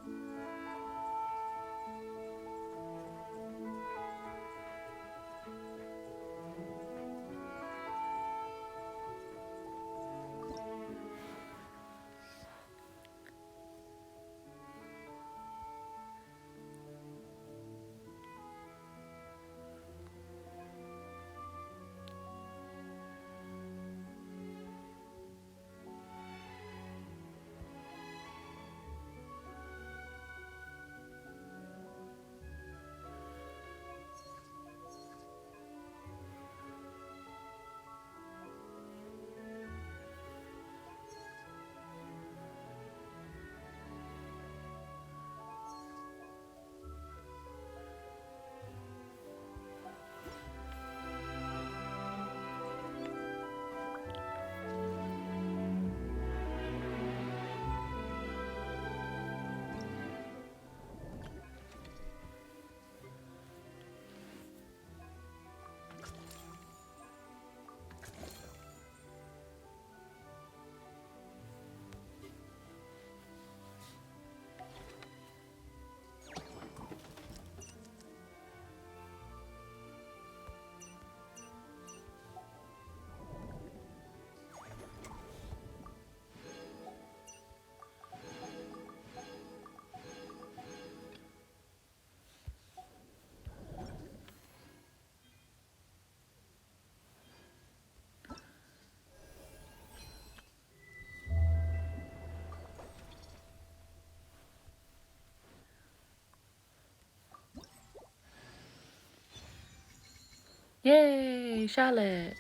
Yay, Charlotte.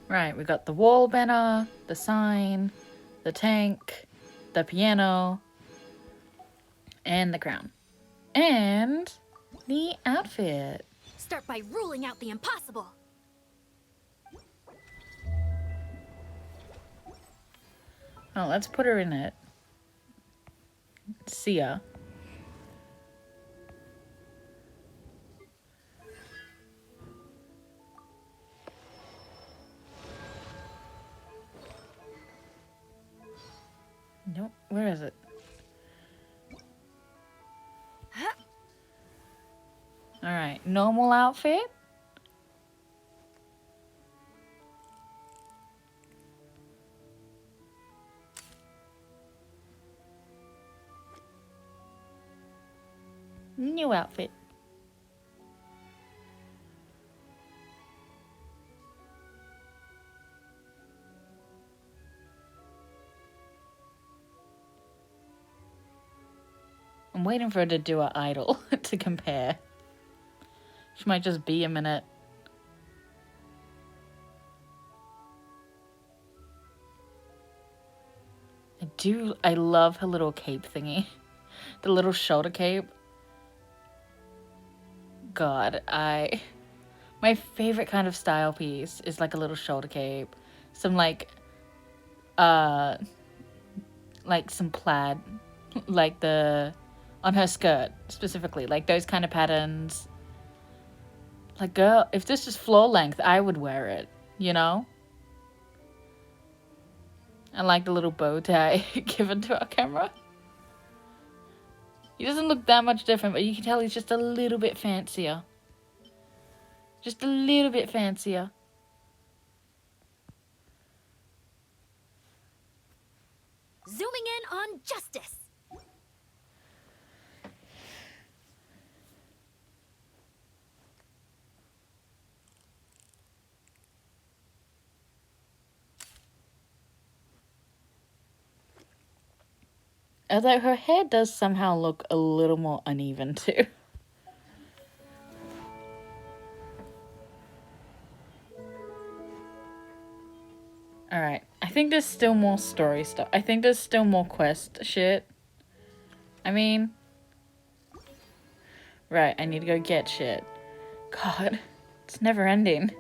Right, we got the wall banner, the sign, the tank, the piano, and the crown. And the outfit. Start by ruling out the impossible. Oh, let's put her in it. See ya. Nope, where is it? Alright, normal outfit. New outfit. I'm waiting for her to do her idol to compare. She might just be a minute. I love her little cape thingy. The little shoulder cape. God, my favorite kind of style piece is like a little shoulder cape. Some like some plaid. Like on her skirt specifically. Like those kind of patterns. Like, girl, if this is floor length, I would wear it, you know? I like the little bow tie given to our camera. He doesn't look that much different, but you can tell he's just a little bit fancier. Just a little bit fancier. Zooming in on justice. Although her hair does somehow look a little more uneven too. Alright, I think there's still more story stuff. I think there's still more quest shit. I mean... Right, I need to go get shit. God, it's never ending.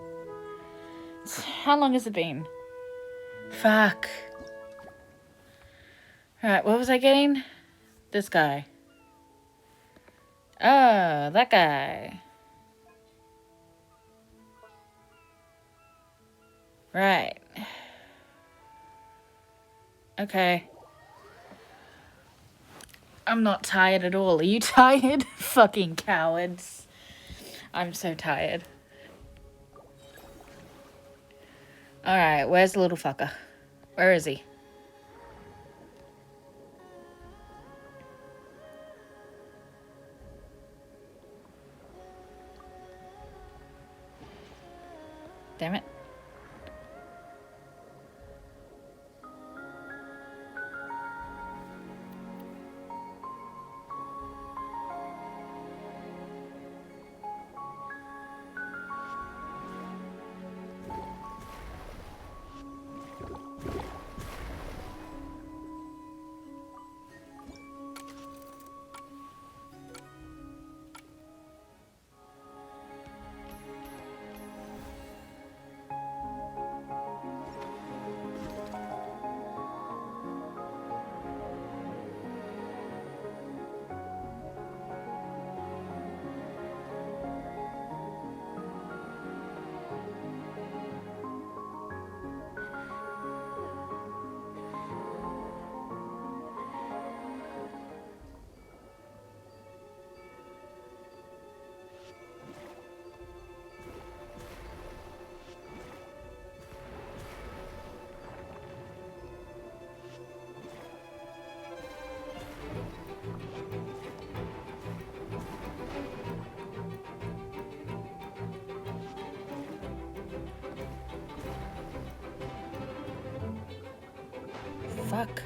How long has it been? Fuck. Alright, what was I getting? This guy. Oh, that guy. Right. Okay. I'm not tired at all. Are you tired? Fucking cowards. I'm so tired. Alright, where's the little fucker? Where is he? Damn it. Fuck.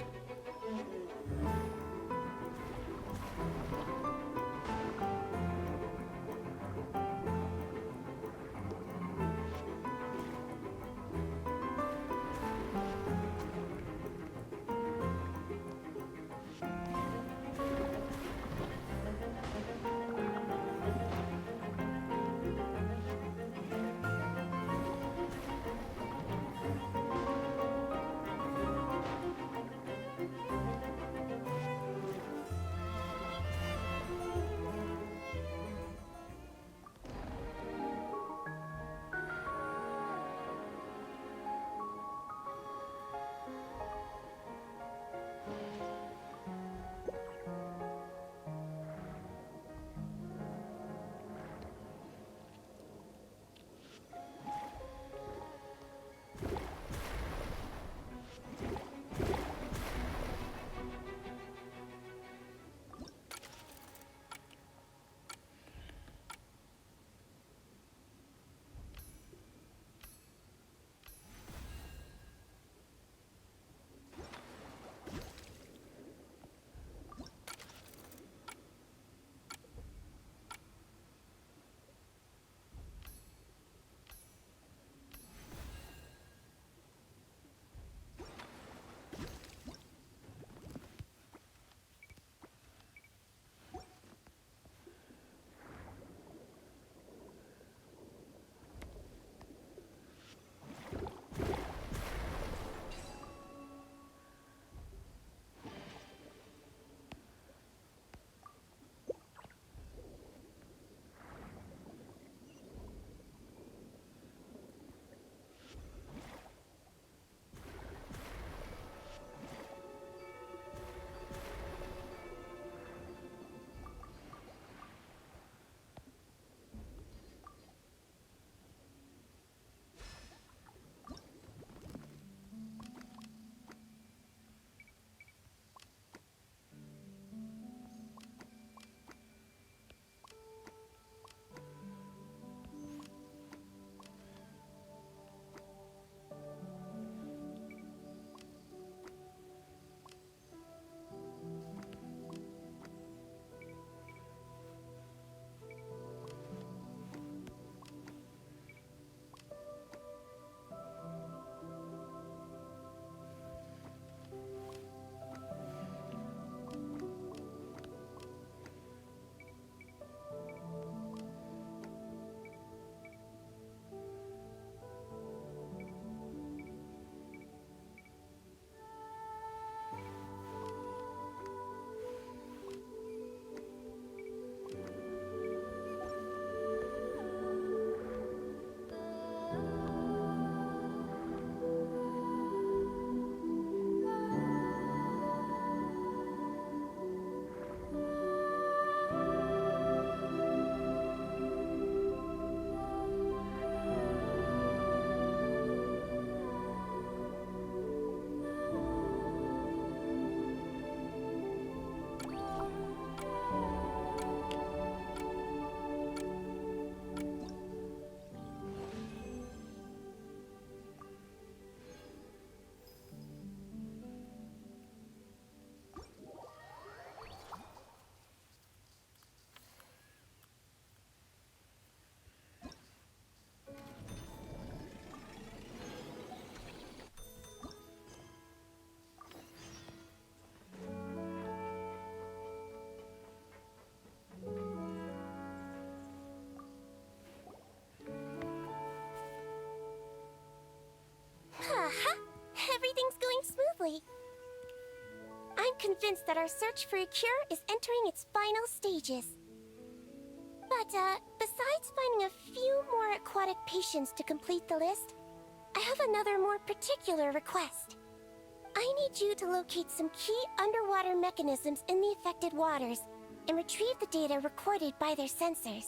convinced that our search for a cure is entering its final stages. But, besides finding a few more aquatic patients to complete the list, I have another more particular request. I need you to locate some key underwater mechanisms in the affected waters and retrieve the data recorded by their sensors.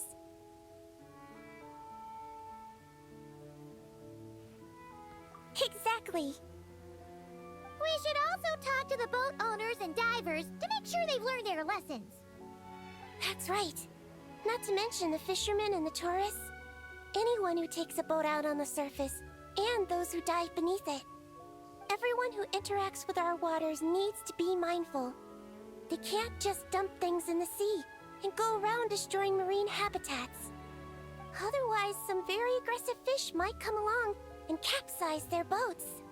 Exactly. We should also talk to the boat owners and divers to make sure they've learned their lessons. That's right. Not to mention the fishermen and the tourists. Anyone who takes a boat out on the surface, and those who dive beneath it. Everyone who interacts with our waters needs to be mindful. They can't just dump things in the sea and go around destroying marine habitats. Otherwise, some very aggressive fish might come along and capsize their boats.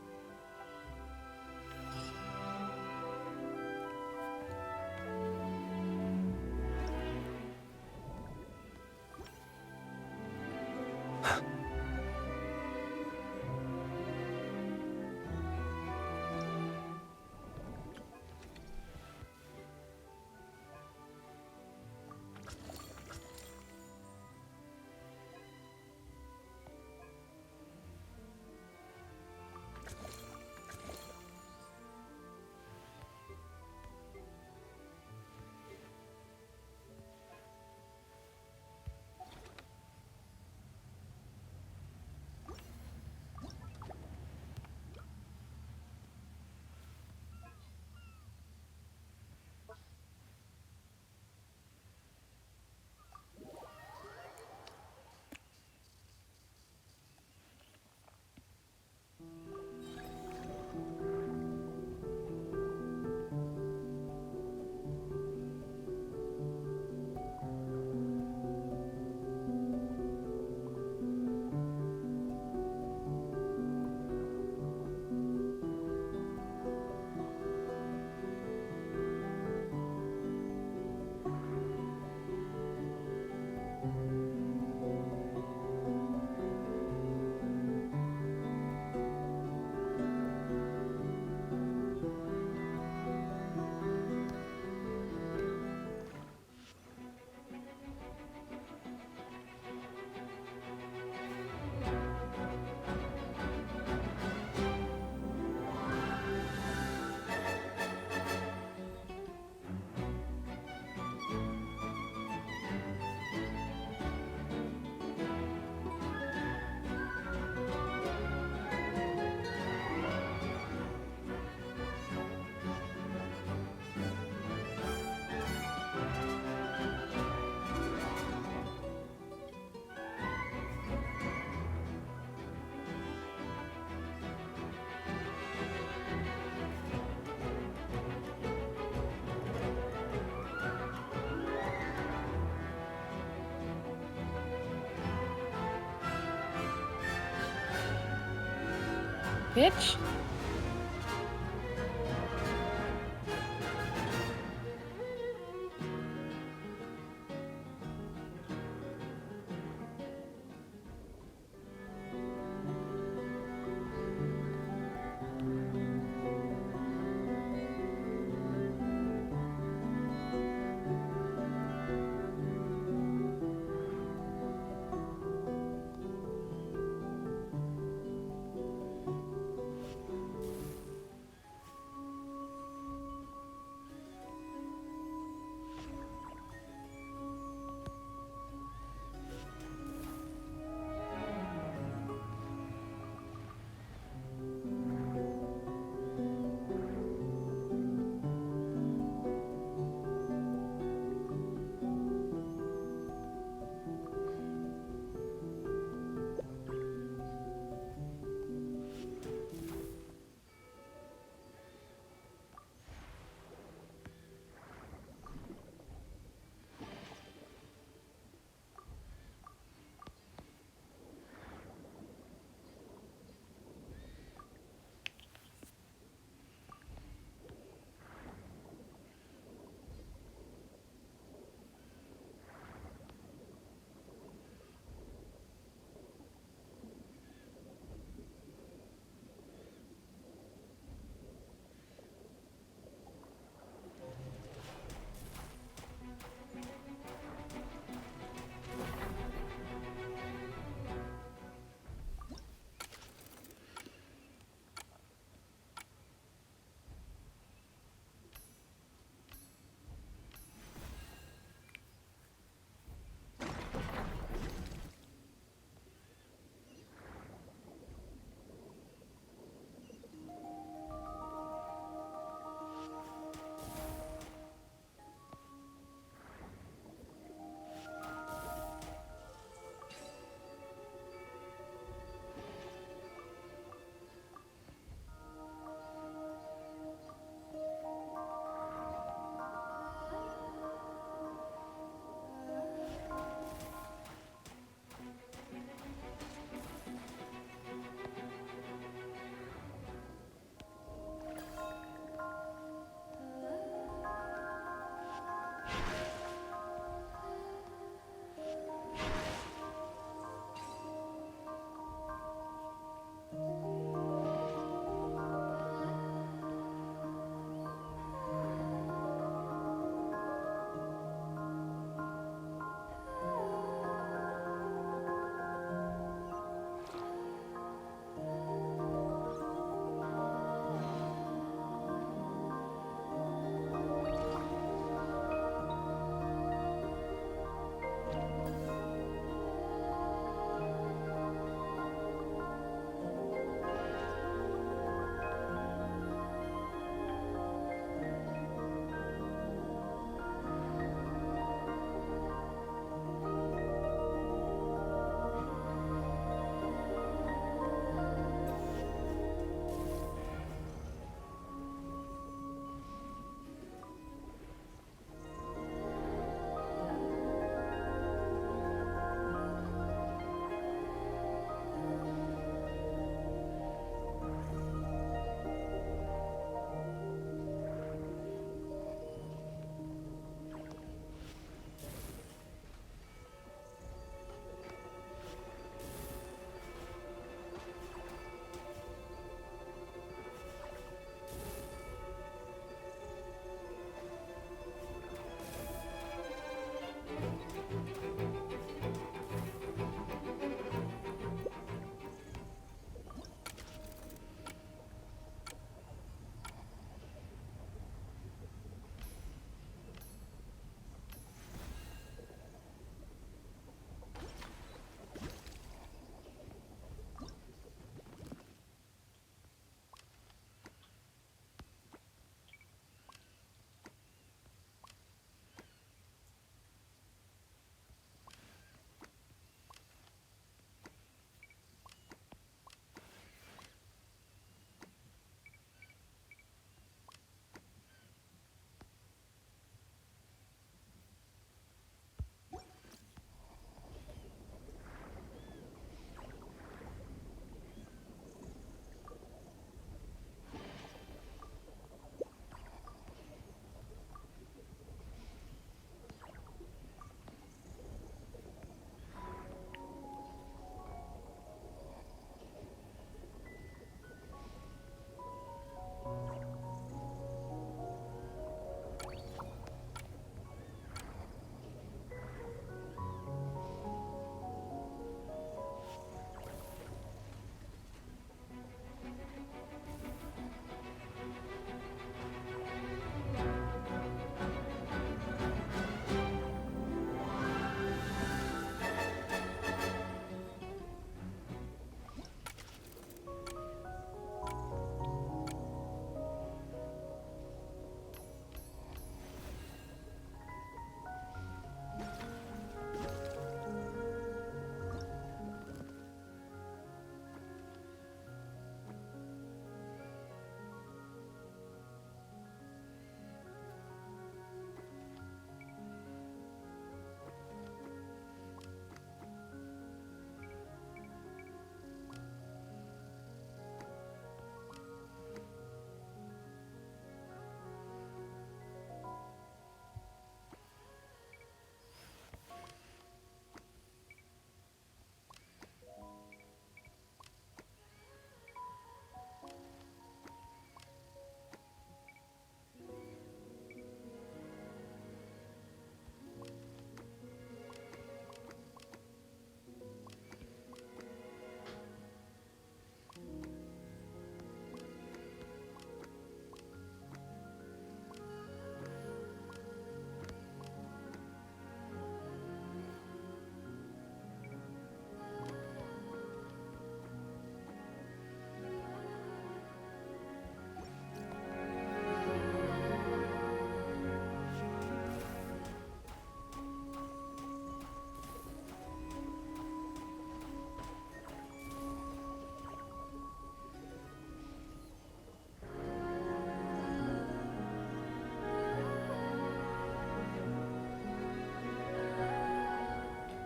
Bitch.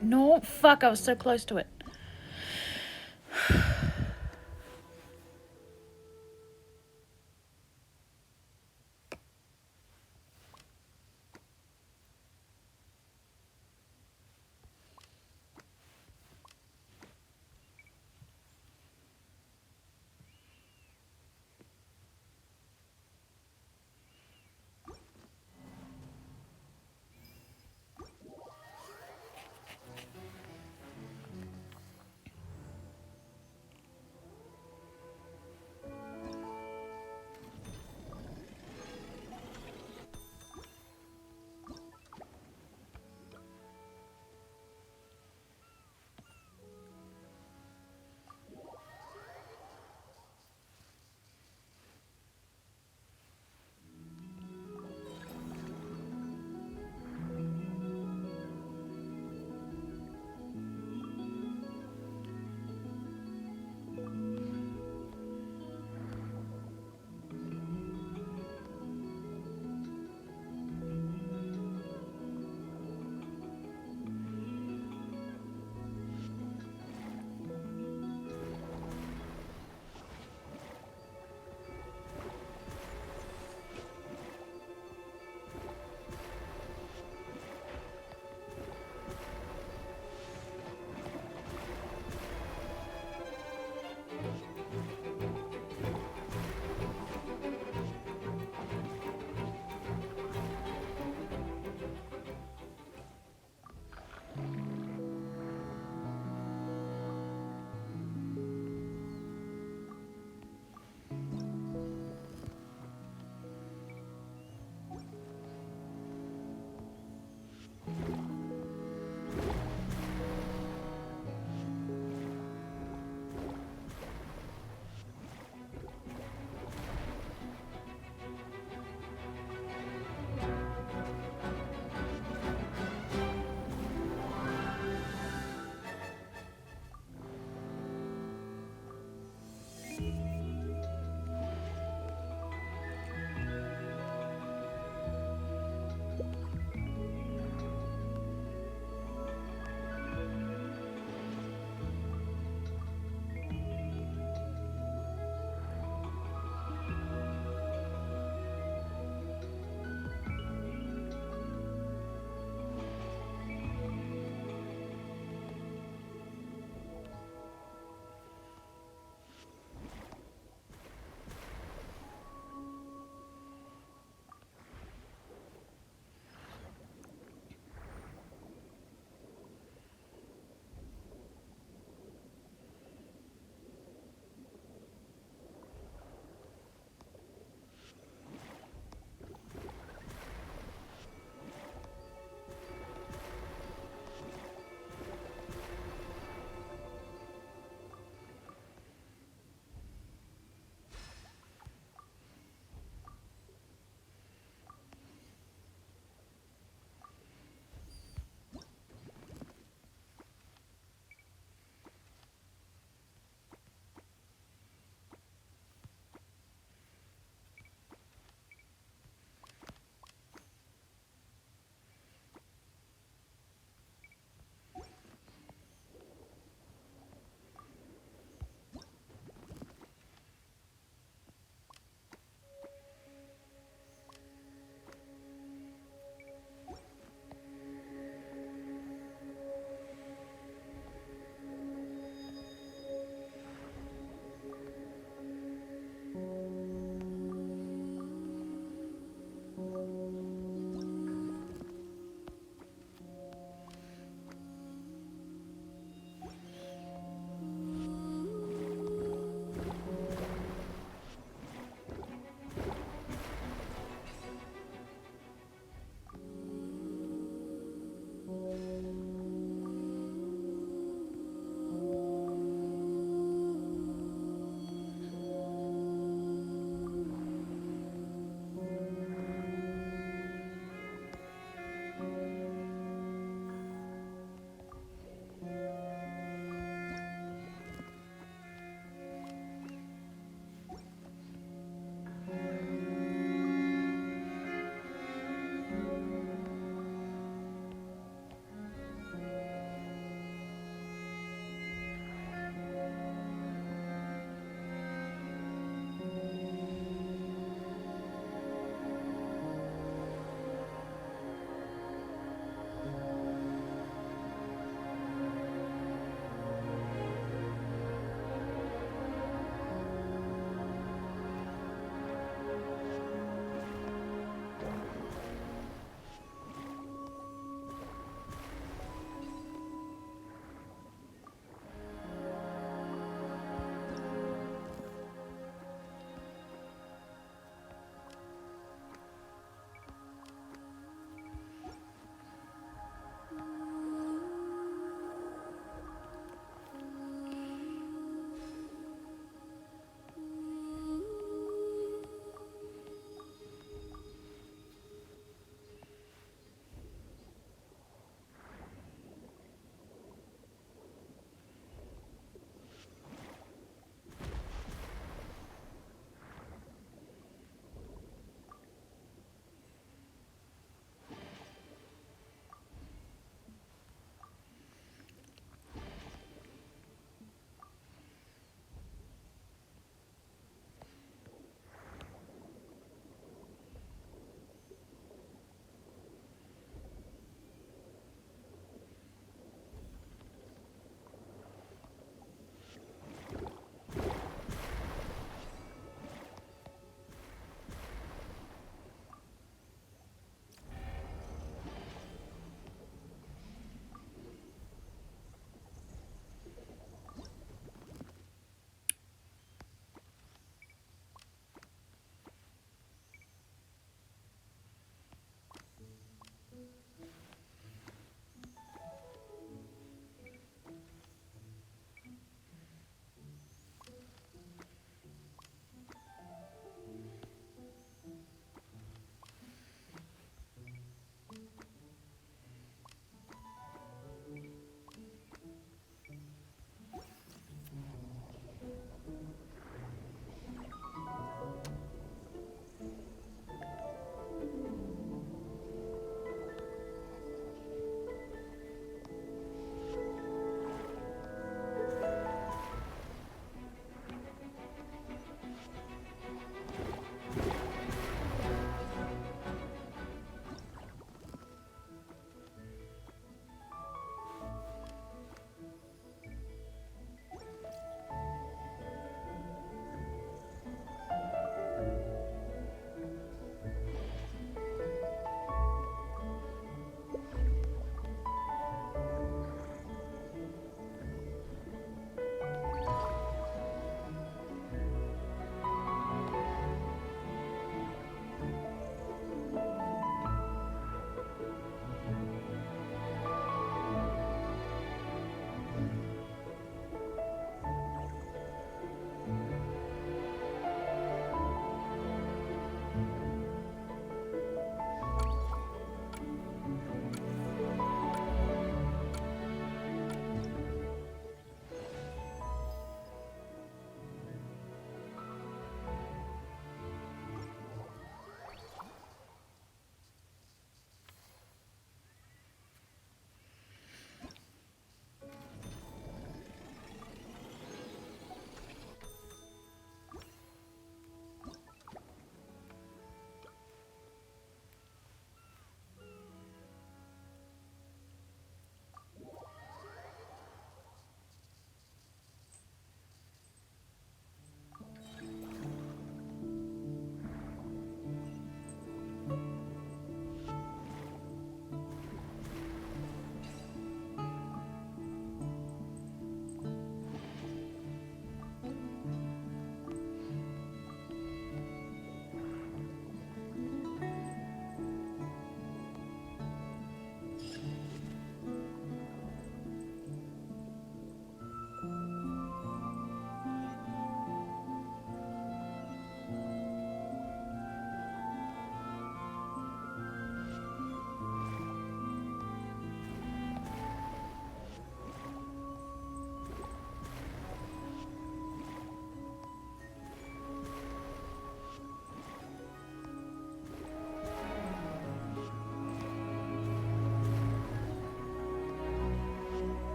No, fuck, I was so close to it.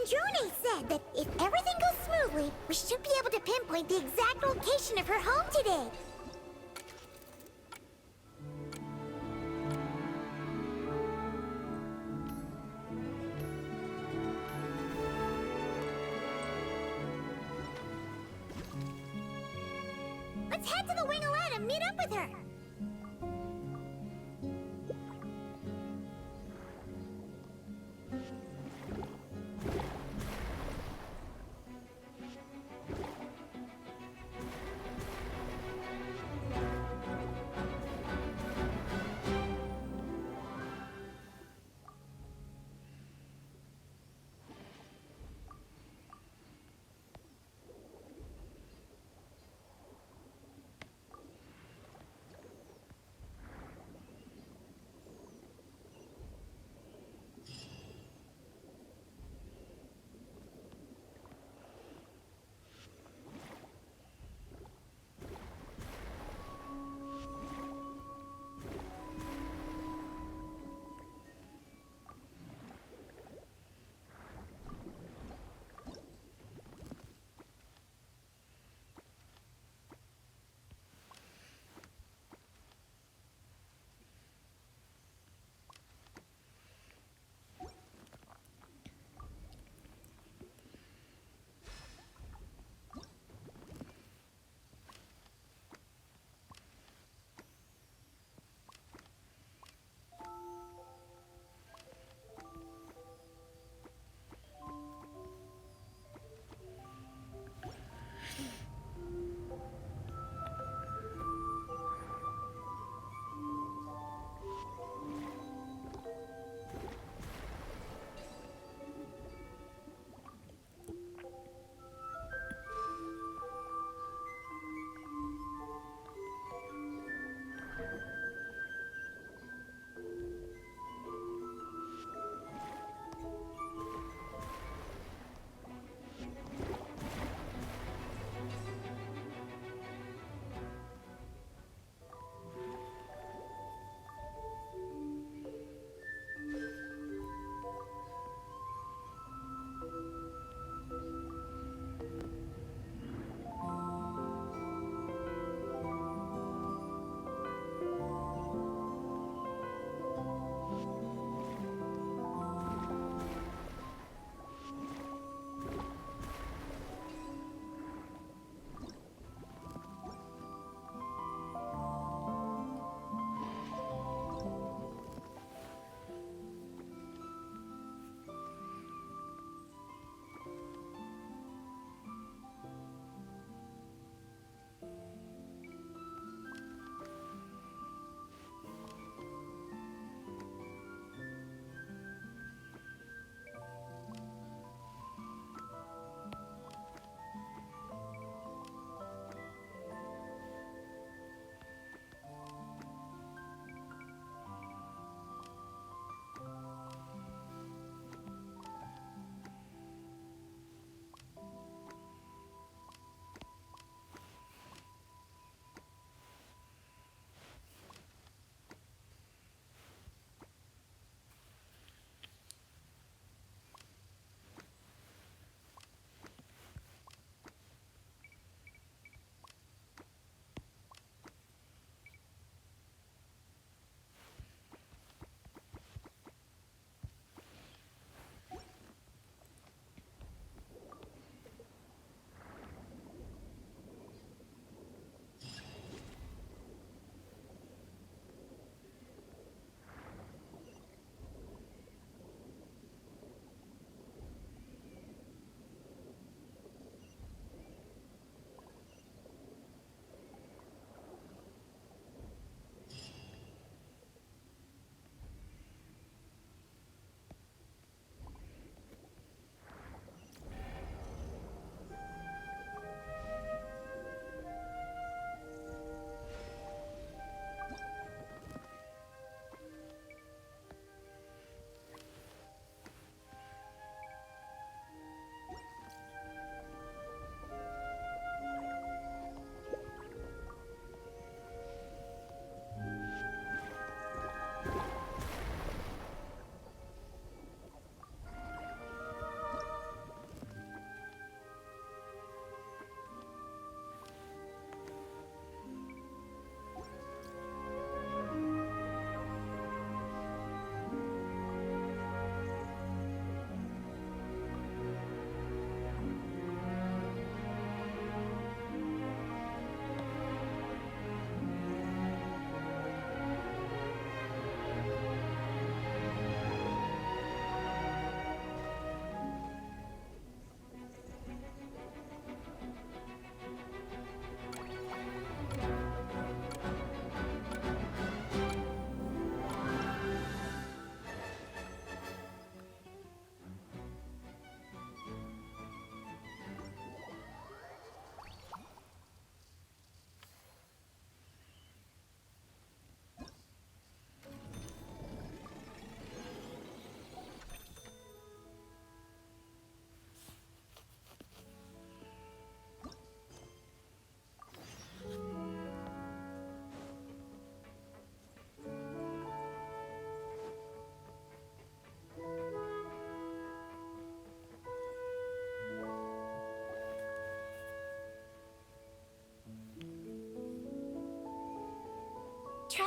Androne said that if everything goes smoothly, we should be able to pinpoint the exact location of her home today. Let's head to the Wing-O-Lette and meet up with her.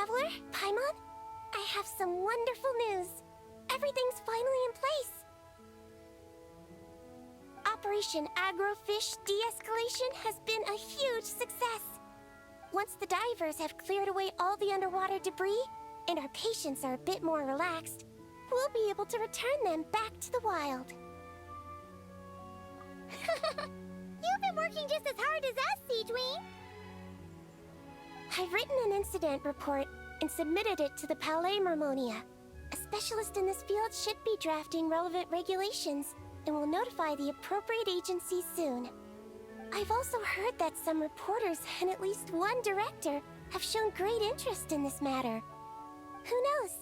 Traveler, Paimon, I have some wonderful news. Everything's finally in place. Operation Agrofish De-Escalation has been a huge success. Once the divers have cleared away all the underwater debris, and our patients are a bit more relaxed, we'll be able to return them back to the wild. You've been working just as hard as us, Seedween. I've written an incident report and submitted it to the Palais Mermonia. A specialist in this field should be drafting relevant regulations and will notify the appropriate agencies soon. I've also heard that some reporters and at least one director have shown great interest in this matter. Who knows?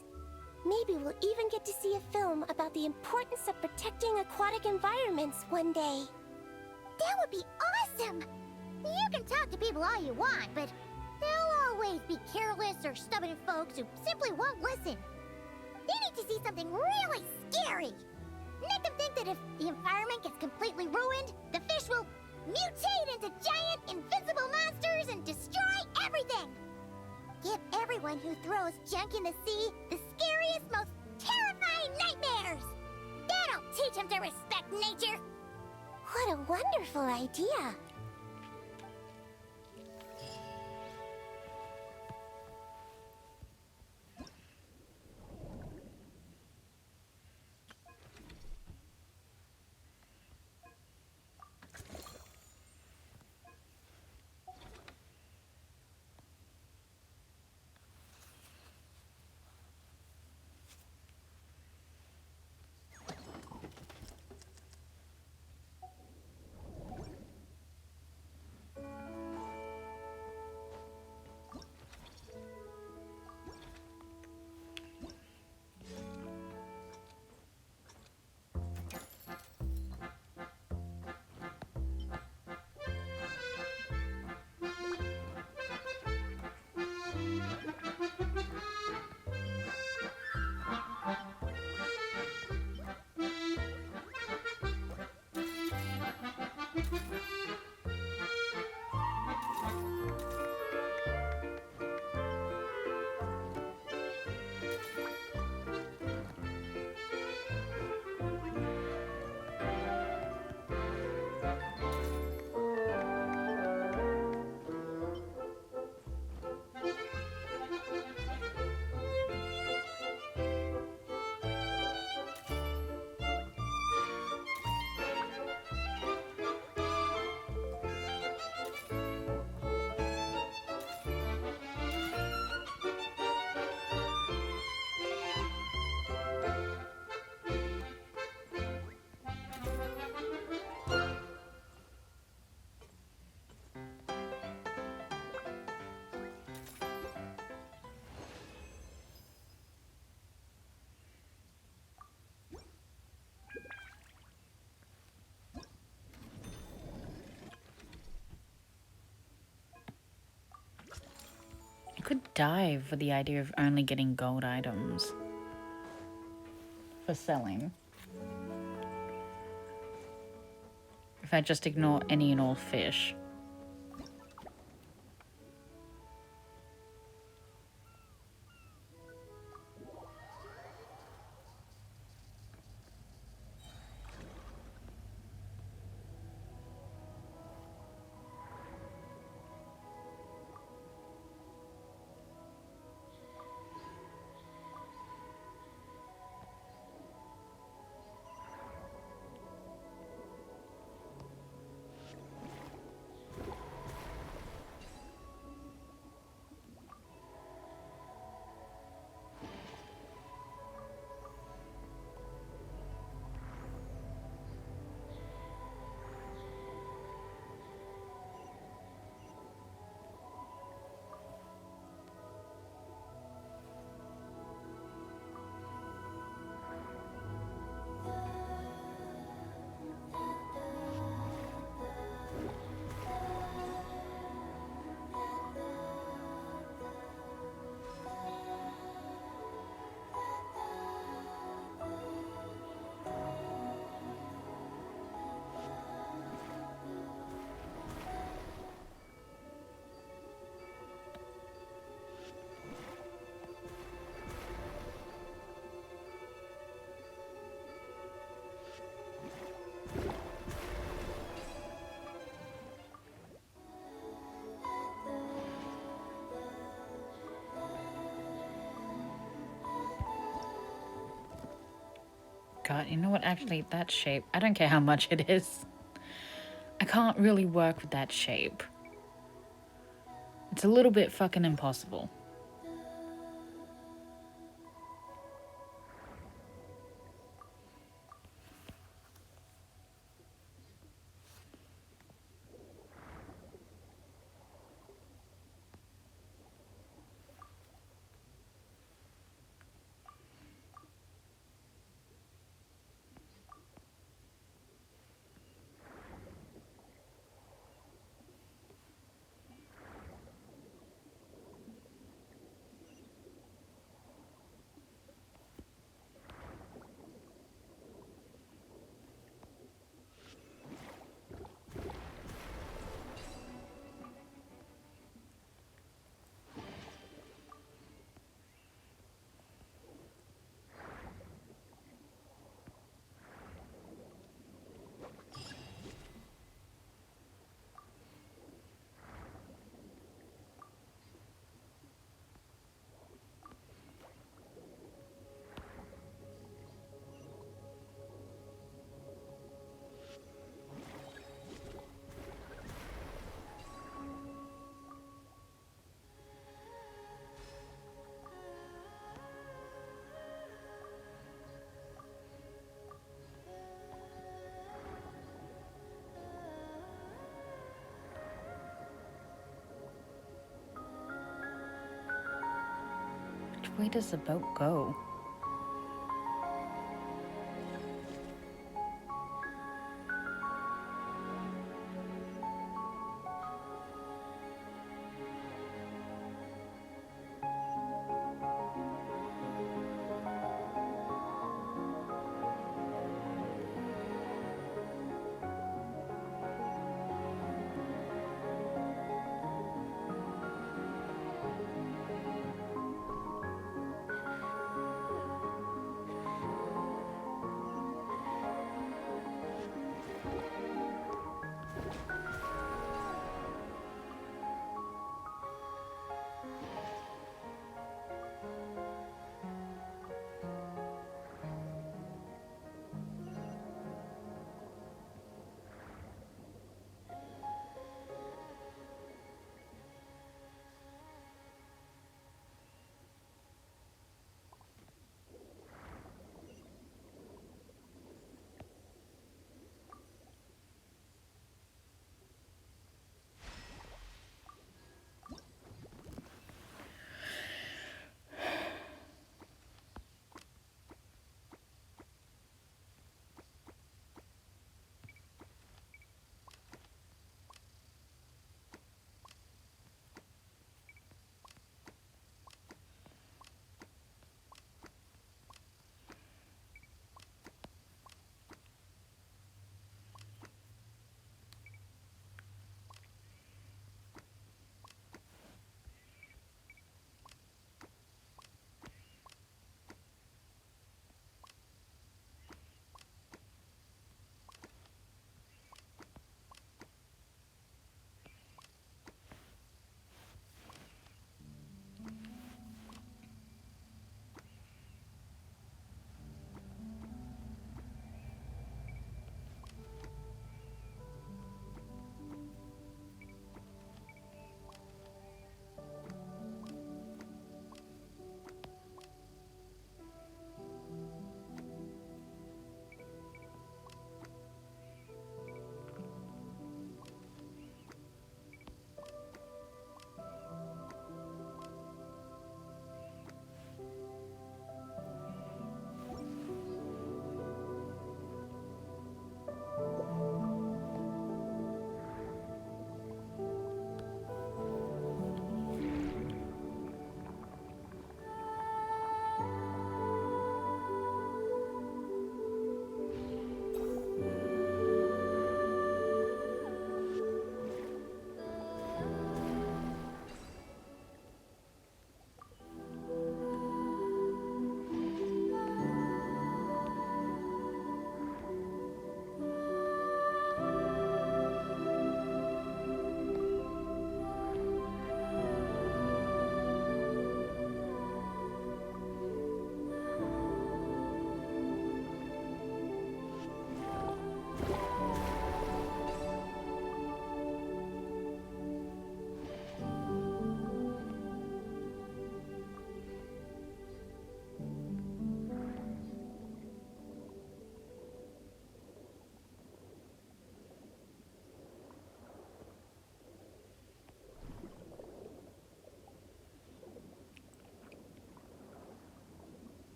Maybe we'll even get to see a film about the importance of protecting aquatic environments one day. That would be awesome! You can talk to people all you want, but there'll always be careless or stubborn folks who simply won't listen. They need to see something really scary. Make them think that if the environment gets completely ruined, the fish will mutate into giant, invincible monsters and destroy everything! Give everyone who throws junk in the sea the scariest, most terrifying nightmares! That'll teach them to respect nature! What a wonderful idea! I could dive for the idea of only getting gold items for selling. If I just ignore any and all fish. god, you know what? Actually, that shape, I don't care how much it is. I can't really work with that shape. It's a little bit fucking impossible. Which way does the boat go?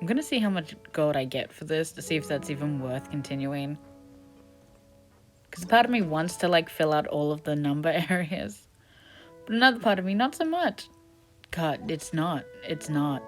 I'm gonna see how much gold I get for this to see if that's even worth continuing. Because part of me wants to like fill out all of the number areas. But another part of me, not so much. God, it's not. It's not.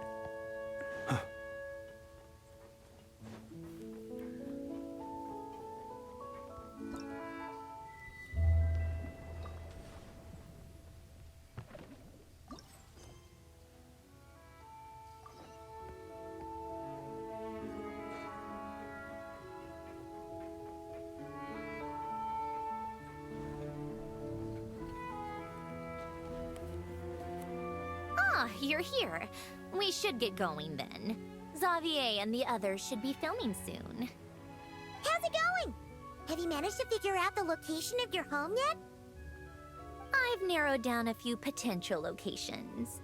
Ah, you're here. We should get going then. Xavier and the others should be filming soon. How's it going? Have you managed to figure out the location of your home yet? I've narrowed down a few potential locations.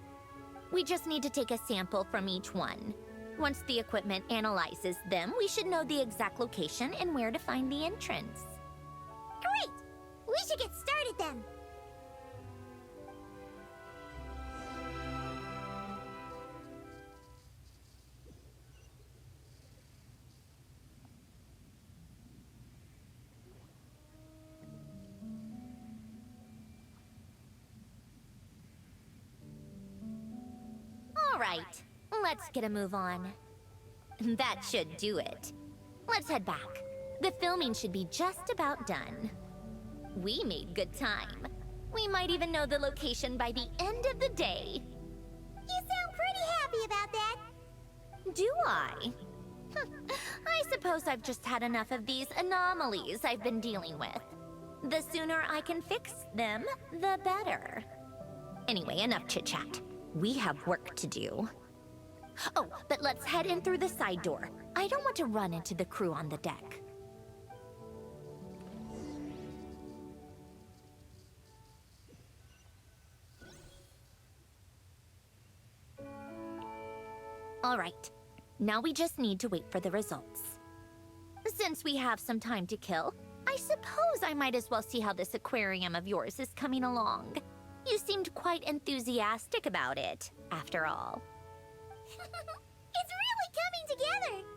We just need to take a sample from each one. Once the equipment analyzes them, we should know the exact location and where to find the entrance. Great! We should get started then. All right, let's get a move on. That should do it. Let's head back. The filming should be just about done. We made good time. We might even know the location by the end of the day. You sound pretty happy about that. Do I? I suppose I've just had enough of these anomalies I've been dealing with. The sooner I can fix them, the better. Anyway, enough chit-chat. We have work to do. Oh, but let's head in through the side door. I don't want to run into the crew on the deck. All right, now we just need to wait for the results. Since we have some time to kill, I suppose I might as well see how this aquarium of yours is coming along. You seemed quite enthusiastic about it, after all. It's really coming together.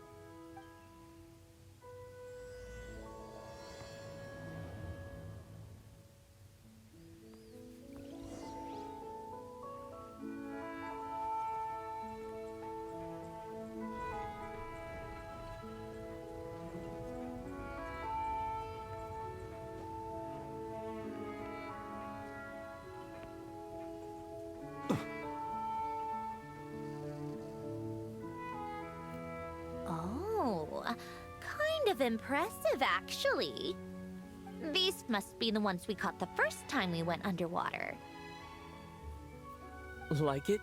Oh, kind of impressive, actually. These must be the ones we caught the first time we went underwater. Like it?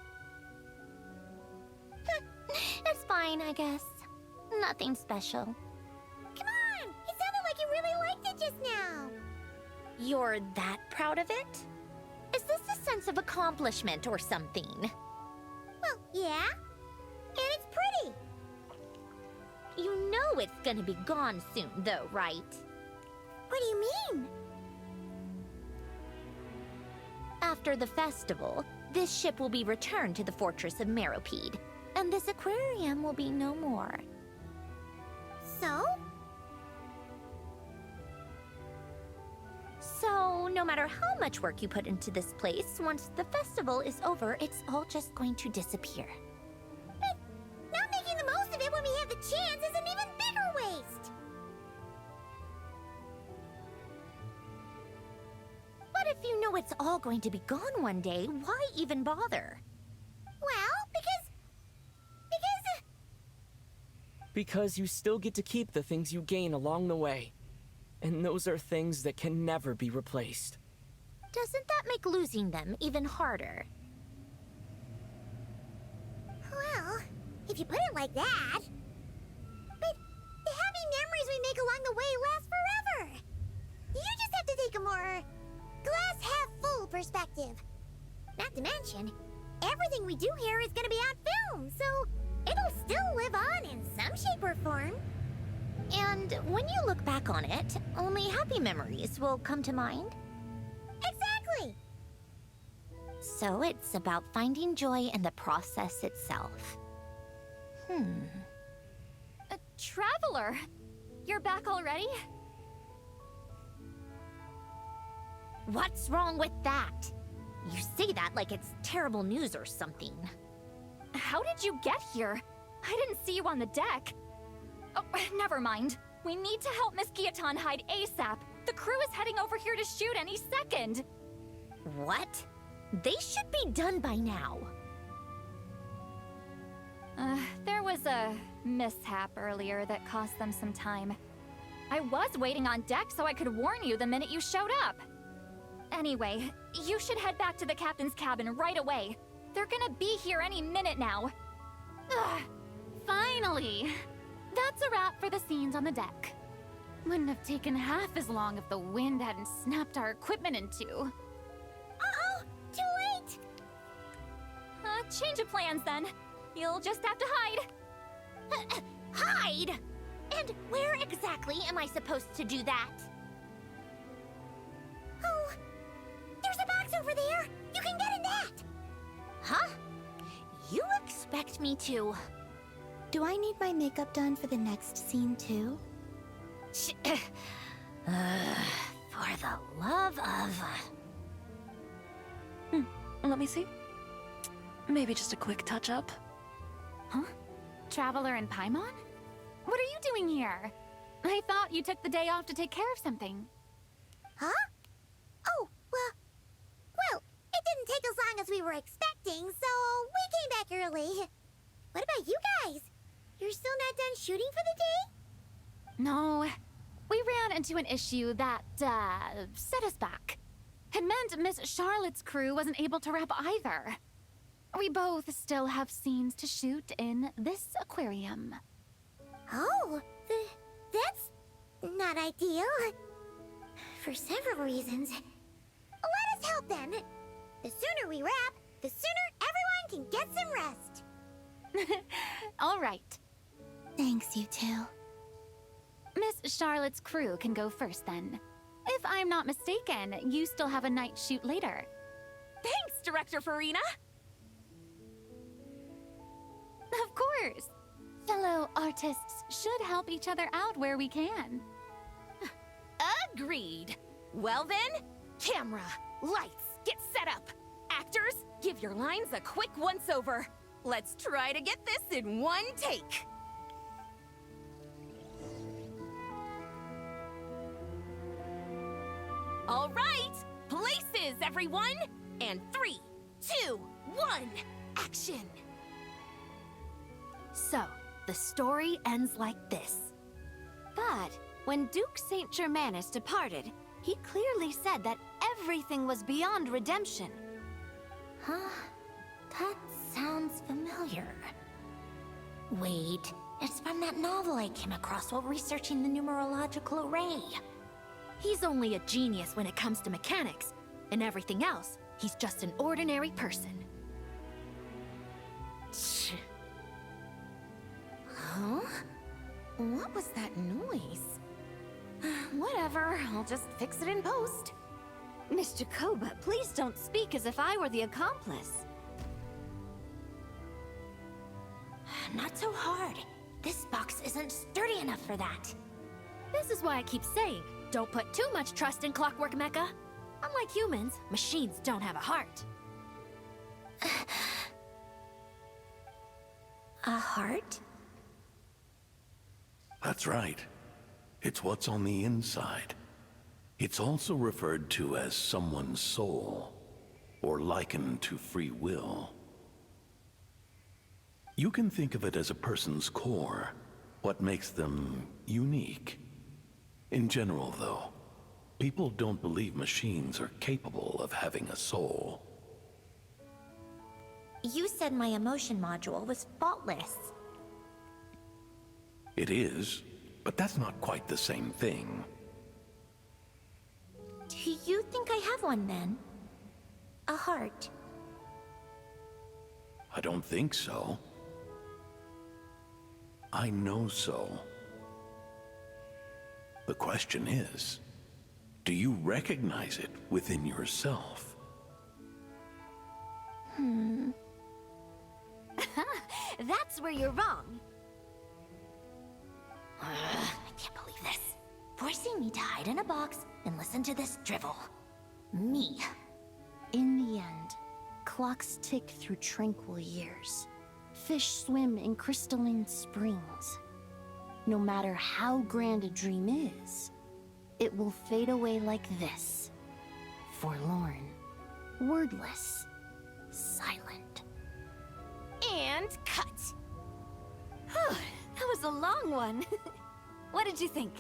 It's fine, I guess. Nothing special. Come on! It sounded like you really liked it just now. You're that proud of it? Is this a sense of accomplishment or something? Well, yeah. And it's pretty. You know it's gonna be gone soon, though, right? What do you mean? After the festival, this ship will be returned to the fortress of Meropide, and this aquarium will be no more. So? So, no matter how much work you put into this place, once the festival is over, it's all just going to disappear. But not making the most of it when we have the chance is an even bigger waste. But if you know it's all going to be gone one day, why even bother? Well, Because you still get to keep the things you gain along the way. And those are things that can never be replaced. Doesn't that make losing them even harder? Well, if you put it like that. But the happy memories we make along the way last forever. You just have to take a more glass half full perspective. Not to mention, everything we do here is gonna be on film, so it'll still live on in some shape or form. And when you look back on it, only happy memories will come to mind? Exactly! So it's about finding joy in the process itself. Traveler! You're back already? What's wrong with that? You say that like it's terrible news or something. How did you get here? I didn't see you on the deck. Oh, never mind. We need to help Miss Guillotin hide ASAP. The crew is heading over here to shoot any second. What? They should be done by now. There was a mishap earlier that cost them some time. I was waiting on deck so I could warn you the minute you showed up. Anyway, you should head back to the captain's cabin right away. They're gonna be here any minute now. Ugh, finally! That's a wrap for the scenes on the deck. Wouldn't have taken half as long if the wind hadn't snapped our equipment in two. Uh-oh! Too late! Change of plans then. You'll just have to hide. Hide? And where exactly am I supposed to do that? Oh, there's a box over there! You can get in that! Huh? You expect me to... Do I need my makeup done for the next scene too? For the love of... Let me see. Maybe just a quick touch-up. Huh? Traveler and Paimon? What are you doing here? I thought you took the day off to take care of something. Huh? Oh, well, it didn't take as long as we were expecting, so we came back early. What about you guys? You're still not done shooting for the day? No, we ran into an issue that, set us back. It meant Miss Charlotte's crew wasn't able to wrap either. We both still have scenes to shoot in this aquarium. Oh, that's not ideal. For several reasons. Let us help then. The sooner we wrap, the sooner everyone can get some rest. All right. Thanks, you two. Miss Charlotte's crew can go first then. If I'm not mistaken, you still have a night shoot later. Thanks, Director Farina! Of course. Fellow artists should help each other out where we can. Agreed. Well then, camera, lights, get set up. Actors, give your lines a quick once-over. Let's try to get this in one take. All right, places, everyone! And 3, 2, 1, action! So, the story ends like this. But when Duke Saint Germanus departed, he clearly said that everything was beyond redemption. Huh? That sounds familiar. Wait, it's from that novel I came across while researching the numerological array. He's only a genius when it comes to mechanics, and everything else, he's just an ordinary person. Huh? What was that noise? Whatever, I'll just fix it in post. Miss Jacoba, please don't speak as if I were the accomplice. Not so hard. This box isn't sturdy enough for that. This is why I keep saying, don't put too much trust in Clockwork Mecha. Unlike humans, machines don't have a heart. A heart? That's right. It's what's on the inside. It's also referred to as someone's soul, or likened to free will. You can think of it as a person's core, what makes them unique. In general, though, people don't believe machines are capable of having a soul. You said my emotion module was faultless. It is, but that's not quite the same thing. Do you think I have one then? A heart? I don't think so. I know so. The question is, do you recognize it within yourself? That's where you're wrong. I can't believe this. Forcing me to hide in a box and listen to this drivel. Me. In the end, clocks tick through tranquil years. Fish swim in crystalline springs. No matter how grand a dream is, it will fade away like this. Forlorn, wordless, silent. And cut. Whew, that was a long one. What did you think?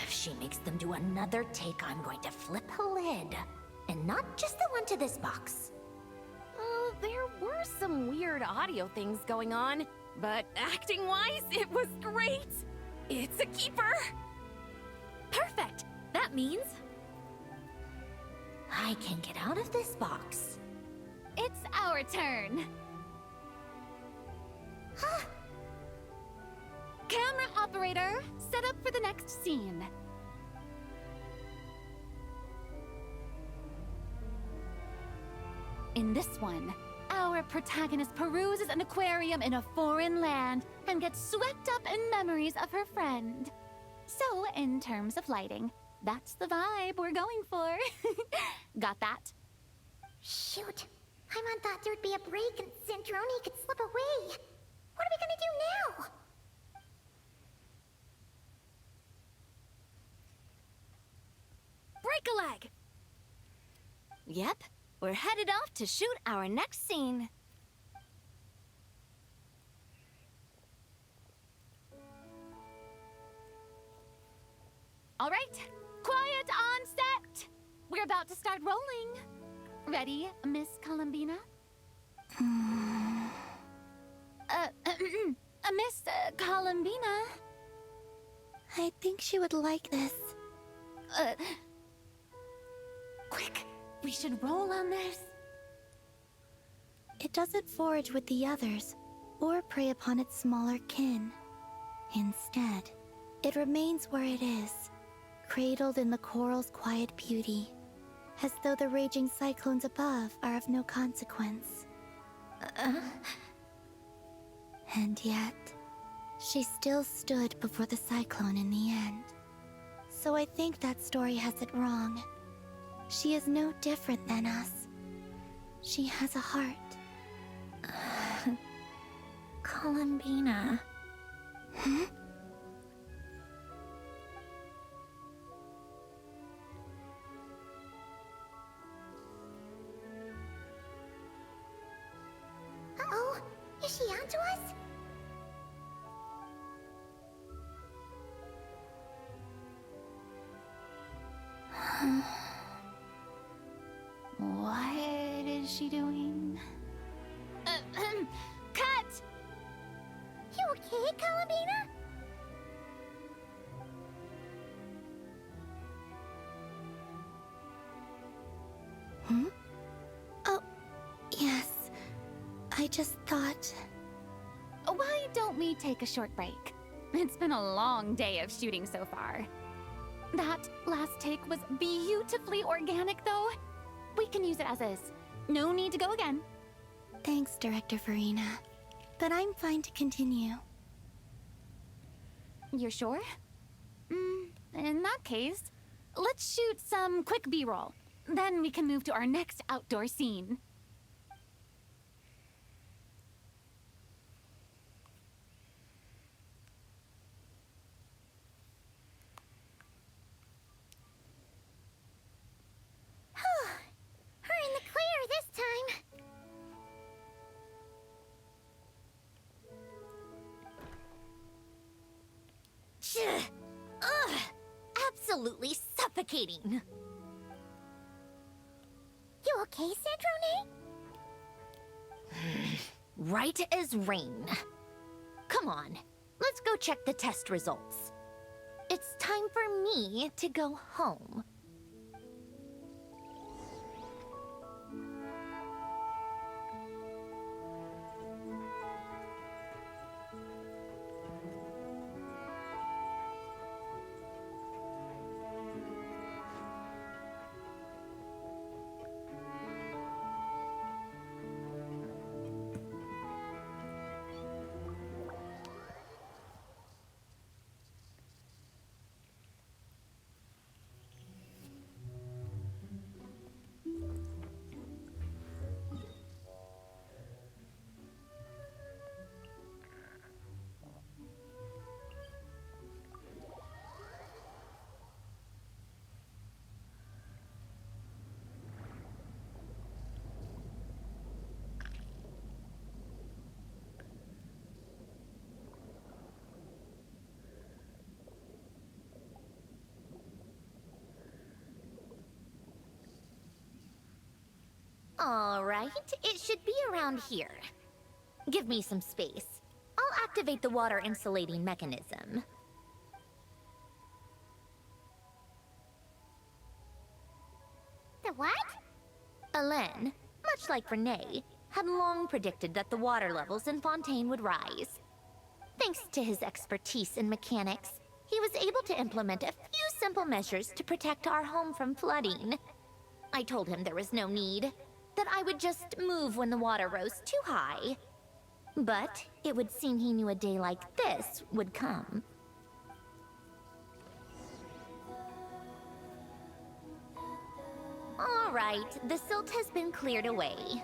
If she makes them do another take, I'm going to flip a lid. And not just the one to this box. There were some weird audio things going on, but acting-wise, it was great. It's a keeper. Perfect. That means I can get out of this box. It's our turn. Camera operator, set up for the next scene. In this one, our protagonist peruses an aquarium in a foreign land and gets swept up in memories of her friend. So, in terms of lighting, that's the vibe we're going for. Got that? Shoot. Paimon thought there'd be a break and Centroni could slip away. What are we gonna do now? break a leg. Yep, we're headed off to shoot our next scene. All right, quiet on set. We're about to start rolling. Ready, Miss Columbina? Miss Columbina? I think she would like this. Quick, we should roll on this. It doesn't forage with the others, or prey upon its smaller kin. Instead, it remains where it is, cradled in the coral's quiet beauty, as though the raging cyclones above are of no consequence. And yet, she still stood before the cyclone in the end. So I think that story has it wrong. She is no different than us. She has a heart. Columbina. Hmm? Uh-oh, is she onto us? What is she doing? Cut! You okay, Columbina? Hmm? Oh, yes. I just thought... Why don't we take a short break? It's been a long day of shooting so far. That last take was beautifully organic, though. We can use it as is. No need to go again. Thanks, Director Farina. But I'm fine to continue. You're sure? In that case, let's shoot some quick B-roll. Then we can move to our next outdoor scene. We're in the clear this time. Ugh! Absolutely suffocating. You okay, Sandrone? Right as rain. Come on, let's go check the test results. It's time for me to go home. Alright, it should be around here. Give me some space. I'll activate the water insulating mechanism. The what? Alen, much like Renee, had long predicted that the water levels in Fontaine would rise. Thanks to his expertise in mechanics, he was able to implement a few simple measures to protect our home from flooding. I told him there was no need, that I would just move when the water rose too high. But it would seem he knew a day like this would come. All right, the silt has been cleared away.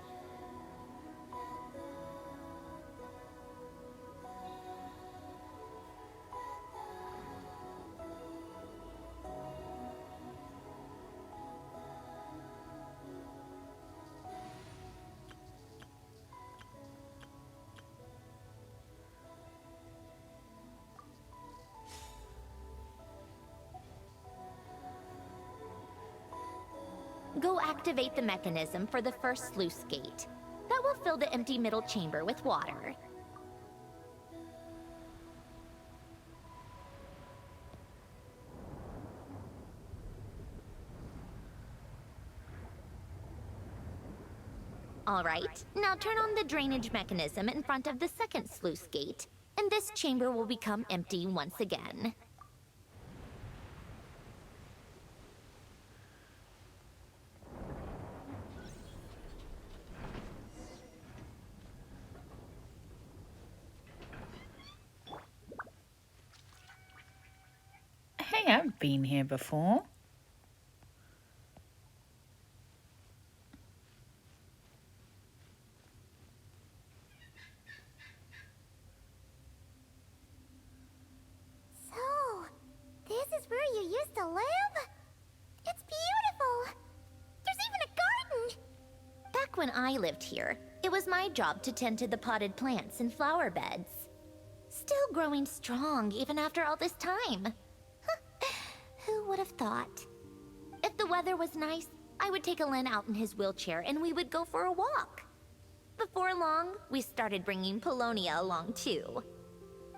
Go activate the mechanism for the first sluice gate. That will fill the empty middle chamber with water. Alright, now turn on the drainage mechanism in front of the second sluice gate, and this chamber will become empty once again. Hey, I've been here before. So, this is where you used to live? It's beautiful! There's even a garden! Back when I lived here, it was my job to tend to the potted plants and flower beds. Still growing strong even after all this time. Who would have thought? If the weather was nice, I would take Alen out in his wheelchair and we would go for a walk. Before long, we started bringing Polonia along too.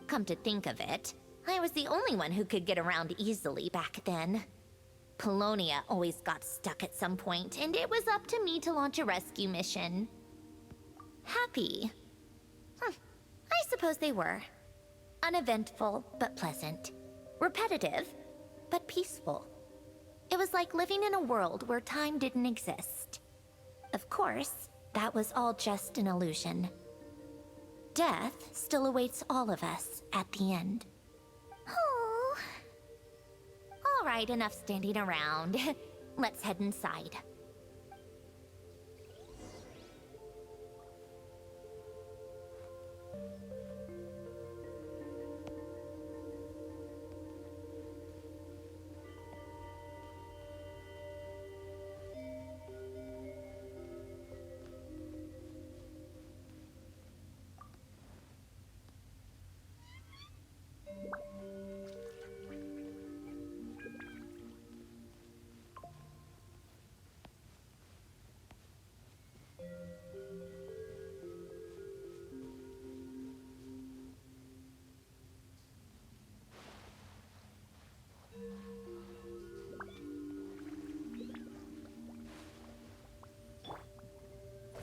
Come to think of it, I was the only one who could get around easily back then. Polonia always got stuck at some point, and it was up to me to launch a rescue mission. Happy? I suppose they were. Uneventful, but pleasant. Repetitive, but peaceful. It was like living in a world where time didn't exist. Of course, that was all just an illusion. Death still awaits all of us at the end. Oh. All right, enough standing around. Let's head inside.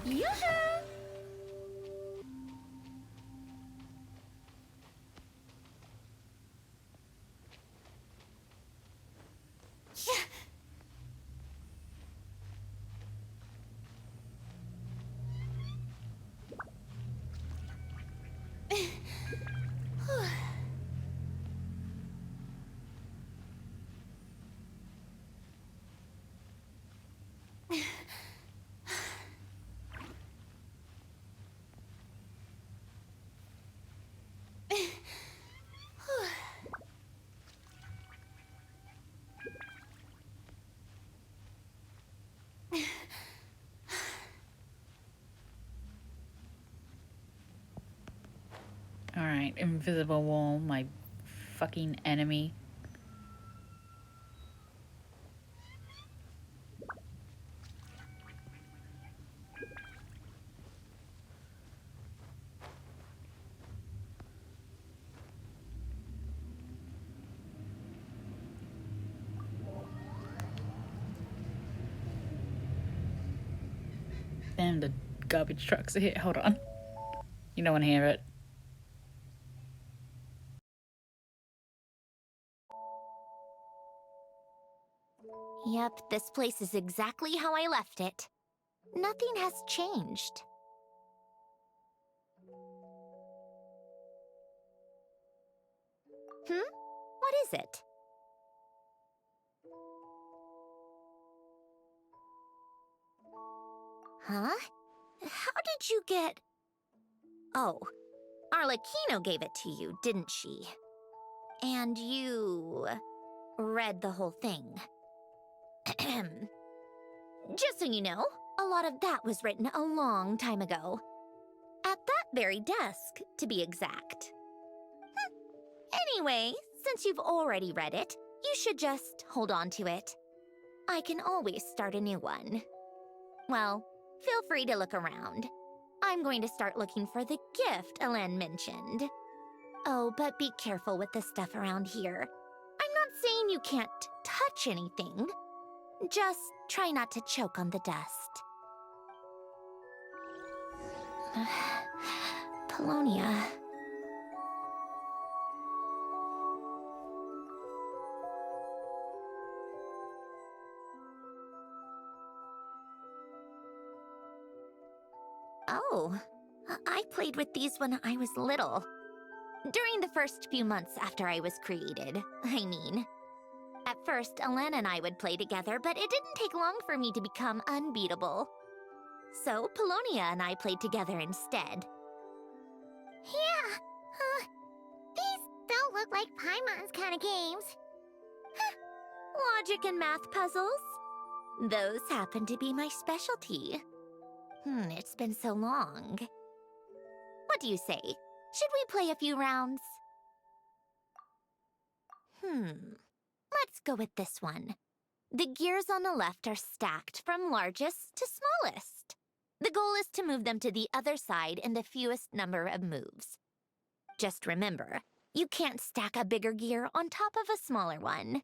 Yoo-hoo! Alright, invisible wall, my fucking enemy. Damn, the garbage trucks are here. Hold on. You don't want to hear it. Yep, this place is exactly how I left it. Nothing has changed. What is it? Huh? How did you get... Oh, Arlecchino gave it to you, didn't she? And you... read the whole thing. Just so you know, a lot of that was written a long time ago. At that very desk, to be exact. Anyway, since you've already read it, you should just hold on to it. I can always start a new one. Well, feel free to look around. I'm going to start looking for the gift Elen mentioned. Oh, but be careful with the stuff around here. I'm not saying you can't touch anything. Just try not to choke on the dust. Polonia. Oh, I played with these when I was little. During the first few months after I was created, I mean. At first, Elen and I would play together, but it didn't take long for me to become unbeatable. So, Polonia and I played together instead. Yeah, these don't look like Paimon's kind of games. Logic and math puzzles? Those happen to be my specialty. It's been so long. What do you say? Should we play a few rounds? Let's go with this one. The gears on the left are stacked from largest to smallest. The goal is to move them to the other side in the fewest number of moves. Just remember, you can't stack a bigger gear on top of a smaller one.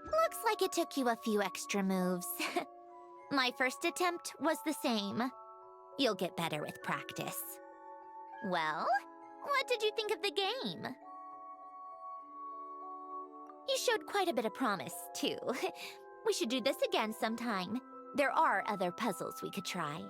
Looks like it took you a few extra moves. My first attempt was the same. You'll get better with practice. Well, what did you think of the game? You showed quite a bit of promise, too. We should do this again sometime. There are other puzzles we could try.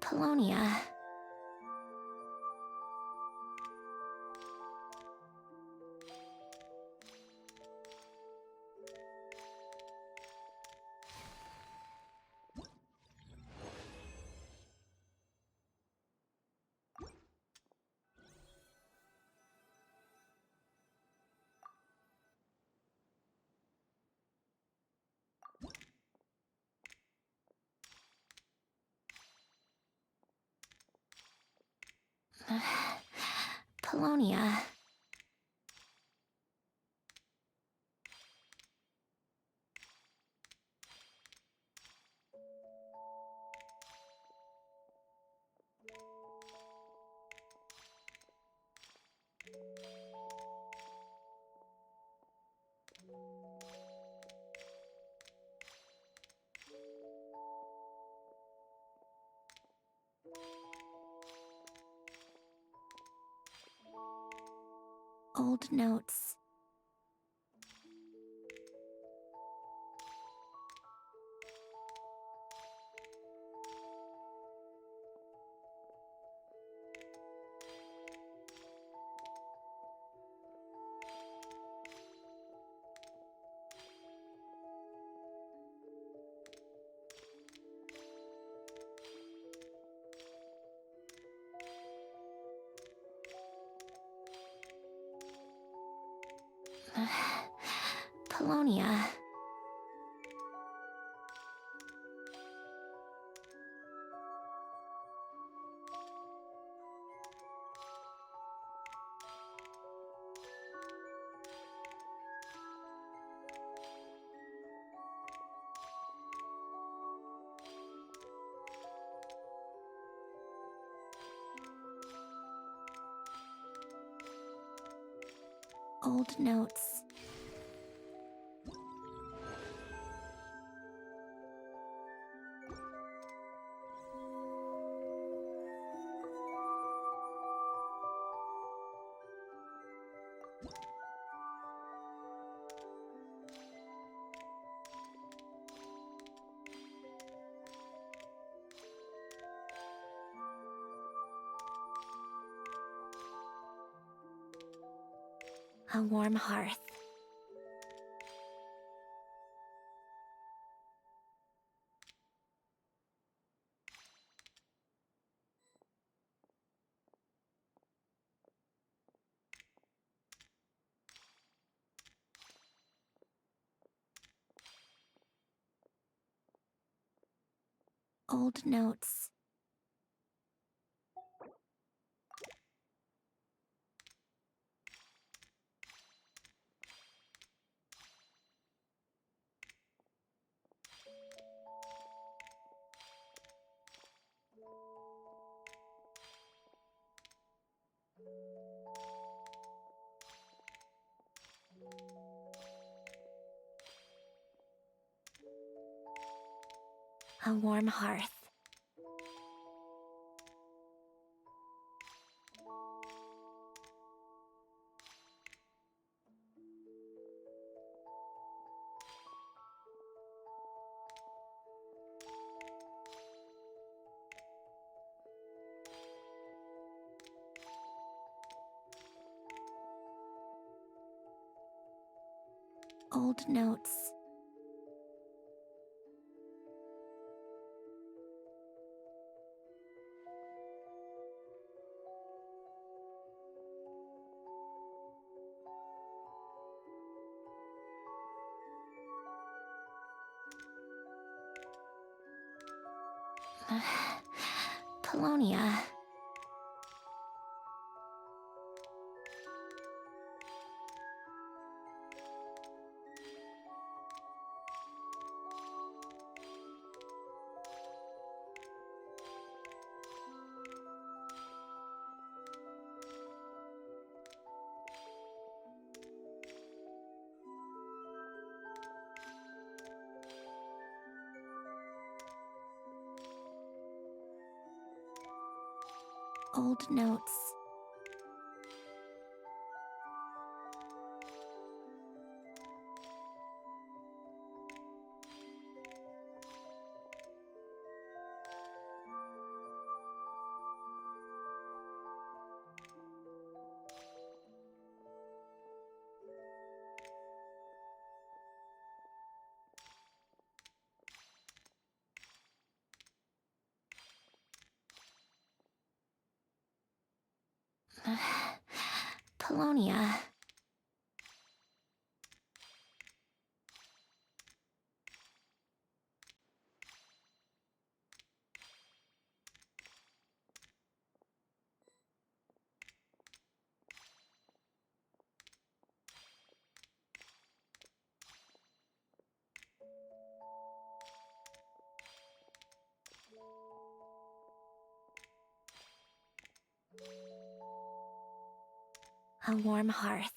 Polonia. Polonia. Old notes. Polonia. Old notes. A warm hearth. Old notes. A warm hearth. Old notes. Polonia. Old notes. Polonia. A warm hearth.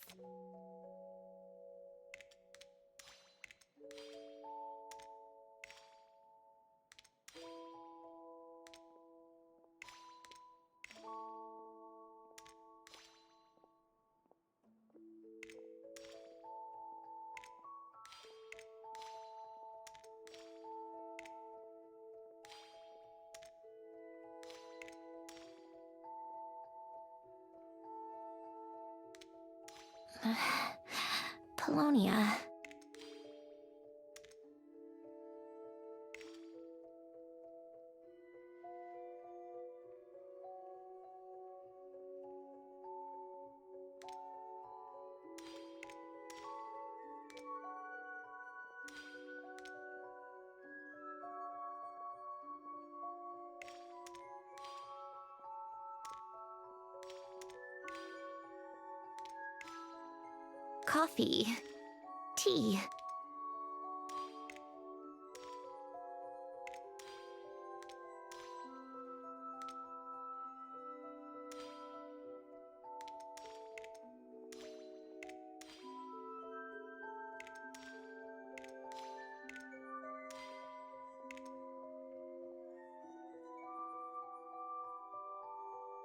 Polonia. Coffee. Tea.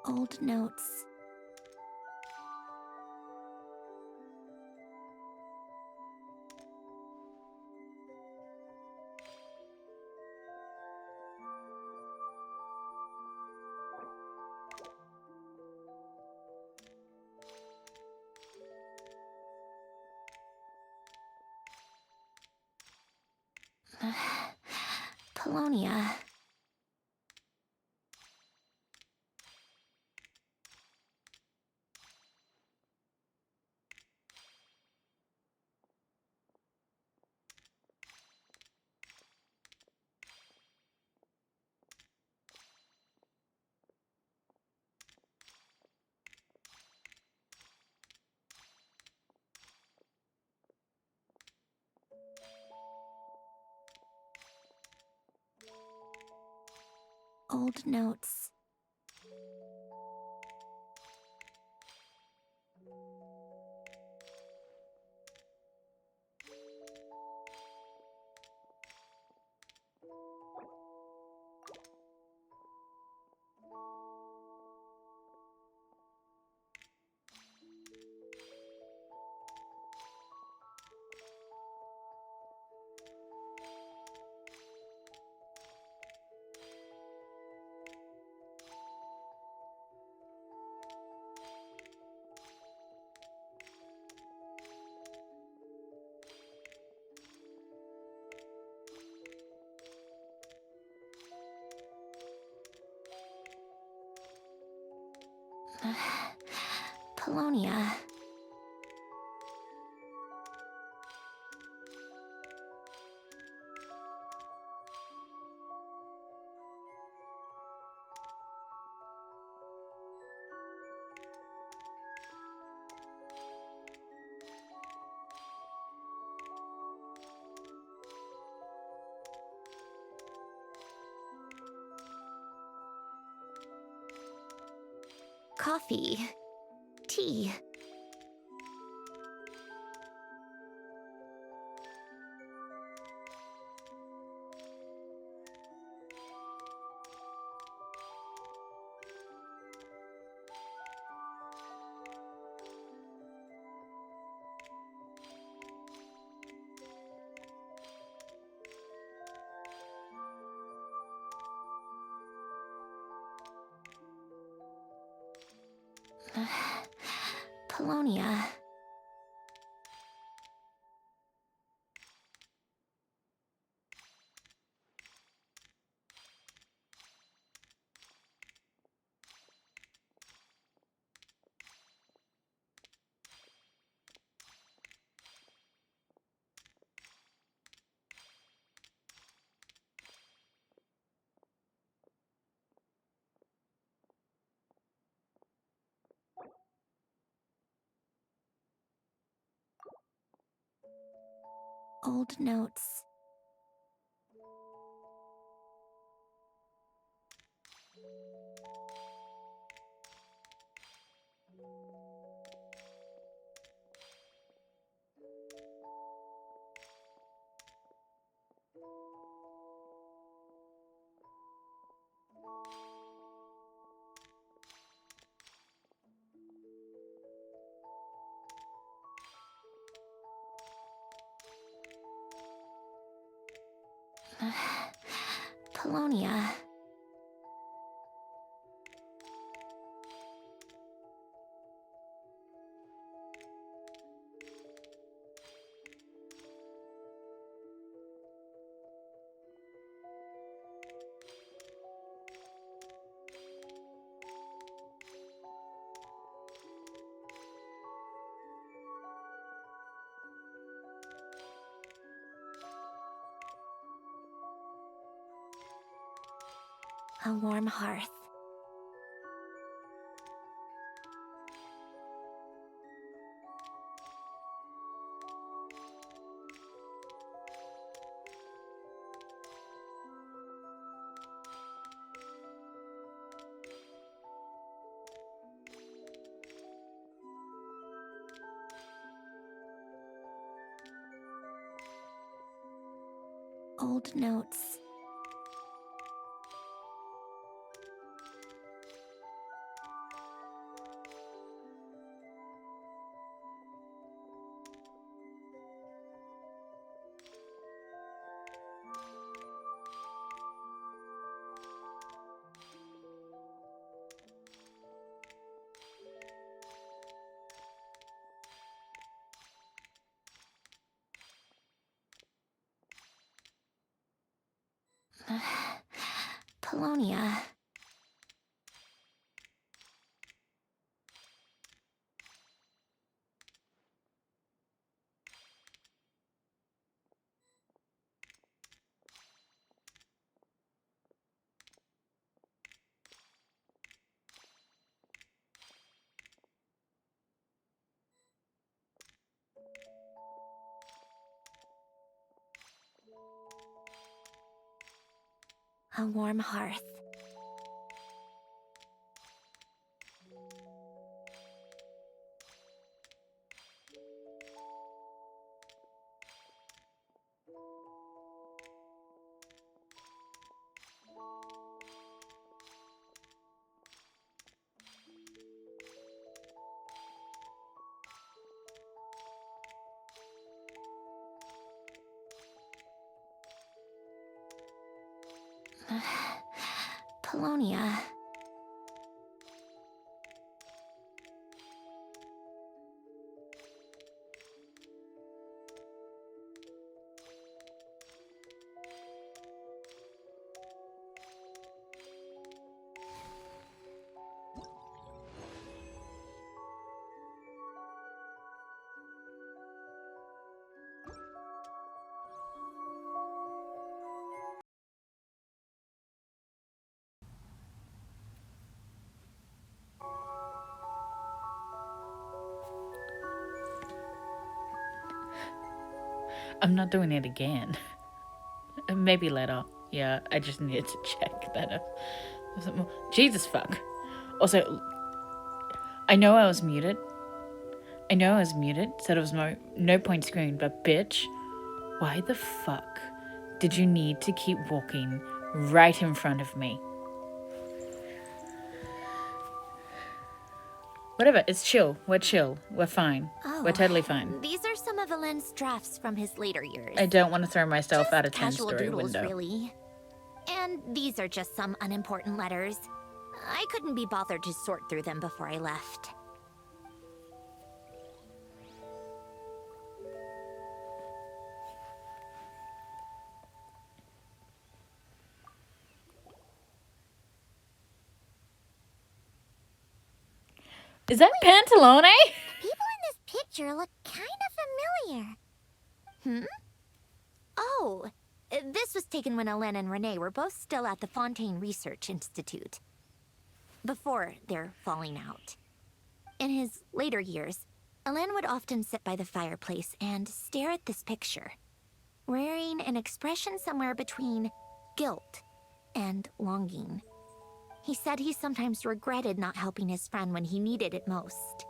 Old notes. Polonia. Old notes. Polonia. Coffee. Tea. Polonia. Old notes. Polonia. A warm hearth. Old notes. Polonia. A warm hearth. Polonia. I'm not doing it again. Maybe later. Yeah, I just needed to check that. Jesus fuck. Also, I know I was muted. So there was no point screen, but bitch, why the fuck did you need to keep walking right in front of me? Whatever, it's chill. We're chill. We're fine. Oh, We're totally fine. These are some of Alen's drafts from his later years. I don't want to throw myself Just out a casual 10-story doodles, window. really. And these are just some unimportant letters. I couldn't be bothered to sort through them before I left. Is that Pantalone? People in this picture look kind of familiar. Hmm? Oh, this was taken when Alen and Renee were both still at the Fontaine Research Institute. Before their falling out. In his later years, Alen would often sit by the fireplace and stare at this picture, wearing an expression somewhere between guilt and longing. He said he sometimes regretted not helping his friend when he needed it most.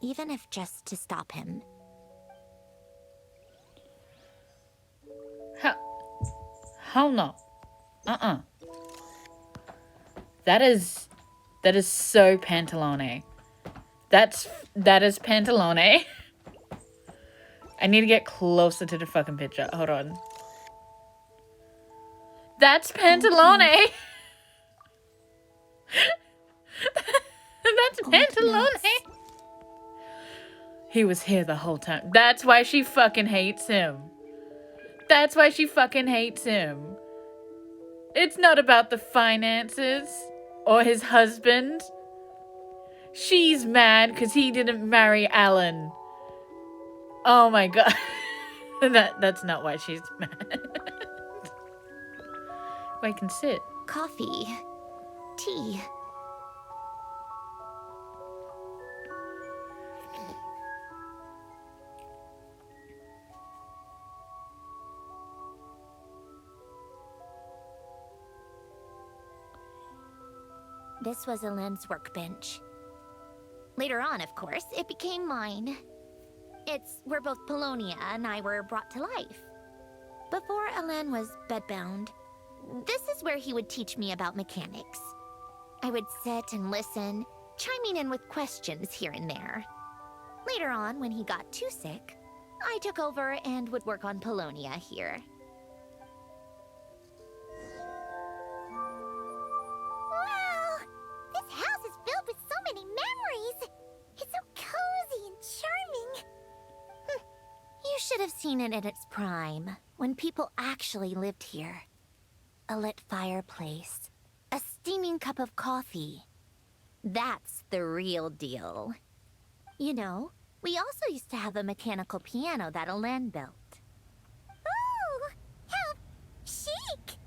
Even if just to stop him. Hell no. That is so Pantalone. That is Pantalone. I need to get closer to the fucking picture. Hold on. That's Pantalone. That's Pantalone. He was here the whole time. That's why she fucking hates him. That's why she fucking hates him. It's not about the finances or his husband. She's mad because he didn't marry Alan. Oh my god. That's not why she's mad. I can sit. coffee, tea. This was Elend's workbench. Later on, of course, it became mine. It's where both Polonia and I were brought to life. Before Elend was bedbound, this is where he would teach me about mechanics. I would sit and listen, chiming in with questions here and there. Later on, when he got too sick, I took over and would work on Polonia here. Wow! This house is filled with so many memories! It's so cozy and charming! You should have seen it in its prime, when people actually lived here. A lit fireplace, a steaming cup of coffee. That's the real deal. You know, we also used to have a mechanical piano that Elend built. Ooh! How chic!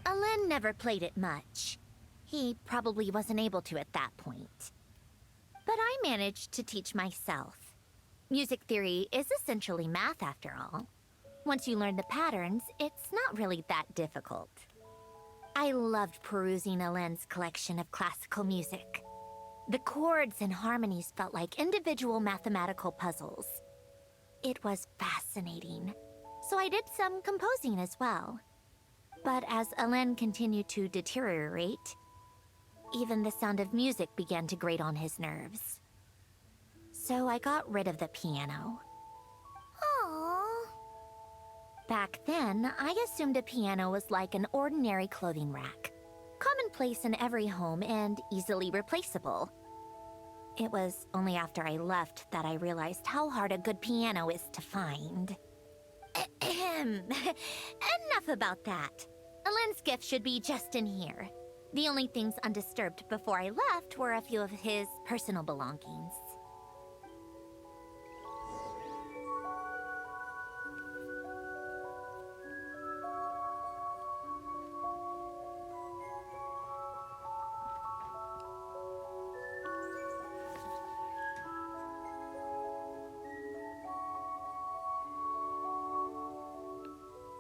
Elend never played it much. He probably wasn't able to at that point. But I managed to teach myself. Music theory is essentially math after all. Once you learn the patterns, it's not really that difficult. I loved perusing Elend's collection of classical music. The chords and harmonies felt like individual mathematical puzzles. It was fascinating, so I did some composing as well. But as Elend continued to deteriorate, even the sound of music began to grate on his nerves. So I got rid of the piano. Aww. Back then, I assumed a piano was like an ordinary clothing rack. Commonplace in every home and easily replaceable. It was only after I left that I realized how hard a good piano is to find. Ahem. Enough about that. Elend's gift should be just in here. The only things undisturbed before I left were a few of his personal belongings.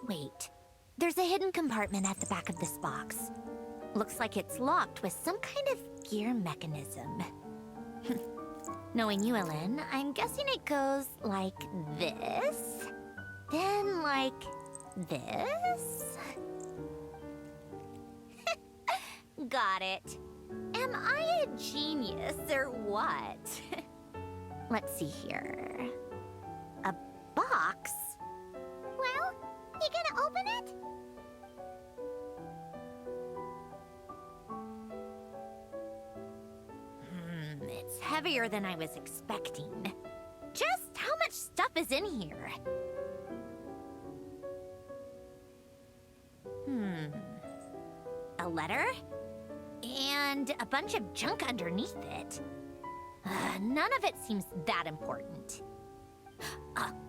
Wait, there's a hidden compartment at the back of this box. Looks like it's locked with some kind of gear mechanism. Knowing you, Elend, I'm guessing it goes like this, then like this. Got it. Am I a genius or what? Let's see here. A box? Well, you gonna open it? It's heavier than I was expecting. Just how much stuff is in here? A letter? And a bunch of junk underneath it. None of it seems that important.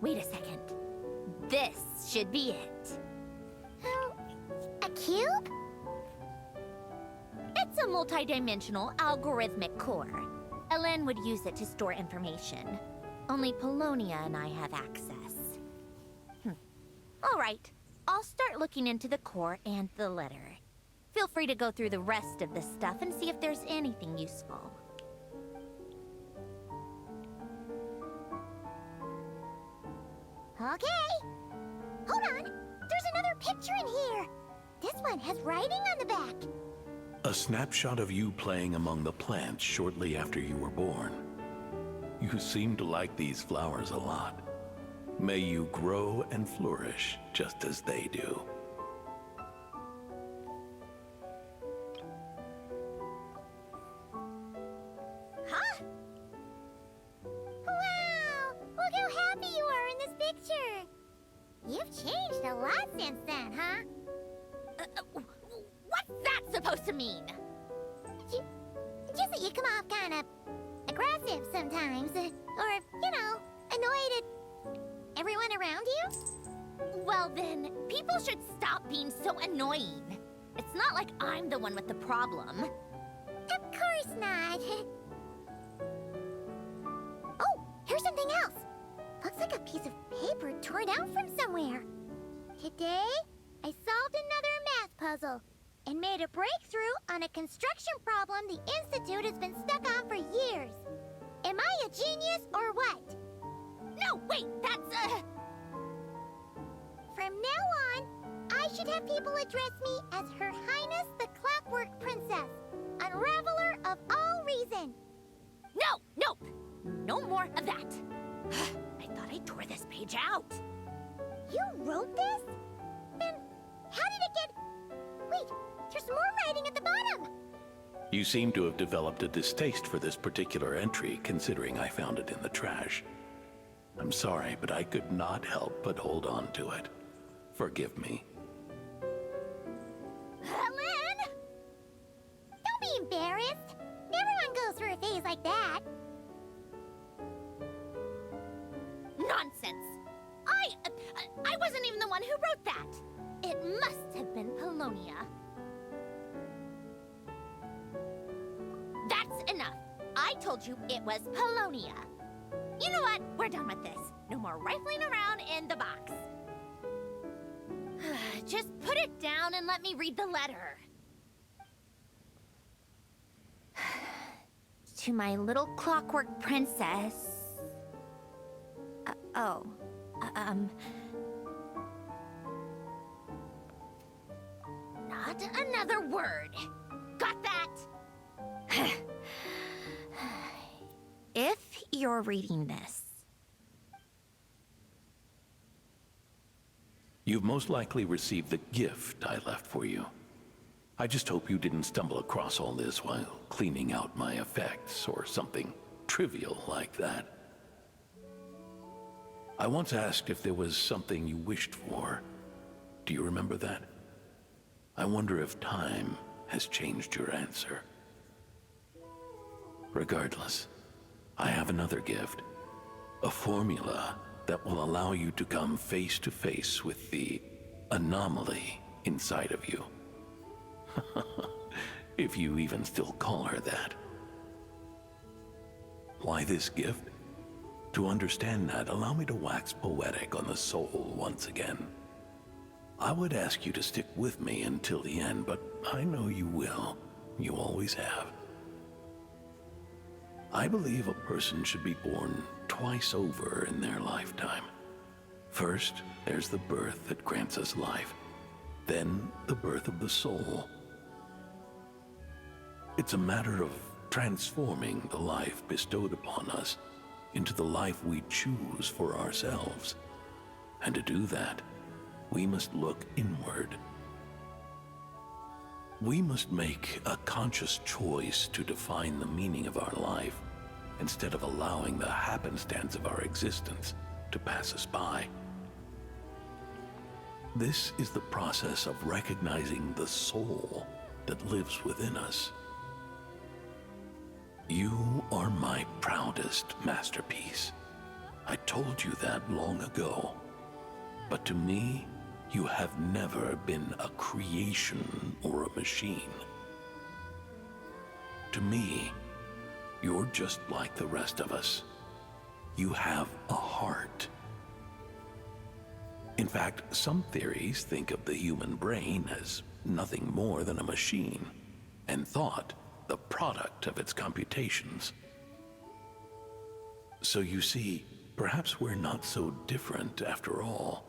Wait a second. This should be it. A cube? It's a multi-dimensional algorithmic core. Elend would use it to store information. Only Polonia and I have access. All right, I'll start looking into the core and the letter. Feel free to go through the rest of the stuff and see if there's anything useful. Okay. Hold on. There's another picture in here. This one has writing on the back. A snapshot of you playing among the plants shortly after you were born. You seem to like these flowers a lot. May you grow and flourish just as they do. Huh? Wow! Look how happy you are in this picture. You've changed a lot since then, huh? What's that supposed to mean? Just that you come off kind of aggressive sometimes. Or, you know, annoyed at everyone around you. Well then, people should stop being so annoying. It's not like I'm the one with the problem. Of course not. Oh, here's something else. Looks like a piece of paper torn out from somewhere. Today, I solved another math puzzle and made a breakthrough on a construction problem the Institute has been stuck on for years. Am I a genius or what? No, wait, that's From now on, I should have people address me as Her Highness the Clockwork Princess, Unraveler of all reason. No, nope. No more of that. I thought I tore this page out. You wrote this? Then how did it get... Wait, there's more writing at the bottom. You seem to have developed a distaste for this particular entry, considering I found it in the trash. I'm sorry, but I could not help but hold on to it. Forgive me. Lynn! Don't be embarrassed. Everyone goes through a phase like that. Nonsense. I wasn't even the one who wrote that. It must have been Polonia. That's enough. I told you it was Polonia. You know what? We're done with this. No more rifling around in the box. Just put it down and let me read the letter. To my little clockwork princess. Not another word. Got that? If you're reading this, You've most likely received the gift I left for you. I just hope you didn't stumble across all this while cleaning out my effects or something trivial like that. I once asked if there was something you wished for. Do you remember that? I wonder if time has changed your answer. Regardless, I have another gift. A formula that will allow you to come face to face with the anomaly inside of you. If you even still call her that. Why this gift? To understand that, allow me to wax poetic on the soul once again. I would ask you to stick with me until the end, but I know you will. You always have. I believe a person should be born twice over in their lifetime. First, there's the birth that grants us life. Then, the birth of the soul. It's a matter of transforming the life bestowed upon us into the life we choose for ourselves. And to do that, we must look inward. We must make a conscious choice to define the meaning of our life instead of allowing the happenstance of our existence to pass us by. This is the process of recognizing the soul that lives within us. You are my proudest masterpiece. I told you that long ago. But to me, you have never been a creation or a machine. To me, you're just like the rest of us. You have a heart. In fact, some theories think of the human brain as nothing more than a machine, and thought the product of its computations. So you see, perhaps we're not so different after all.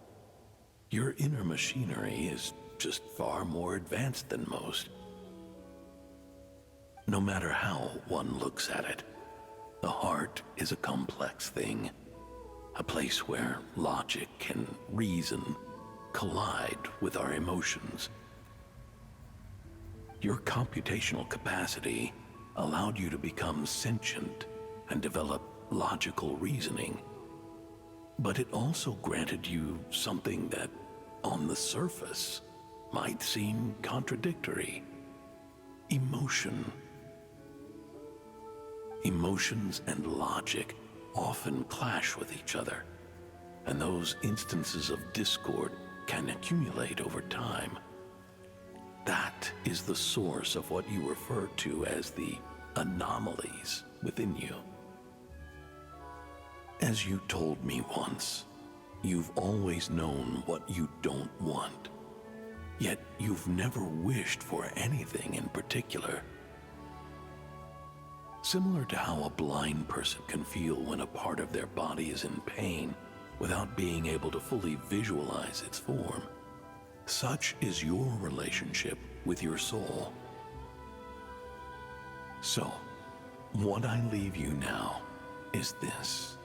Your inner machinery is just far more advanced than most. No matter how one looks at it, the heart is a complex thing, a place where logic and reason collide with our emotions. Your computational capacity allowed you to become sentient and develop logical reasoning. But it also granted you something that, on the surface, might seem contradictory. Emotion. Emotions and logic often clash with each other, and those instances of discord can accumulate over time. That is the source of what you refer to as the anomalies within you. As you told me once, you've always known what you don't want. Yet you've never wished for anything in particular. Similar to how a blind person can feel when a part of their body is in pain without being able to fully visualize its form, such is your relationship with your soul. So, what I leave you now is this: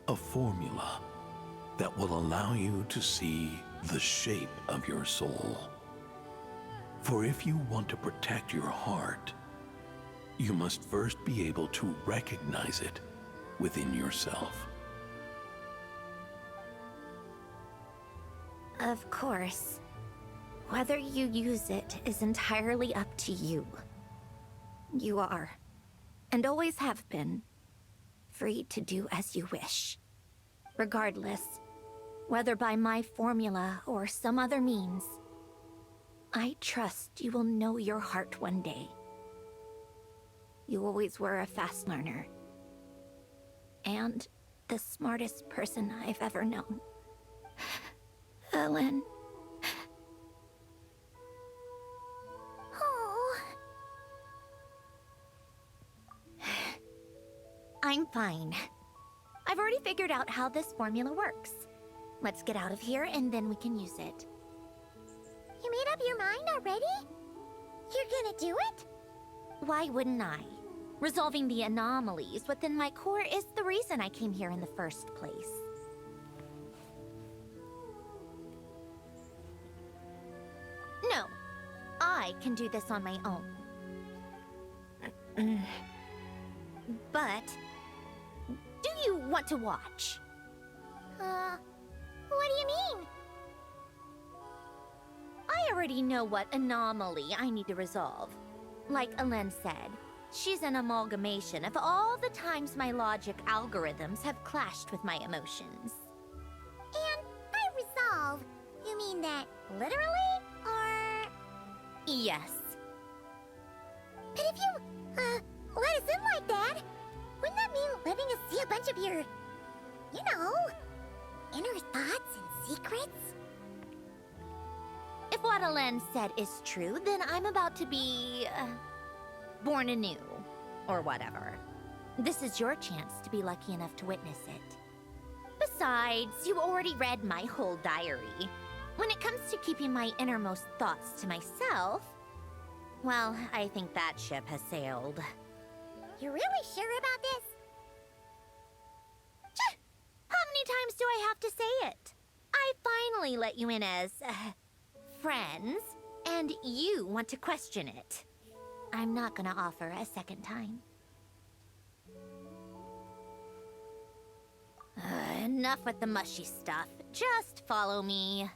a formula that will allow you to see the shape of your soul. For if you want to protect your heart, you must first be able to recognize it within yourself. Of course. Whether you use it is entirely up to you. You are, and always have been, free to do as you wish. Regardless, whether by my formula or some other means, I trust you will know your heart one day. You always were a fast learner. And the smartest person I've ever known. Ellen. Oh. I'm fine. I've already figured out how this formula works. Let's get out of here and then we can use it. You made up your mind already? You're gonna do it? Why wouldn't I? Resolving the anomalies within my core is the reason I came here in the first place. No, I can do this on my own. But, do you want to watch? What do you mean? I already know what anomaly I need to resolve. Like Alen said, she's an amalgamation of all the times my logic algorithms have clashed with my emotions. And by resolve, you mean that literally, or...? Yes. But if you, let us in like that, wouldn't that mean letting us see a bunch of your, you know, inner thoughts and secrets? If what Alen said is true, then I'm about to be... born anew, or whatever. This is your chance to be lucky enough to witness it. Besides, you already read my whole diary. When it comes to keeping my innermost thoughts to myself, well, I think that ship has sailed. You're really sure about this? How many times do I have to say it? I finally let you in as, friends, and you want to question it. I'm not gonna offer a second time. Enough with the mushy stuff. Just follow me.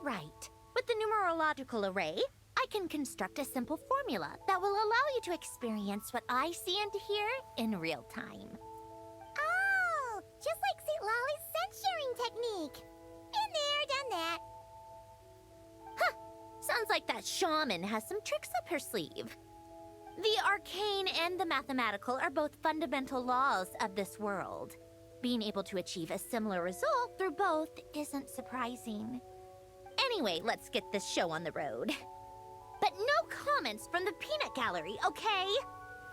Right. With the numerological array, I can construct a simple formula that will allow you to experience what I see and hear in real time. Oh, just like St. Lolly's scent-sharing technique. Been there, done that. Huh. Sounds like that shaman has some tricks up her sleeve. The arcane and the mathematical are both fundamental laws of this world. Being able to achieve a similar result through both isn't surprising. Anyway, let's get this show on the road. But no comments from the peanut gallery, okay?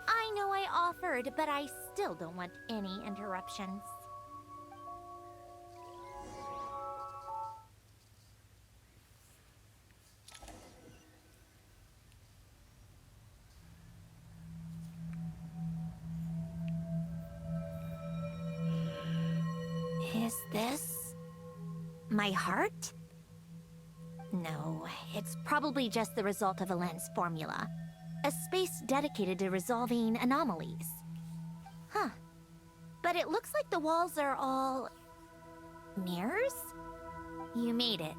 I know I offered, but I still don't want any interruptions. Is this my heart? No, it It's probably just the result of Alen's formula. A space dedicated to resolving anomalies. Huh. But it looks like the walls are all... mirrors? You made it.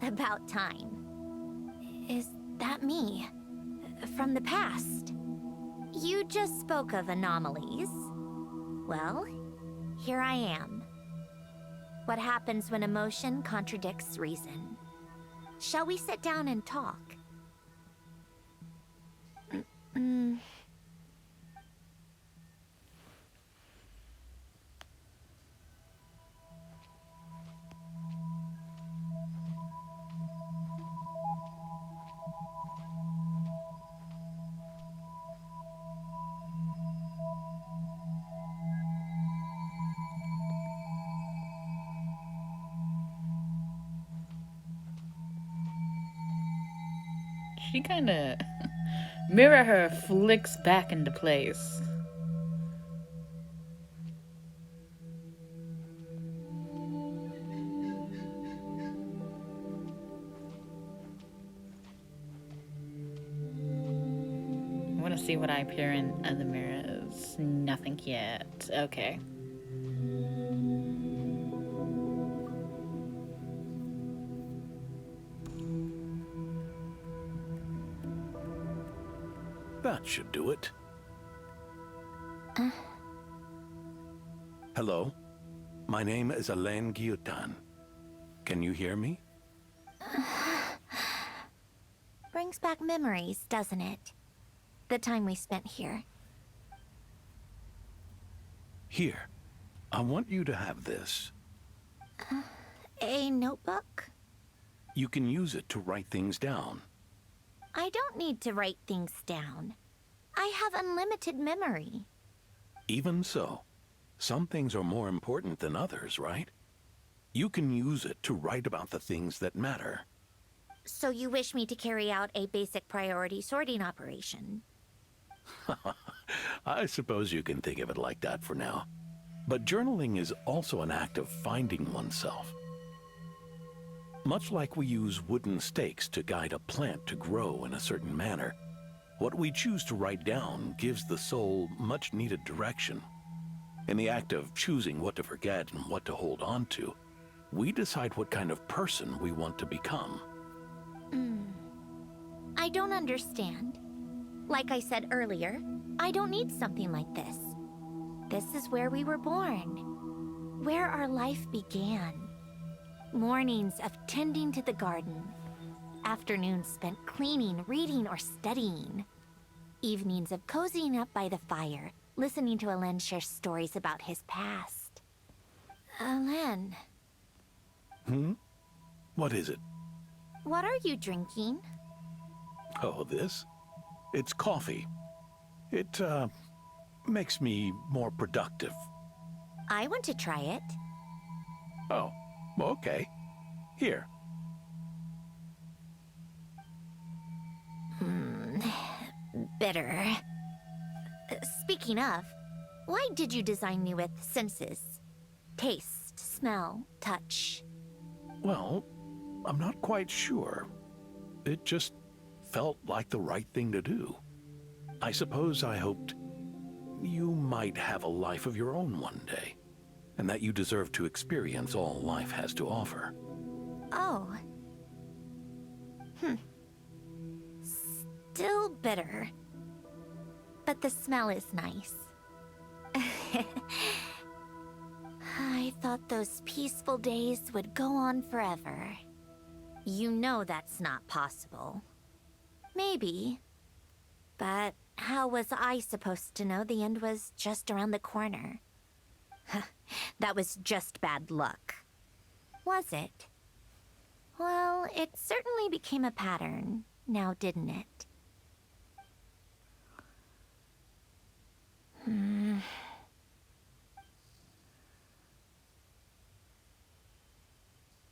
About time. Is that me? From the past? You just spoke of anomalies. Well, here I am. What happens when emotion contradicts reason? Shall we sit down and talk? She kind of mirror her flicks back into place. I want to see what I appear in the mirrors. Nothing yet. Okay. That should do it. Hello? My name is Alen Guillotin. Can you hear me? Brings back memories, doesn't it? The time we spent here. Here. I want you to have this. A notebook? You can use it to write things down. I don't need to write things down. I have unlimited memory. Even so, some things are more important than others, right? You can use it to write about the things that matter. So you wish me to carry out a basic priority sorting operation? I suppose you can think of it like that for now. But journaling is also an act of finding oneself. Much like we use wooden stakes to guide a plant to grow in a certain manner, what we choose to write down gives the soul much-needed direction. In the act of choosing what to forget and what to hold on to, we decide what kind of person we want to become. I don't understand. Like I said earlier, I don't need something like this. This is where we were born. Where our life began. Mornings of tending to the garden. Afternoons spent cleaning, reading, or studying. Evenings of cozying up by the fire, listening to Alen share stories about his past. Alen. What is it? What are you drinking? Oh, this? It's coffee. It, makes me more productive. I want to try it. Oh, okay. Here. Bitter. Speaking of, why did you design me with senses? Taste, smell, touch. Well, I'm not quite sure. It just felt like the right thing to do. I suppose I hoped you might have a life of your own one day, and that you deserve to experience all life has to offer. Oh. Still bitter. But the smell is nice. I thought those peaceful days would go on forever. You know that's not possible. Maybe. But how was I supposed to know the end was just around the corner? That was just bad luck. Was it? Well, it certainly became a pattern, now didn't it?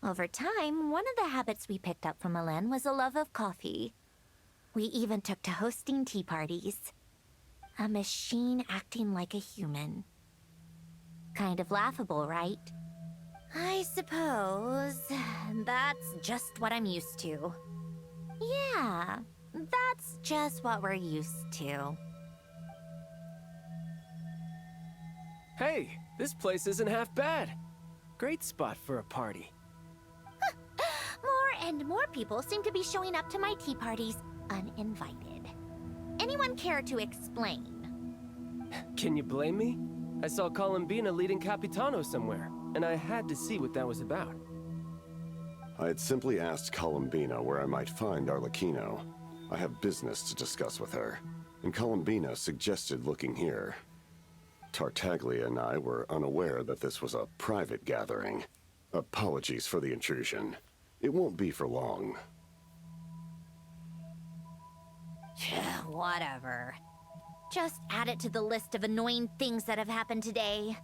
Over time, one of the habits we picked up from Alen was a love of coffee. We even took to hosting tea parties. A machine acting like a human. Kind of laughable, right? I suppose that's just what I'm used to. Yeah, that's just what we're used to. Hey, this place isn't half bad. Great spot for a party. More and more people seem to be showing up to my tea parties uninvited. Anyone care to explain? Can you blame me? I saw Columbina leading Capitano somewhere, and I had to see what that was about. I had simply asked Columbina where I might find Arlecchino. I have business to discuss with her, and Columbina suggested looking here. Tartaglia and I were unaware that this was a private gathering. Apologies for the intrusion. It won't be for long. Whatever. Just add it to the list of annoying things that have happened today.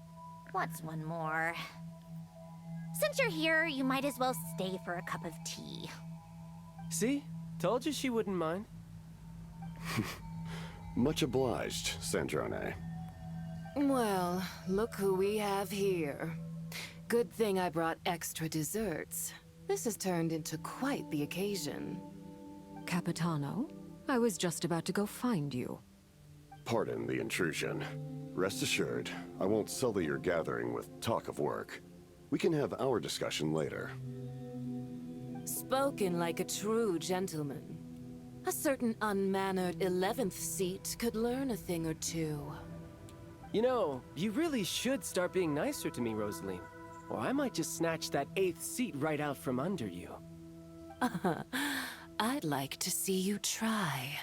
What's one more? Since you're here, you might as well stay for a cup of tea. See? Told you she wouldn't mind. Much obliged, Sandrone. Well, look who we have here. Good thing I brought extra desserts. This has turned into quite the occasion. Capitano, I was just about to go find you. Pardon the intrusion. Rest assured, I won't sully your gathering with talk of work. We can have our discussion later. Spoken like a true gentleman. A certain unmannered 11th seat could learn a thing or two. You know, you really should start being nicer to me, Rosaline. Or I might just snatch that 8th seat right out from under you. I'd like to see you try.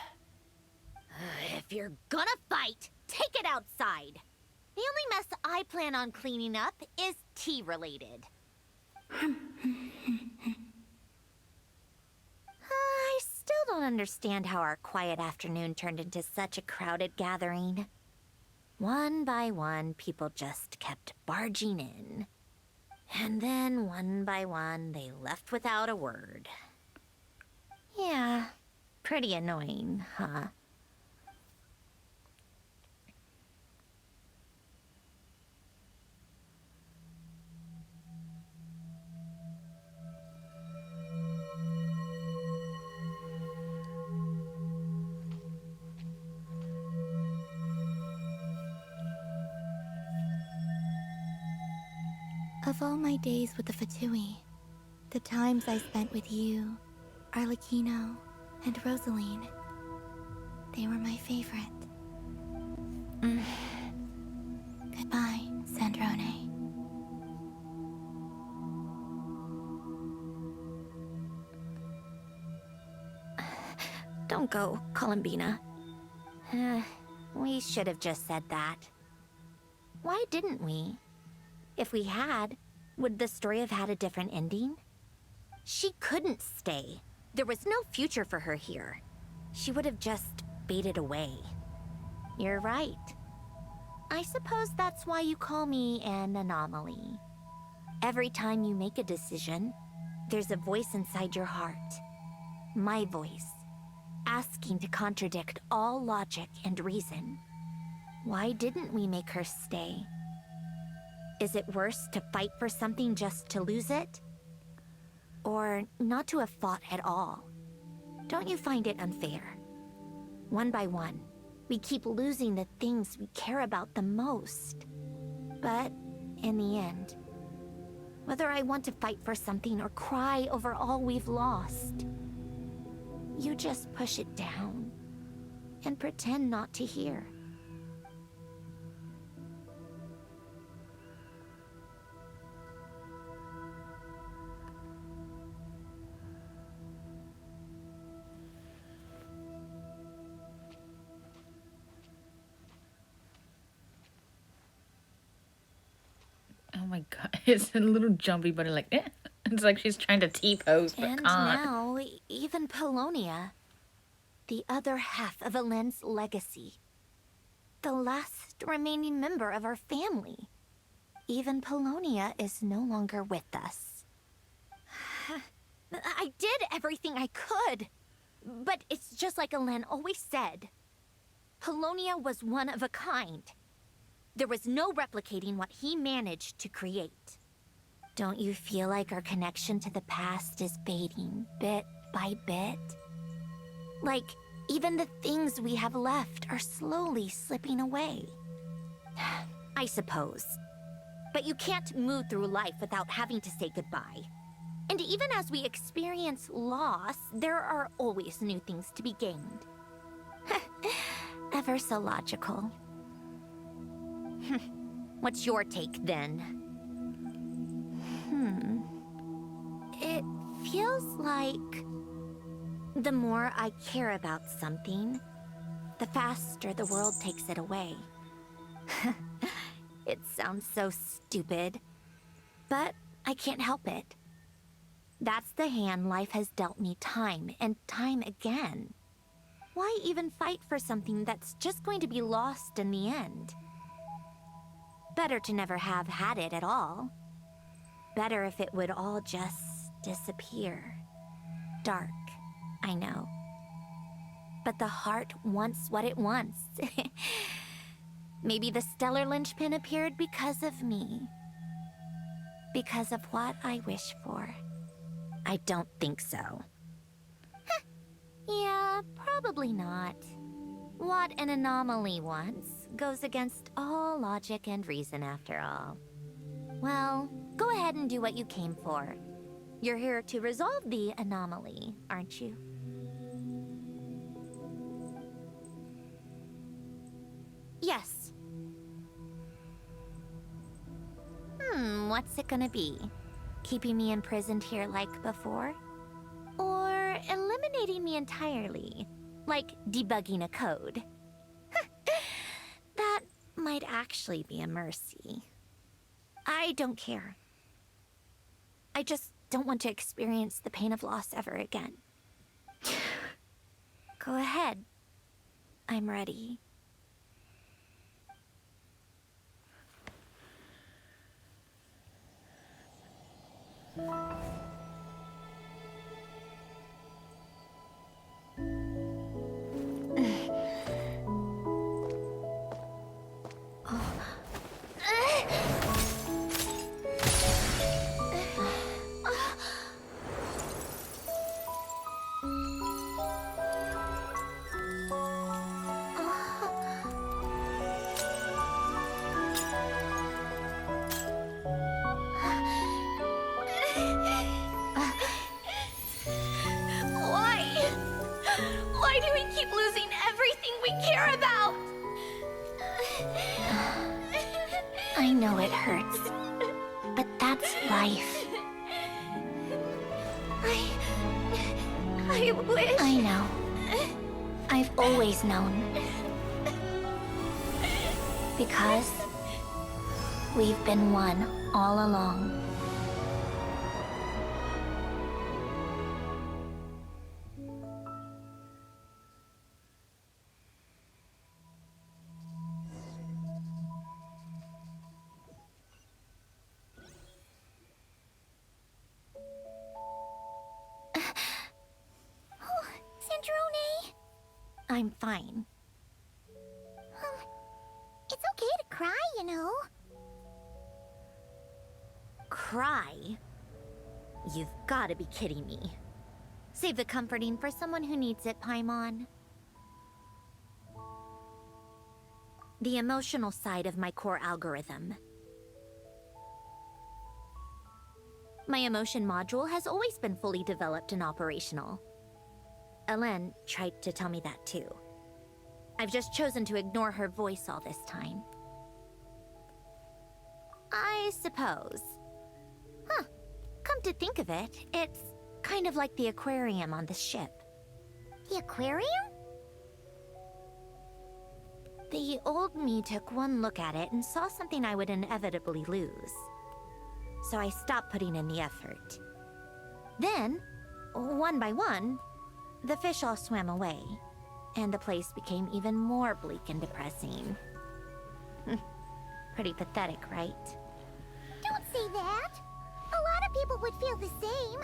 If you're gonna fight, take it outside. The only mess I plan on cleaning up is tea-related. I still don't understand how our quiet afternoon turned into such a crowded gathering. One by one, people just kept barging in. And then, one by one, they left without a word. Yeah, pretty annoying, huh? Of all my days with the Fatui, the times I spent with you, Arlecchino, and Rosaline, they were my favorite. Goodbye, Sandrone. Don't go, Columbina. We should have just said that. Why didn't we? If we had, would the story have had a different ending? She couldn't stay. There was no future for her here. She would have just faded away. You're right. I suppose that's why you call me an anomaly. Every time you make a decision, there's a voice inside your heart. My voice, asking to contradict all logic and reason. Why didn't we make her stay? Is it worse to fight for something just to lose it? Or not to have fought at all? Don't you find it unfair? One by one, we keep losing the things we care about the most. But in the end, whether I want to fight for something or cry over all we've lost, you just push it down and pretend not to hear. Oh my god, it's a little jumpy bunny like, eh. It's like she's trying to T-pose, but And can't. now, even Polonia, the other half of Elend's legacy, the last remaining member of our family, even Polonia is no longer with us. I did everything I could, but it's just like Elend always said. Polonia was one of a kind. There was no replicating what he managed to create. Don't you feel like our connection to the past is fading bit by bit? Like, even the things we have left are slowly slipping away. I suppose. But you can't move through life without having to say goodbye. And even as we experience loss, there are always new things to be gained. Ever so logical. What's your take, then? It feels like the more I care about something, the faster the world takes it away. It sounds so stupid, but I can't help it. That's the hand life has dealt me time and time again. Why even fight for something that's just going to be lost in the end? Better to never have had it at all. Better if it would all just disappear. Dark, I know. But the heart wants what it wants. Maybe the stellar linchpin appeared because of me. Because of what I wish for. I don't think so. Yeah, probably not. What an anomaly wants goes against all logic and reason after all. Well, go ahead and do what you came for. You're here to resolve the anomaly, aren't you? Yes. What's it gonna be? Keeping me imprisoned here like before? Or eliminating me entirely? Like debugging a code? That might actually be a mercy. I don't care. I just don't want to experience the pain of loss ever again. Go ahead. I'm ready. Why do we keep losing everything we care about? I know it hurts, but that's life. I wish... I know. I've always known. Because we've been one all along. I'm fine. It's okay to cry, you know. Cry? You've got to be kidding me. Save the comforting for someone who needs it, Paimon. The emotional side of my core algorithm. My emotion module has always been fully developed and operational. Ellen tried to tell me that too. I've just chosen to ignore her voice all this time. I suppose. Come to think of it, it's kind of like the aquarium on the ship. The aquarium? The old me took one look at it and saw something I would inevitably lose. So I stopped putting in the effort. Then, one by one, the fish all swam away, and the place became even more bleak and depressing. Pretty pathetic, right? Don't say that! A lot of people would feel the same.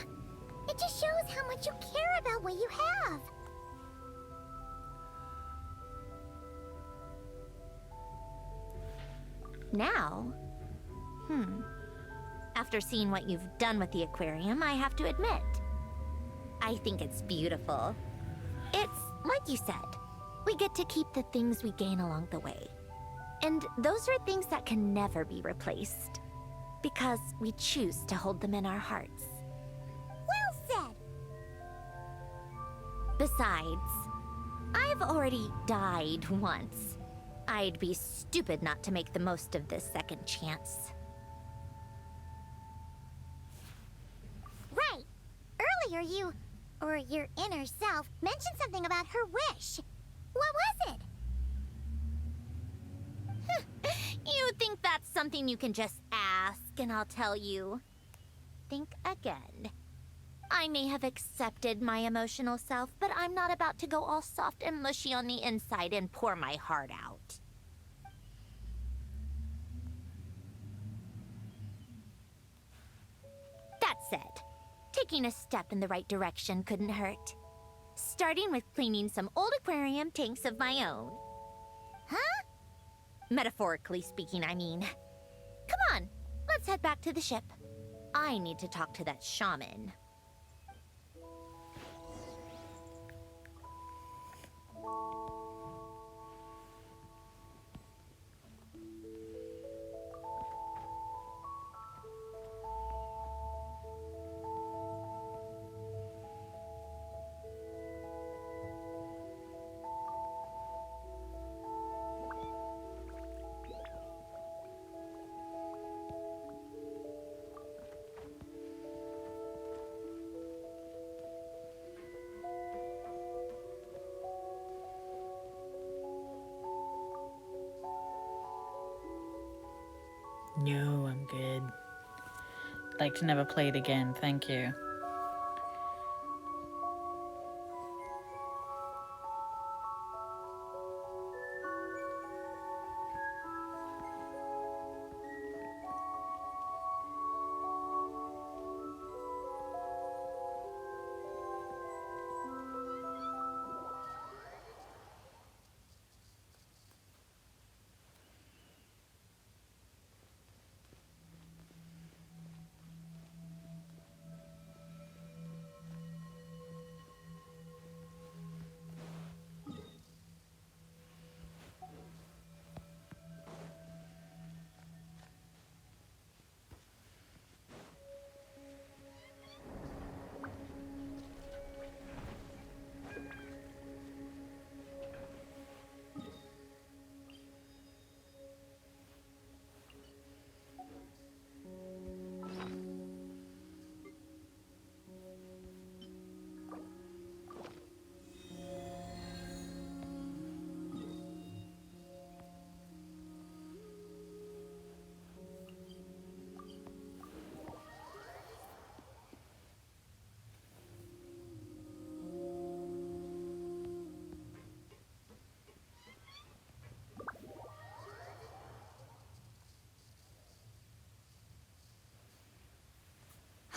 It just shows how much you care about what you have. Now? After seeing what you've done with the aquarium, I have to admit, I think it's beautiful. It's Like you said, we get to keep the things we gain along the way. And those are things that can never be replaced. Because we choose to hold them in our hearts. Well said! Besides, I've already died once. I'd be stupid not to make the most of this second chance. Right! Earlier you, or your inner self, mentioned something about her wish. What was it? You think that's something you can just ask, and I'll tell you. Think again. I may have accepted my emotional self, but I'm not about to go all soft and mushy on the inside and pour my heart out. That said, taking a step in the right direction couldn't hurt. Starting with cleaning some old aquarium tanks of my own. Huh? Metaphorically speaking, I mean. Come on, let's head back to the ship. I need to talk to that shaman. No, I'm good. Like to never play it again, thank you.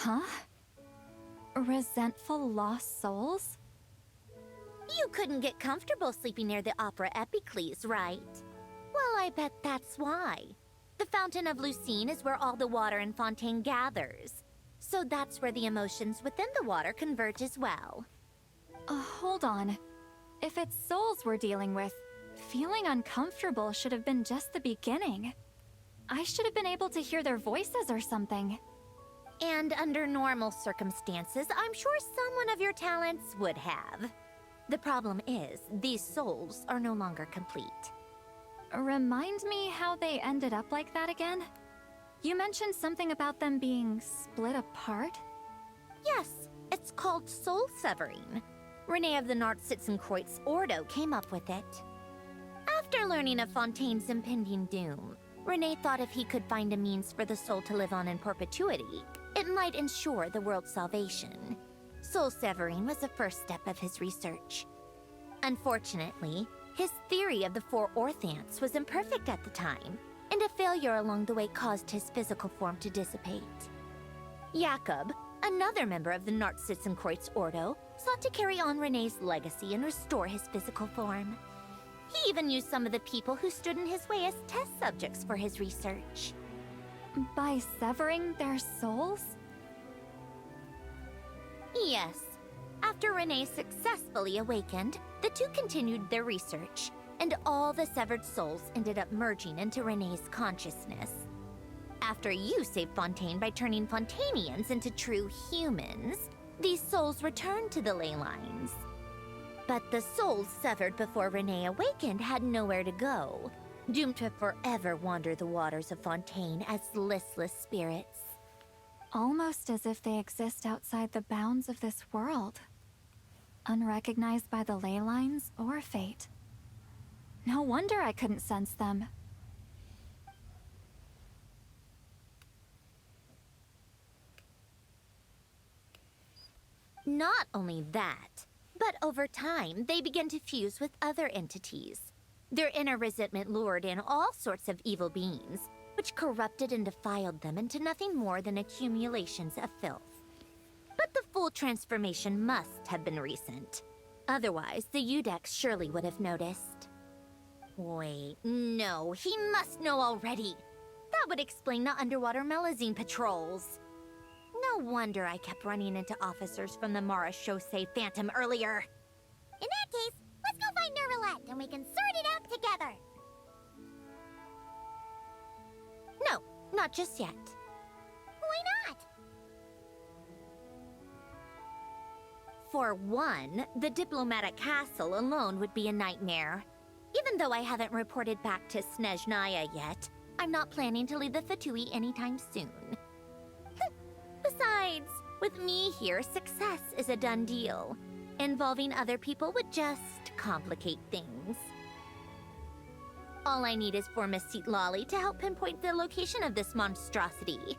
Huh? Resentful lost souls? You couldn't get comfortable sleeping near the Opera Epicles, right? Well, I bet that's why. The Fountain of Lucine is where all the water in Fontaine gathers. So that's where the emotions within the water converge as well. Hold on. If it's souls we're dealing with, feeling uncomfortable should have been just the beginning. I should have been able to hear their voices or something. And under normal circumstances, I'm sure someone of your talents would have. The problem is, these souls are no longer complete. Remind me how they ended up like that again? You mentioned something about them being split apart? Yes, it's called soul severing. Renee of the Nartsitzenkreuz Ordo came up with it. After learning of Fontaine's impending doom, Renee thought if he could find a means for the soul to live on in perpetuity, it might ensure the world's salvation. Soul severing was the first step of his research. Unfortunately, his theory of the four orthants was imperfect at the time, and a failure along the way caused his physical form to dissipate. Jakob, another member of the Nartsitzenkreuz Ordo, sought to carry on Renee's legacy and restore his physical form. He even used some of the people who stood in his way as test subjects for his research. By severing their souls? Yes. After Renee successfully awakened, The two continued their research, and all the severed souls ended up merging into Renee's consciousness. After you saved Fontaine by turning Fontanians into true humans, these souls returned to the ley lines. But the souls severed before Renee awakened had nowhere to go, doomed to forever wander the waters of Fontaine as listless spirits. Almost as if they exist outside the bounds of this world, unrecognized by the ley lines or fate. No wonder I couldn't sense them. Not only that, but over time, they began to fuse with other entities. Their inner resentment lured in all sorts of evil beings, which corrupted and defiled them into nothing more than accumulations of filth. But the full transformation must have been recent. Otherwise, the Udex surely would have noticed. Wait, no, he must know already. That would explain the underwater Melazine patrols. No wonder I kept running into officers from the Mara Chaussee Phantom earlier. In that case, let's go find Nervalette and we can sort it out together. No, not just yet. Why not? For one, the diplomatic castle alone would be a nightmare. Even though I haven't reported back to Snezhnaya yet, I'm not planning to leave the Fatui anytime soon. Besides, with me here, success is a done deal. Involving other people would just complicate things. All I need is for Miss Lolly to help pinpoint the location of this monstrosity.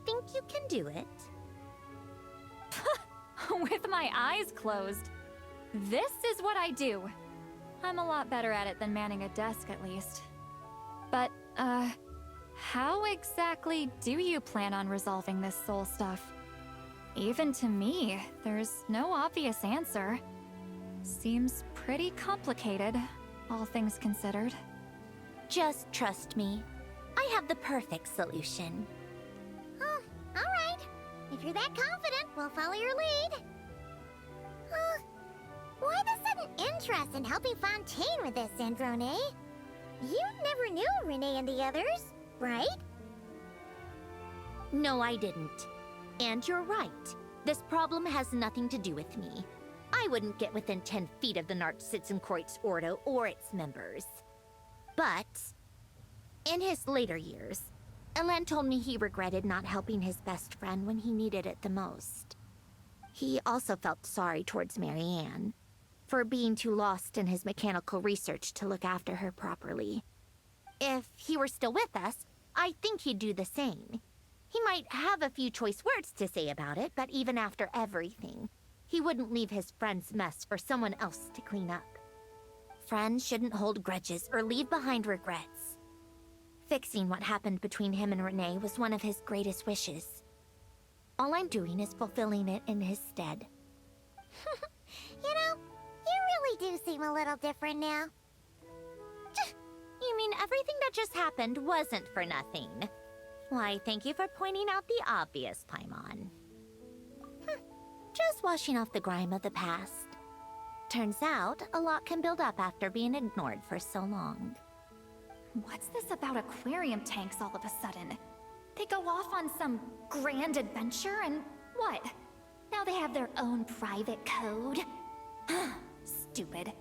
Think you can do it? With my eyes closed. This is what I do. I'm a lot better at it than manning a desk, at least. But, how exactly do you plan on resolving this soul stuff? Even to me, there's no obvious answer. Seems pretty complicated, all things considered. Just trust me. I have the perfect solution. Oh, alright. If you're that confident, we'll follow your lead. Why the sudden interest in helping Fontaine with this, Androne? You never knew Renee and the others, right? No, I didn't. And you're right. This problem has nothing to do with me. I wouldn't get within 10 feet of the Nartsitzenkreuz Ordo or its members. But, in his later years, Elen told me he regretted not helping his best friend when he needed it the most. He also felt sorry towards Marianne, for being too lost in his mechanical research to look after her properly. If he were still with us, I think he'd do the same. He might have a few choice words to say about it, but even after everything, he wouldn't leave his friend's mess for someone else to clean up. Friends shouldn't hold grudges or leave behind regrets. Fixing what happened between him and Renee was one of his greatest wishes. All I'm doing is fulfilling it in his stead. You know, you really do seem a little different now. You mean everything that just happened wasn't for nothing? Why, thank you for pointing out the obvious, Paimon. Just washing off the grime of the past. Turns out, a lot can build up after being ignored for so long. What's this about aquarium tanks all of a sudden? They go off on some grand adventure and what? Now they have their own private code? Stupid.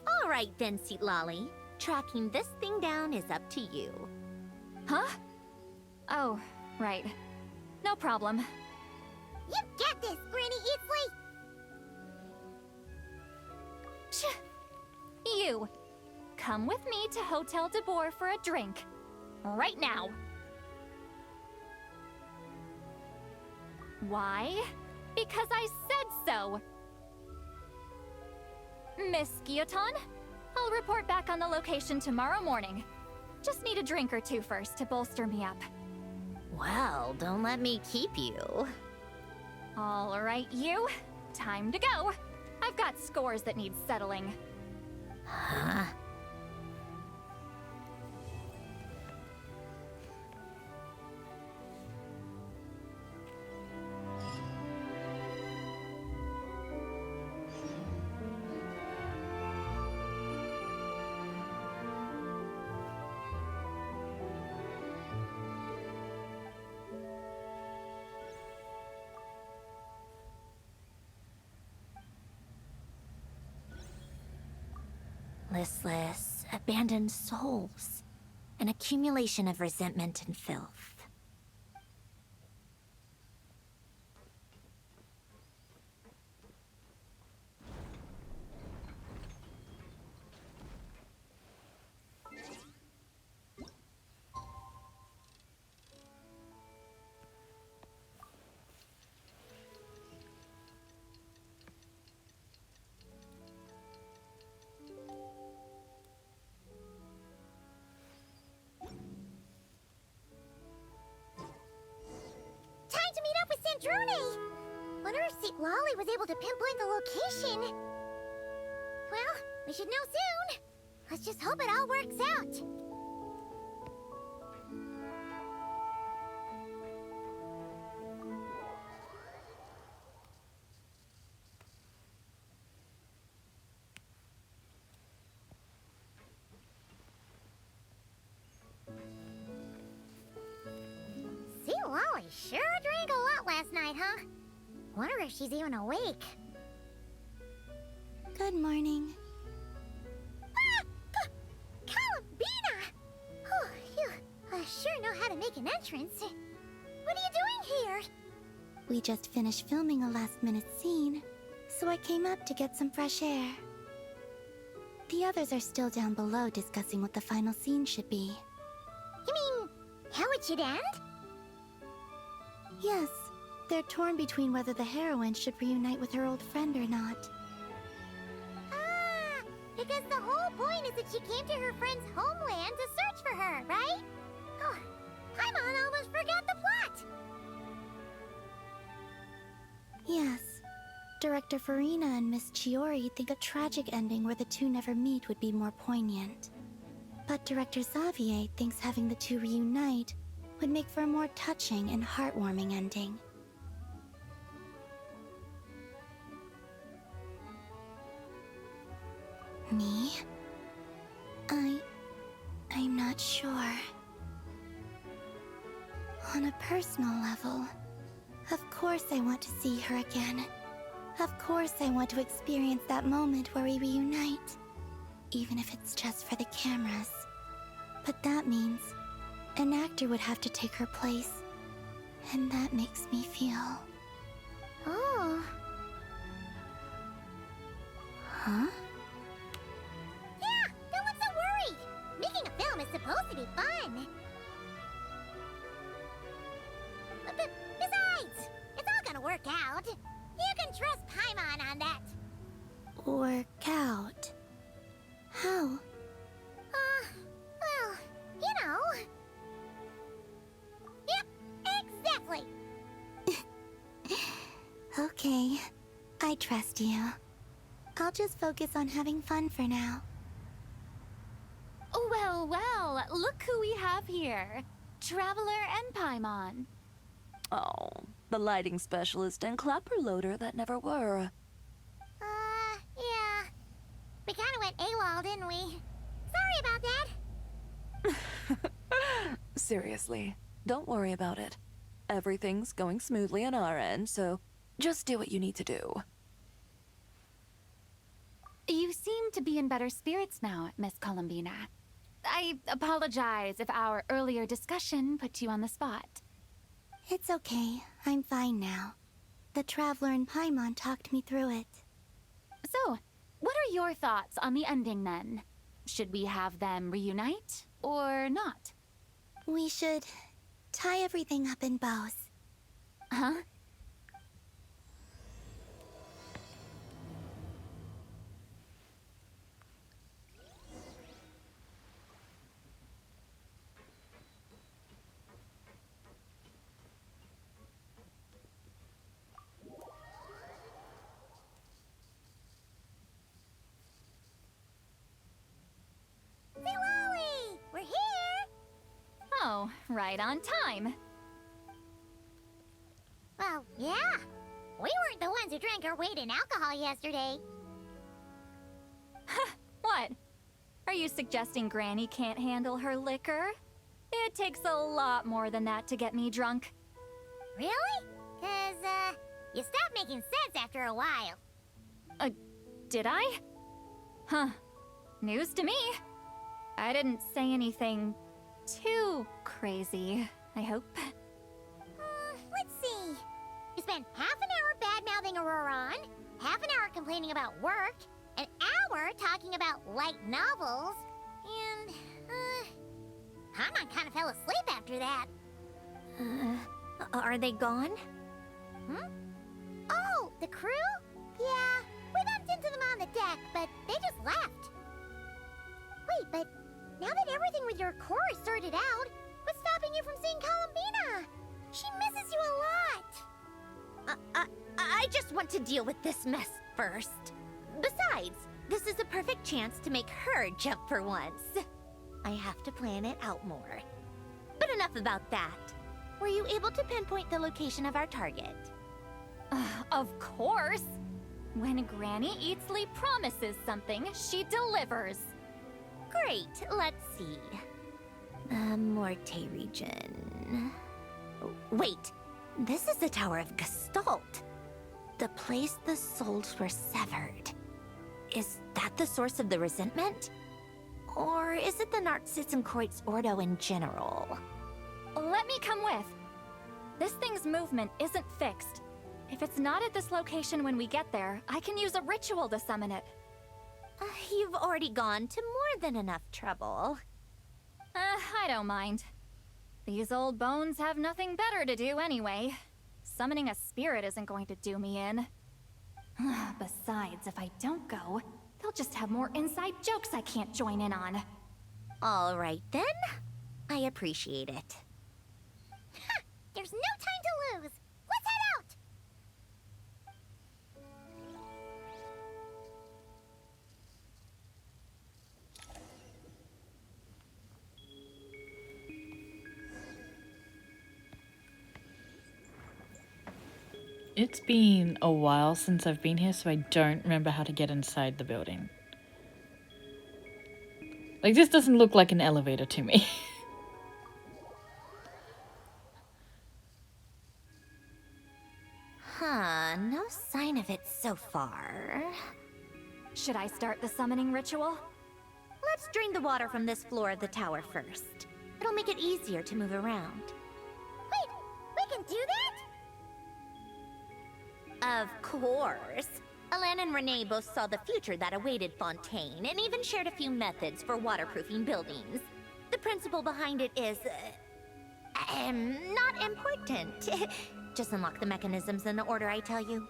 All right then, Lolly. Tracking this thing down is up to you. Huh? Oh, right. No problem. You get this, Granny Eatsley! You! Come with me to Hotel de Boer for a drink. Right now. Why? Because I said so! Miss Guillotin, I'll report back on the location tomorrow morning. Just need a drink or two first to bolster me up. Well, don't let me keep you. All right, you. Time to go. I've got scores that need settling. Huh? listless, abandoned souls. An accumulation of resentment and filth. Time to meet up with Sandrone! Wonder if St. Lolly was able to pinpoint the location. Well, we should know soon. Let's just hope it all works out. St. Lolly sure drank a lot last night, huh? Wonder if she's even awake. Good morning. Columbina! Oh, you sure know how to make an entrance. What are you doing here? We just finished filming a last-minute scene, so I came up to get some fresh air. The others are still down below discussing what the final scene should be. You mean, how it should end? Yes, they're torn between whether the heroine should reunite with her old friend or not. Ah, because the whole point is that she came to her friend's homeland to search for her, right? Oh, Paimon almost forgot the plot! Yes. Director Farina and Miss Chiori think a tragic ending where the two never meet would be more poignant. But Director Xavier thinks having the two reunite would make for a more touching and heartwarming ending. Me? I'm not sure. On a personal level, of course I want to see her again. Of course I want to experience that moment where we reunite. Even if it's just for the cameras. But that means an actor would have to take her place. And that makes me feel... Oh. Huh? Yeah, don't look so worried! Making a film is supposed to be fun! But besides, it's all gonna work out. You can trust Paimon on that. Work out? How? Well, you know. Yep, exactly. Okay, I trust you. I'll just focus on having fun for now. Well, well, look who we have here. Traveler and Paimon. Oh, the lighting specialist and clapper loader that never were. Yeah. We kinda went AWOL, didn't we? Sorry about that. Seriously, don't worry about it. Everything's going smoothly on our end, so just do what you need to do. You seem to be in better spirits now, Miss Columbina. I apologize if our earlier discussion put you on the spot. It's okay. I'm fine now. The Traveler and Paimon talked me through it. So, what are your thoughts on the ending then? Should we have them reunite or not? We should tie everything up in bows. Huh? Lolly! We're here! Oh, right on time. Well, yeah. We weren't the ones who drank our weight in alcohol yesterday. What? Are you suggesting Granny can't handle her liquor? It takes a lot more than that to get me drunk. Really? 'Cause, you stopped making sense after a while. Did I? Huh. News to me. I didn't say anything too crazy, I hope. Let's see. You spent half an hour bad-mouthing Auroron, half an hour complaining about work, an hour talking about light novels, and, Haman kind of fell asleep after that. Are they gone? Oh, the crew? Yeah, we bumped into them on the deck, but they just left. Wait, but now that everything with your core is sorted out, what's stopping you from seeing Columbina? She misses you a lot. I just want to deal with this mess first. Besides, this is a perfect chance to make her jump for once. I have to plan it out more. But enough about that. Were you able to pinpoint the location of our target? Of course! When Granny Eatsley promises something, she delivers. Great, let's see. Morte region. Wait, this is the Tower of Gestalt. The place the souls were severed. Is that the source of the resentment? Or is it the Narcissenkreuz Ordo in general? Let me come with. This thing's movement isn't fixed. If it's not at this location when we get there, I can use a ritual to summon it. You've already gone to more than enough trouble. I don't mind. These old bones have nothing better to do anyway. Summoning a spirit isn't going to do me in. Besides, if I don't go, they'll just have more inside jokes I can't join in on. All right then. I appreciate it. There's no time to lose. Let's head out! It's been a while since I've been here, so I don't remember how to get inside the building. Like, this doesn't look like an elevator to me. No sign of it so far. Should I start the summoning ritual? Let's drain the water from this floor of the tower first. It'll make it easier to move around. Wait, we can do that? Of course. Alan and Renee both saw the future that awaited Fontaine and even shared a few methods for waterproofing buildings. The principle behind it is, not important. Just unlock the mechanisms in the order I tell you.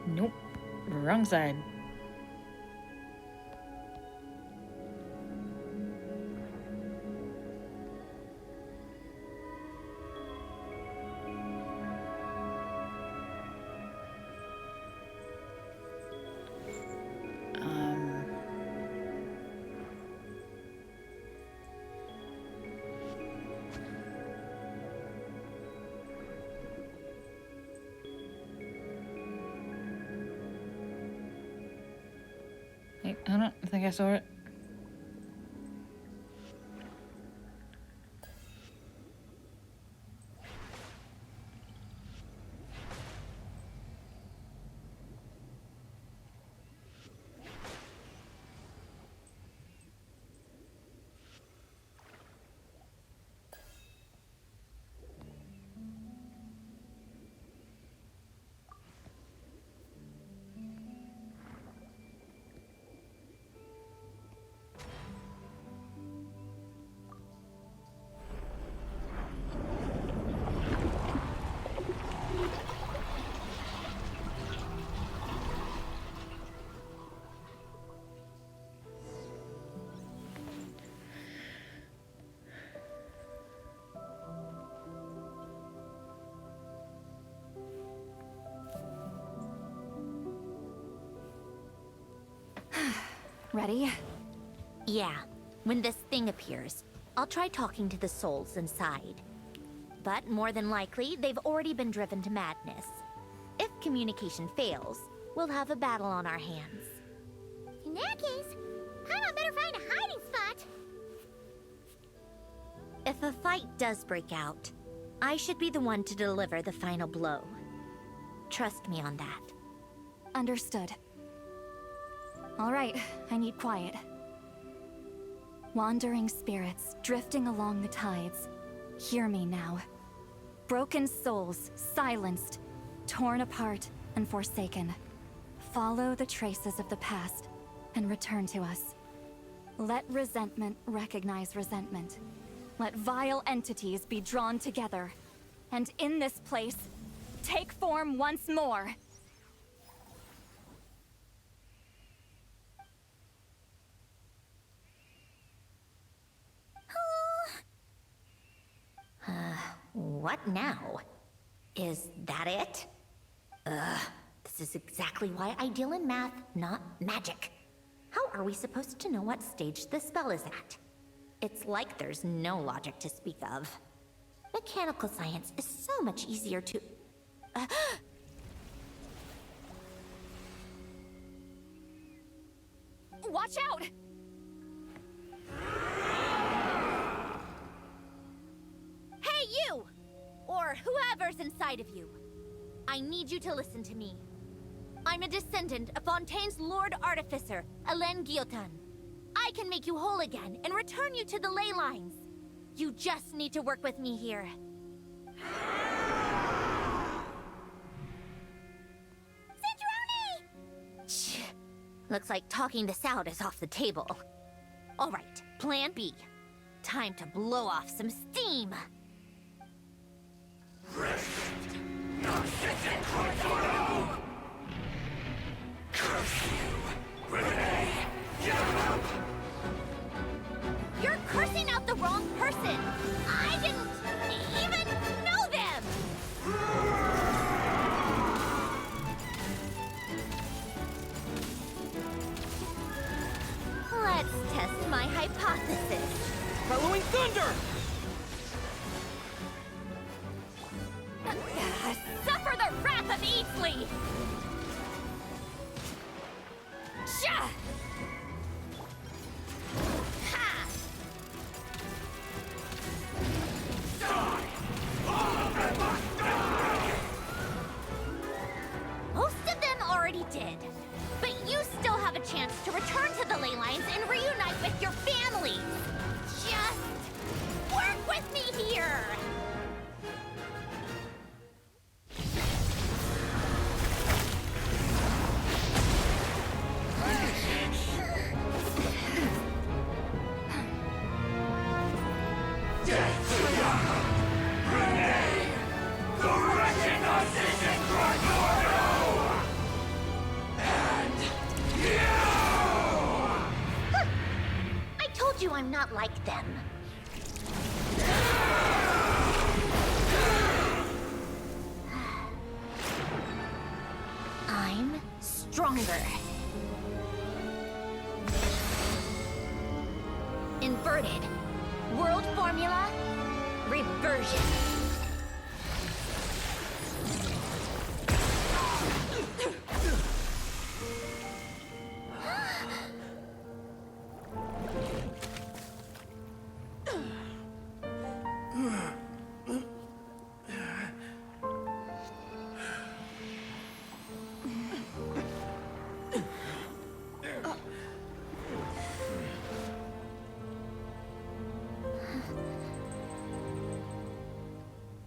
Nope. Wrong side. Hey, I don't think I saw it. Ready? Yeah. When this thing appears, I'll try talking to the souls inside. But more than likely, they've already been driven to madness. If communication fails, we'll have a battle on our hands. In that case, Paimon better find a hiding spot. If a fight does break out, I should be the one to deliver the final blow. Trust me on that. Understood. All right, I need quiet. Wandering spirits, drifting along the tides. Hear me now. Broken souls, silenced, torn apart, and forsaken. Follow the traces of the past, and return to us. Let resentment recognize resentment. Let vile entities be drawn together. And in this place, take form once more. What now? Is that it? This is exactly why I deal in math, not magic. How are we supposed to know what stage the spell is at? It's like there's no logic to speak of. Mechanical science is so much easier to... Watch out! Hey, you! Or whoever's inside of you. I need you to listen to me. I'm a descendant of Fontaine's Lord Artificer, Alain Guillotin. I can make you whole again and return you to the ley lines. You just need to work with me here. Shh. Looks like talking this out is off the table. All right, plan B. Time to blow off some steam. You're cursing out the wrong person! I didn't even know them! Let's test my hypothesis. Following thunder! Suffer the wrath of Easley! Sha! Ha! Most of them already did. But you still have a chance to return to the ley lines and reunite with your families. Just work with me here! I told you I'm not like them. I'm stronger. Inverted. World formula. Reversion.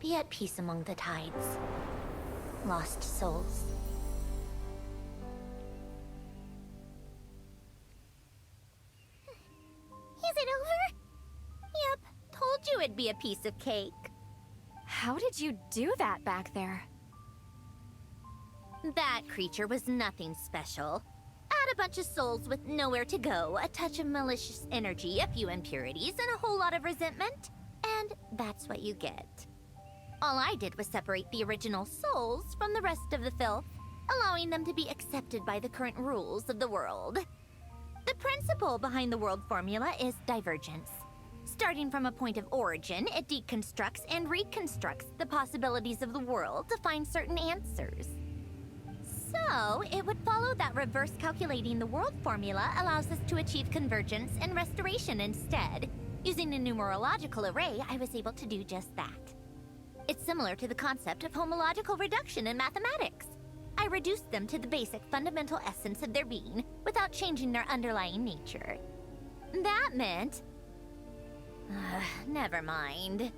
Be at peace among the tides. Lost souls. Is it over? Yep, told you it'd be a piece of cake. How did you do that back there? That creature was nothing special. Add a bunch of souls with nowhere to go, a touch of malicious energy, a few impurities, and a whole lot of resentment. And that's what you get. All I did was separate the original souls from the rest of the filth, allowing them to be accepted by the current rules of the world. The principle behind the world formula is divergence. Starting from a point of origin, it deconstructs and reconstructs the possibilities of the world to find certain answers. So, it would follow that reverse calculating the world formula allows us to achieve convergence and restoration instead. Using a numerological array, I was able to do just that. It's similar to the concept of homological reduction in mathematics. I reduced them to the basic fundamental essence of their being without changing their underlying nature. That meant... never mind.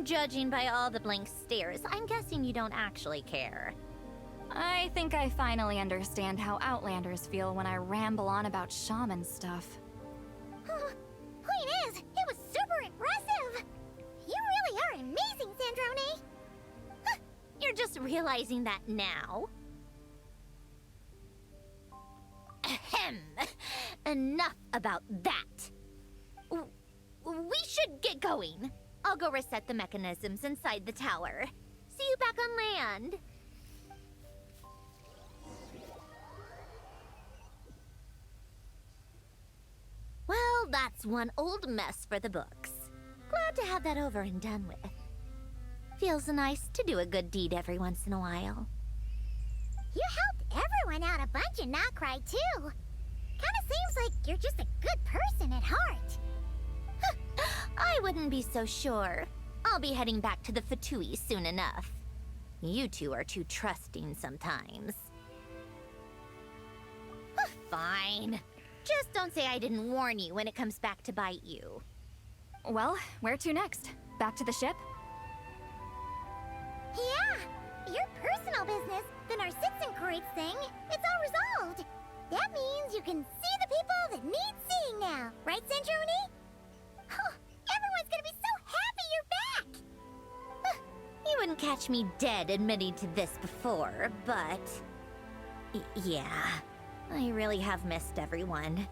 Judging by all the blank stares, I'm guessing you don't actually care. I think I finally understand how Outlanders feel when I ramble on about shaman stuff. Point is, it was super impressive! You really are amazing, Sandrone! You're just realizing that now? Ahem. Enough about that. We should get going. I'll go reset the mechanisms inside the tower. See you back on land. Well, that's one old mess for the books. Glad to have that over and done with. Feels nice to do a good deed every once in a while. You helped everyone out a bunch in Not Cry, too. Kinda seems like you're just a good person at heart. I wouldn't be so sure. I'll be heading back to the Fatui soon enough. You two are too trusting sometimes. Fine. Just don't say I didn't warn you when it comes back to bite you. Well, where to next? Back to the ship? Yeah! Your personal business, the Narcitsan thing, it's all resolved. That means you can see the people that need seeing now, right, Sandrone? Everyone's gonna be so happy you're back! You wouldn't catch me dead admitting to this before, but... yeah, I really have missed everyone.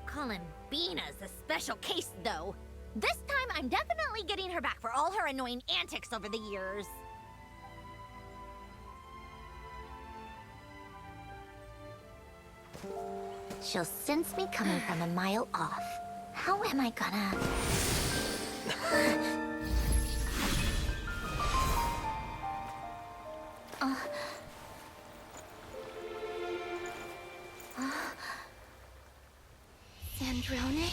Columbina's a special case, though. This time, I'm definitely getting her back for all her annoying antics over the years. She'll sense me coming from a mile off. How am I gonna... Sandrone?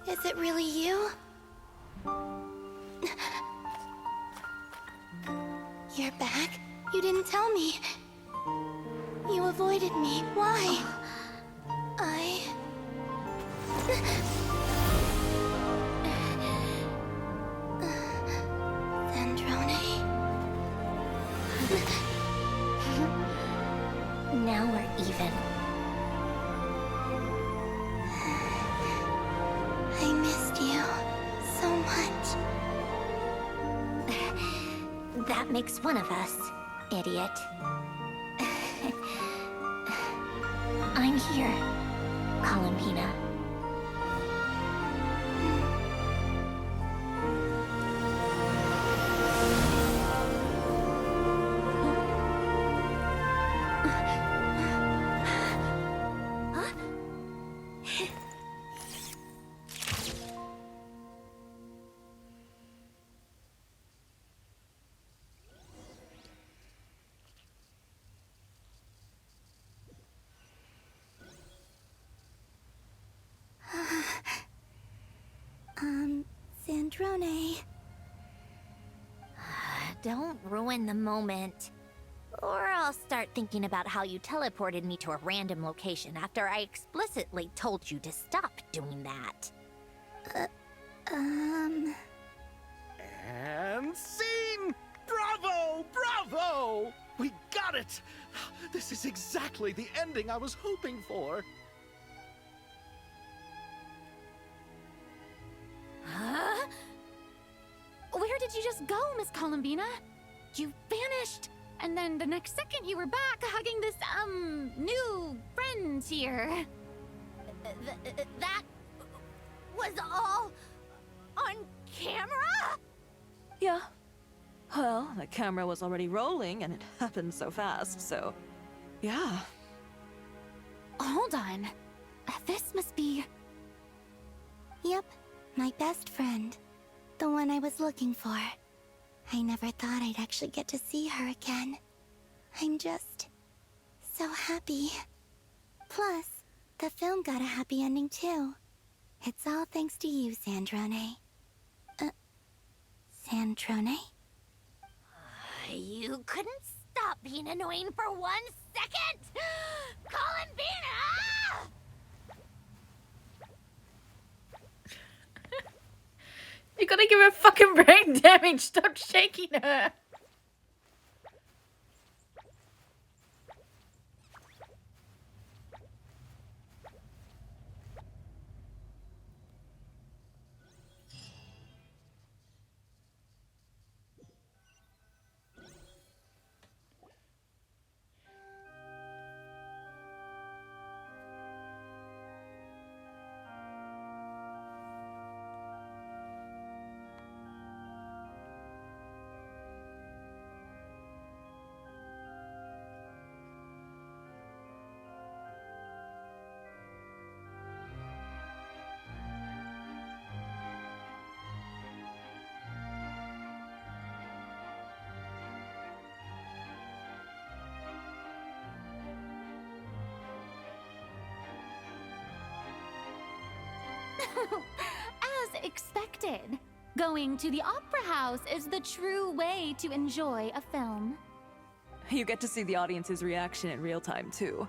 Is it really you? You're back? You didn't tell me. You avoided me. Why? Sandrone? Now we're even. I missed you so much. That makes one of us, idiot. I'm here, Columbina. Sandrone. Don't ruin the moment. Or I'll start thinking about how you teleported me to a random location after I explicitly told you to stop doing that. And scene! Bravo! Bravo! We got it! This is exactly the ending I was hoping for. Huh? Where did you just go, Miss Columbina? You vanished, and then the next second you were back hugging this, new friend here. That was all on camera? Yeah. Well, the camera was already rolling and it happened so fast, so... yeah. Hold on. This must be... Yep, my best friend. The one I was looking for. I never thought I'd actually get to see her again. I'm just... so happy. Plus, the film got a happy ending too. It's all thanks to you, Sandrone. Sandrone? You couldn't stop being annoying for 1 second! Columbina! You gotta give her fucking brain damage. Stop shaking her. As expected, going to the opera house is the true way to enjoy a film. You get to see the audience's reaction in real time, too.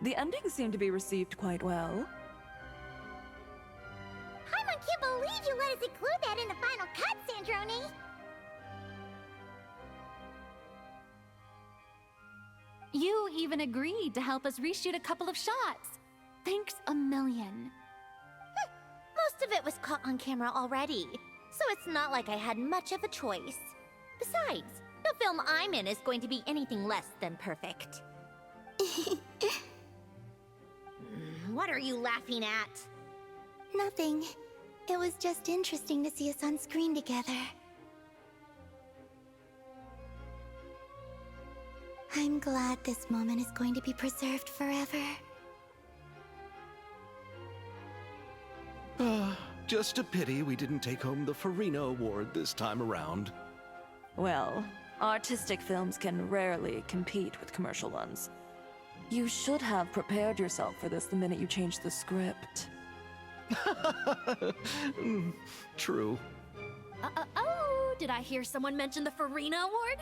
The ending seemed to be received quite well. I can't believe you let us include that in the final cut, Sandrone! You even agreed to help us reshoot a couple of shots. Thanks a million. Most of it was caught on camera already, so it's not like I had much of a choice. Besides, the film I'm in is going to be anything less than perfect. What are you laughing at? Nothing. It was just interesting to see us on screen together. I'm glad this moment is going to be preserved forever. Just a pity we didn't take home the Farina Award this time around. Well, artistic films can rarely compete with commercial ones. You should have prepared yourself for this the minute you changed the script. True. Oh, did I hear someone mention the Farina Award?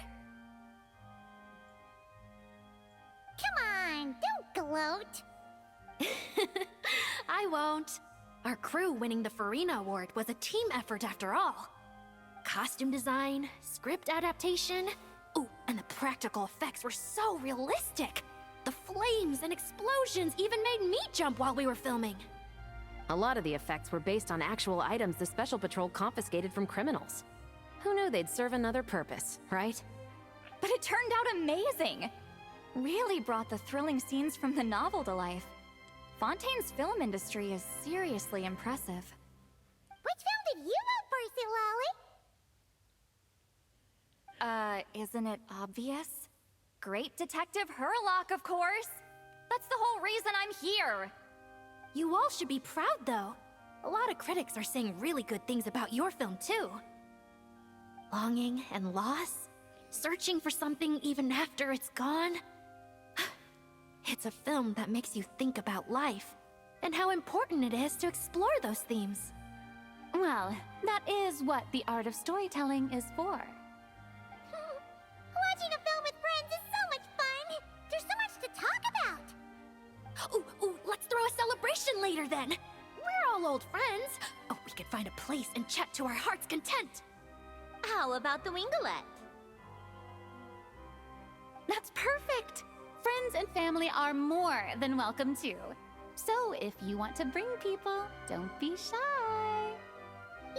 Come on, don't gloat! I won't. Our crew winning the Farina Award was a team effort after all. Costume design, script adaptation. Ooh, and the practical effects were so realistic. The flames and explosions even made me jump while we were filming. A lot of the effects were based on actual items the Special Patrol confiscated from criminals. Who knew they'd serve another purpose, right? But it turned out amazing! Really brought the thrilling scenes from the novel to life. Fontaine's film industry is seriously impressive. Which film did you vote for, Silali? Isn't it obvious? Great Detective Hurlock, of course! That's the whole reason I'm here! You all should be proud, though. A lot of critics are saying really good things about your film, too. Longing and loss, searching for something even after it's gone. It's a film that makes you think about life, and how important it is to explore those themes. Well, that is what the art of storytelling is for. Watching a film with friends is so much fun! There's so much to talk about! Ooh, let's throw a celebration later then! We're all old friends! Oh, we could find a place and chat to our heart's content! How about the Wingalette? That's perfect! Friends and family are more than welcome too. So if you want to bring people, don't be shy.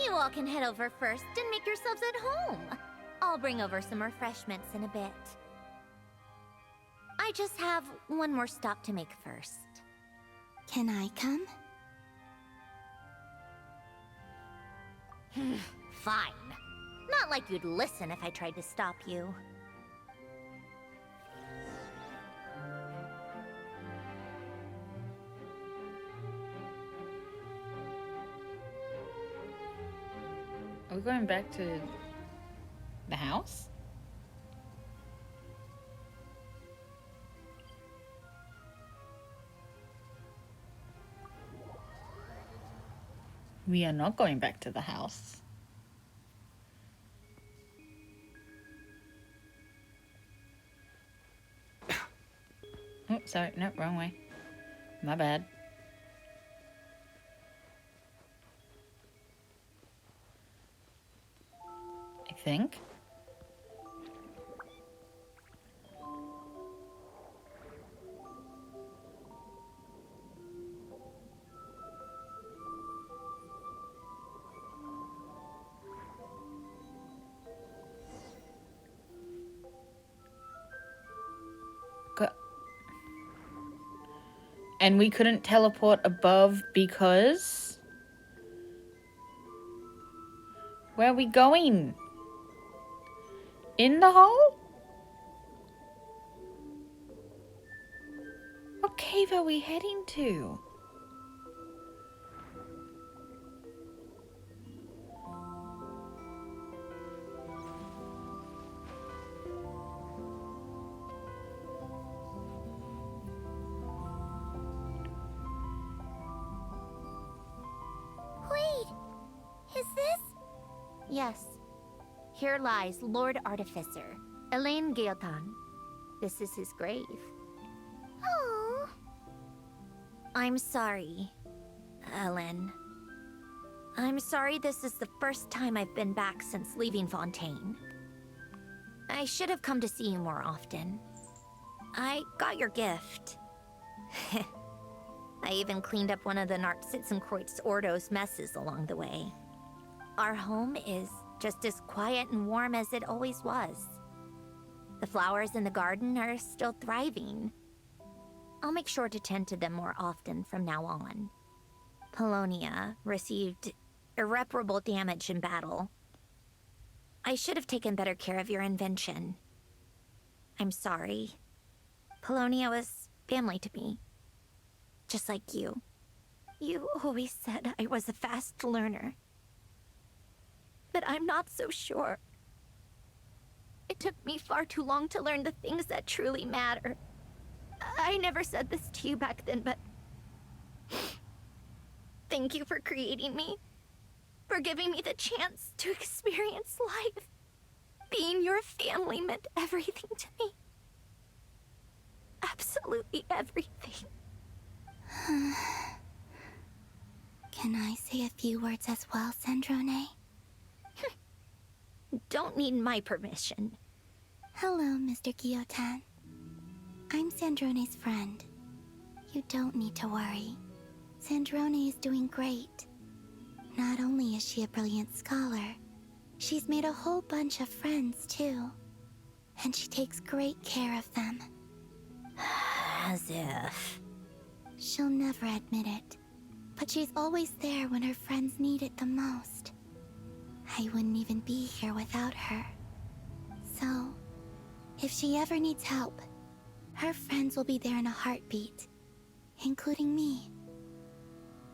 You all can head over first and make yourselves at home. I'll bring over some refreshments in a bit. I just have one more stop to make first. Can I come? Fine. Not like you'd listen if I tried to stop you. Are we going back to the house? We are not going back to the house. Oh, sorry. No, wrong way. My bad. I think. And we couldn't teleport above because... Where are we going? In the hole? What cave are we heading to? Wait, is this? Yes. Here lies Lord Artificer, Elaine Guillotin. This is his grave. Oh. I'm sorry, Ellen. I'm sorry this is the first time I've been back since leaving Fontaine. I should have come to see you more often. I got your gift. I even cleaned up one of the Narcitzenkreuz Ordo's messes along the way. Our home is just as quiet and warm as it always was. The flowers in the garden are still thriving. I'll make sure to tend to them more often from now on. Polonia received irreparable damage in battle. I should have taken better care of your invention. I'm sorry. Polonia was family to me. Just like you. You always said I was a fast learner. But I'm not so sure. It took me far too long to learn the things that truly matter. I never said this to you back then, but... Thank you for creating me. For giving me the chance to experience life. Being your family meant everything to me. Absolutely everything. Can I say a few words as well, Sandrone? Don't need my permission. Hello, Mr. Guillotin. I'm Sandrone's friend. You don't need to worry. Sandrone is doing great. Not only is she a brilliant scholar, she's made a whole bunch of friends, too. And she takes great care of them. As if... She'll never admit it, but she's always there when her friends need it the most. I wouldn't even be here without her. So, if she ever needs help, her friends will be there in a heartbeat, including me.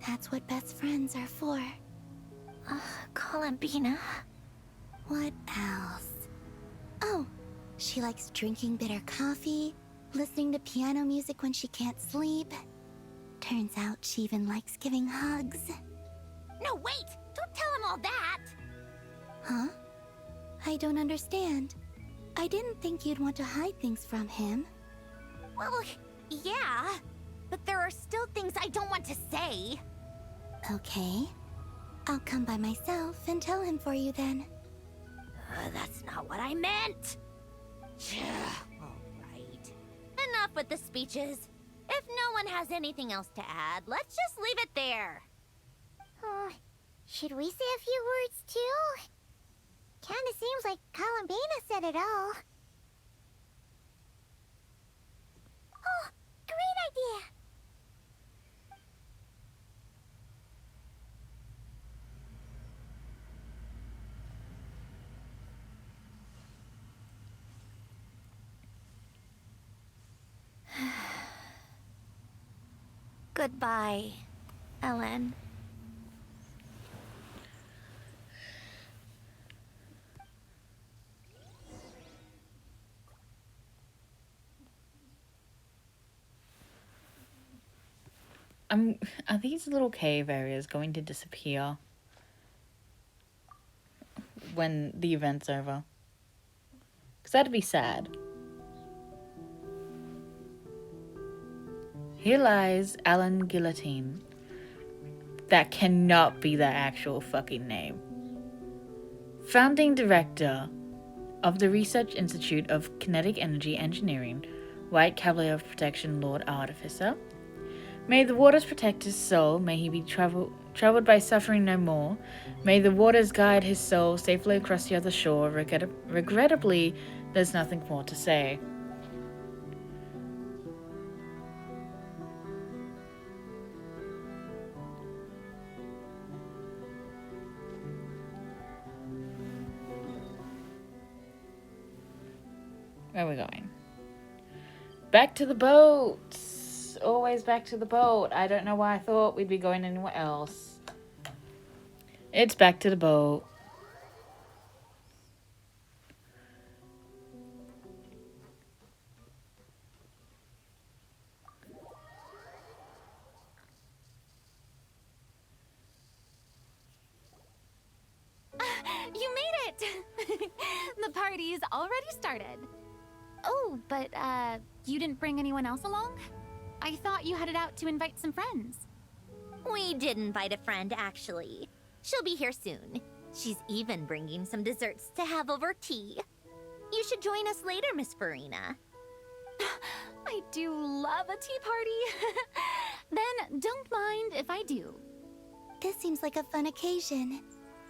That's what best friends are for. Columbina. What else? Oh, she likes drinking bitter coffee, listening to piano music when she can't sleep. Turns out she even likes giving hugs. No, wait! Don't tell him all that! Huh? I don't understand. I didn't think you'd want to hide things from him. Well, yeah. But there are still things I don't want to say. Okay. I'll come by myself and tell him for you then. That's not what I meant! Alright. Enough with the speeches. If no one has anything else to add, let's just leave it there. Should we say a few words too? Kinda seems like Columbina said it all. Oh, great idea! Goodbye, Ellen. Are these little cave areas going to disappear when the event's over? Because that'd be sad. Here lies Alan Guillotine. That cannot be the actual fucking name. Founding director of the Research Institute of Kinetic Energy Engineering, White Cavalier of Protection Lord Artificer. May the waters protect his soul, may he be troubled by suffering no more. May the waters guide his soul safely across the other shore. Regrettably, there's nothing more to say. Where are we going? Back to the boat! Always back to the boat. I don't know why I thought we'd be going anywhere else. It's back to the boat. You made it! The party's already started. Oh, but, you didn't bring anyone else along? I thought you headed out to invite some friends. We did invite a friend, actually. She'll be here soon. She's even bringing some desserts to have over tea. You should join us later, Miss Farina. I do love a tea party. Then don't mind if I do. This seems like a fun occasion.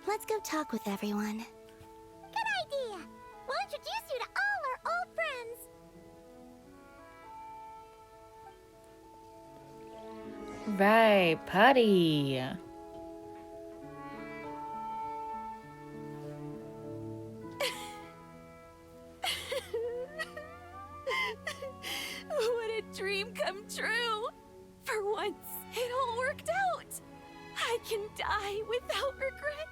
Let's go talk with everyone. Good idea! We'll introduce you to all our old friends. Right, party. What a dream come true! For once, it all worked out! I can die without regrets!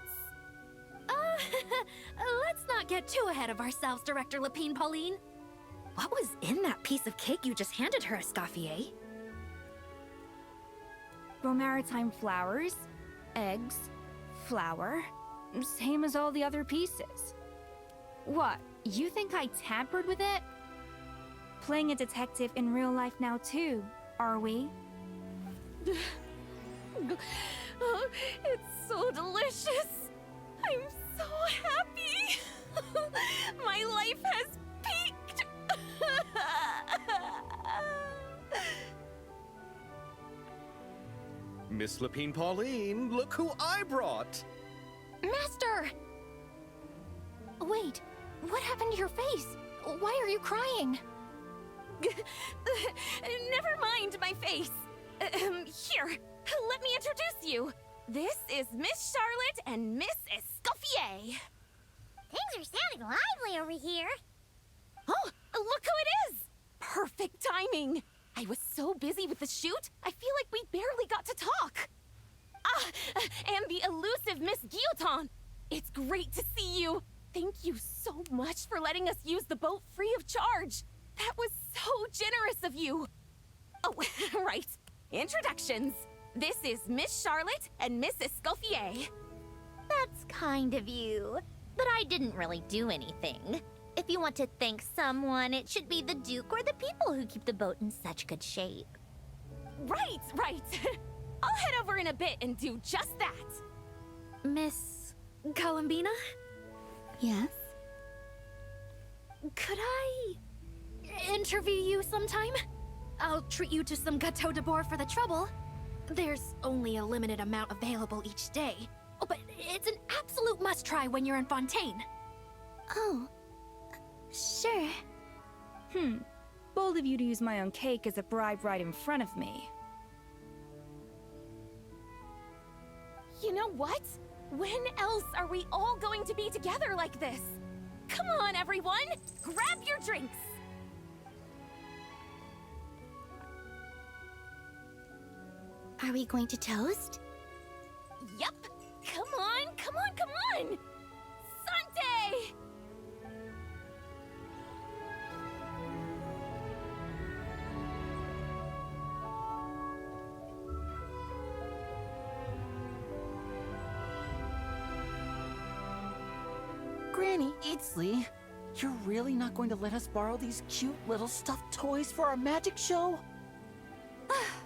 Let's not get too ahead of ourselves, Director Lapine Pauline. What was in that piece of cake you just handed her, Escoffier? Romaritime flowers, eggs, flour, same as all the other pieces. What, you think I tampered with it? Playing a detective in real life now too, are we? Oh, it's so delicious! I'm so happy! My life has peaked! Miss Lapine Pauline, look who I brought! Master! Wait, what happened to your face? Why are you crying? Never mind my face. Here, let me introduce you. This is Miss Charlotte and Miss Escoffier. Things are sounding lively over here. Oh, look who it is! Perfect timing. I was so busy with the shoot, I feel like we barely got to talk. Ah, and the elusive Miss Guillotin. It's great to see you. Thank you so much for letting us use the boat free of charge. That was so generous of you. Oh, right. Introductions. This is Miss Charlotte and Miss Escoffier. That's kind of you. But I didn't really do anything. If you want to thank someone, it should be the Duke or the people who keep the boat in such good shape. Right. I'll head over in a bit and do just that. Miss Columbina? Yes? Could I interview you sometime? I'll treat you to some gâteau de bord for the trouble. There's only a limited amount available each day. Oh, but it's an absolute must-try when you're in Fontaine. Oh, sure. Bold of you to use my own cake as a bribe right in front of me. You know what? When else are we all going to be together like this? Come on, everyone! Grab your drinks! Are we going to toast? Yep! Come on! Sante! Granny, it's Lee. You're really not going to let us borrow these cute little stuffed toys for our magic show?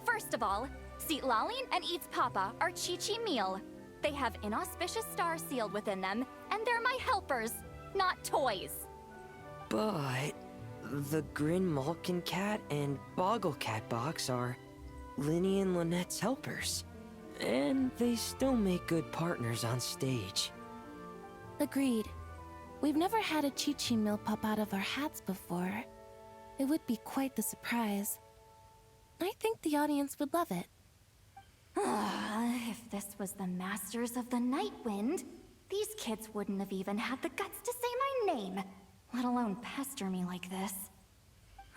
First of all, Seat Laline and Eats Papa are Chi-Chi meal. They have inauspicious stars sealed within them, and they're my helpers, not toys. But the Grin Malkin Cat and Boggle Cat box are Linny and Lynette's helpers. And they still make good partners on stage. Agreed. We've never had a Chi-Chi meal pop out of our hats before. It would be quite the surprise. I think the audience would love it. If this was the Masters of the Night Wind, these kids wouldn't have even had the guts to say my name, let alone pester me like this.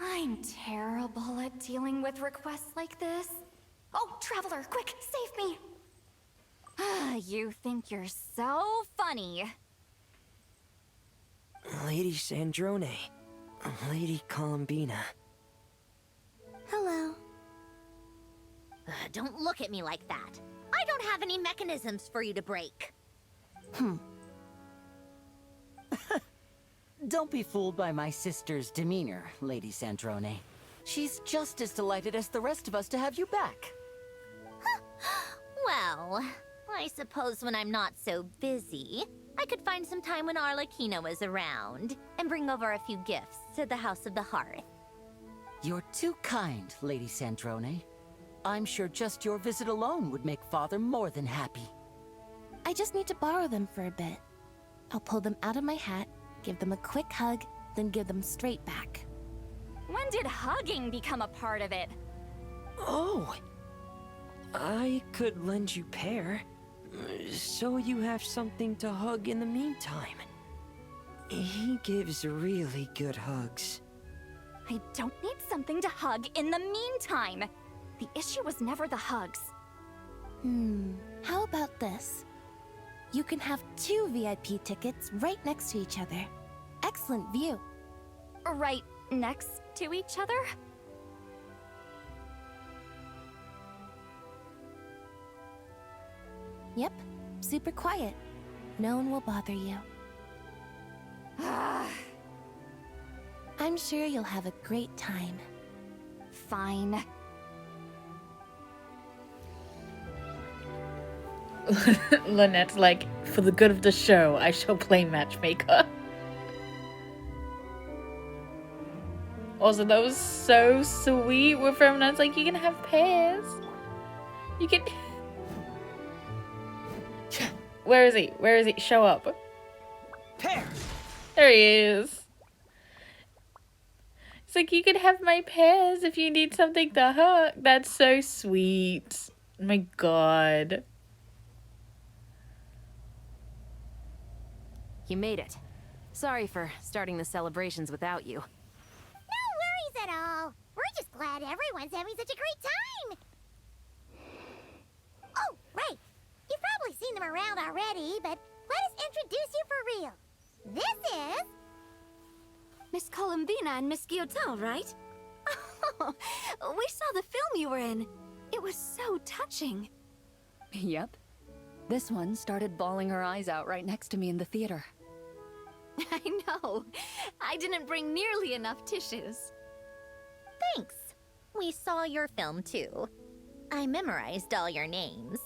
I'm terrible at dealing with requests like this. Oh, Traveler, quick, save me! You think you're so funny. Lady Sandrone, Lady Columbina. Hello. Don't look at me like that. I don't have any mechanisms for you to break. Don't be fooled by my sister's demeanor, Lady Sandrone. She's just as delighted as the rest of us to have you back. Well, I suppose when I'm not so busy, I could find some time when Arlecchino is around and bring over a few gifts to the House of the Hearth. You're too kind, Lady Sandrone. I'm sure just your visit alone would make Father more than happy. I just need to borrow them for a bit. I'll pull them out of my hat, give them a quick hug, then give them straight back. When did hugging become a part of it? Oh! I could lend you Pear, so you have something to hug in the meantime. He gives really good hugs. I don't need something to hug in the meantime. The issue was never the hugs. How about this? You can have 2 VIP tickets right next to each other. Excellent view. Right next to each other? Yep, super quiet. No one will bother you. I'm sure you'll have a great time. Fine. Lynette's like, for the good of the show, I shall play matchmaker. Also, that was so sweet with Remnant's like, you can have pairs. You can... Where is he? Where is he? Show up. Pear! There he is. It's like, you can have my pairs if you need something to hug. That's so sweet. Oh my god. You made it. Sorry for starting the celebrations without you. No worries at all. We're just glad everyone's having such a great time. Oh, right. You've probably seen them around already, but let us introduce you for real. This is... Miss Columbina and Miss Guillotin, right? Oh, we saw the film you were in. It was so touching. Yep. This one started bawling her eyes out right next to me in the theater. I know. I didn't bring nearly enough tissues. Thanks. We saw your film too. I memorized all your names.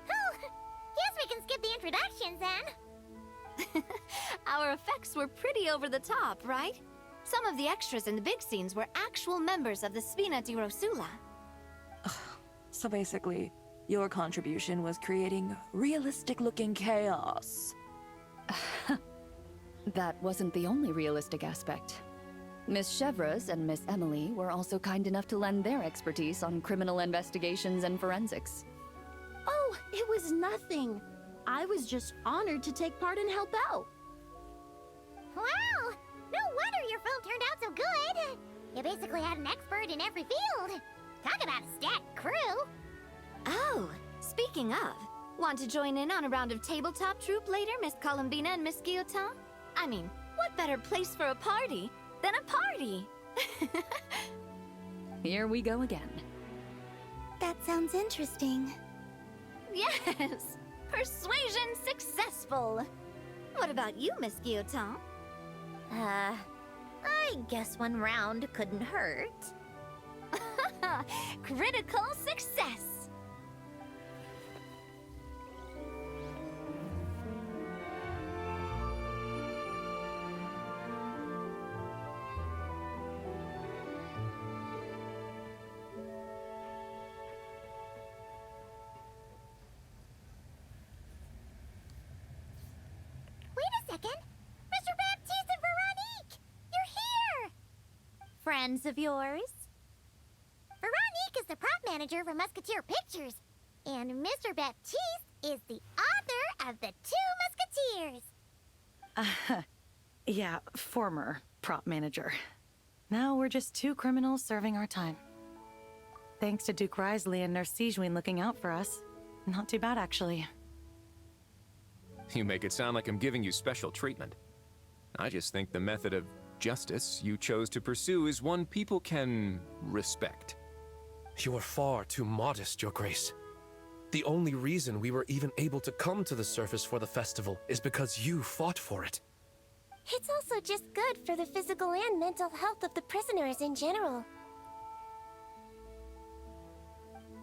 Oh, guess we can skip the introductions then. Our effects were pretty over the top, right? Some of the extras in the big scenes were actual members of the Spina di Rosula. So basically, your contribution was creating realistic-looking chaos. That wasn't the only realistic aspect. Miss Chevreuse and Miss Emily were also kind enough to lend their expertise on criminal investigations and forensics. Oh, it was nothing. I was just honored to take part and help out. Wow! No wonder your film turned out so good. You basically had an expert in every field. Talk about a stacked crew. Oh, speaking of, want to join in on a round of tabletop troupe later, Miss Columbina and Miss Guillotin? I mean, what better place for a party than a party? Here we go again. That sounds interesting. Yes! Persuasion successful! What about you, Miss Guillotin? I guess one round couldn't hurt. Critical success! Wait a second! Mr. Baptiste and Veronique! You're here! Friends of yours? Veronique is the prop manager for Musketeer Pictures, and Mr. Baptiste is the author of The Two Musketeers. Yeah, former prop manager. Now we're just two criminals serving our time. Thanks to Duke Risley and Nurse Sigewin looking out for us. Not too bad, actually. You make it sound like I'm giving you special treatment. I just think the method of justice you chose to pursue is one people can respect. You are far too modest, Your Grace. The only reason we were even able to come to the surface for the festival is because you fought for it. It's also just good for the physical and mental health of the prisoners in general.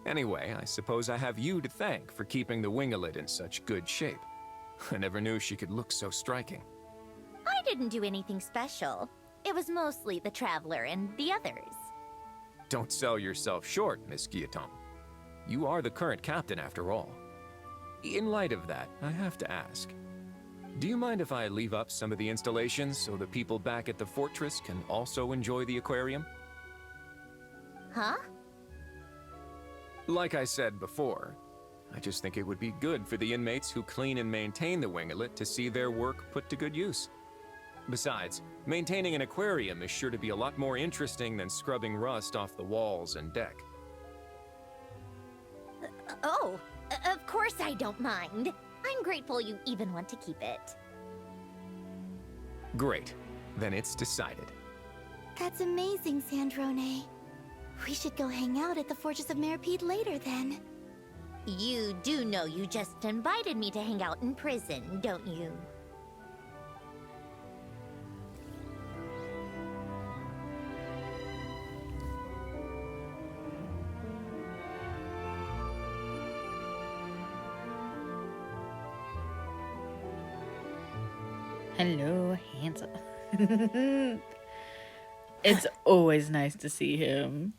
Anyway, I suppose I have you to thank for keeping the winglet in such good shape. I never knew she could look so striking. I didn't do anything special. It was mostly the Traveler and the others. Don't sell yourself short, Miss Guillotin. You are the current captain, after all. In light of that, I have to ask, do you mind if I leave up some of the installations so the people back at the fortress can also enjoy the aquarium? Huh? Like I said before, I just think it would be good for the inmates who clean and maintain the winglet to see their work put to good use. Besides, maintaining an aquarium is sure to be a lot more interesting than scrubbing rust off the walls and deck. Of course I don't mind. I'm grateful you even want to keep it. Great. Then it's decided. That's amazing, Sandrone. We should go hang out at the Fortress of Meripede later, then. You do know you just invited me to hang out in prison, don't you? Hello, handsome. It's always nice to see him.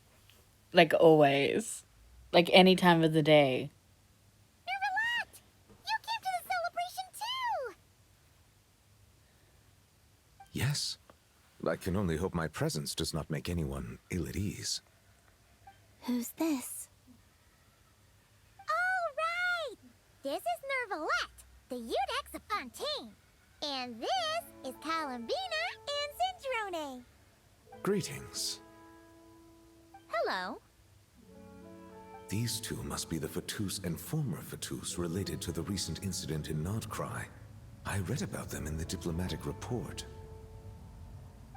Like, always. Like, any time of the day. Nervalat! You came to the celebration too! Yes. I can only hope my presence does not make anyone ill at ease. Who's this? All right! This is Nervalat, the Eudex of Fontaine. And this is Columbina and Centrone. Greetings. Hello. These two must be the Fatus and former Fatus related to the recent incident in Nodcry. I read about them in the diplomatic report.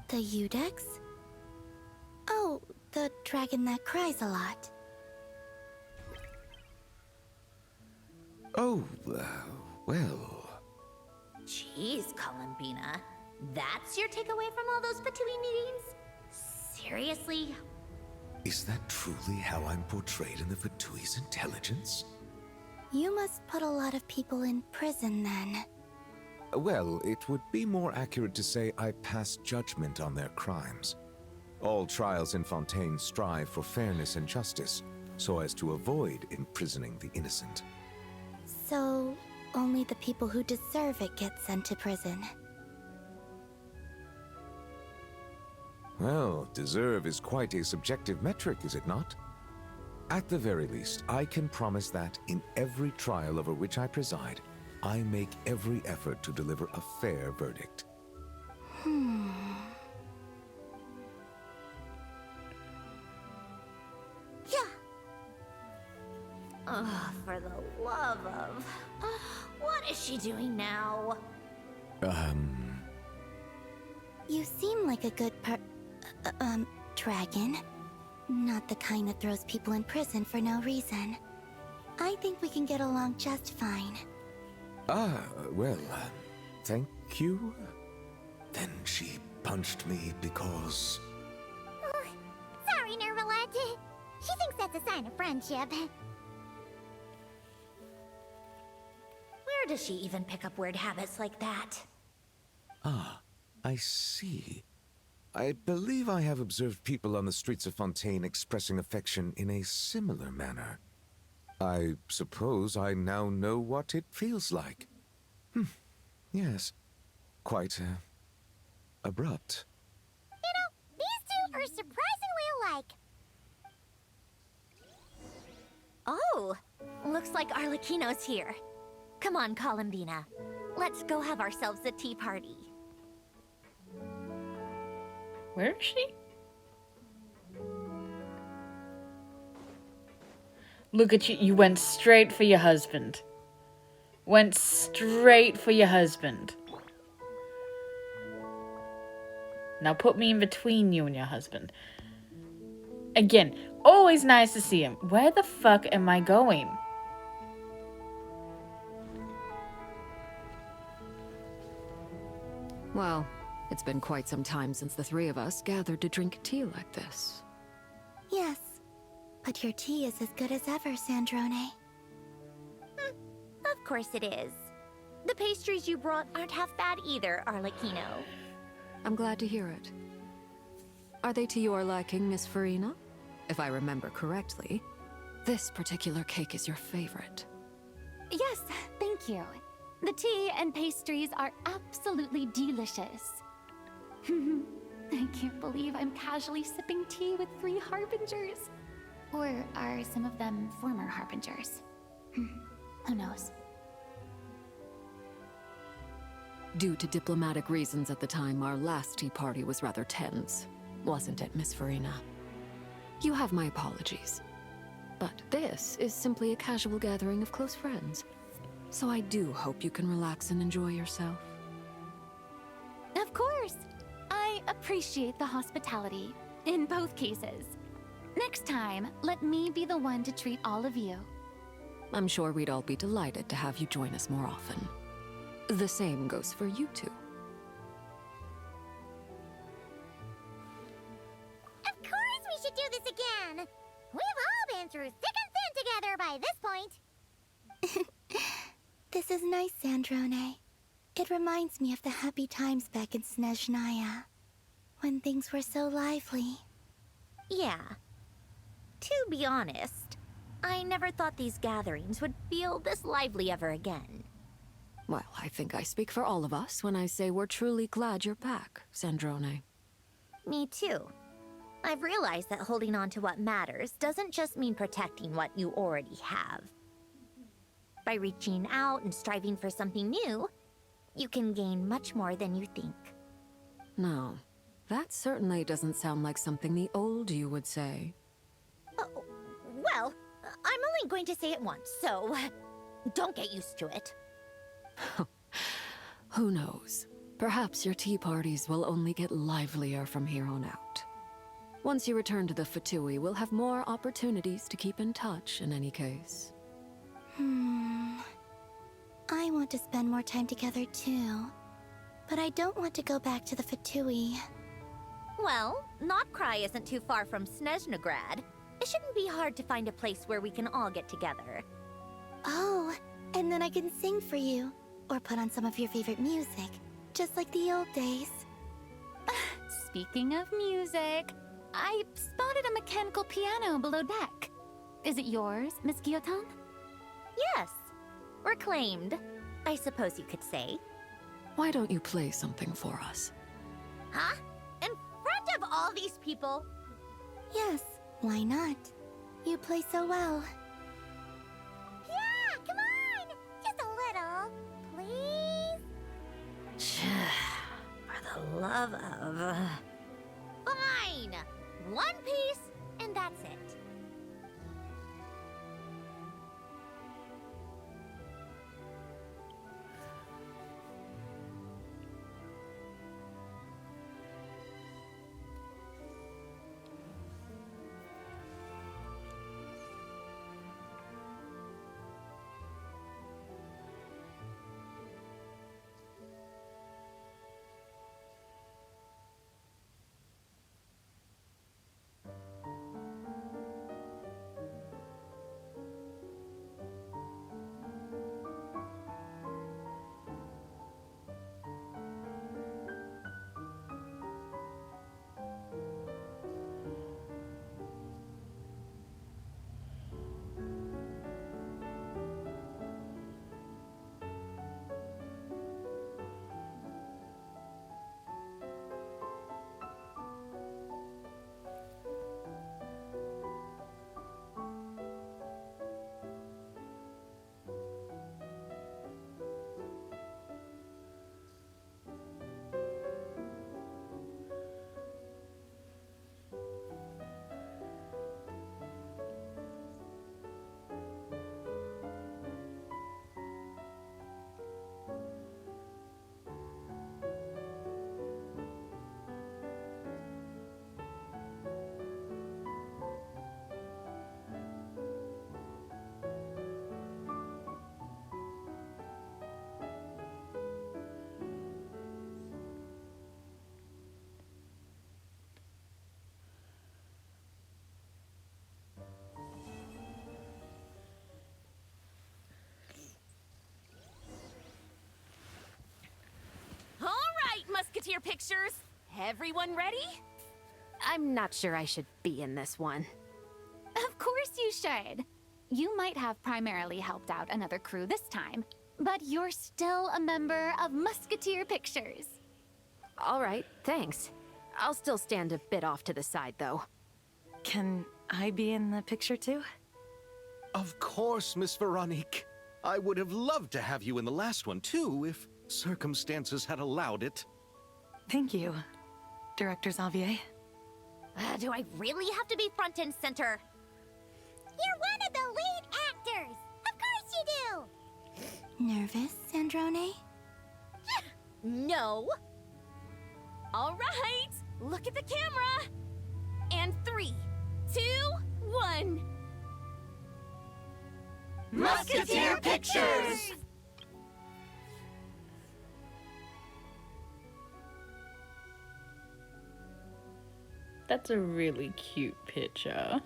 The Eudex? Oh, the dragon that cries a lot. Oh, well... Jeez, Columbina. That's your takeaway from all those Fatui meetings? Seriously? Is that truly how I'm portrayed in the Fatui's intelligence? You must put a lot of people in prison, then. Well, it would be more accurate to say I pass judgment on their crimes. All trials in Fontaine strive for fairness and justice, so as to avoid imprisoning the innocent. So, only the people who deserve it get sent to prison. Well, deserve is quite a subjective metric, is it not? At the very least, I can promise that in every trial over which I preside, I make every effort to deliver a fair verdict. Yeah. Oh, for the love of... what is she doing now? You seem like a good dragon. Not the kind that throws people in prison for no reason. I think we can get along just fine. Well, thank you? Then she punched me because... Sorry, Nervalet. She thinks that's a sign of friendship. Where does she even pick up weird habits like that? Ah, I see. I believe I have observed people on the streets of Fontaine expressing affection in a similar manner. I suppose I now know what it feels like. Yes. Quite, abrupt. You know, these two are surprisingly alike. Oh, looks like Arlecchino's here. Come on, Columbina. Let's go have ourselves a tea party. Where is she? Look at you. You went straight for your husband. Went straight for your husband. Now put me in between you and your husband. Again, always nice to see him. Where the fuck am I going? Well, it's been quite some time since the three of us gathered to drink tea like this. Yes, but your tea is as good as ever, Sandrone. Of course it is. The pastries you brought aren't half bad either, Arlecchino. I'm glad to hear it. Are they to your liking, Miss Farina? If I remember correctly, this particular cake is your favorite. Yes, thank you. The tea and pastries are absolutely delicious. I can't believe I'm casually sipping tea with 3 harbingers. Or are some of them former harbingers? Who knows? Due to diplomatic reasons at the time, our last tea party was rather tense, wasn't it, Miss Farina? You have my apologies. But this is simply a casual gathering of close friends. So I do hope you can relax and enjoy yourself. Of course! I appreciate the hospitality, in both cases. Next time, let me be the one to treat all of you. I'm sure we'd all be delighted to have you join us more often. The same goes for you two. Of course we should do this again! We've all been through thick and thin together by this point. This is nice, Sandrone. It reminds me of the happy times back in Snezhnaya, when things were so lively. Yeah. To be honest, I never thought these gatherings would feel this lively ever again. Well, I think I speak for all of us when I say we're truly glad you're back, Sandrone. Me too. I've realized that holding on to what matters doesn't just mean protecting what you already have. By reaching out and striving for something new, you can gain much more than you think. No, that certainly doesn't sound like something the old you would say. Well, I'm only going to say it once, so don't get used to it. Who knows? Perhaps your tea parties will only get livelier from here on out. Once you return to the Fatui, we'll have more opportunities to keep in touch in any case. I want to spend more time together too. But I don't want to go back to the Fatui. Well, Notcry isn't too far from Snezhnograd. It shouldn't be hard to find a place where we can all get together. Oh, and then I can sing for you. Or put on some of your favorite music. Just like the old days. Speaking of music, I spotted a mechanical piano below deck. Is it yours, Miss Guillotin? Yes. Reclaimed, I suppose you could say. Why don't you play something for us? Huh? In front of all these people? Yes, why not? You play so well. Yeah, come on! Just a little, please? For the love of... Fine! One piece, and that's it. Musketeer pictures. Everyone ready? I'm not sure I should be in this one. Of course you should. You might have primarily helped out another crew this time, but you're still a member of Musketeer Pictures. All right, thanks. I'll still stand a bit off to the side, though. Can I be in the picture too? Of course, Miss Veronique. I would have loved to have you in the last one, too, if circumstances had allowed it. Thank you, Director Xavier. Do I really have to be front and center? You're one of the lead actors! Of course you do! Nervous, Sandrone? No. All right, look at the camera. And 3, 2, 1. Musketeer Pictures! That's a really cute picture.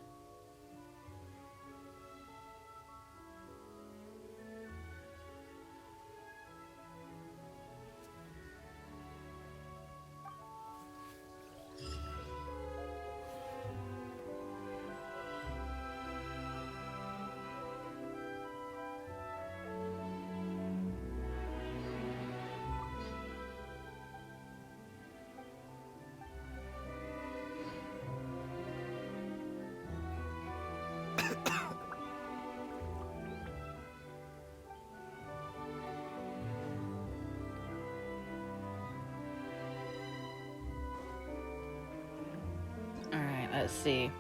Alright, let's see.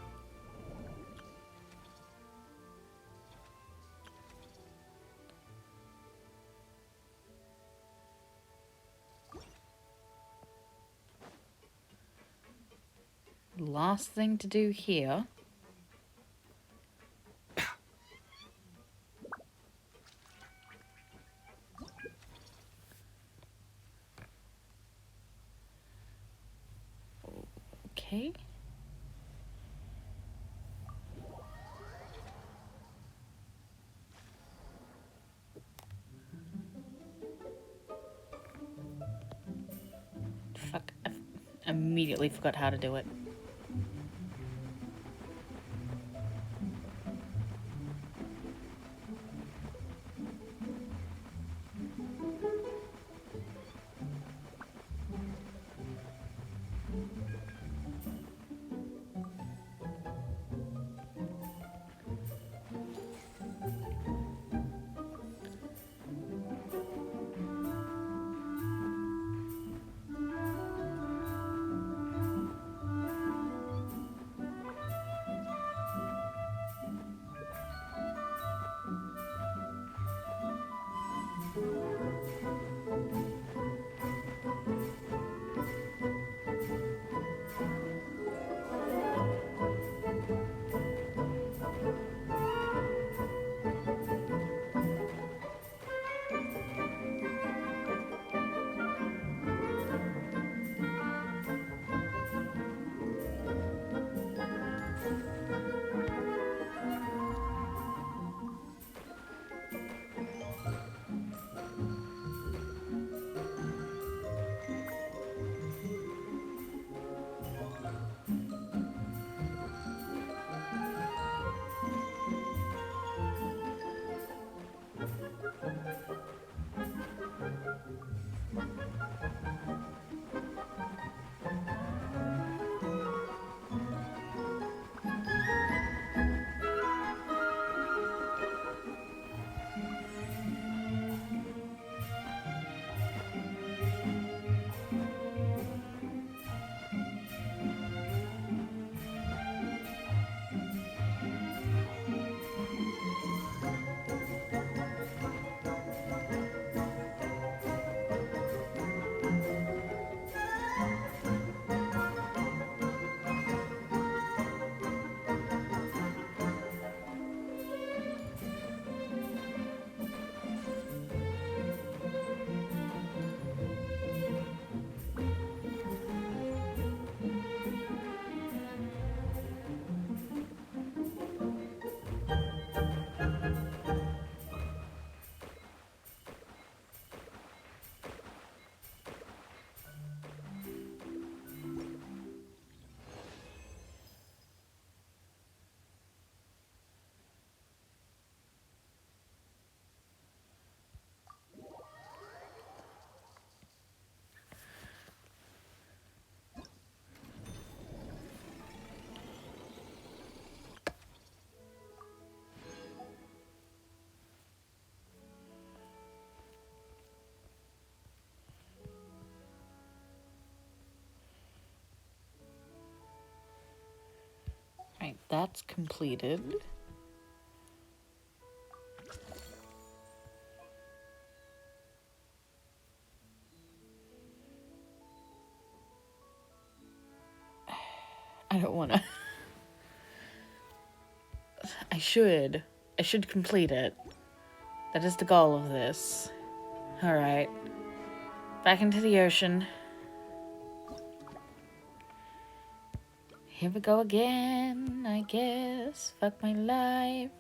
Last thing to do here. Okay. Fuck, I immediately forgot how to do it. that's completed. I don't wanna. I should complete it. That is the goal of this. Alright. Back into the ocean. Here we go again, I guess. Fuck my life.